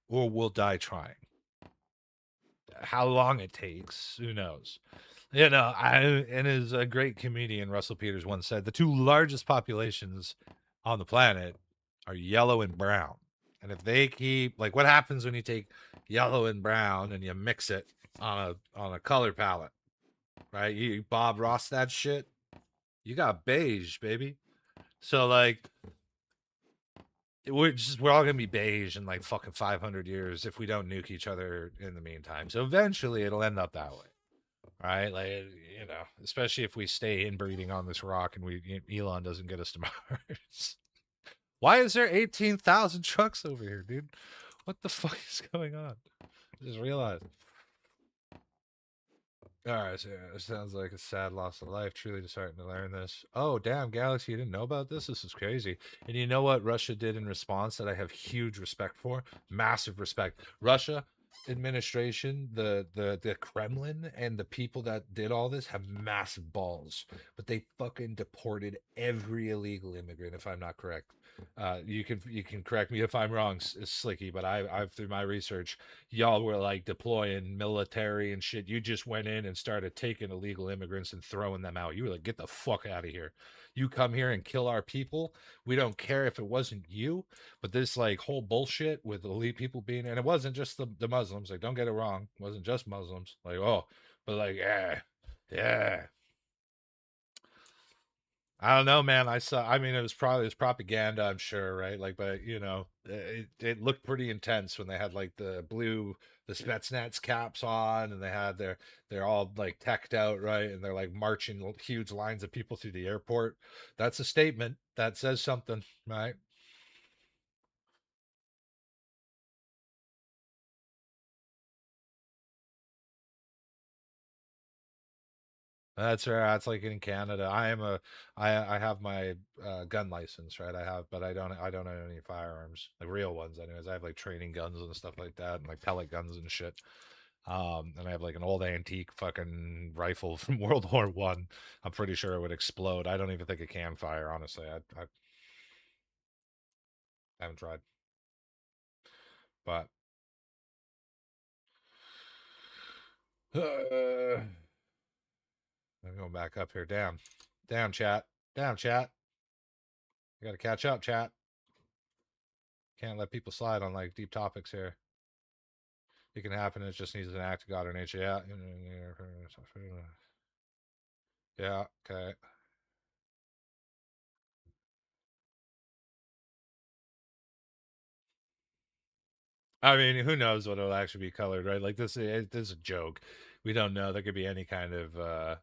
or we'll die trying. How long it takes, who knows? And as a great comedian, Russell Peters, once said, the two largest populations on the planet are yellow and brown. And if they keep, like, what happens when you take yellow and brown and you mix it on a color palette, right? You Bob Ross that shit, you got beige, baby. So like, we're all gonna be beige in like fucking 500 years if we don't nuke each other in the meantime. So eventually it'll end up that way, right? Like, especially if we stay inbreeding on this rock and Elon doesn't get us to Mars. Why is there 18,000 trucks over here, dude? What the fuck is going on? I just realized. All right, so yeah, it sounds like a sad loss of life. Truly disheartened to learn this. Oh, damn, Galaxy, you didn't know about this? This is crazy. And you know what Russia did in response that I have huge respect for? Massive respect. Russia administration, the Kremlin, and the people that did all this have massive balls. But they fucking deported every illegal immigrant, if I'm not correct. You can correct me if I'm wrong, Slicky, but I've through my research, y'all were like deploying military and shit. You just went in and started taking illegal immigrants and throwing them out. You were like, get the fuck out of here. You come here and kill our people. We don't care if it wasn't you, but this like whole bullshit with elite people being, and it wasn't just the Muslims. Like, don't get it wrong. It wasn't just Muslims. Like, but like, yeah. I don't know, man. I mean, it was propaganda, I'm sure, right? Like, but it looked pretty intense when they had like the blue the Spetsnaz caps on, and they're all like teched out, right? And they're like marching huge lines of people through the airport. That's a statement. That says something, right? That's right. That's like in Canada. I have my gun license, right? but I don't own any firearms, like real ones. Anyways, I have like training guns and stuff like that, and like pellet guns and shit. And I have like an old antique fucking rifle from World War One. I'm pretty sure it would explode. I don't even think it can fire. Honestly, I haven't tried, but. I'm going back up here. Down, chat. Down, chat. I gotta catch up, chat. Can't let people slide on like deep topics here. It can happen. It just needs an act of God or nature. Yeah. Yeah. Okay. I mean, who knows what it'll actually be colored, right? Like this is a joke. We don't know. There could be any kind of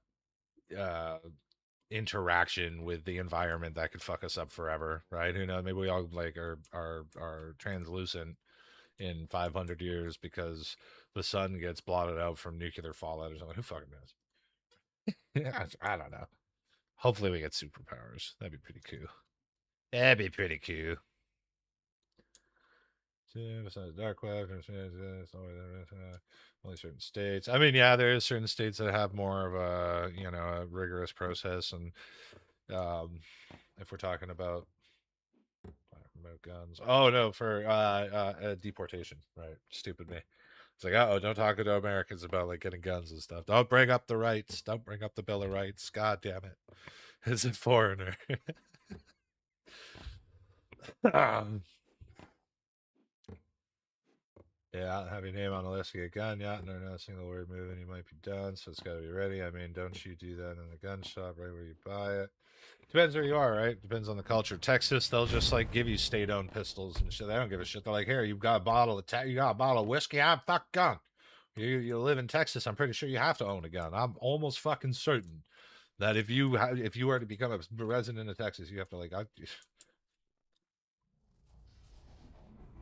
interaction with the environment that could fuck us up forever, right? Who knows? Maybe we all like are translucent in 500 years because the sun gets blotted out from nuclear fallout or something. Who fucking knows? Yeah, I don't know. Hopefully we get superpowers. That'd be pretty cool. That'd be pretty cool. Besides dark web, only certain states. I mean, yeah, there's certain states that have more of a a rigorous process, and if we're talking about guns, oh no, for deportation, right? Stupid me. It's like, oh, don't talk to Americans about like getting guns and stuff. Don't bring up the rights. Don't bring up the Bill of Rights. God damn it, as a foreigner. Yeah, have your name on the list to get a gun. Yeah, no, not a single word moving. You might be done, so it's got to be ready. I mean, don't you do that in the gun shop right where you buy it? Depends where you are, right? Depends on the culture. Texas, they'll just like give you state-owned pistols and shit. They don't give a shit. They're like, here, you got a bottle of you got a bottle of whiskey. I'm fuck gun. You live in Texas. I'm pretty sure you have to own a gun. I'm almost fucking certain that if you were to become a resident of Texas, you have to like.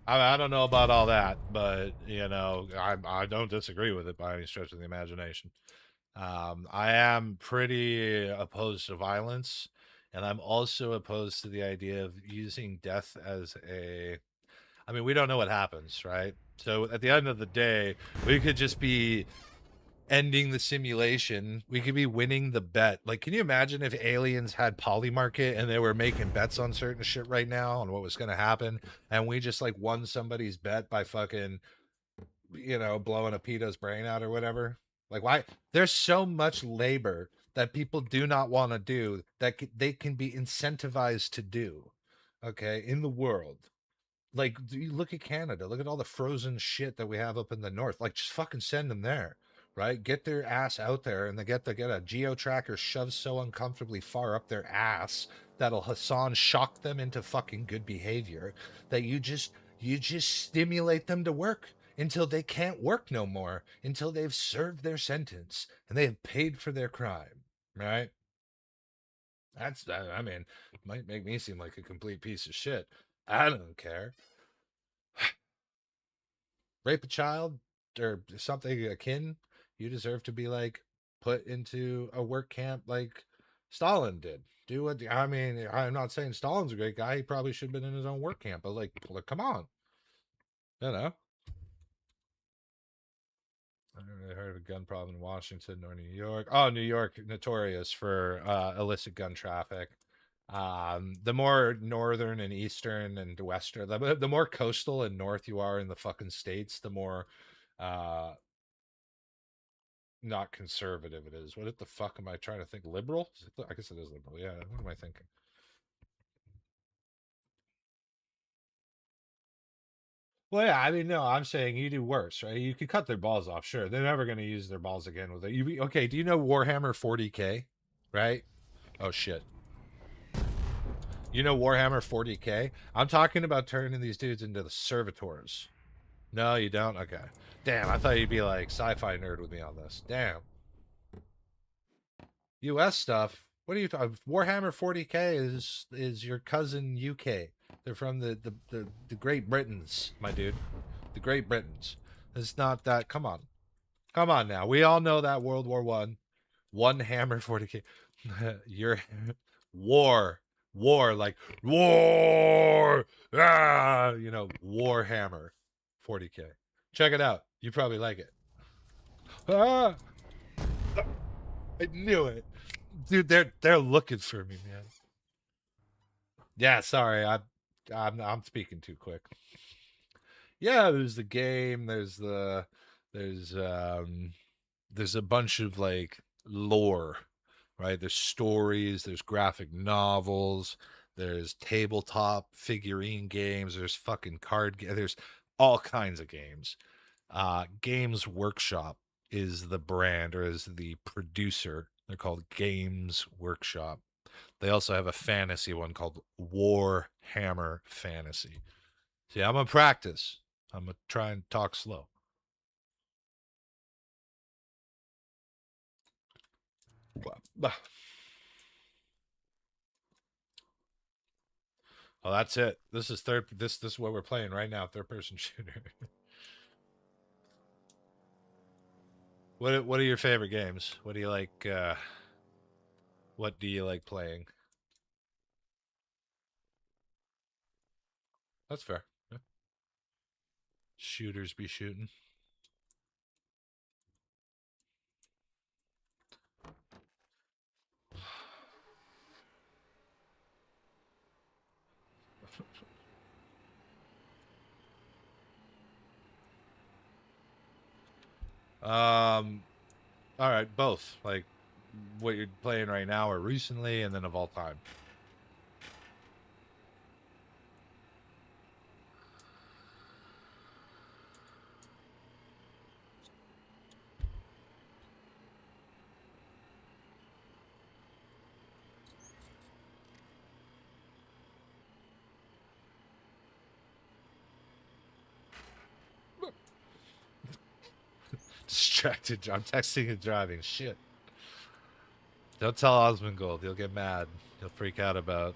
I don't know about all that, but I don't disagree with it by any stretch of the imagination. I am pretty opposed to violence, and I'm also opposed to the idea of using death as a. I mean, we don't know what happens, right? So at the end of the day, we could just be ending the simulation. We could be winning the bet. Like, can you imagine if aliens had Polymarket and they were making bets on certain shit right now on what was going to happen, and we just like won somebody's bet by fucking blowing a pedo's brain out or whatever? Like, why? There's so much labor that people do not want to do that they can be incentivized to do, okay, in the world. Like, you look at Canada, look at all the frozen shit that we have up in the north. Like, just fucking send them there, right? Get their ass out there, and they get a geo tracker shoved so uncomfortably far up their ass that'll Hassan shock them into fucking good behavior that you just stimulate them to work until they can't work no more, until they've served their sentence and they have paid for their crime, right? I mean, it might make me seem like a complete piece of shit. I don't care. Rape a child or something akin, you deserve to be like put into a work camp like Stalin did. Do what I mean, I'm not saying Stalin's a great guy. He probably should have been in his own work camp, but like come on. You know. I never really heard of a gun problem in Washington or New York. Oh, New York, notorious for illicit gun traffic. The more northern and eastern and western, the more coastal and north you are in the fucking states, the more not conservative it is. What the fuck am I trying to think? Liberal? I guess it is liberal. Yeah. What am I thinking? Well, yeah, I mean, no, I'm saying you do worse, right? You could cut their balls off, sure. They're never going to use their balls again with it. Okay, do you know Warhammer 40K? Right? Oh, shit. You know Warhammer 40K? I'm talking about turning these dudes into the servitors. No, you don't? Okay. Damn, I thought you'd be like sci-fi nerd with me on this. Damn. US stuff. What are you talking? Warhammer 40K is your cousin UK. They're from the Great Britons, my dude. The Great Britons. It's not that. Come on. Come on now. We all know that World War One hammer 40K. Your war. War, like war. Ah, you know, Warhammer 40K. Check it out. You probably like it. Ah, I knew it. Dude, they're looking for me, man. Yeah, sorry. I'm speaking too quick. Yeah, there's the game, there's a bunch of like lore, right? There's stories, there's graphic novels, there's tabletop figurine games, there's fucking there's all kinds of games. Games Workshop is the brand or is the producer. They're called Games Workshop. They also have a fantasy one called Warhammer Fantasy. See, I'm gonna practice. I'm gonna try and talk slow. Oh, that's it. This is This is what we're playing right now. Third person shooter. What are your favorite games? What do you like? What do you like playing? That's fair. Yeah. Shooters be shooting. All right, both. Like what you're playing right now or recently, and then of all time. Distracted. I'm texting and driving. Shit. Don't tell Osmongold. He'll get mad. He'll freak out about.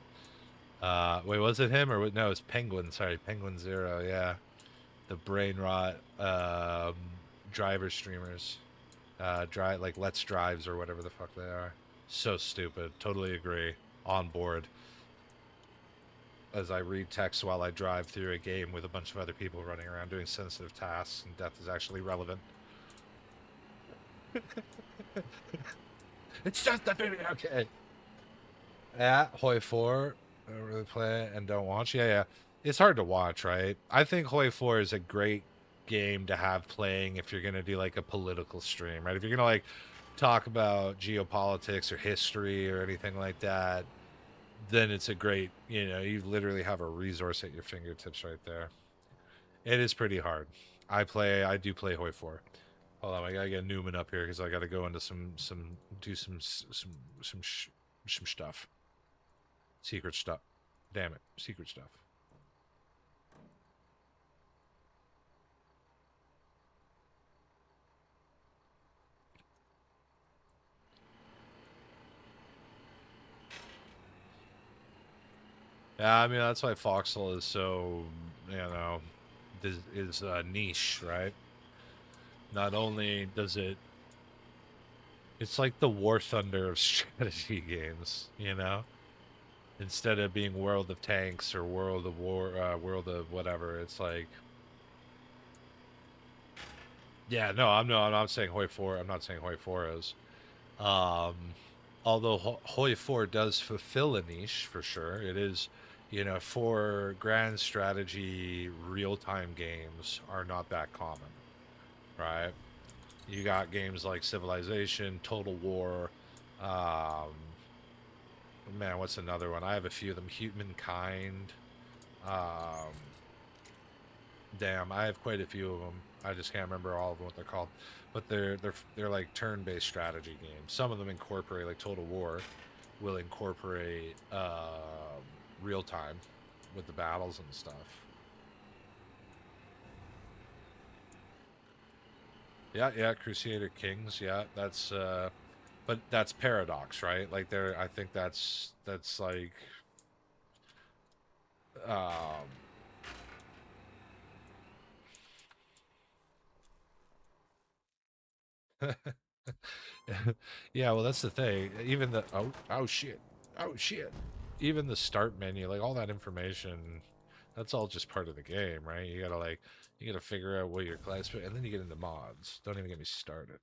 Wait, was it him or no? It's Penguin. Sorry, Penguin Zero. Yeah, the brain rot driver streamers. Drive like Let's Drives or whatever the fuck they are. So stupid. Totally agree. On board. As I read text while I drive through a game with a bunch of other people running around doing sensitive tasks, and death is actually relevant. It's just a video, okay. At Hoi 4, I don't really play it and don't watch. Yeah. It's hard to watch, right? I think Hoi 4 is a great game to have playing if you're going to do like a political stream, right? If you're going to like talk about geopolitics or history or anything like that, then it's a great, you literally have a resource at your fingertips right there. It is pretty hard. I do play Hoi 4. Hold on, I gotta get Newman up here because I gotta go into some stuff. Secret stuff. Damn it, secret stuff. Yeah, I mean that's why Foxhole is so, is niche, right? Not only does it's like the War Thunder of strategy games, Instead of being World of Tanks or World of World of whatever, it's like, yeah, no, I'm not saying Hoi 4. I'm not saying Hoi 4 is. Although Hoi 4 does fulfill a niche for sure. It is, for grand strategy real-time games are not that common, right? You got games like Civilization, Total War, man, what's another one? I have a few of them. Humankind. Damn, I have quite a few of them. I just can't remember all of them what they're called, but they're like turn-based strategy games. Some of them incorporate, like Total War, will incorporate real time with the battles and stuff. Yeah, Crusader Kings. Yeah, that's but that's Paradox, right? Like there, I think that's like um yeah, well, that's the thing. Even the oh shit, oh shit. Even the start menu, like all that information, that's all just part of the game, right? You gotta figure out what your class, and then you get into mods. Don't even get me started.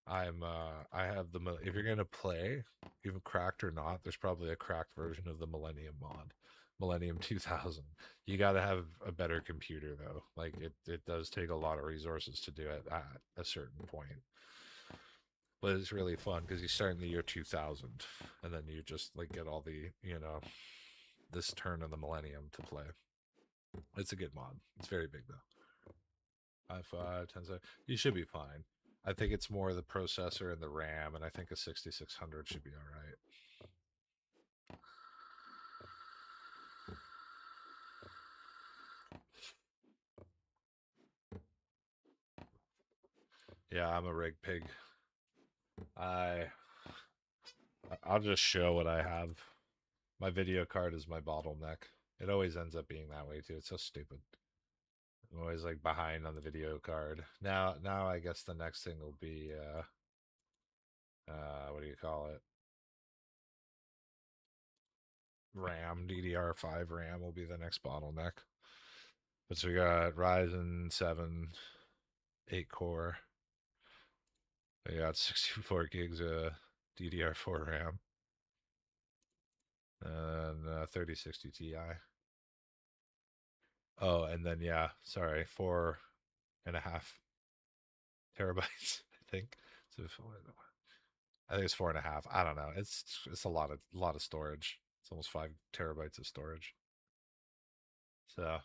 I have if you're gonna play, even cracked or not, there's probably a cracked version of the Millennium mod, Millennium 2000. You got to have a better computer though. Like it does take a lot of resources to do it at a certain point. But it's really fun because you start in the year 2000, and then you just like get all the this turn of the millennium to play. It's a good mod. It's very big though. i5 10. You should be fine. I think it's more the processor and the RAM, and I think a 6600 should be all right. Yeah, I'm a rig pig. I'll just show what I have. My video card is my bottleneck. It always ends up being that way too. It's so stupid. I'm always like behind on the video card. Now I guess the next thing will be what do you call it? RAM, DDR5 RAM will be the next bottleneck. But so we got Ryzen 7 8 core. We got 64 gigs of DDR4 RAM. And 3060 Ti. Oh, and then yeah, sorry, 4.5 terabytes, I think. So I think it's 4.5. I don't know. It's a lot of storage. It's almost 5 terabytes of storage. So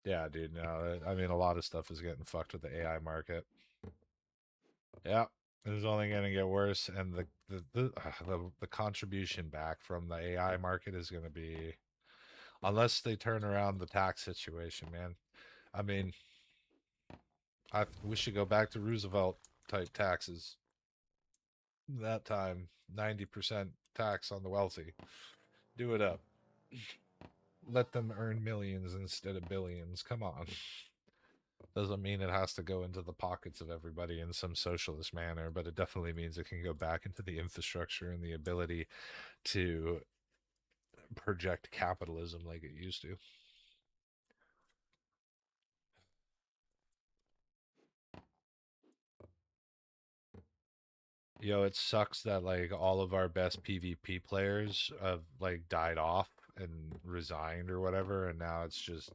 yeah, dude. No, I mean a lot of stuff is getting fucked with the AI market. Yeah, it's only going to get worse, and the contribution back from the AI market is going to be, unless they turn around the tax situation, man. I mean, we should go back to Roosevelt type taxes. That time, 90% tax on the wealthy. Do it up. Let them earn millions instead of billions. Come on. Doesn't mean it has to go into the pockets of everybody in some socialist manner, but it definitely means it can go back into the infrastructure and the ability to project capitalism like it used to. Yo, it sucks that like all of our best PvP players have like died off and resigned or whatever, and now it's just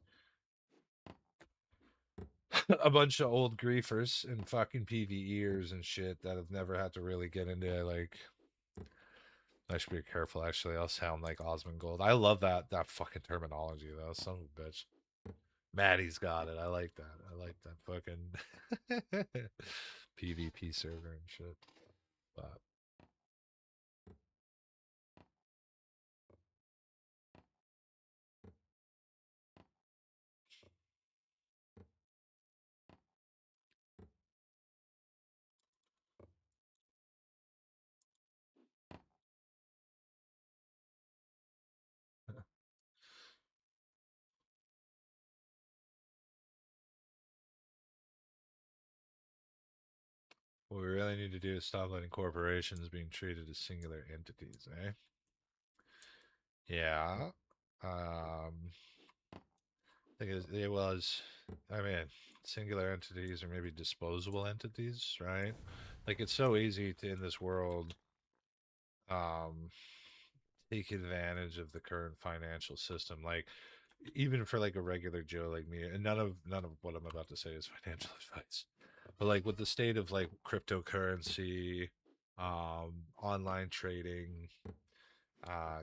a bunch of old griefers and fucking PvEers and shit that have never had to really get into like. I should be careful. Actually, I'll sound like Osmongold. I love that fucking terminology though. Son of a bitch. Maddie's got it. I like that. I like that fucking PvP server and shit. But what we really need to do is stop letting corporations being treated as singular entities, eh? Yeah. I think it was, I mean, singular entities or maybe disposable entities, right? Like it's so easy to, in this world, um, take advantage of the current financial system. Like even for like a regular Joe like me, and none of what I'm about to say is financial advice. But like with the state of like cryptocurrency, online trading,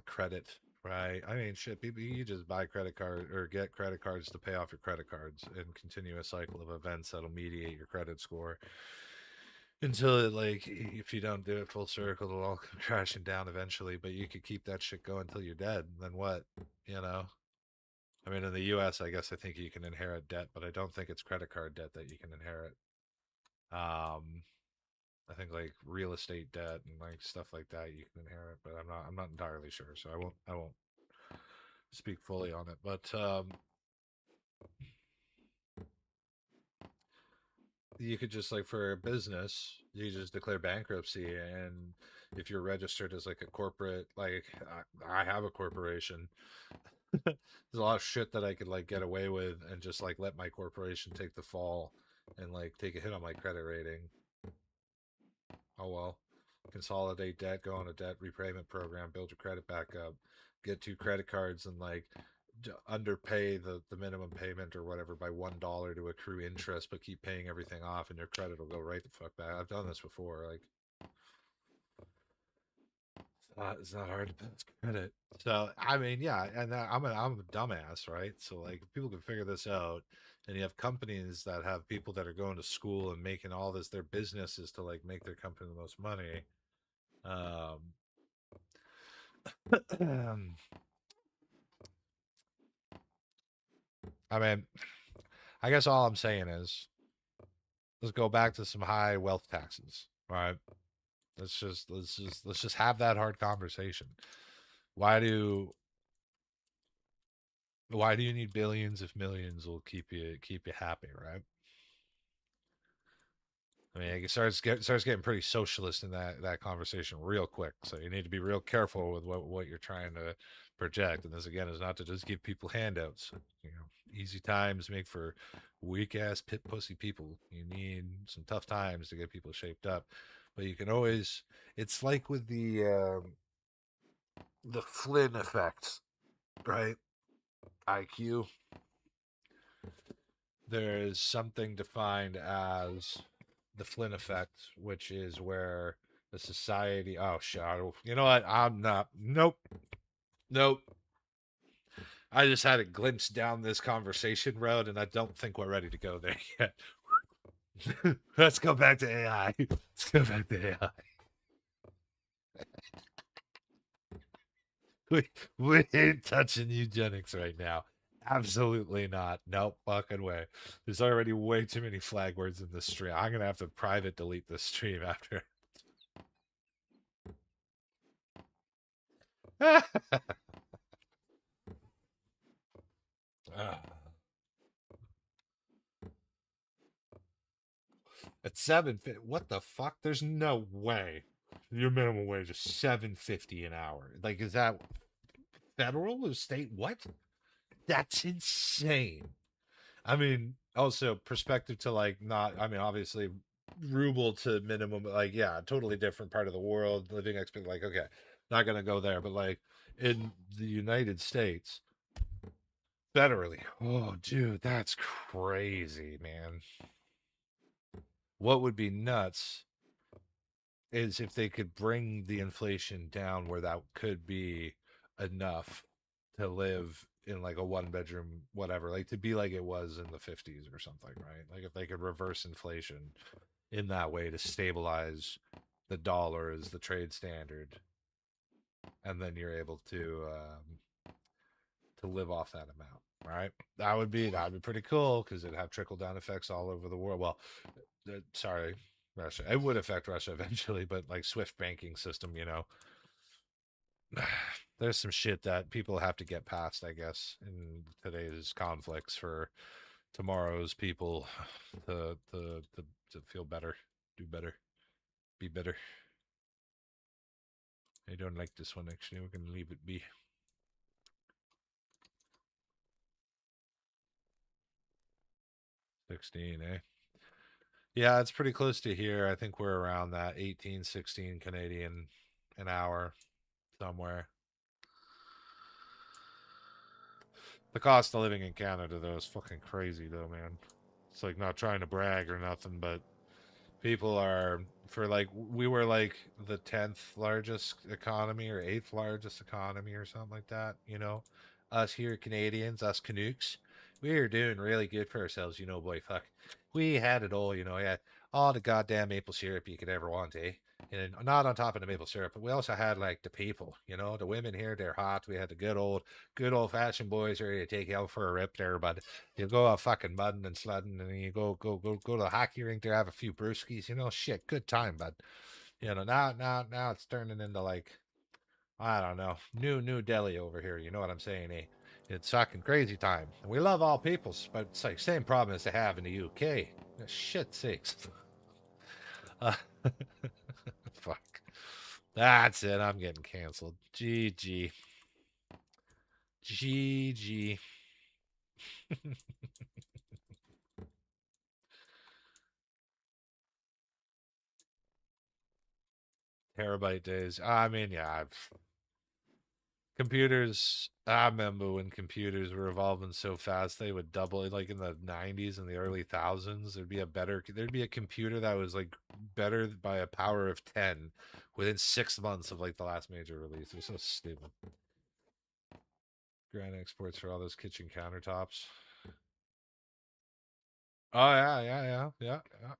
credit, right? I mean, shit, people, you just buy credit card or get credit cards to pay off your credit cards and continue a cycle of events that'll mediate your credit score until it, like, if you don't do it full circle, it'll all come crashing down eventually. But you could keep that shit going until you're dead. And then what? You know, I mean, in the U.S., I guess I think you can inherit debt, but I don't think it's credit card debt that you can inherit. I think like real estate debt and like stuff like that you can inherit, but I'm not entirely sure, so I won't speak fully on it. But you could just like for a business, you just declare bankruptcy, and if you're registered as like a corporate, like I have a corporation, there's a lot of shit that I could like get away with and just like let my corporation take the fall and like take a hit on my credit rating. Oh well. Consolidate debt, go on a debt repayment program, build your credit back up, get 2 credit cards and like underpay the minimum payment or whatever by $1 to accrue interest, but keep paying everything off and your credit will go right the fuck back. I've done this before. Like it's not hard to build credit. So I mean, yeah, and I'm a dumbass, right? So like if people can figure this out, and you have companies that have people that are going to school and making all this their business is to like make their company the most money. I mean, I guess all I'm saying is let's go back to some high wealth taxes. All right. Let's just have that hard conversation. Why do you need billions if millions will keep you happy, right? I mean, it starts getting pretty socialist in that conversation real quick. So you need to be real careful with what you're trying to project. And this again is not to just give people handouts. You know, easy times make for weak ass pit pussy people. You need some tough times to get people shaped up. But you can always. It's like with the Flynn effect, right? IQ. There is something defined as the Flynn effect, which is where the society. Oh shit! You know what? I'm not. Nope. Nope. I just had a glimpse down this conversation road, and I don't think we're ready to go there yet. Let's go back to AI. Let's go back to AI. We ain't touching eugenics right now. Absolutely not. Nope, fucking way. There's already way too many flag words in this stream. I'm gonna have to private delete this stream after. At 750, what the fuck? There's no way. Your minimum wage is $7.50 an hour. Like, is that federal or state? What? That's insane. I mean, also perspective to like not. I mean, obviously, ruble to minimum. Like, yeah, totally different part of the world. Living expect. Like, okay, not gonna go there, but like in the United States, federally. Oh, dude, that's crazy, man. What would be nuts is if they could bring the inflation down where that could be enough to live in like a 1 bedroom whatever, like to be like it was in the 50s or something, right? Like if they could reverse inflation in that way to stabilize the dollar as the trade standard, and then you're able to live off that amount, right? That'd be pretty cool because it'd have trickle down effects all over the world. Well, sorry, Russia. It would affect Russia eventually, but like Swift banking system, you know, there's some shit that people have to get past, I guess, in today's conflicts for tomorrow's people to feel better, do better, be better. I don't like this one actually. We're gonna leave it be. 16, eh? Yeah, it's pretty close to here. I think we're around that 18, 16 Canadian an hour somewhere. The cost of living in Canada, though, is fucking crazy, though, man. It's like not trying to brag or nothing, but people are, for like, we were like the 10th largest economy or 8th largest economy or something like that, you know? Us here, Canadians, us Canucks, We were doing really good for ourselves, you know, boy. Fuck, we had it all, you know. Yeah, all the goddamn maple syrup you could ever want, eh? And not on top of the maple syrup, but we also had like the people, you know, the women here. They're hot. We had the good old fashioned boys ready to take you out for a rip there, but you go out fucking mudding and sledding, and then you go to the hockey rink there, have a few brewskis, you know. Shit, good time, but you know, now it's turning into like, I don't know, new Delhi over here. You know what I'm saying, eh? It's fucking crazy time. And we love all peoples, but it's like same problem as they have in the UK. Shit sakes. Fuck. That's it. I'm getting canceled. GG. GG. Terabyte days. I mean, yeah, computers. I remember when computers were evolving so fast, they would double it. Like in the 90s and the early thousands, there'd be a computer that was like better by a power of 10 within 6 months of like the last major release. It was so stupid. Grand exports for all those kitchen countertops. Oh yeah.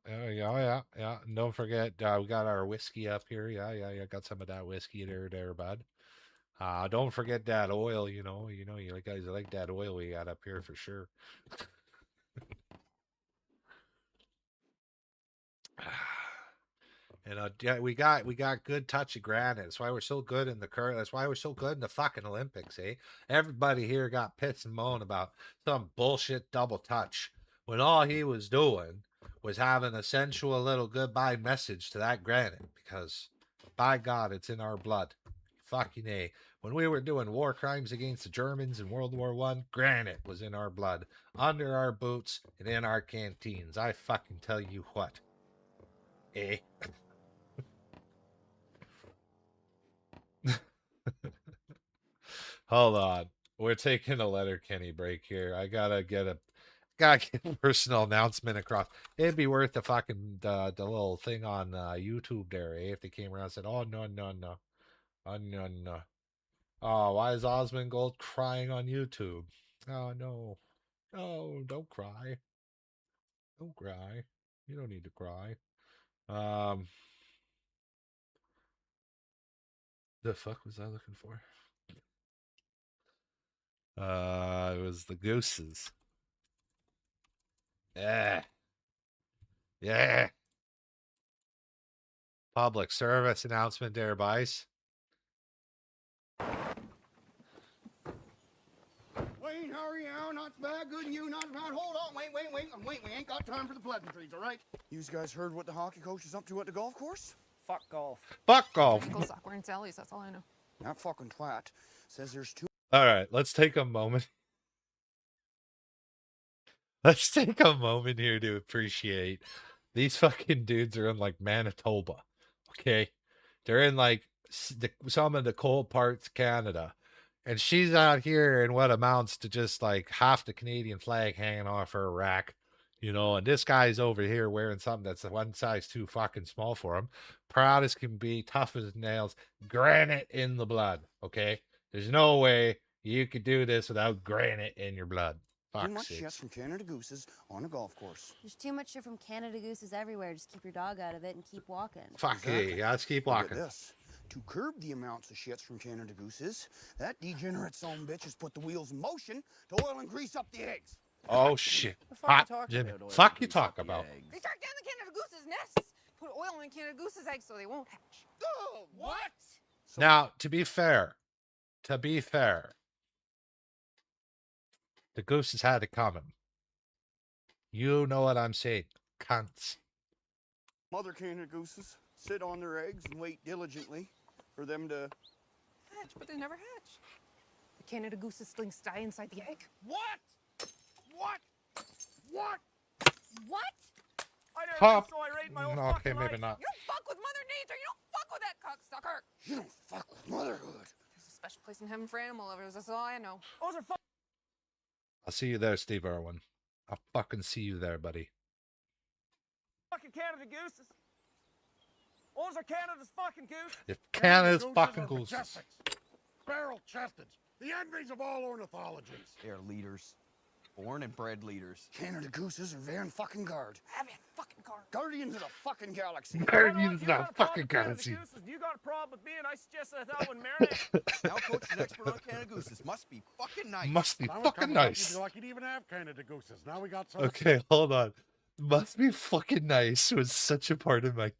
And don't forget, we got our whiskey up here. Yeah. Got some of that whiskey there, bud. Don't forget that oil. You guys like that oil we got up here for sure. And yeah, we got good touch of granite. That's why we're so good in the current. That's why we're so good in the fucking Olympics, eh? Everybody here got pissed and moan about some bullshit double touch when all he was doing was having a sensual little goodbye message to that granite because, by God, it's in our blood. Fucking A. When we were doing war crimes against the Germans in World War I, granite was in our blood, under our boots, and in our canteens. I fucking tell you what. Eh? Hold on. We're taking a letter Kenny break here. I gotta get a personal announcement across. It'd be worth the fucking the little thing on YouTube there, eh? If they came around and said, "Oh no. Oh no. Oh, why is Osmond Gold crying on YouTube? Oh no. Oh, don't cry. Don't cry. You don't need to cry." The fuck was I looking for? It was the gooses. Yeah. Yeah. Public service announcement there, Bice. Wayne, how are you? Not bad. Good, and you? Not bad. Hold on. Wait. We ain't got time for the pleasantries, all right? You guys heard what the hockey coach is up to at the golf course? Fuck golf. Fuck golf. Ankles awkward and Sally's, that's all I know. That fucking twat says there's two. All right, let's take a moment. Let's take a moment here to appreciate these fucking dudes are in like Manitoba. Okay. They're in like some of the cold parts of Canada. And she's out here in what amounts to just like half the Canadian flag hanging off her rack, you know, and this guy's over here wearing something that's one size too fucking small for him. Proud as can be, tough as nails, granite in the blood. Okay. There's no way you could do this without granite in your blood. Too much shit from Canada Gooses on a golf course. There's too much shit from Canada Gooses everywhere. Just keep your dog out of it and keep walking. Fuck yeah, let's keep walking. Look at this. To curb the amounts of shits from Canada Gooses, that degenerate son bitch has put the wheels in motion to oil and grease up the eggs. Oh shit. Hot Jimmy. Fuck you talk about. They start down the Canada Goose's nests. Put oil in Canada Goose's eggs so they won't hatch. Oh, what? Now, to be fair, the gooses had it coming. You know what I'm saying, cunts. Mother Canada Gooses sit on their eggs and wait diligently for them to hatch, but they never hatch. The Canada Goose's slings die inside the egg. What? I never Pop. been so irate in my own No, okay, fucking maybe life. not. You don't fuck with Mother Nature. You don't fuck with that cocksucker. You don't fuck with motherhood. There's a special place in heaven for animal lovers. That's all I know. Those are I'll see you there, Steve Irwin. I'll fucking see you there, buddy. fucking Canada Gooses. Those are Canada's fucking gooses. If Canada's fucking gooses. Barrel-chested. The envies of all ornithologies. They're leaders. Born and bred leaders. Canada Gooses are Van fucking guard. Van fucking guard. Guardians of the fucking galaxy. Guardians of the fucking galaxy. You got a problem with me, and I suggested that one, Mary. Now Coach is expert on Canada Gooses. Must be fucking nice. Must be I was fucking coming up, nice. You'd be lucky to even have Canada Gooses. Now we got some. Okay, hold on. Must be fucking nice was such a part of my.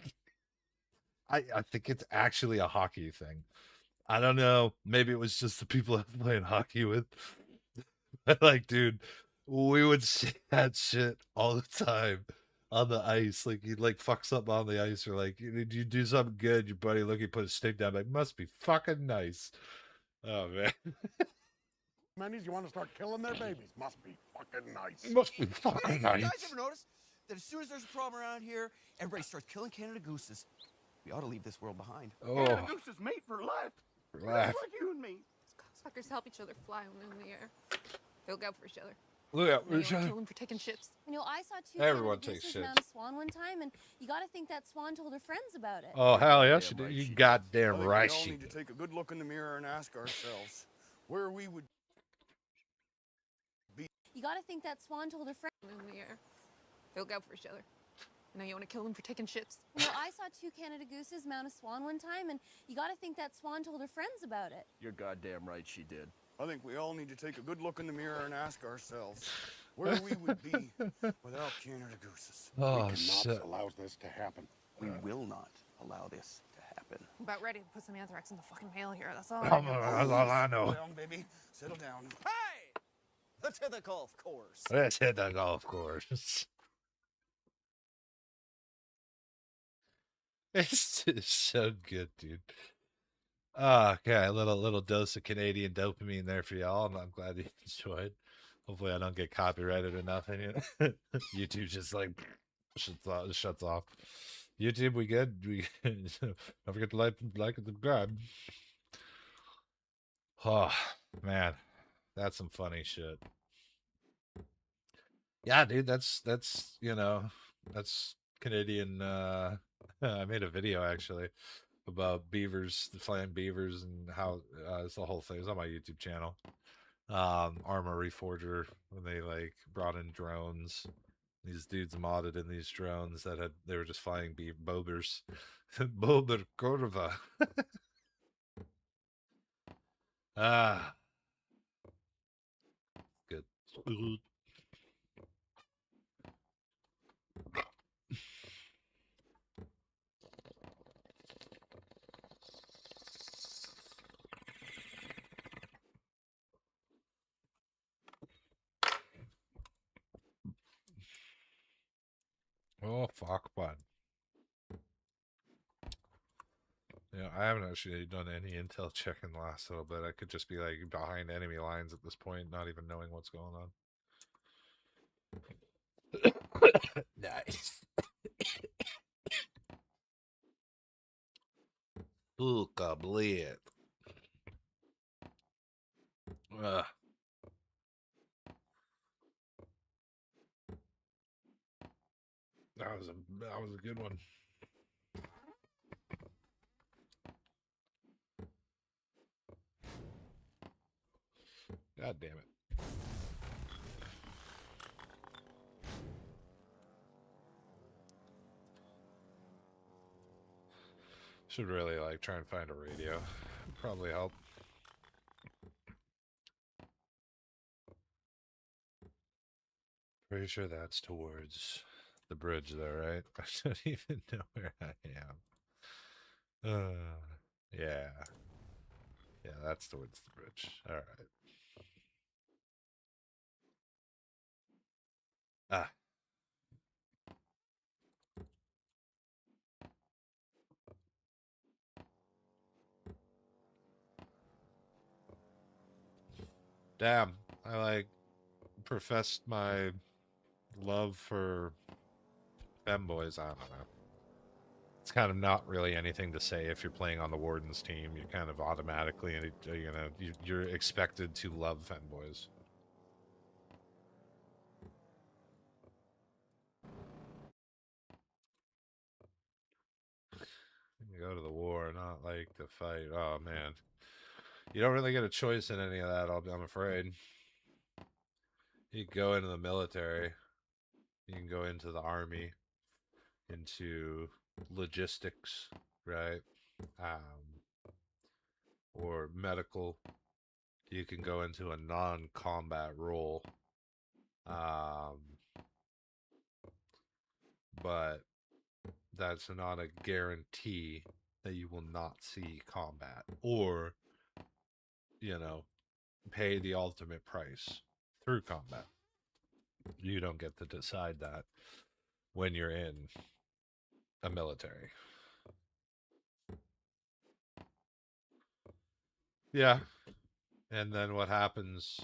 I think it's actually a hockey thing. I don't know. Maybe it was just the people I'm playing hockey with. Like, dude, we would say that shit all the time on the ice. Like, you'd like fuck something on the ice, or like you do something good, your buddy look, you put a stick down, like, must be fucking nice. Oh man. Mennies, you want to start killing their babies? Must be fucking nice. Must be fucking You nice. guys ever notice that as soon as there's a problem around here, everybody starts killing Canada Gooses? We ought to leave this world behind. Canada Gooses mate for life. For Just life. like you and me. Cocksuckers help each other fly when in the air. They look out for each other. Look out And then you wanna kill them for taking shits. You know, I saw two Everyone Canada takes Gooses shits. mount a swan one time, and you got to think that swan told her friends about it. Oh hell yeah, she did. You goddamn I think right we all she need did. to take a good look in the mirror and ask ourselves where we would be. You got to think that swan told her friends. In the air. They look out for each other. And then you want to kill them for taking shits. You know, I saw two Canada Gooses mount a swan one time, and you got to think that swan told her friends about it. You're goddamn right she did. I think we all need to take a good look in the mirror and ask ourselves where we would be without Canada Gooses. Oh, we cannot shit. allow this to happen. We will not allow this to happen. I'm about ready to put some anthrax in the fucking mail here. That's all. That's all I know. Settle down, baby. Settle down. Hey! Let's hit the golf course. Let's hit the golf course. It's just so good, dude. Okay, a little dose of Canadian dopamine there for y'all, and I'm glad you enjoyed. Hopefully, I don't get copyrighted or nothing. YouTube just like shuts off. YouTube, we good? We don't forget to like and subscribe. Oh man, that's some funny shit. Yeah, dude, that's that's Canadian. I made a video actually about beavers, the flying beavers, and how it's the whole thing. It's on my YouTube channel. Armor Reforger, when they like brought in drones. These dudes modded in these drones that they were just flying bobers. Bober Corva. Ah. Good. Oh, fuck, bud. Yeah, I haven't actually done any intel check in the last little bit. I could just be like behind enemy lines at this point, not even knowing what's going on. Nice. Ooh, kablit. That was a good one. God damn it. Should really like try and find a radio. Probably help. Pretty sure that's towards the bridge there, right? I don't even know where I am. Yeah. Yeah, that's towards the bridge. All right. Ah. Damn, I like professed my love for femboys. I don't know. It's kind of not really anything to say if you're playing on the Warden's team. You kind of automatically, you're expected to love femboys. You go to the war, not like to fight. Oh man, you don't really get a choice in any of that. I'm afraid. You can go into the military. You can go into the army, into logistics, right? Or medical. You can go into a non-combat role. But that's not a guarantee that you will not see combat or, pay the ultimate price through combat. You don't get to decide that when you're in a military. Yeah. And then what happens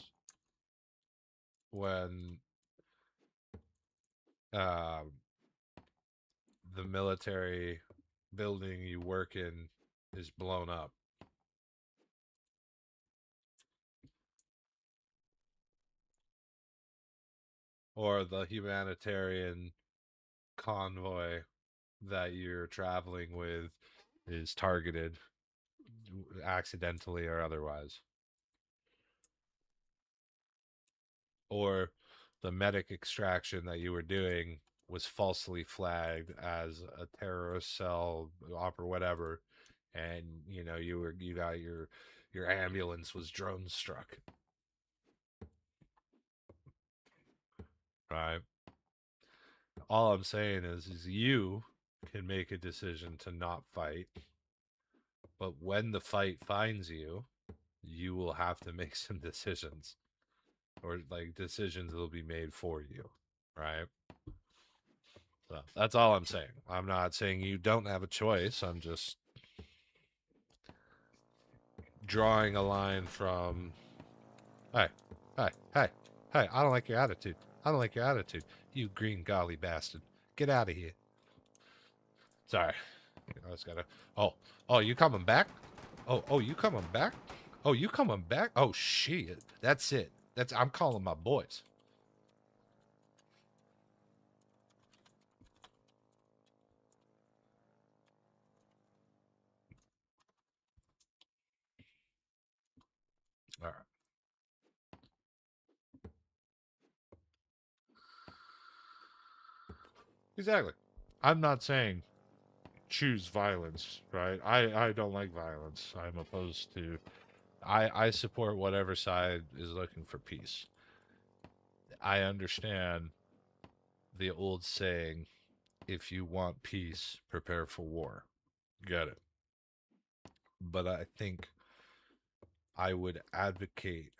when the military building you work in is blown up? Or the humanitarian convoy that you're traveling with is targeted accidentally or otherwise. Or the medic extraction that you were doing was falsely flagged as a terrorist cell or whatever, and you got your ambulance was drone struck. Right? All I'm saying is you can make a decision to not fight, but when the fight finds you, you will have to make some decisions, or like decisions will be made for you, right? So that's all I'm saying. I'm not saying you don't have a choice. I'm just drawing a line from, hey, hey, hey, hey, I don't like your attitude. I don't like your attitude. You green golly bastard. Get out of here. Sorry. I just gotta, oh, you coming back? Oh, you coming back? Oh, you coming back? Oh, shit. That's it. I'm calling my boys. All right. Exactly. I'm not saying choose violence, right? I don't like violence. I'm opposed to, I support whatever side is looking for peace. I understand the old saying, if you want peace, prepare for war. Get it. But I think I would advocate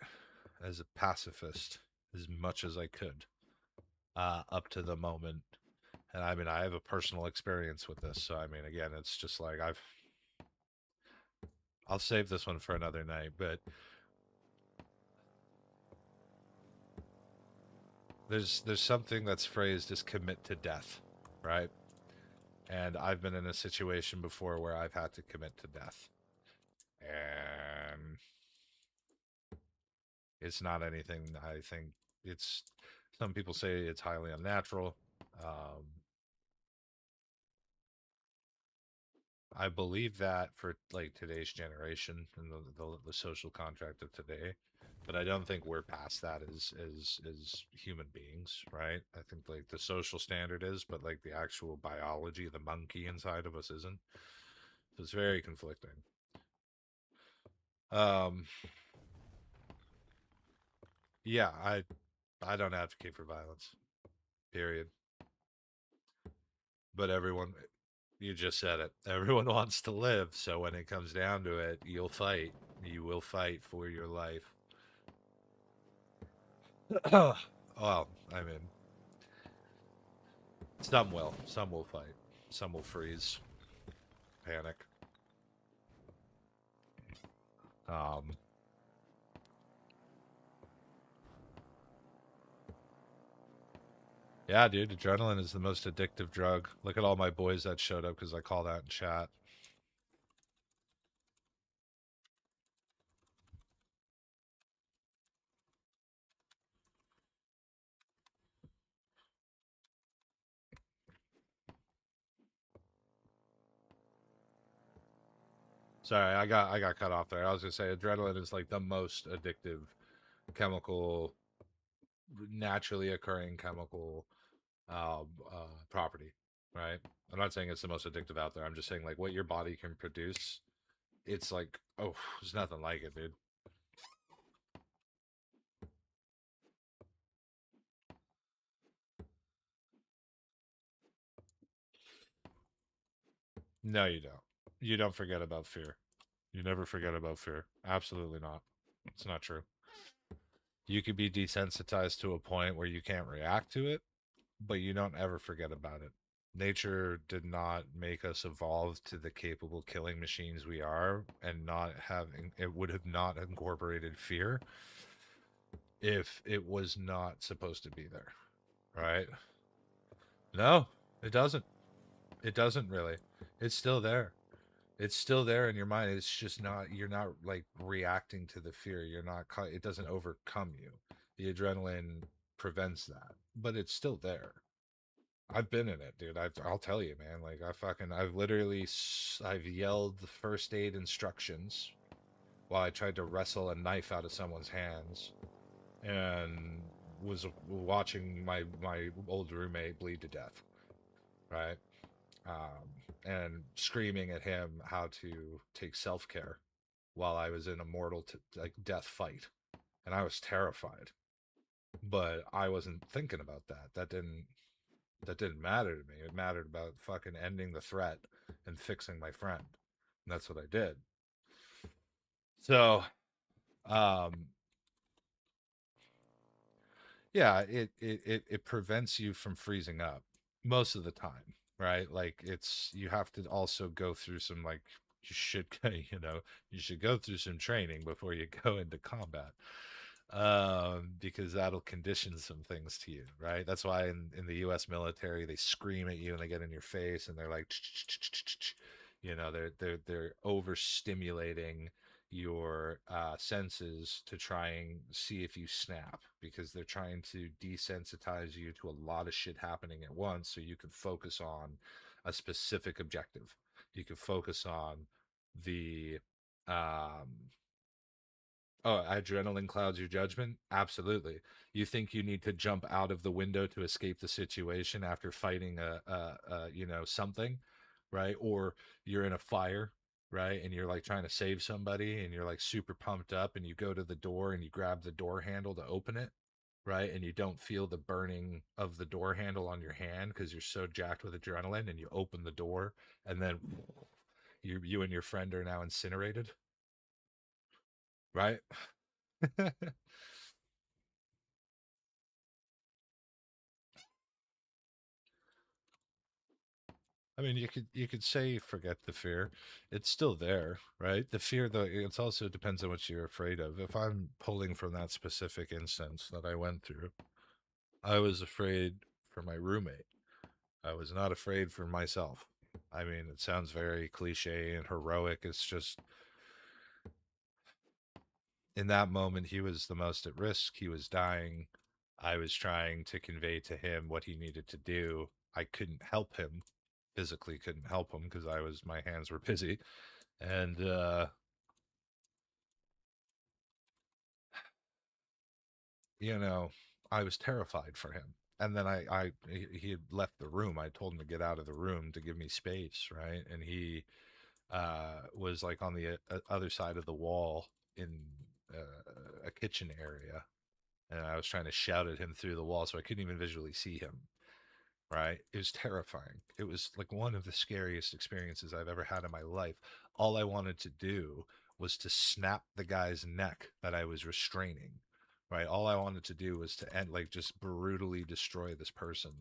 as a pacifist as much as I could, up to the moment. And I mean, I have a personal experience with this. So, I mean, again, it's just like I'll save this one for another night, but there's something that's phrased as commit to death, right? And I've been in a situation before where I've had to commit to death. And it's not anything, I think it's, some people say it's highly unnatural. I believe that for like today's generation and the social contract of today, but I don't think we're past that as human beings, right? I think like the social standard is, but like the actual biology, the monkey inside of us isn't. So it's very conflicting. Yeah, I don't advocate for violence. Period. But everyone, you just said it. Everyone wants to live, so when it comes down to it, you'll fight. You will fight for your life. Well, I mean, some will. Some will fight. Some will freeze. Panic. Yeah, dude, adrenaline is the most addictive drug. Look at all my boys that showed up because I call that in chat. Sorry, I got cut off there. I was gonna say adrenaline is like the most addictive chemical naturally occurring chemical property, right? I'm not saying it's the most addictive out there. I'm just saying like what your body can produce. It's like, oh, there's nothing like it, dude. No, you don't. You don't forget about fear. You never forget about fear. Absolutely not. It's not true. You could be desensitized to a point where you can't react to it, but you don't ever forget about it. Nature did not make us evolve to the capable killing machines we are, and not having it would have not incorporated fear if it was not supposed to be there, right? No, it doesn't. It doesn't really. It's still there. It's still there in your mind. It's just not, you're not like reacting to the fear. You're not, it doesn't overcome you. The adrenaline prevents that, but it's still there. I've been in it, dude. I'll tell you, man. Like I've literally, I've yelled the first aid instructions while I tried to wrestle a knife out of someone's hands, and was watching my old roommate bleed to death, right? And screaming at him how to take self-care while I was in a mortal like death fight, and I was terrified, but I wasn't thinking about that. That didn't matter to me. It mattered about fucking ending the threat and fixing my friend. And that's what I did. So, um, yeah, it prevents you from freezing up most of the time, right? Like you have to also go through some, like, you should you should go through some training before you go into combat, because that'll condition some things to you, right? That's why in the US military they scream at you and they get in your face and they're like, they're overstimulating your senses to try and see if you snap, because they're trying to desensitize you to a lot of shit happening at once so you can focus on a specific objective. You can focus on the oh, adrenaline clouds your judgment? Absolutely. You think you need to jump out of the window to escape the situation after fighting something, right? Or you're in a fire, right? And you're like trying to save somebody and you're like super pumped up and you go to the door and you grab the door handle to open it, right? And you don't feel the burning of the door handle on your hand because you're so jacked with adrenaline, and you open the door and then you and your friend are now incinerated, right? I mean, you could say forget the fear. It's still there, right? The fear, though, it's also depends on what you're afraid of. If I'm pulling from that specific instance that I went through, I was afraid for my roommate. I was not afraid for myself. I mean, it sounds very cliche and heroic. It's just in that moment, he was the most at risk. He was dying. I was trying to convey to him what he needed to do. I couldn't help him, physically couldn't help him because my hands were busy. And I was terrified for him. And then he had left the room. I told him to get out of the room to give me space, right? And he was like on the other side of the wall in a kitchen area, and I was trying to shout at him through the wall, so I couldn't even visually see him. Right? It was terrifying. It was like one of the scariest experiences I've ever had in my life. All I wanted to do was to snap the guy's neck that I was restraining. Right? All I wanted to do was to end, like, just brutally destroy this person,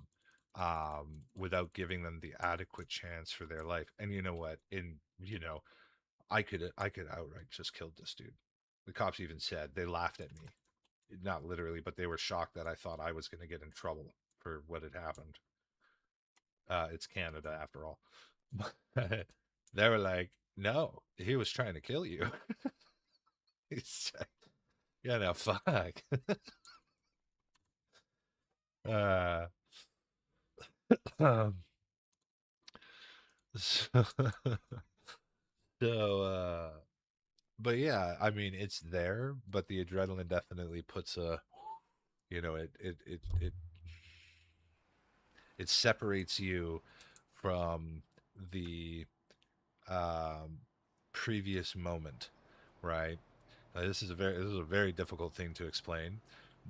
without giving them the adequate chance for their life. And you know what? I could outright just killed this dude. The cops even said, they laughed at me. Not literally, but they were shocked that I thought I was going to get in trouble for what had happened. It's Canada after all. They were like, no, he was trying to kill you. He's like, yeah, no, fuck. uh, um, so, so but yeah, I mean, it's there, but the adrenaline definitely puts You know, it separates you from the um, previous moment, right? This is a very difficult thing to explain,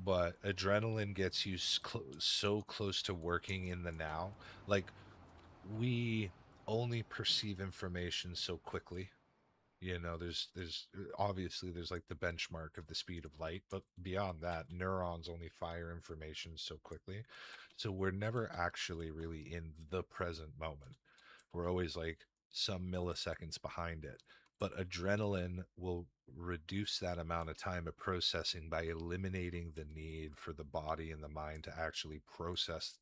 but adrenaline gets you so close to working in the now. Like, we only perceive information so quickly. You know, there's obviously there's like the benchmark of the speed of light, but beyond that, neurons only fire information so quickly. So we're never actually really in the present moment. We're always like some milliseconds behind it. But adrenaline will reduce that amount of time of processing by eliminating the need for the body and the mind to actually process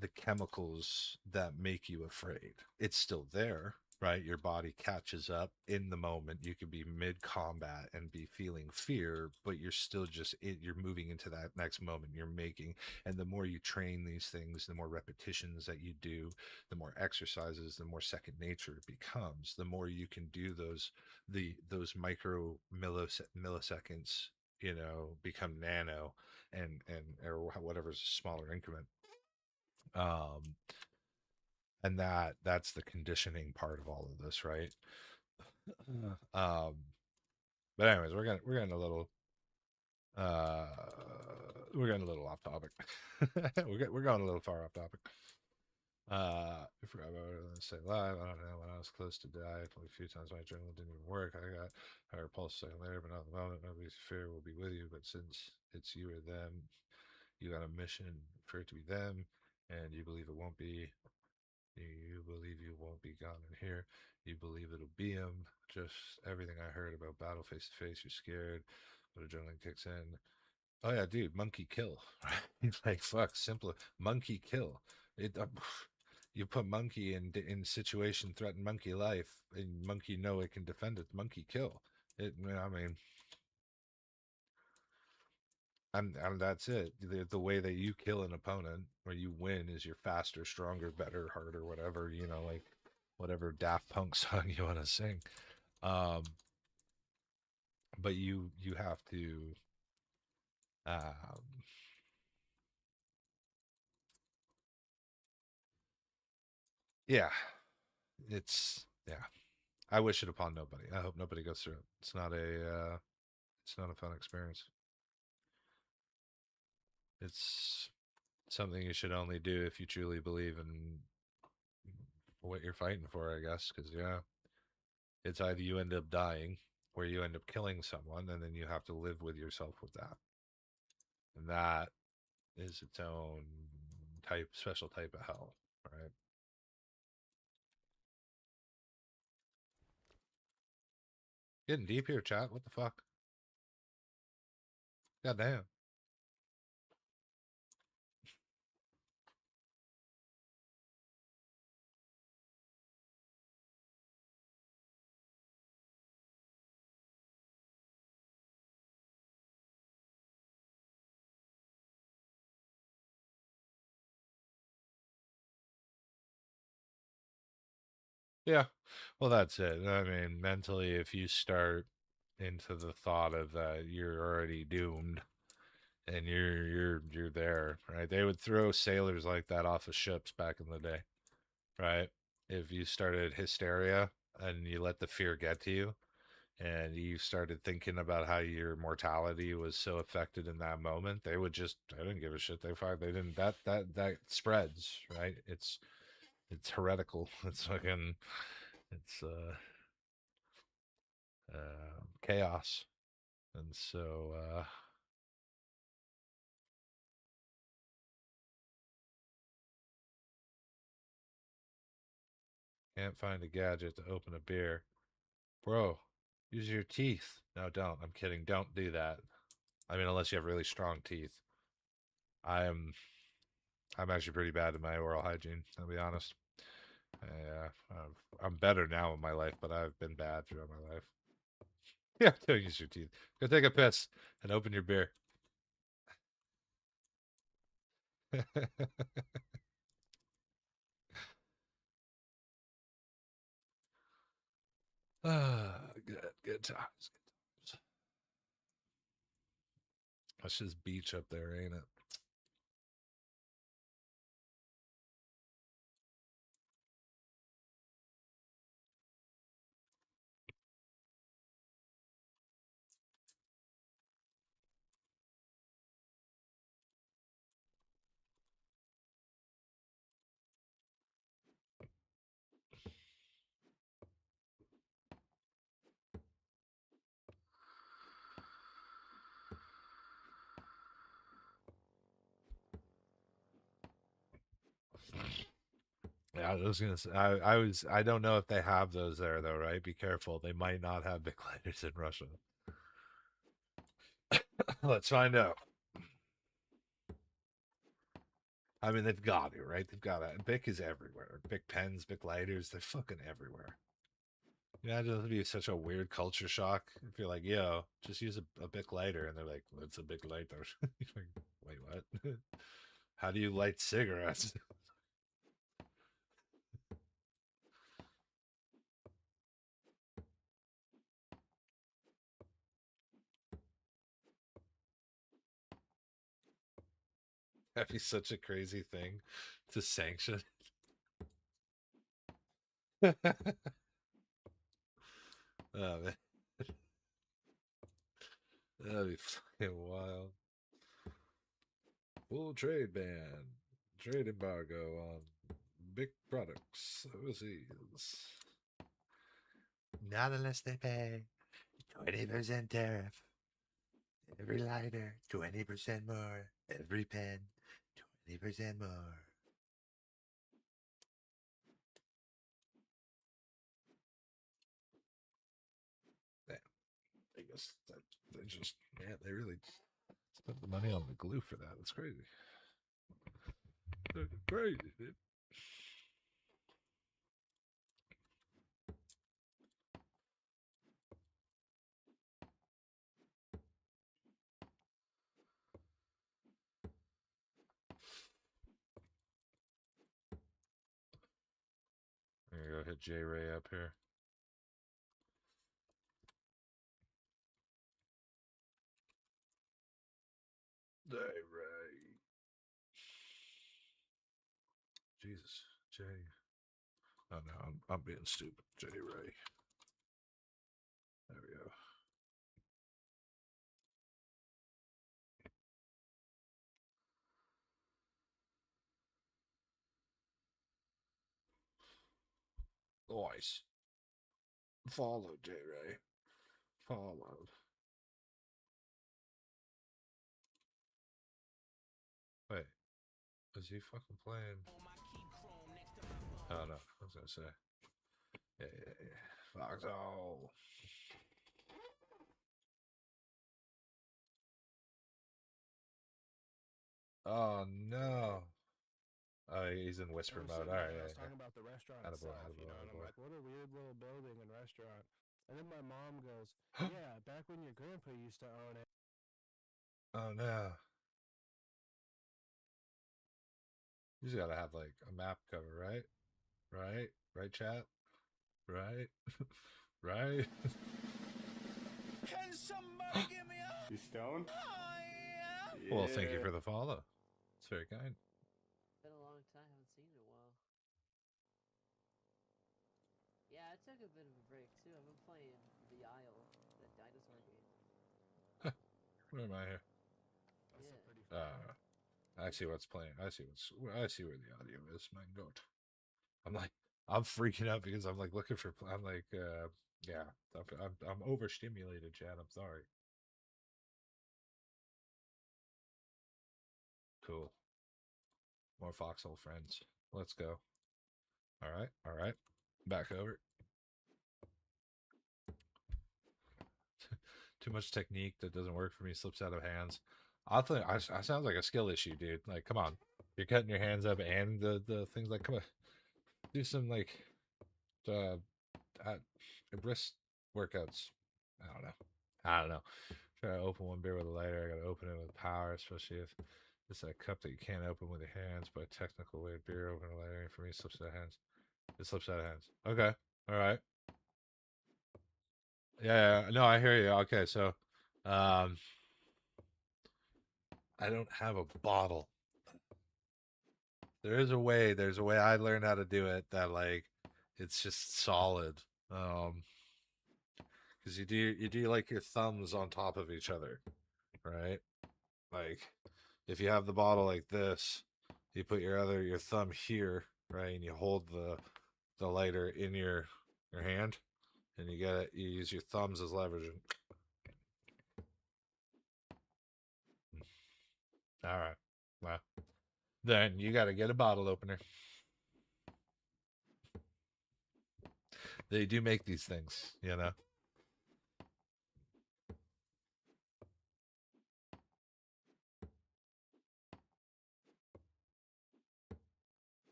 the chemicals that make you afraid. It's still there, right? Your body catches up in the moment. You could be mid combat and be feeling fear, but you're still you're moving into that next moment. You're making, and the more you train these things, the more repetitions that you do, the more exercises, the more second nature it becomes. The more you can do those micro milliseconds, you know, become nano, and or whatever's a smaller increment. um and that's the conditioning part of all of this, right? um but anyways, we're getting a little uh we're getting a little off topic. We're going a little far off topic. I forgot about what I was gonna say live. I don't know, when I was close to die a few times, my adrenaline didn't even work. I got higher pulse a second later, but not at the moment. Nobody's fear will be with you, but since it's you or them, you got a mission for it to be them, and you believe it won't be. You believe you won't be gone in here. You believe it'll be him. Just everything I heard about battle face to face, you're scared, but adrenaline kicks in. Oh yeah, dude, monkey kill. Right? Like, fuck, simple. Monkey kill. It. You put monkey in situation, threaten monkey life, and monkey know it can defend it. Monkey kill. I mean, and that's it. The way that you kill an opponent or you win is you're faster, stronger, better, harder, whatever, you know, like whatever Daft Punk song you want to sing. um but you have to um yeah, yeah, I wish it upon nobody. I hope nobody goes through it. It's not a fun experience. It's something you should only do if you truly believe in what you're fighting for, I guess, because yeah, it's either you end up dying or you end up killing someone, and then you have to live with yourself with that. And that is its own special type of hell, right? Getting deep here, chat. What the fuck? God damn. Yeah. Well, that's it. I mean, mentally, if you start into the thought of that, you're already doomed, and you're there, right? They would throw sailors like that off of ships back in the day, right? If you started hysteria and you let the fear get to you, and you started thinking about how your mortality was so affected in that moment, they would just, I didn't give a shit. They didn't, that spreads, right? It's heretical. It's fucking, it's chaos. And so can't find a gadget to open a beer. Bro, use your teeth. No, don't. I'm kidding. Don't do that. I mean, unless you have really strong teeth. I'm I'm actually pretty bad at my oral hygiene, I'll be honest. Yeah, I'm better now in my life, but I've been bad throughout my life. Yeah, don't use your teeth. Go take a piss and open your beer. Good times. That's just beach up there, ain't it? Yeah, I was gonna say, I don't know if they have those there though, right? Be careful. They might not have big lighters in Russia. Let's find out. I mean, they've got it, right? They've got it. Bic is everywhere. Bic pens, Bic lighters, they're fucking everywhere. Yeah, it would be such a weird culture shock if you're like, yo, just use a Bic lighter, and they're like, what's a Bic lighter? Like, wait, what? How do you light cigarettes? That'd be such a crazy thing to sanction. Oh man. That'd be fucking wild. Full trade ban. Trade embargo on big products overseas. Not unless they pay 20% tariff. Every lighter, 20% more. Every pen, 20% more. Damn. I guess that they just, man, they really spent the money on the glue for that. That's crazy. That's crazy, dude. I'm gonna go hit J Ray up here. J Ray. Jesus, J. Oh no, I'm being stupid. J Ray. There we go. Nice. Follow J Ray. Follow. Wait, is he fucking playing? Oh no, I was gonna say. Yeah. Foxhole. Oh no. Oh, he's in whisper mode. All right, I yeah, was yeah. talking about the restaurant Attaboy, itself, you know, and I'm like, what a weird little building and restaurant. And then my mom goes, yeah, back when your grandpa used to own it. Oh no. You just gotta have like a map cover, right? Right? Right, chat? Right? Right? Can somebody give me a... You stoned? Well, thank you for the follow. It's very kind. Been a long time, haven't seen it in a while. Yeah, I took a bit of a break too. I've been playing The Isle, the dinosaur game. Where am I here? I see what's playing. I see where the audio is. My God. I'm freaking out because I'm like looking for. I'm like, yeah. I'm overstimulated, Chad. I'm sorry. Cool. More foxhole friends. Let's go. All right. All right. Back over. Too much technique that doesn't work for me slips out of hands. I think I sounds like a skill issue, dude. Like, come on, you're cutting your hands up and the things like, come on, do some like uh wrist workouts. I don't know. Try to open one beer with a lighter. I gotta open it with power, especially if it's a cup that you can't open with your hands. But a technical way of beer opening a lighter for me slips out of hands. It slips out of hands. Okay, all right. Yeah, no, I hear you. Okay, so, I don't have a bottle. There's a way I learned how to do it that like it's just solid. Because you do like your thumbs on top of each other, right? Like if you have the bottle like this, you put your thumb here, right, and you hold the lighter in your hand, and you get it. You use your thumbs as leverage. All right, well, then you got to get a bottle opener. They do make these things, you know.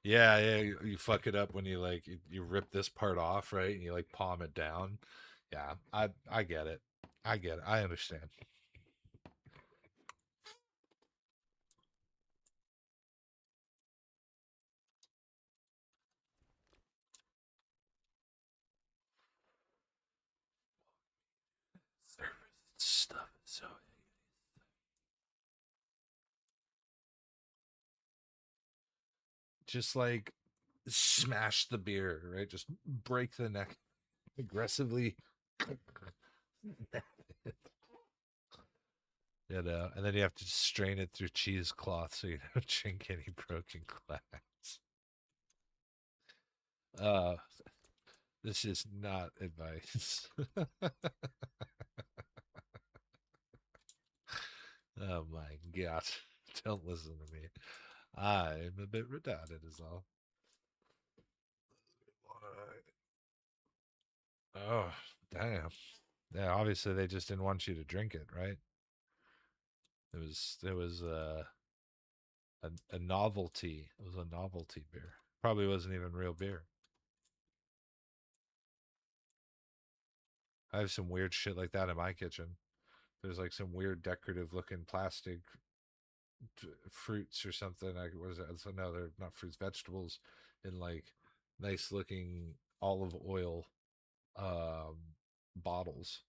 Yeah, yeah, you fuck it up when you like you rip this part off, right? And you like palm it down. Yeah, I get it. I get it. I understand. Stuff so just like smash the beer, right? Just break the neck aggressively. You know, and then you have to strain it through cheesecloth so you don't drink any broken glass. This is not advice. Oh my god. Don't listen to me. I'm a bit retarded is all. Oh, damn. Yeah, obviously they just didn't want you to drink it, right? It was a novelty. It was a novelty beer. Probably wasn't even real beer. I have some weird shit like that in my kitchen. There's like some weird decorative looking plastic fruits or something. What is that? So no, they're not fruits, vegetables in like nice looking olive oil bottles.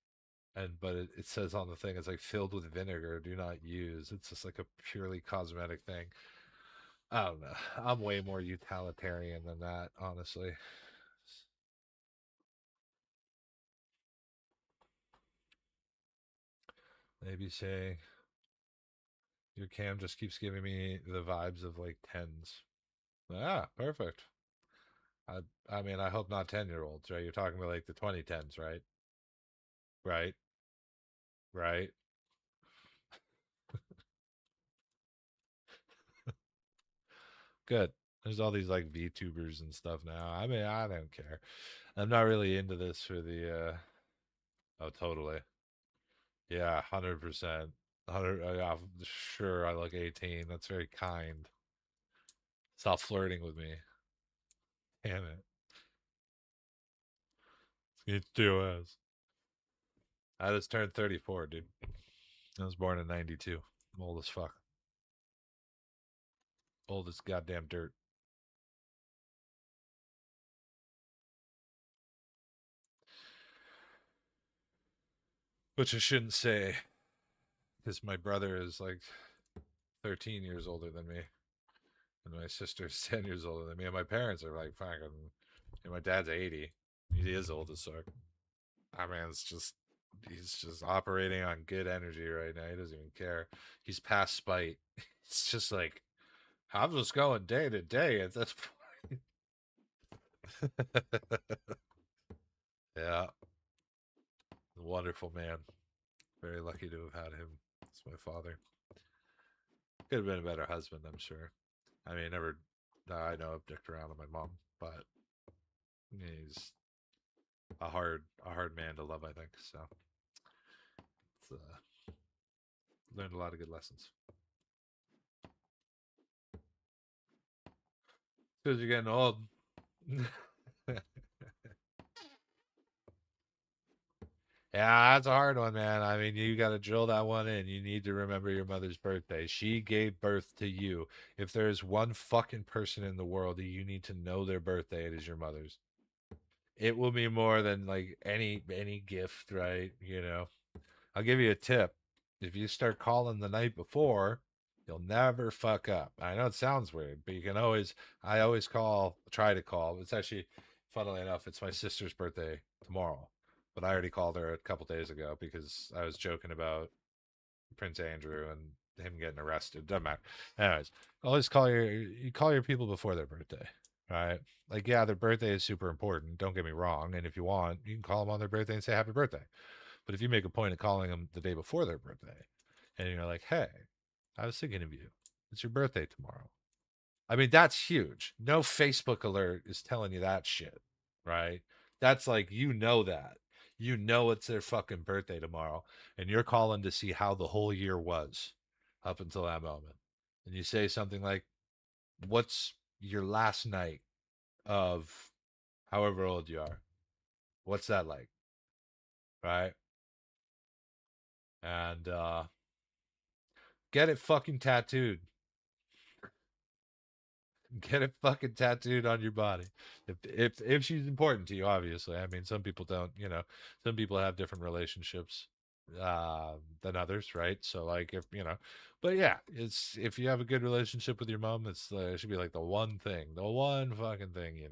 But it says on the thing it's like filled with vinegar, do not use. It's just like a purely cosmetic thing. I don't know. I'm way more utilitarian than that, honestly. Maybe say your cam just keeps giving me the vibes of like tens. Ah, perfect. I mean, I hope not 10-year-olds, right? You're talking about like the 2010s, right? Right. Right. Good. There's all these like VTubers and stuff now. I mean, I don't care. I'm not really into this for the oh, totally. Yeah, 100%. 100 yeah, sure I look 18. That's very kind. Stop flirting with me. Damn it. It's TOS. I just turned 34, dude. I was born in 92. I'm old as fuck. Old as goddamn dirt. Which I shouldn't say, because my brother is like 13 years older than me, and my sister's 10 years older than me, and my parents are like fucking. And my dad's 80. He is old as fuck. I mean, he's just operating on good energy right now. He doesn't even care. He's past spite. It's just like I'm just going day to day at this point. Yeah, wonderful man. Very lucky to have had him as my father. Could have been a better husband, I'm sure. I mean, never. I know I've dicked around with my mom, but he's a hard man to love. I think so. It's, learned a lot of good lessons. Because you're getting old. Yeah, that's a hard one, man. I mean, you got to drill that one in. You need to remember your mother's birthday. She gave birth to you. If there's one fucking person in the world that you need to know their birthday, it is your mother's. It will be more than like any gift, right? You know. I'll give you a tip. if you start calling the night before, you'll never fuck up. I know it sounds weird, but you can always, I always try to call. It's actually, funnily enough, it's my sister's birthday tomorrow, but I already called her a couple days ago because I was joking about Prince Andrew and him getting arrested. Doesn't matter. Anyways, always you call your people before their birthday, right? Like, yeah, their birthday is super important. Don't get me wrong. And if you want, you can call them on their birthday and say happy birthday. But if you make a point of calling them the day before their birthday, and you're like, hey, I was thinking of you. It's your birthday tomorrow. I mean, that's huge. No Facebook alert is telling you that shit, right? That's like, you know that. You know it's their fucking birthday tomorrow, and you're calling to see how the whole year was up until that moment. And you say something like, what's your last night of however old you are? What's that like? Right? And get it fucking tattooed. Get it fucking tattooed on your body. If she's important to you, obviously. I mean, some people don't, some people have different relationships than others, right? So like, if but yeah, it's, if you have a good relationship with your mom, it should be like the one fucking thing,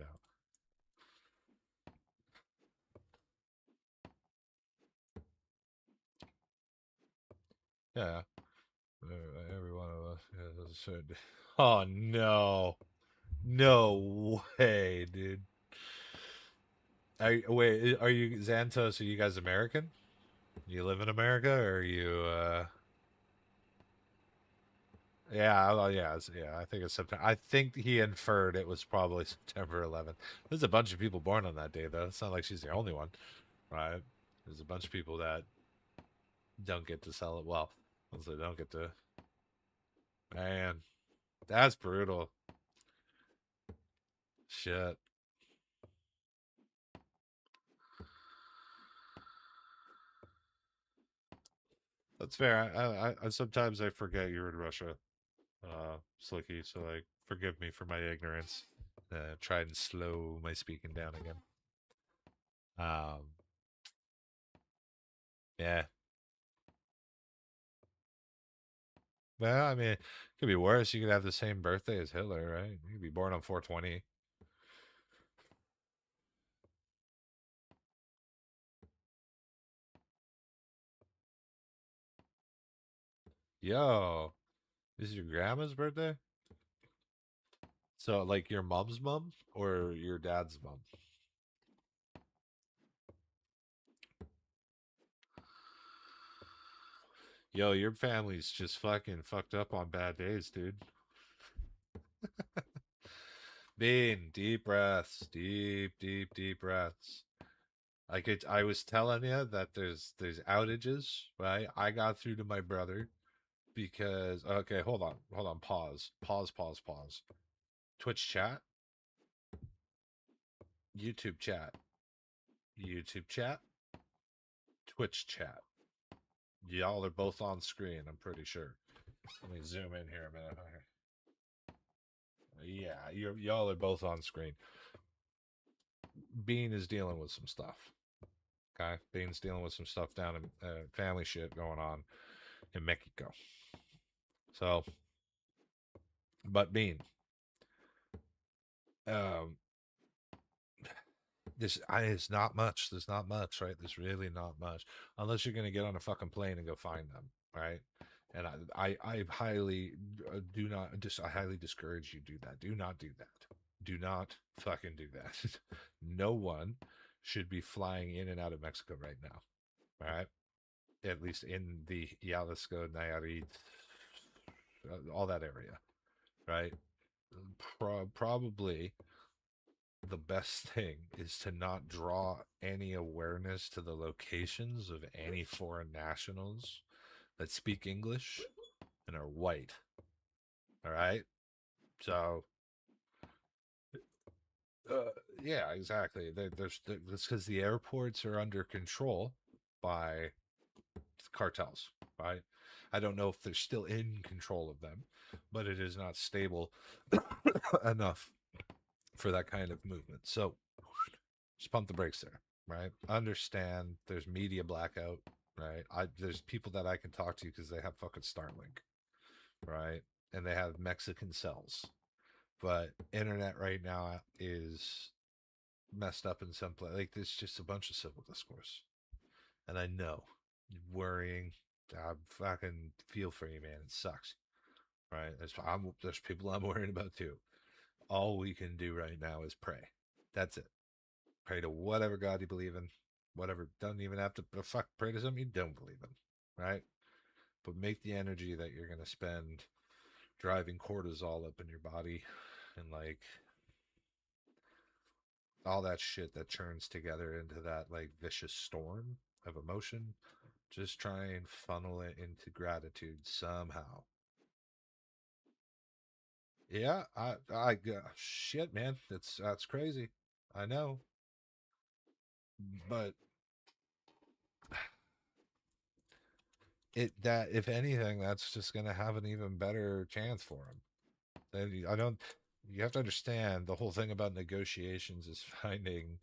Yeah. Every one of us has a certain. Oh no. No way, dude. Are you Xantos? Are you guys American? You live in America, or are you? Yeah, well, yeah, yeah. I think it's September. I think he inferred it was probably September 11th. There's a bunch of people born on that day, though. It's not like she's the only one, right? There's a bunch of people that don't get to sell it. Well, they don't get to. Man, that's brutal. Shit. That's fair. I sometimes I forget you're in Russia, Slicky. So like, forgive me for my ignorance. Try and slow my speaking down again. Yeah. Well, I mean, it could be worse. You could have the same birthday as Hitler, right? You could be born on 420. Yo, this is your grandma's birthday? So, like, your mom's mom or your dad's mom? Yo, your family's just fucking fucked up on bad days, dude. Bean, deep breaths, deep breaths. Like I was telling you that there's outages, right? I got through to my brother because, okay, hold on, pause. Twitch chat, YouTube chat, YouTube chat, Twitch chat. Y'all are both on screen, I'm pretty sure. Let me zoom in here a minute. Yeah, y'all are both on screen. Bean is dealing with some stuff. Okay, Bean's dealing with some stuff down in family shit going on in Mexico. So, but Bean, um, it's not much. There's not much, right? There's really not much, unless you're gonna get on a fucking plane and go find them, right? And I highly do not just I highly discourage you do that. Do not do that. Do not fucking do that. No one should be flying in and out of Mexico right now. All right, at least in the Jalisco, Nayarit, all that area, right? Probably the best thing is to not draw any awareness to the locations of any foreign nationals that speak English and are white. All right. So, yeah, exactly. That's because the airports are under control by cartels, right? I don't know if they're still in control of them, but it is not stable enough for that kind of movement. So just pump the brakes there, right? Understand there's media blackout. right? There's people that I can talk to because they have fucking Starlink, right? And they have Mexican cells. But internet right now is messed up in some place. Like there's just a bunch of civil discourse, and I know worrying. I fucking feel for you, man. It sucks, right? There's people I'm worrying about too. All we can do right now is pray. That's it. Pray to whatever God you believe in. Whatever. Don't even have to pray to something you don't believe in, right? But make the energy that you're gonna spend driving cortisol up in your body and like all that shit that churns together into that like vicious storm of emotion. Just try and funnel it into gratitude somehow. Yeah, shit, man, that's crazy. I know, but that if anything, that's just gonna have an even better chance for him. I don't. You have to understand the whole thing about negotiations is finding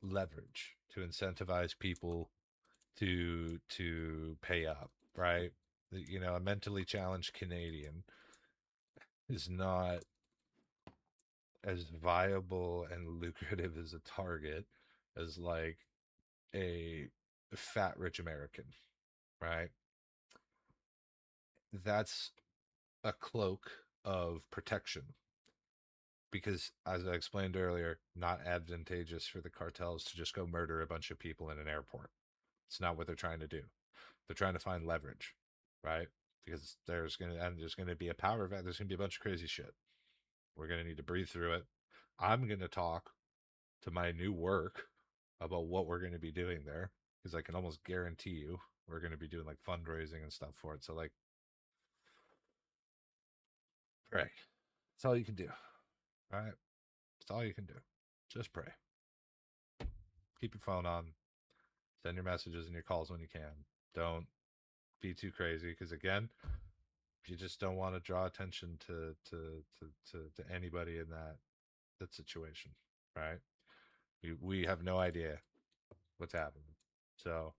leverage to incentivize people to pay up, right? You know, a mentally challenged Canadian is not as viable and lucrative as a target as like a fat rich American, right? That's a cloak of protection because, as I explained earlier, not advantageous for the cartels to just go murder a bunch of people in an airport. It's not what they're trying to do. They're trying to find leverage, right? Because there's gonna be a power event. There's gonna be a bunch of crazy shit. We're gonna need to breathe through it. I'm gonna talk to my new work about what we're gonna be doing there because I can almost guarantee you we're gonna be doing like fundraising and stuff for it. So like, pray. That's all you can do. All right, that's all you can do. Just pray. Keep your phone on. Send your messages and your calls when you can. Don't be too crazy because again, you just don't want to draw attention to anybody in that situation, right? We have no idea what's happening, so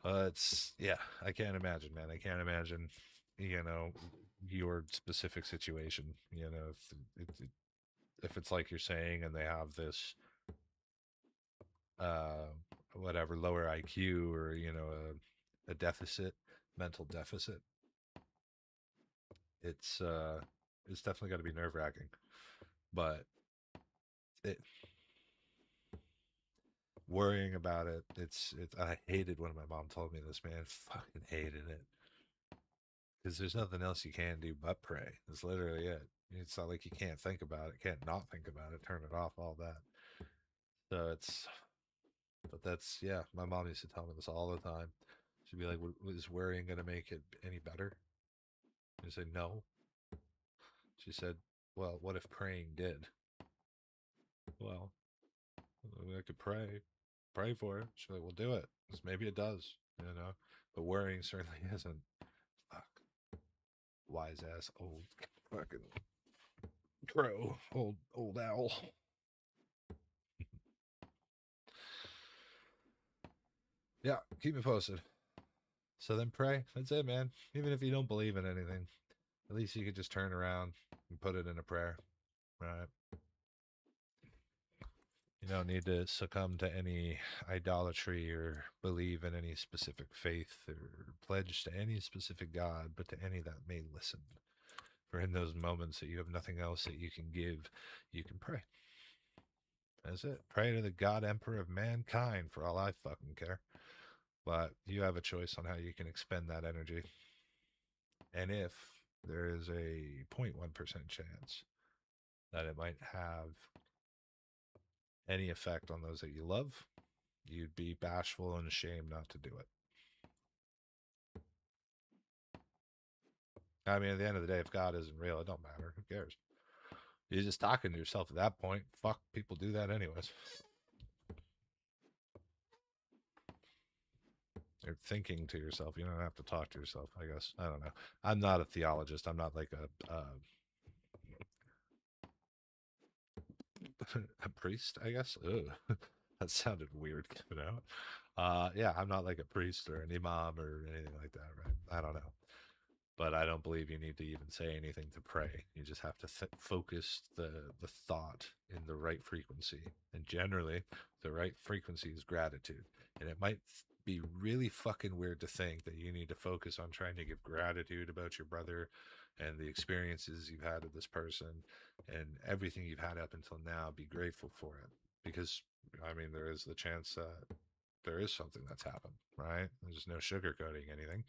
it's yeah. I can't imagine, man. I can't imagine, you know, your specific situation. You know, if it's like you're saying, and they have this uh whatever lower IQ or you know a deficit, mental deficit. It's definitely got to be nerve wracking, but it worrying about it. I hated when my mom told me this, man. Fucking hated it because there's nothing else you can do but pray. That's literally it. It's not like you can't think about it, can't not think about it, turn it off, all that. So but that's yeah. My mom used to tell me this all the time. She'd be like, "Was worrying gonna make it any better?" I said, "No." She said, "Well, what if praying did?" Well, I could pray for it. She's like, "Well, do it. 'Cause maybe it does, you know." But worrying certainly isn't. Fuck. Wise ass old fucking crow, old owl. Yeah, keep me posted. So then pray. That's it, man. Even if you don't believe in anything, at least you could just turn around and put it in a prayer, right? You don't need to succumb to any idolatry or believe in any specific faith or pledge to any specific God, but to any that may listen. For in those moments that you have nothing else that you can give, you can pray. That's it. Pray to the God Emperor of mankind for all I fucking care. But you have a choice on how you can expend that energy. And if there is a 0.1% chance that it might have any effect on those that you love, you'd be bashful and ashamed not to do it. I mean, at the end of the day, if God isn't real, it don't matter. Who cares? You're just talking to yourself at that point. Fuck, people do that anyways. You're thinking to yourself. You don't have to talk to yourself, I guess. I don't know. I'm not a theologist. I'm not like a priest, I guess. Ugh. That sounded weird coming out. Yeah, I'm not like a priest or an imam or anything like that, right? I don't know. But I don't believe you need to even say anything to pray. You just have to focus the thought in the right frequency. And generally, the right frequency is gratitude. And it might be really fucking weird to think that you need to focus on trying to give gratitude about your brother and the experiences you've had with this person and everything you've had up until now. Be grateful for it. Because, I mean, there is the chance that there is something that's happened, right? There's no sugarcoating anything.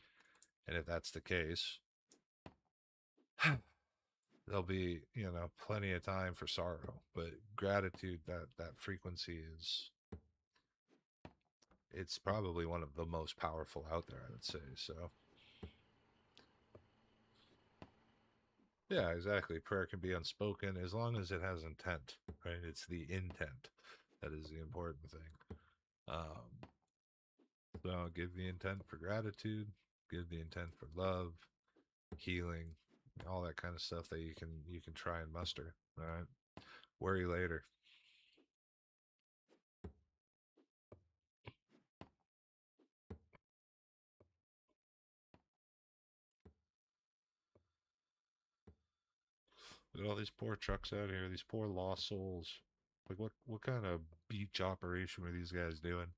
And if that's the case, there'll be, plenty of time for sorrow. But gratitude, that frequency it's probably one of the most powerful out there, I would say. So yeah, exactly. Prayer can be unspoken as long as it has intent, right? It's the intent that is the important thing. So give the intent for gratitude, give the intent for love, healing, all that kind of stuff that you can try and muster. All right. Worry later. Look at all these poor trucks out here, these poor lost souls. Like what kind of beach operation were these guys doing?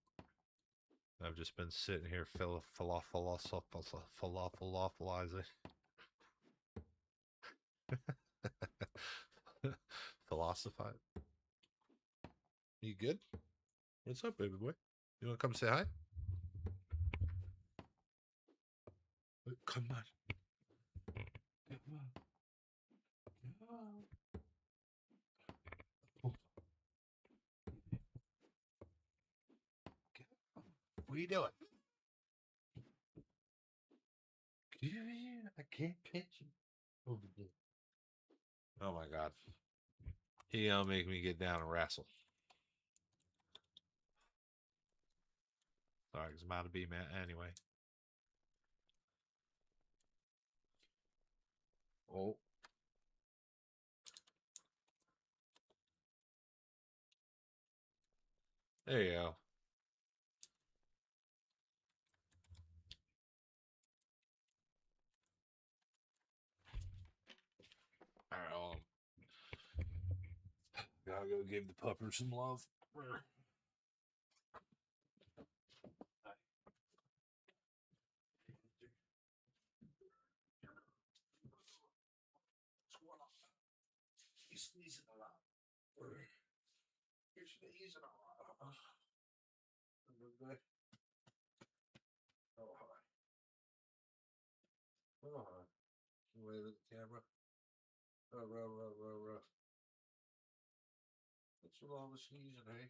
I've just been sitting here falafelizing. Philosophize. You good? What's up, baby boy? You want to come say hi? Come on. Come on. Come on. What are you doing? I can't pitch you. Oh my god. He gonna make me get down and wrestle. Sorry, it's about to be, man. Anyway. Oh. There you go. All right, gotta go give the pupper some love. You're sneezing a lot. You're sneezing a lot. Oh, hi. Oh, hi. Wave at the camera. Row. What's wrong with sneezing, eh?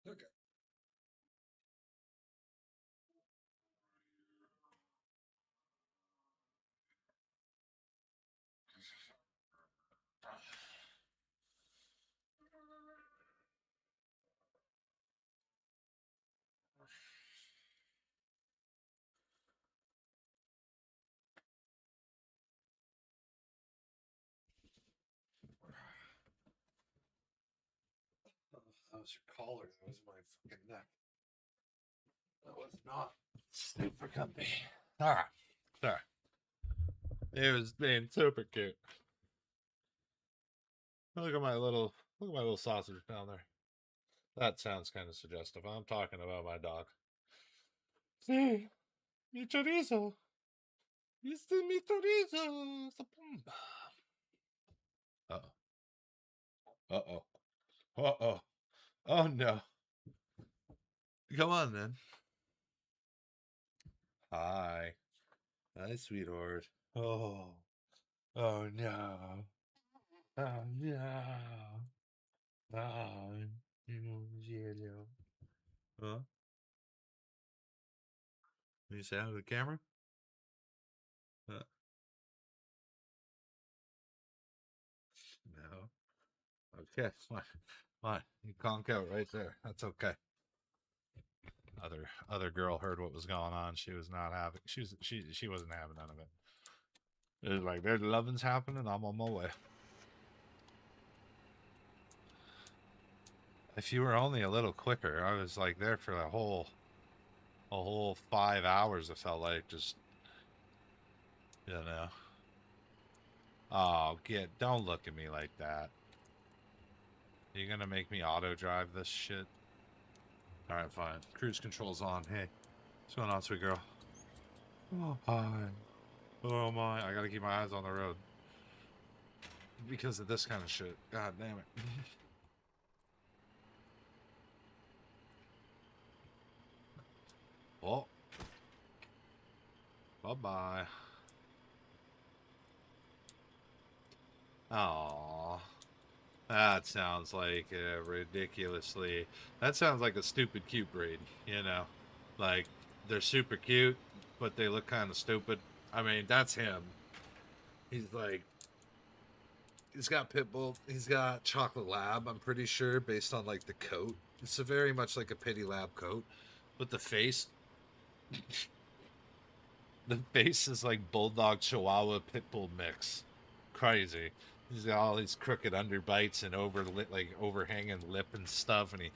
Okay. That was your collar. That was my fucking neck. That was not super comfy. All right. Sorry. It was being super cute. Look at my little sausage down there. That sounds kind of suggestive. I'm talking about my dog. Sí, mi chorizo. Este mi chorizo. Uh-oh. Uh-oh. Uh-oh. Oh, no. Come on, then. Hi. Hi, sweetheart. Oh. Oh, no. Oh, no. Oh, cielo. Huh? You say hi to the camera? No. Okay, fine. Fine. You conk out right there. That's okay. Other girl heard what was going on. She was not having she wasn't having none of it. It was like there's loving's happening, I'm on my way. If you were only a little quicker, I was like there for a whole 5 hours, it felt like, just, you know. Oh, don't look at me like that. Are you gonna make me auto drive this shit? Alright, fine. Cruise control's on. Hey. What's going on, sweet girl? Oh, hi. Oh my, I gotta keep my eyes on the road. Because of this kind of shit. God damn it. Oh. Bye-bye. Aww. That sounds like ridiculously... That sounds like a stupid cute breed, you know? Like, they're super cute, but they look kind of stupid. I mean, that's him. He's like... He's got Pitbull. He's got Chocolate Lab, I'm pretty sure, based on, like, the coat. It's a very much like a Pity Lab coat. But the face... The face is like Bulldog Chihuahua Pitbull mix. Crazy. He's got all these crooked underbites and overhanging lip and stuff, and he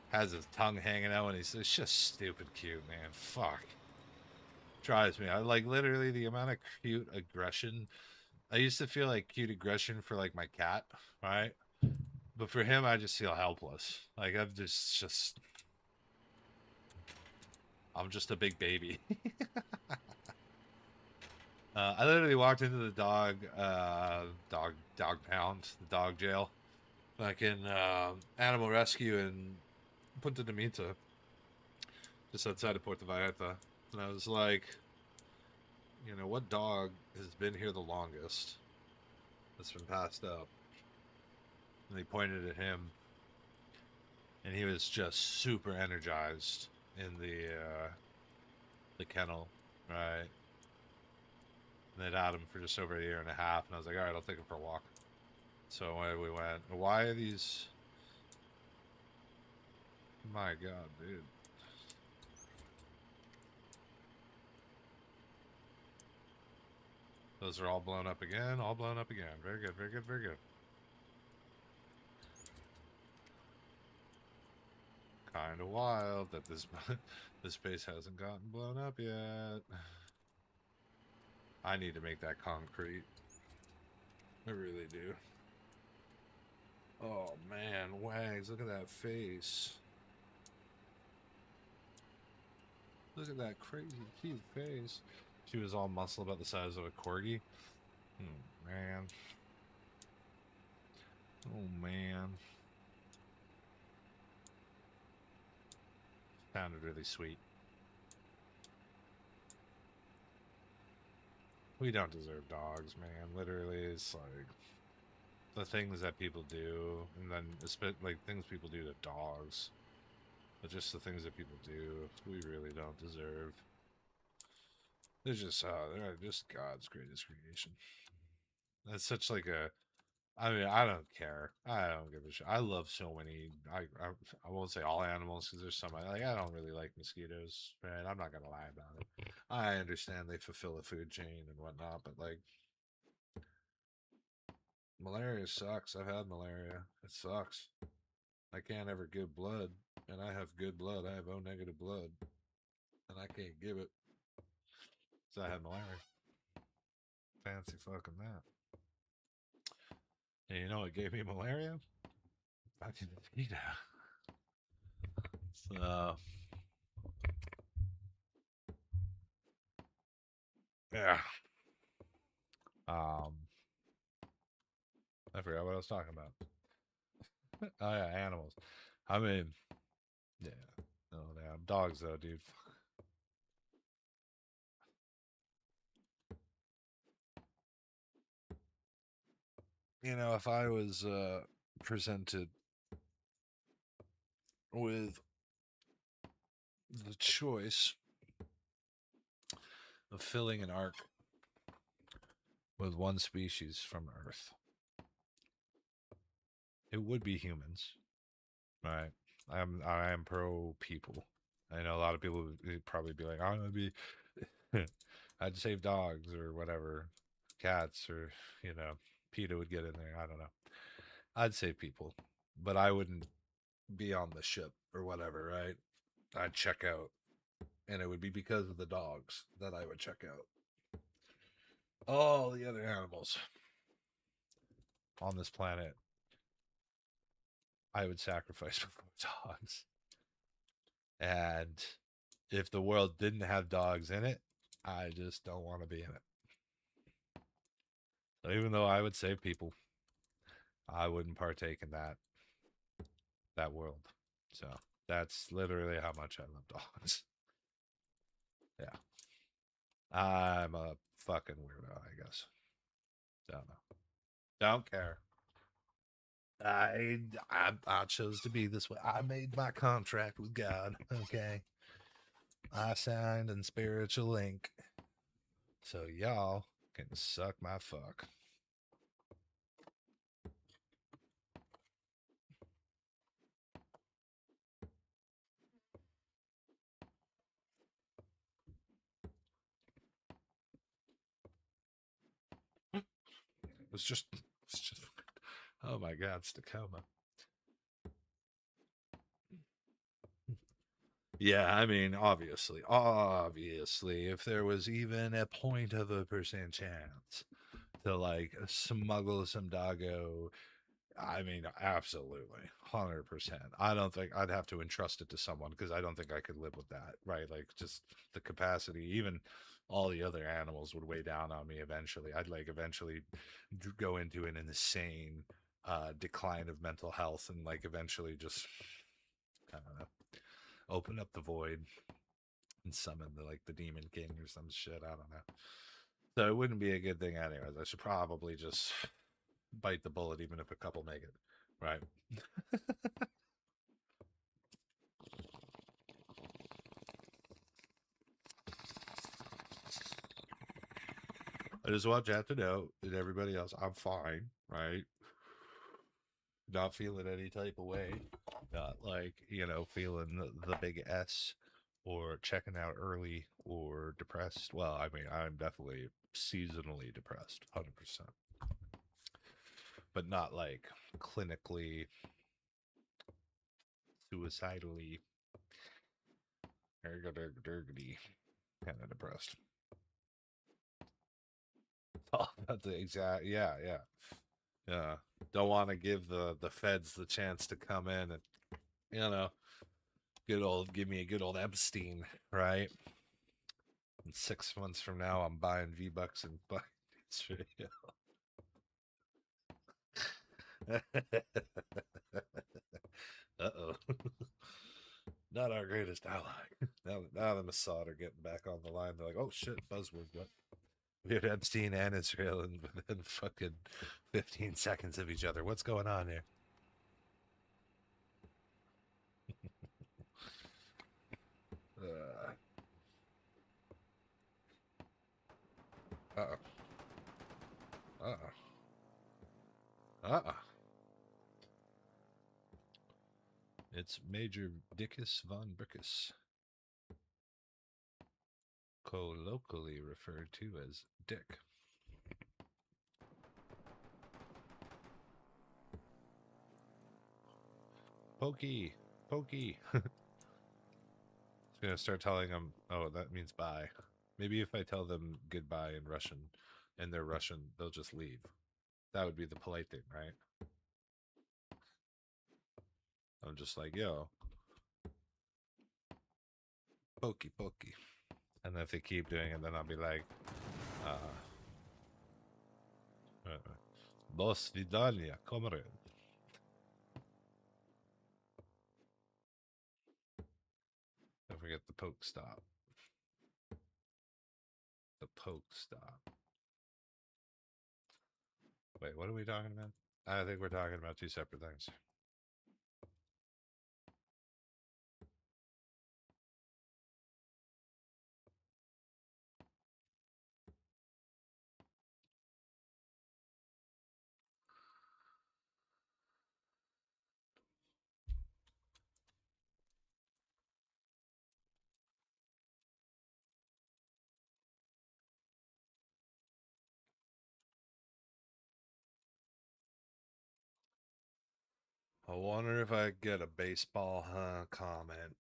has his tongue hanging out, and it's just stupid cute, man. Fuck. Drives me. I like literally the amount of cute aggression. I used to feel like cute aggression for like my cat, right? But for him, I just feel helpless. Like I'm just a big baby. I literally walked into the dog pound, the dog jail, like in animal rescue in Punta de Mita, just outside of Puerto Vallarta, and I was like, you know, what dog has been here the longest that's been passed up? And they pointed at him, and he was just super energized in the kennel, right? And they'd had him for just over a year and a half, and I was like, all right, I'll take him for a walk. So away we went. Why are these... My god, dude. Those are all blown up again, all blown up again. Very good, very good, very good. Kind of wild that this base hasn't gotten blown up yet. I need to make that concrete. I really do. Oh man, Wags, look at that face. Look at that crazy cute face. She was all muscle about the size of a corgi. Man. Oh man. Sounded really sweet. We don't deserve dogs, man. Literally, it's like the things that people do, and then like things people do to dogs. But just the things that people do, we really don't deserve. They're just God's greatest creation. That's such like a... I mean, I don't care. I don't give a shit. I love so many... I won't say all animals, because there's some... I don't really like mosquitoes, right? I'm not gonna lie about it. I understand they fulfill a food chain and whatnot, but like... Malaria sucks. I've had malaria. It sucks. I can't ever give blood, and I have good blood. I have O negative blood, and I can't give it. So I had malaria. Fancy fucking that. And you know what gave me malaria? Fucking mosquito. So yeah. I forgot what I was talking about. Oh yeah, animals. I mean, yeah. No, damn dogs though, dude. You know, if I was presented with the choice of filling an ark with one species from Earth, it would be humans, right? I am pro people. I know a lot of people would probably be like, I'm gonna be, I'd save dogs or whatever, cats or PETA would get in there. I don't know. I'd save people, but I wouldn't be on the ship or whatever, right? I'd check out, and it would be because of the dogs that I would check out. All the other animals on this planet, I would sacrifice before dogs. And if the world didn't have dogs in it, I just don't want to be in it. So even though I would save people, I wouldn't partake in that world. So that's literally how much I love dogs. Yeah. I'm a fucking weirdo, I guess. Don't know. Don't care. I chose to be this way. I made my contract with God. Okay. I signed in spiritual ink. So y'all can suck my fuck. It's just oh my god, it's Tacoma. Yeah, I mean, obviously, if there was even a 0.1% chance to like smuggle some doggo, I mean, absolutely, 100%. I don't think I'd have to entrust it to someone because I don't think I could live with that, right? Like, just the capacity, even all the other animals would weigh down on me eventually. I'd like eventually go into an insane decline of mental health and like eventually just, I don't know, open up the void and summon the Demon King or some shit. I don't know. So it wouldn't be a good thing anyways. I should probably just bite the bullet even if a couple make it. Right. I just want Chat to know and everybody else I'm fine, right? Not feeling any type of way. Not like, feeling the big S or checking out early or depressed. Well, I mean, I'm definitely seasonally depressed, 100%. But not like clinically, suicidally, kind of depressed. Oh, that's the exact, yeah. Don't want to give the feds the chance to come in and, give me a good old Epstein, right? And 6 months from now, I'm buying V-Bucks and buying this video. Uh-oh. Not our greatest ally. Now the Mossad are getting back on the line. They're like, oh shit, buzzword. What? We had Epstein and Israel and within fucking 15 seconds of each other. What's going on here? Uh-oh. It's Major Dickus von Brickus, colloquially referred to as Dick. Pokey. Gonna start telling them, oh, that means bye. Maybe if I tell them goodbye in Russian, and they're Russian, they'll just leave. That would be the polite thing, right? I'm just like, yo, pokey pokey. And if they keep doing it, then I'll be like, До свидания, comrade. Don't forget the poke stop. The poke stop. Wait, what are we talking about? I think we're talking about two separate things. I wonder if I get a baseball comment.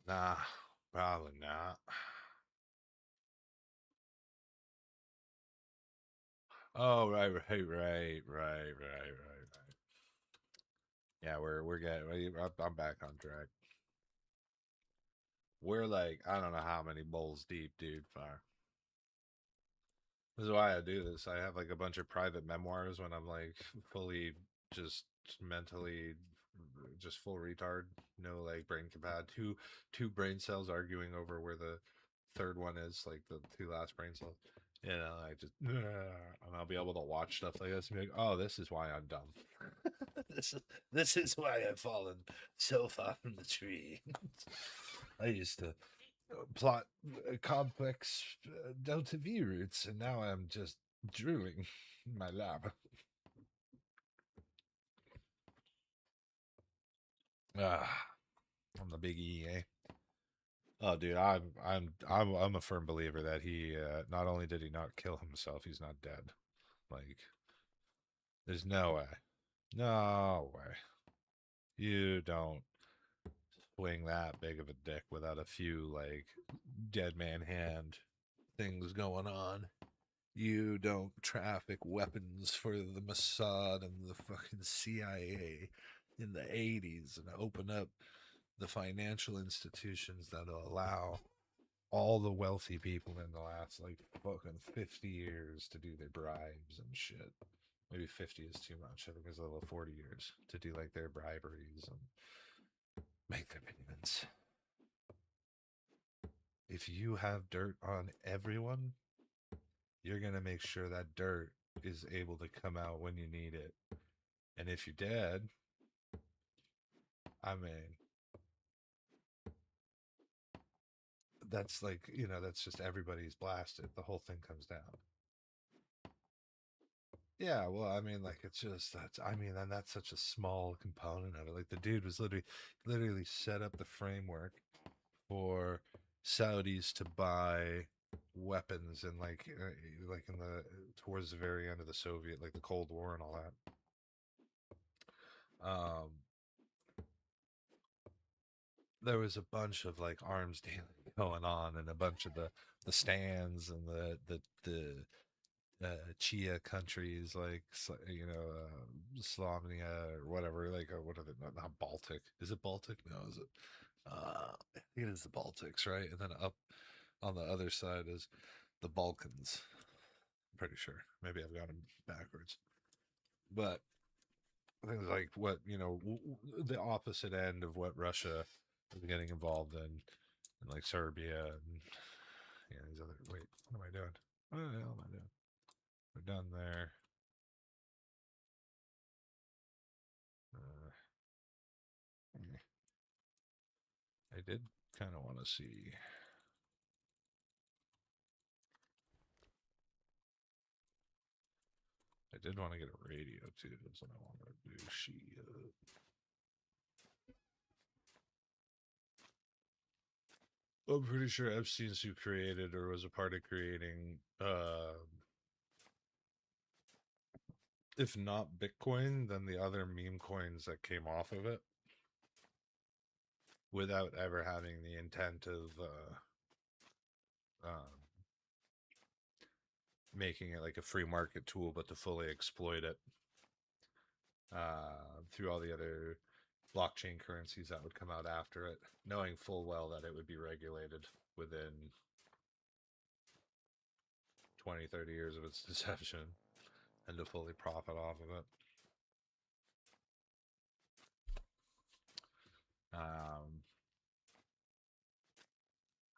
Nah, probably not. Oh, right. Yeah, we're getting. I'm back on track. We're like, I don't know how many bowls deep, dude. Fire. This is why I do this. I have like a bunch of private memoirs when I'm like fully just mentally just full retard. No like brain capacity. Two brain cells arguing over where the third one is, like the two last brain cells. You know, I just and I'll be able to watch stuff like this and be like, oh, this is why I'm dumb. this is why I've fallen so far from the tree. I used to plot complex delta V roots, and now I'm just drooling in my lab. I'm the big E, eh? Oh, dude, I'm a firm believer that he not only did he not kill himself, he's not dead. Like, there's no way, no way. You don't swing that big of a dick without a few like dead man hand things going on. You don't traffic weapons for the Mossad and the fucking CIA in the 80s and open up the financial institutions that'll allow all the wealthy people in the last like fucking 50 years to do their bribes and shit. Maybe 50 is too much. I think it's a little 40 years to do like their briberies and make their payments. If you have dirt on everyone, you're going to make sure that dirt is able to come out when you need it. And if you're dead, I mean, that's like, you know, that's just everybody's blasted. The whole thing comes down. Yeah, well, I mean, like, it's just, I mean, and that's such a small component of it. Like, the dude was literally set up the framework for Saudis to buy weapons and like in the towards the very end of the Soviet, like the Cold War and all that. There was a bunch of like arms dealing going on, and a bunch of the stands and the Chia countries, like, you know, Slovenia or whatever, like what are they? Not Baltic. Is it Baltic? No, is it? I think it is the Baltics, right? And then up on the other side is the Balkans. I'm pretty sure. Maybe I've got them backwards, but things like what, you know, the opposite end of what Russia is getting involved in like Serbia and yeah, these other. Wait, what am I doing? What the hell am I doing? We're done there. I did kind of want to see. I did want to get a radio too. That's what I wanted to do. I'm pretty sure Epstein's who created or was a part of creating, if not Bitcoin, then the other meme coins that came off of it, without ever having the intent of making it like a free market tool, but to fully exploit it through all the other blockchain currencies that would come out after it, knowing full well that it would be regulated within 20, 30 years of its deception, and to fully profit off of it.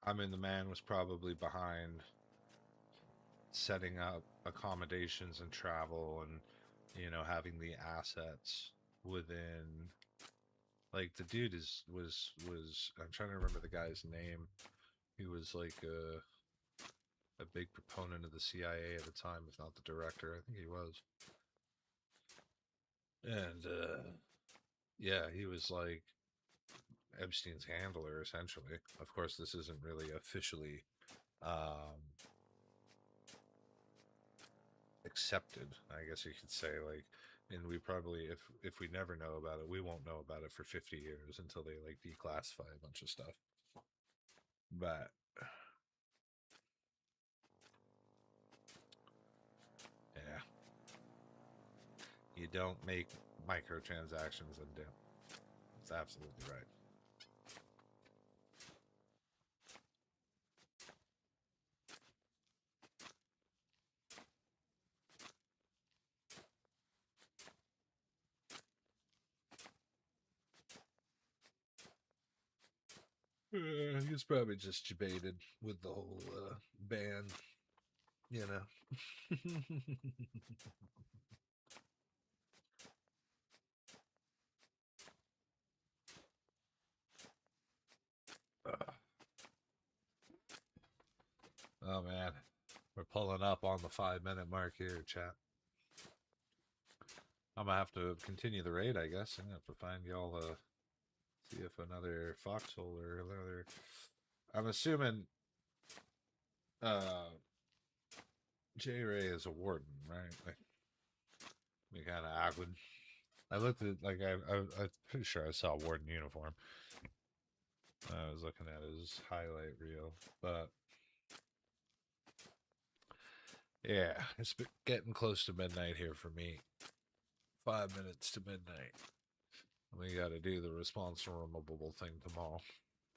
I mean, the man was probably behind setting up accommodations and travel and, you know, having the assets within. Like, the dude was I'm trying to remember the guy's name. He was like a big proponent of the CIA at the time, if not the director. I think he was. And yeah, he was like Epstein's handler, essentially. Of course, this isn't really officially accepted, I guess you could say. Like, and we probably, if we never know about it, we won't know about it for 50 years until they like declassify a bunch of stuff. But yeah, you don't make microtransactions and dip. That's absolutely right. He's probably just debated with the whole ban, you know. Oh man, we're pulling up on the 5-minute mark here, chat. I'm gonna have to continue the raid, I guess. I'm gonna have to find y'all see if another foxhole or another. I'm assuming J Ray is a warden, right? Like, we kind of awkward. I looked at like I'm pretty sure I saw a warden uniform. I was looking at his highlight reel, but yeah, it's getting close to midnight here for me. 5 minutes to midnight. We got to do the responsible thing tomorrow,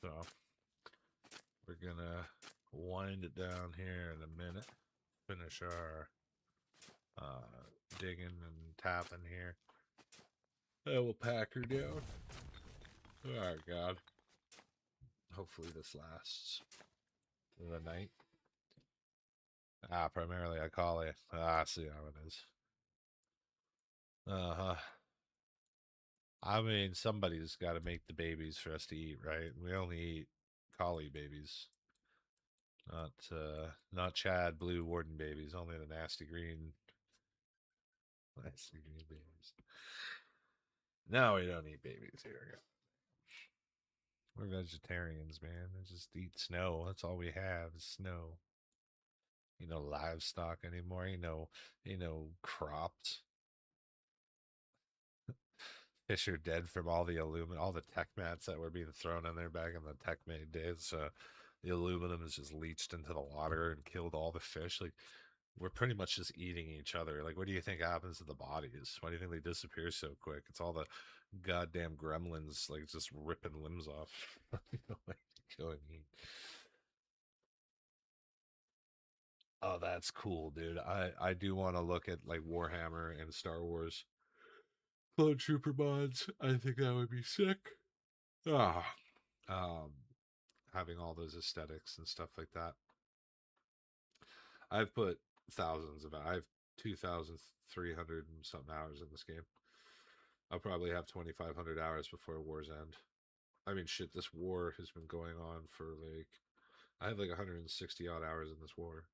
so we're gonna wind it down here in a minute. Finish our digging and tapping here. I will pack her down. Oh God. Hopefully this lasts the night. Primarily I call it. I see how it is. I mean, somebody's got to make the babies for us to eat, right? We only eat collie babies. Not Chad blue warden babies, only the nasty green babies. No, we don't eat babies here. We're vegetarians, man. We just eat snow. That's all we have is snow. You know, livestock anymore. You know, crops. Fish are dead from all the aluminum, all the tech mats that were being thrown in there back in the tech made days. The aluminum is just leached into the water and killed all the fish. Like, we're pretty much just eating each other. Like, what do you think happens to the bodies? Why do you think they disappear so quick? It's all the goddamn gremlins, like, just ripping limbs off. Like, go and eat. Oh, that's cool, dude. I do want to look at like Warhammer and Star Wars Clone Trooper mods. I think that would be sick. Having all those aesthetics and stuff like that. I've put thousands of. I have 2,300 and something hours in this game. I'll probably have 2,500 hours before war's end. I mean, shit, this war has been going on for like. I have like 160 odd hours in this war.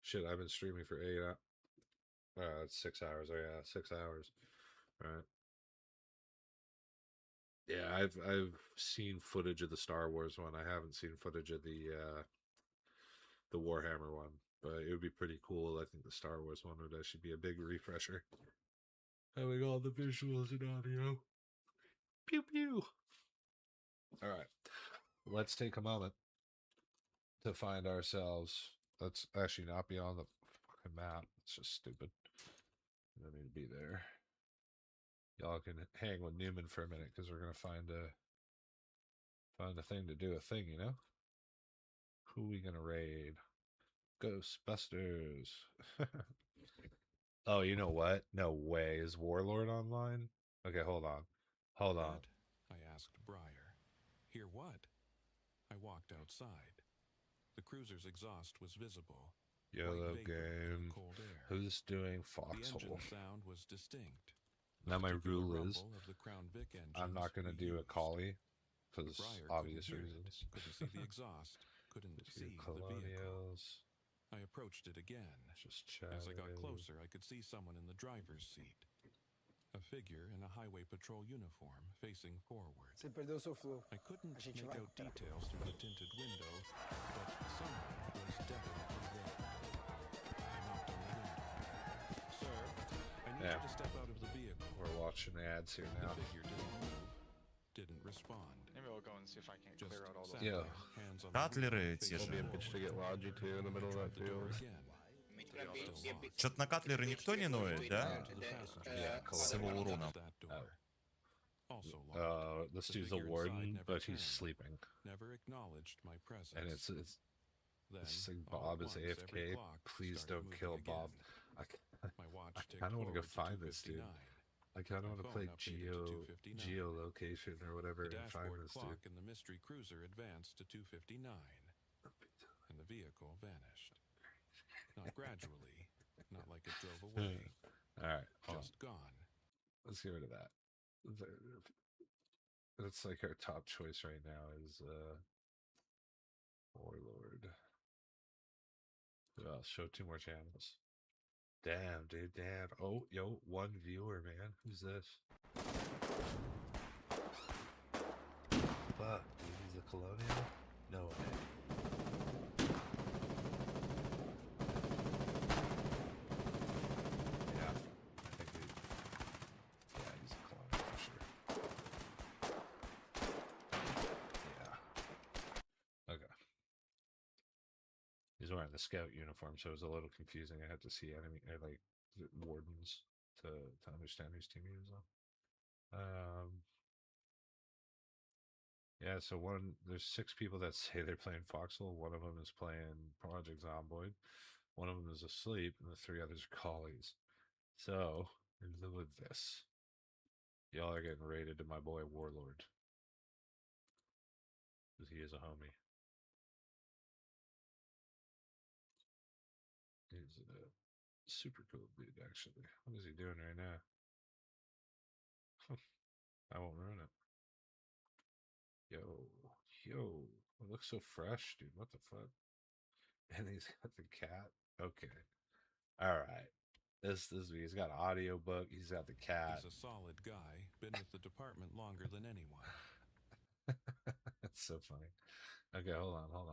Shit, I've been streaming for 8 hours. It's 6 hours. Oh yeah, 6 hours. All right. Yeah, I've seen footage of the Star Wars one. I haven't seen footage of the Warhammer one, but it would be pretty cool. I think the Star Wars one would actually be a big refresher. Having all the visuals and audio. Pew pew. All right, let's take a moment to find ourselves. Let's actually not be on the fucking map. It's just stupid. We don't need to be there. Y'all can hang with Newman for a minute because we're gonna find a thing to do a thing, you know? Who we gonna raid? Ghostbusters. Oh, you know what? No way. Is Warlord online? Okay, hold on. Hold on. I asked Briar. Hear what? I walked outside. The cruiser's exhaust was visible. YOLO White vapor in game. the cold air. Who's doing The foxhole? engine sound was distinct. Now my particular rule is, rumble of the Crown Vic I'm not engines going to we do a used. collie because Briar obvious couldn't hear reasons. it, couldn't see the exhaust, couldn't see the vehicle. Colonials. I approached it again. Just As I got chatting. closer, I could see someone in the driver's seat. A figure in a highway patrol uniform facing forward. I couldn't make out details through the tinted window, but someone was definitely there. I knocked on the window. Sir, I need you to step out of the vehicle. We're watching the ads here now. The figure didn't move, didn't respond. Maybe I'll go and see if I can't clear out all those. Yeah. Катлеры те же. Что-то на Катлеры никто не ноет, да? С его уроном. This dude's a warden, but he's sleeping. Never acknowledged my presence. And it's like Bob is AFK. Please don't kill Bob. I kind of want to go find this dude. I kind of want to play geolocation or whatever and find this clock dude. in the mystery cruiser advanced to 2:59, and the vehicle vanished. Not gradually, not like it drove away. All right, just gone. Let's get rid of that. That's like our top choice right now is Warlord. Well, show 2 more channels. Damn, dude, damn. Oh, yo, 1 viewer, man. Who's this? Fuck, dude, he's a colonial? No way. Yeah, I think he's a colonial for sure. Yeah. Okay. He's wearing the scout uniform, so it was a little confusing. I had to see enemy like wardens to understand whose team he was on. Yeah, so there's 6 people that say they're playing Foxhole. One of them is playing Project Zomboid. One of them is asleep, and the 3 others are collies. So, in lieu of this, y'all are getting raided to my boy Warlord. Because he is a homie. He's a super cool dude, actually. What is he doing right now? I won't ruin it. Yo, it looks so fresh, dude. What the fuck? And he's got the cat. Okay. All right. He's got an audio book. He's got the cat. He's a solid guy. Been with the department longer than anyone. That's so funny. Okay, hold on. How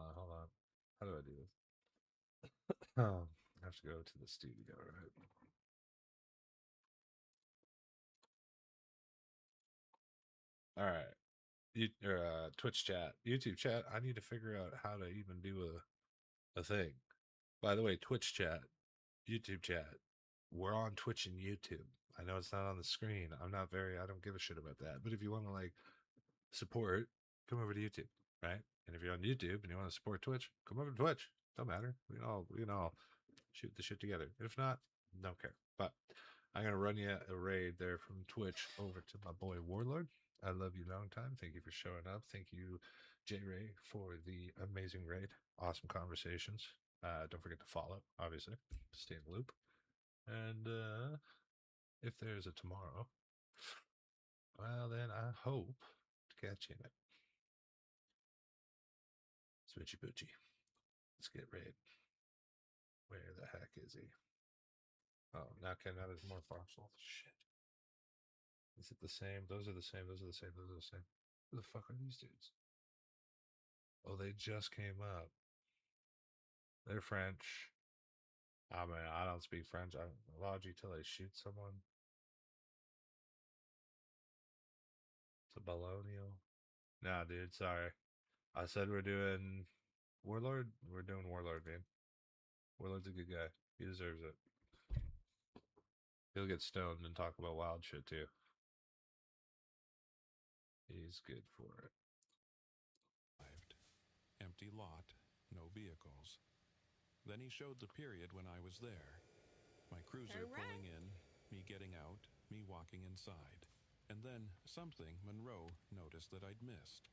do I do this? I have to go to the studio, right? All right. Twitch chat, YouTube chat. I need to figure out how to even do a thing. By the way, Twitch chat, YouTube chat. We're on Twitch and YouTube. I know it's not on the screen. I don't give a shit about that. But if you want to like support, come over to YouTube, right? And if you're on YouTube and you want to support Twitch, come over to Twitch. Don't matter. We can all shoot the shit together. If not, don't care. But I'm gonna run you a raid there from Twitch over to my boy Warlord. I love you long time. Thank you for showing up. Thank you, J Ray, for the amazing raid. Awesome conversations. Don't forget to follow, obviously. Stay in the loop. And if there's a tomorrow, well then I hope to catch you in it. Switchy Boochie. Let's get raid. Where the heck is he? Oh, now there's more foxholes. Shit. Is it the same? Those are the same. Those are the same. Those are the same. Who the fuck are these dudes? Oh, they just came up. They're French. I mean, I don't speak French. I lodge you till I shoot someone. It's a Balonial. Nah, dude, sorry. I said we're doing Warlord? We're doing Warlord, man. Warlord's a good guy. He deserves it. He'll get stoned and talk about wild shit, too. He's good for it. Empty lot, no vehicles. Then he showed the period when I was there. My cruiser pulling in, me getting out, me walking inside. And then something Monroe noticed that I'd missed.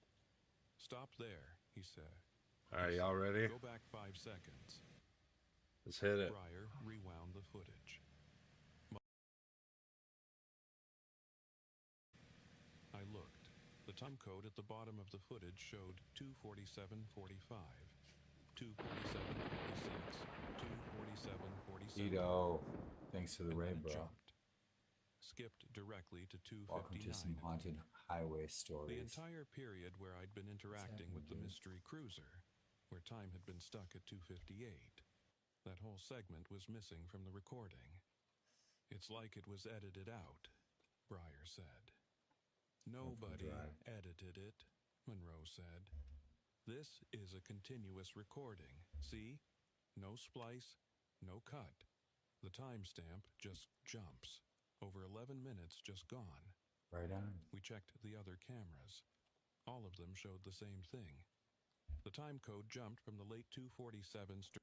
Stop there, he said. All right, y'all ready? Go back 5 seconds. Let's hit it. Breyer rewound the footage. I looked. The time code at the bottom of the footage showed 2:47:45, 2:47:46, 2:47:47. Ito, thanks for the raid, bro. Jumped. Skipped directly to 2:59. Welcome to some haunted highway stories. The entire period where I'd been interacting with the mystery cruiser, where time had been stuck at 2:58. That whole segment was missing from the recording. It's like it was edited out, Breyer said. Nobody edited it, Monroe said. This is a continuous recording. See? No splice, no cut. The timestamp just jumps. Over 11 minutes just gone. Right on. We checked the other cameras. All of them showed the same thing. The time code jumped from the late 2:47s to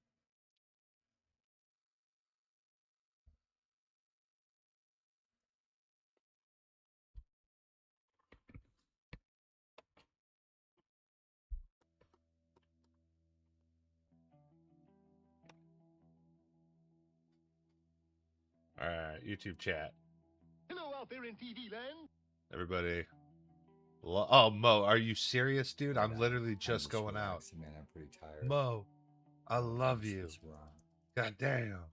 All right, YouTube chat. Hello out there in TV land. Everybody. Oh, Mo, are you serious, dude? I'm literally just going out. Man, I'm pretty tired. Mo, I love you. God damn.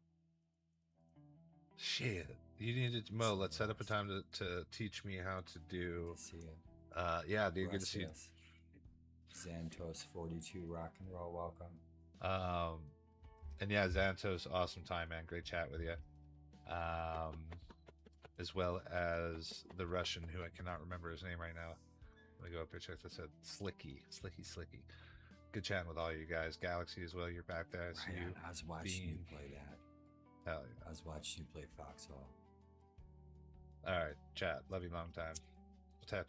Shit. You needed Mo. Let's set up a time to teach me how to do. Yeah, dude. Good to see you. Xantos 42 rock and roll. Welcome. And yeah, Xantos, awesome time, man. Great chat with you. As well as the Russian, who I cannot remember his name right now. Let me go up here, check this out. Slicky. Good chatting with all you guys. Galaxy as well, you're back there. I see you. I was watching you play that. Hell yeah. I was watching you play Foxhole. All right, chat. Love you long time. We'll tap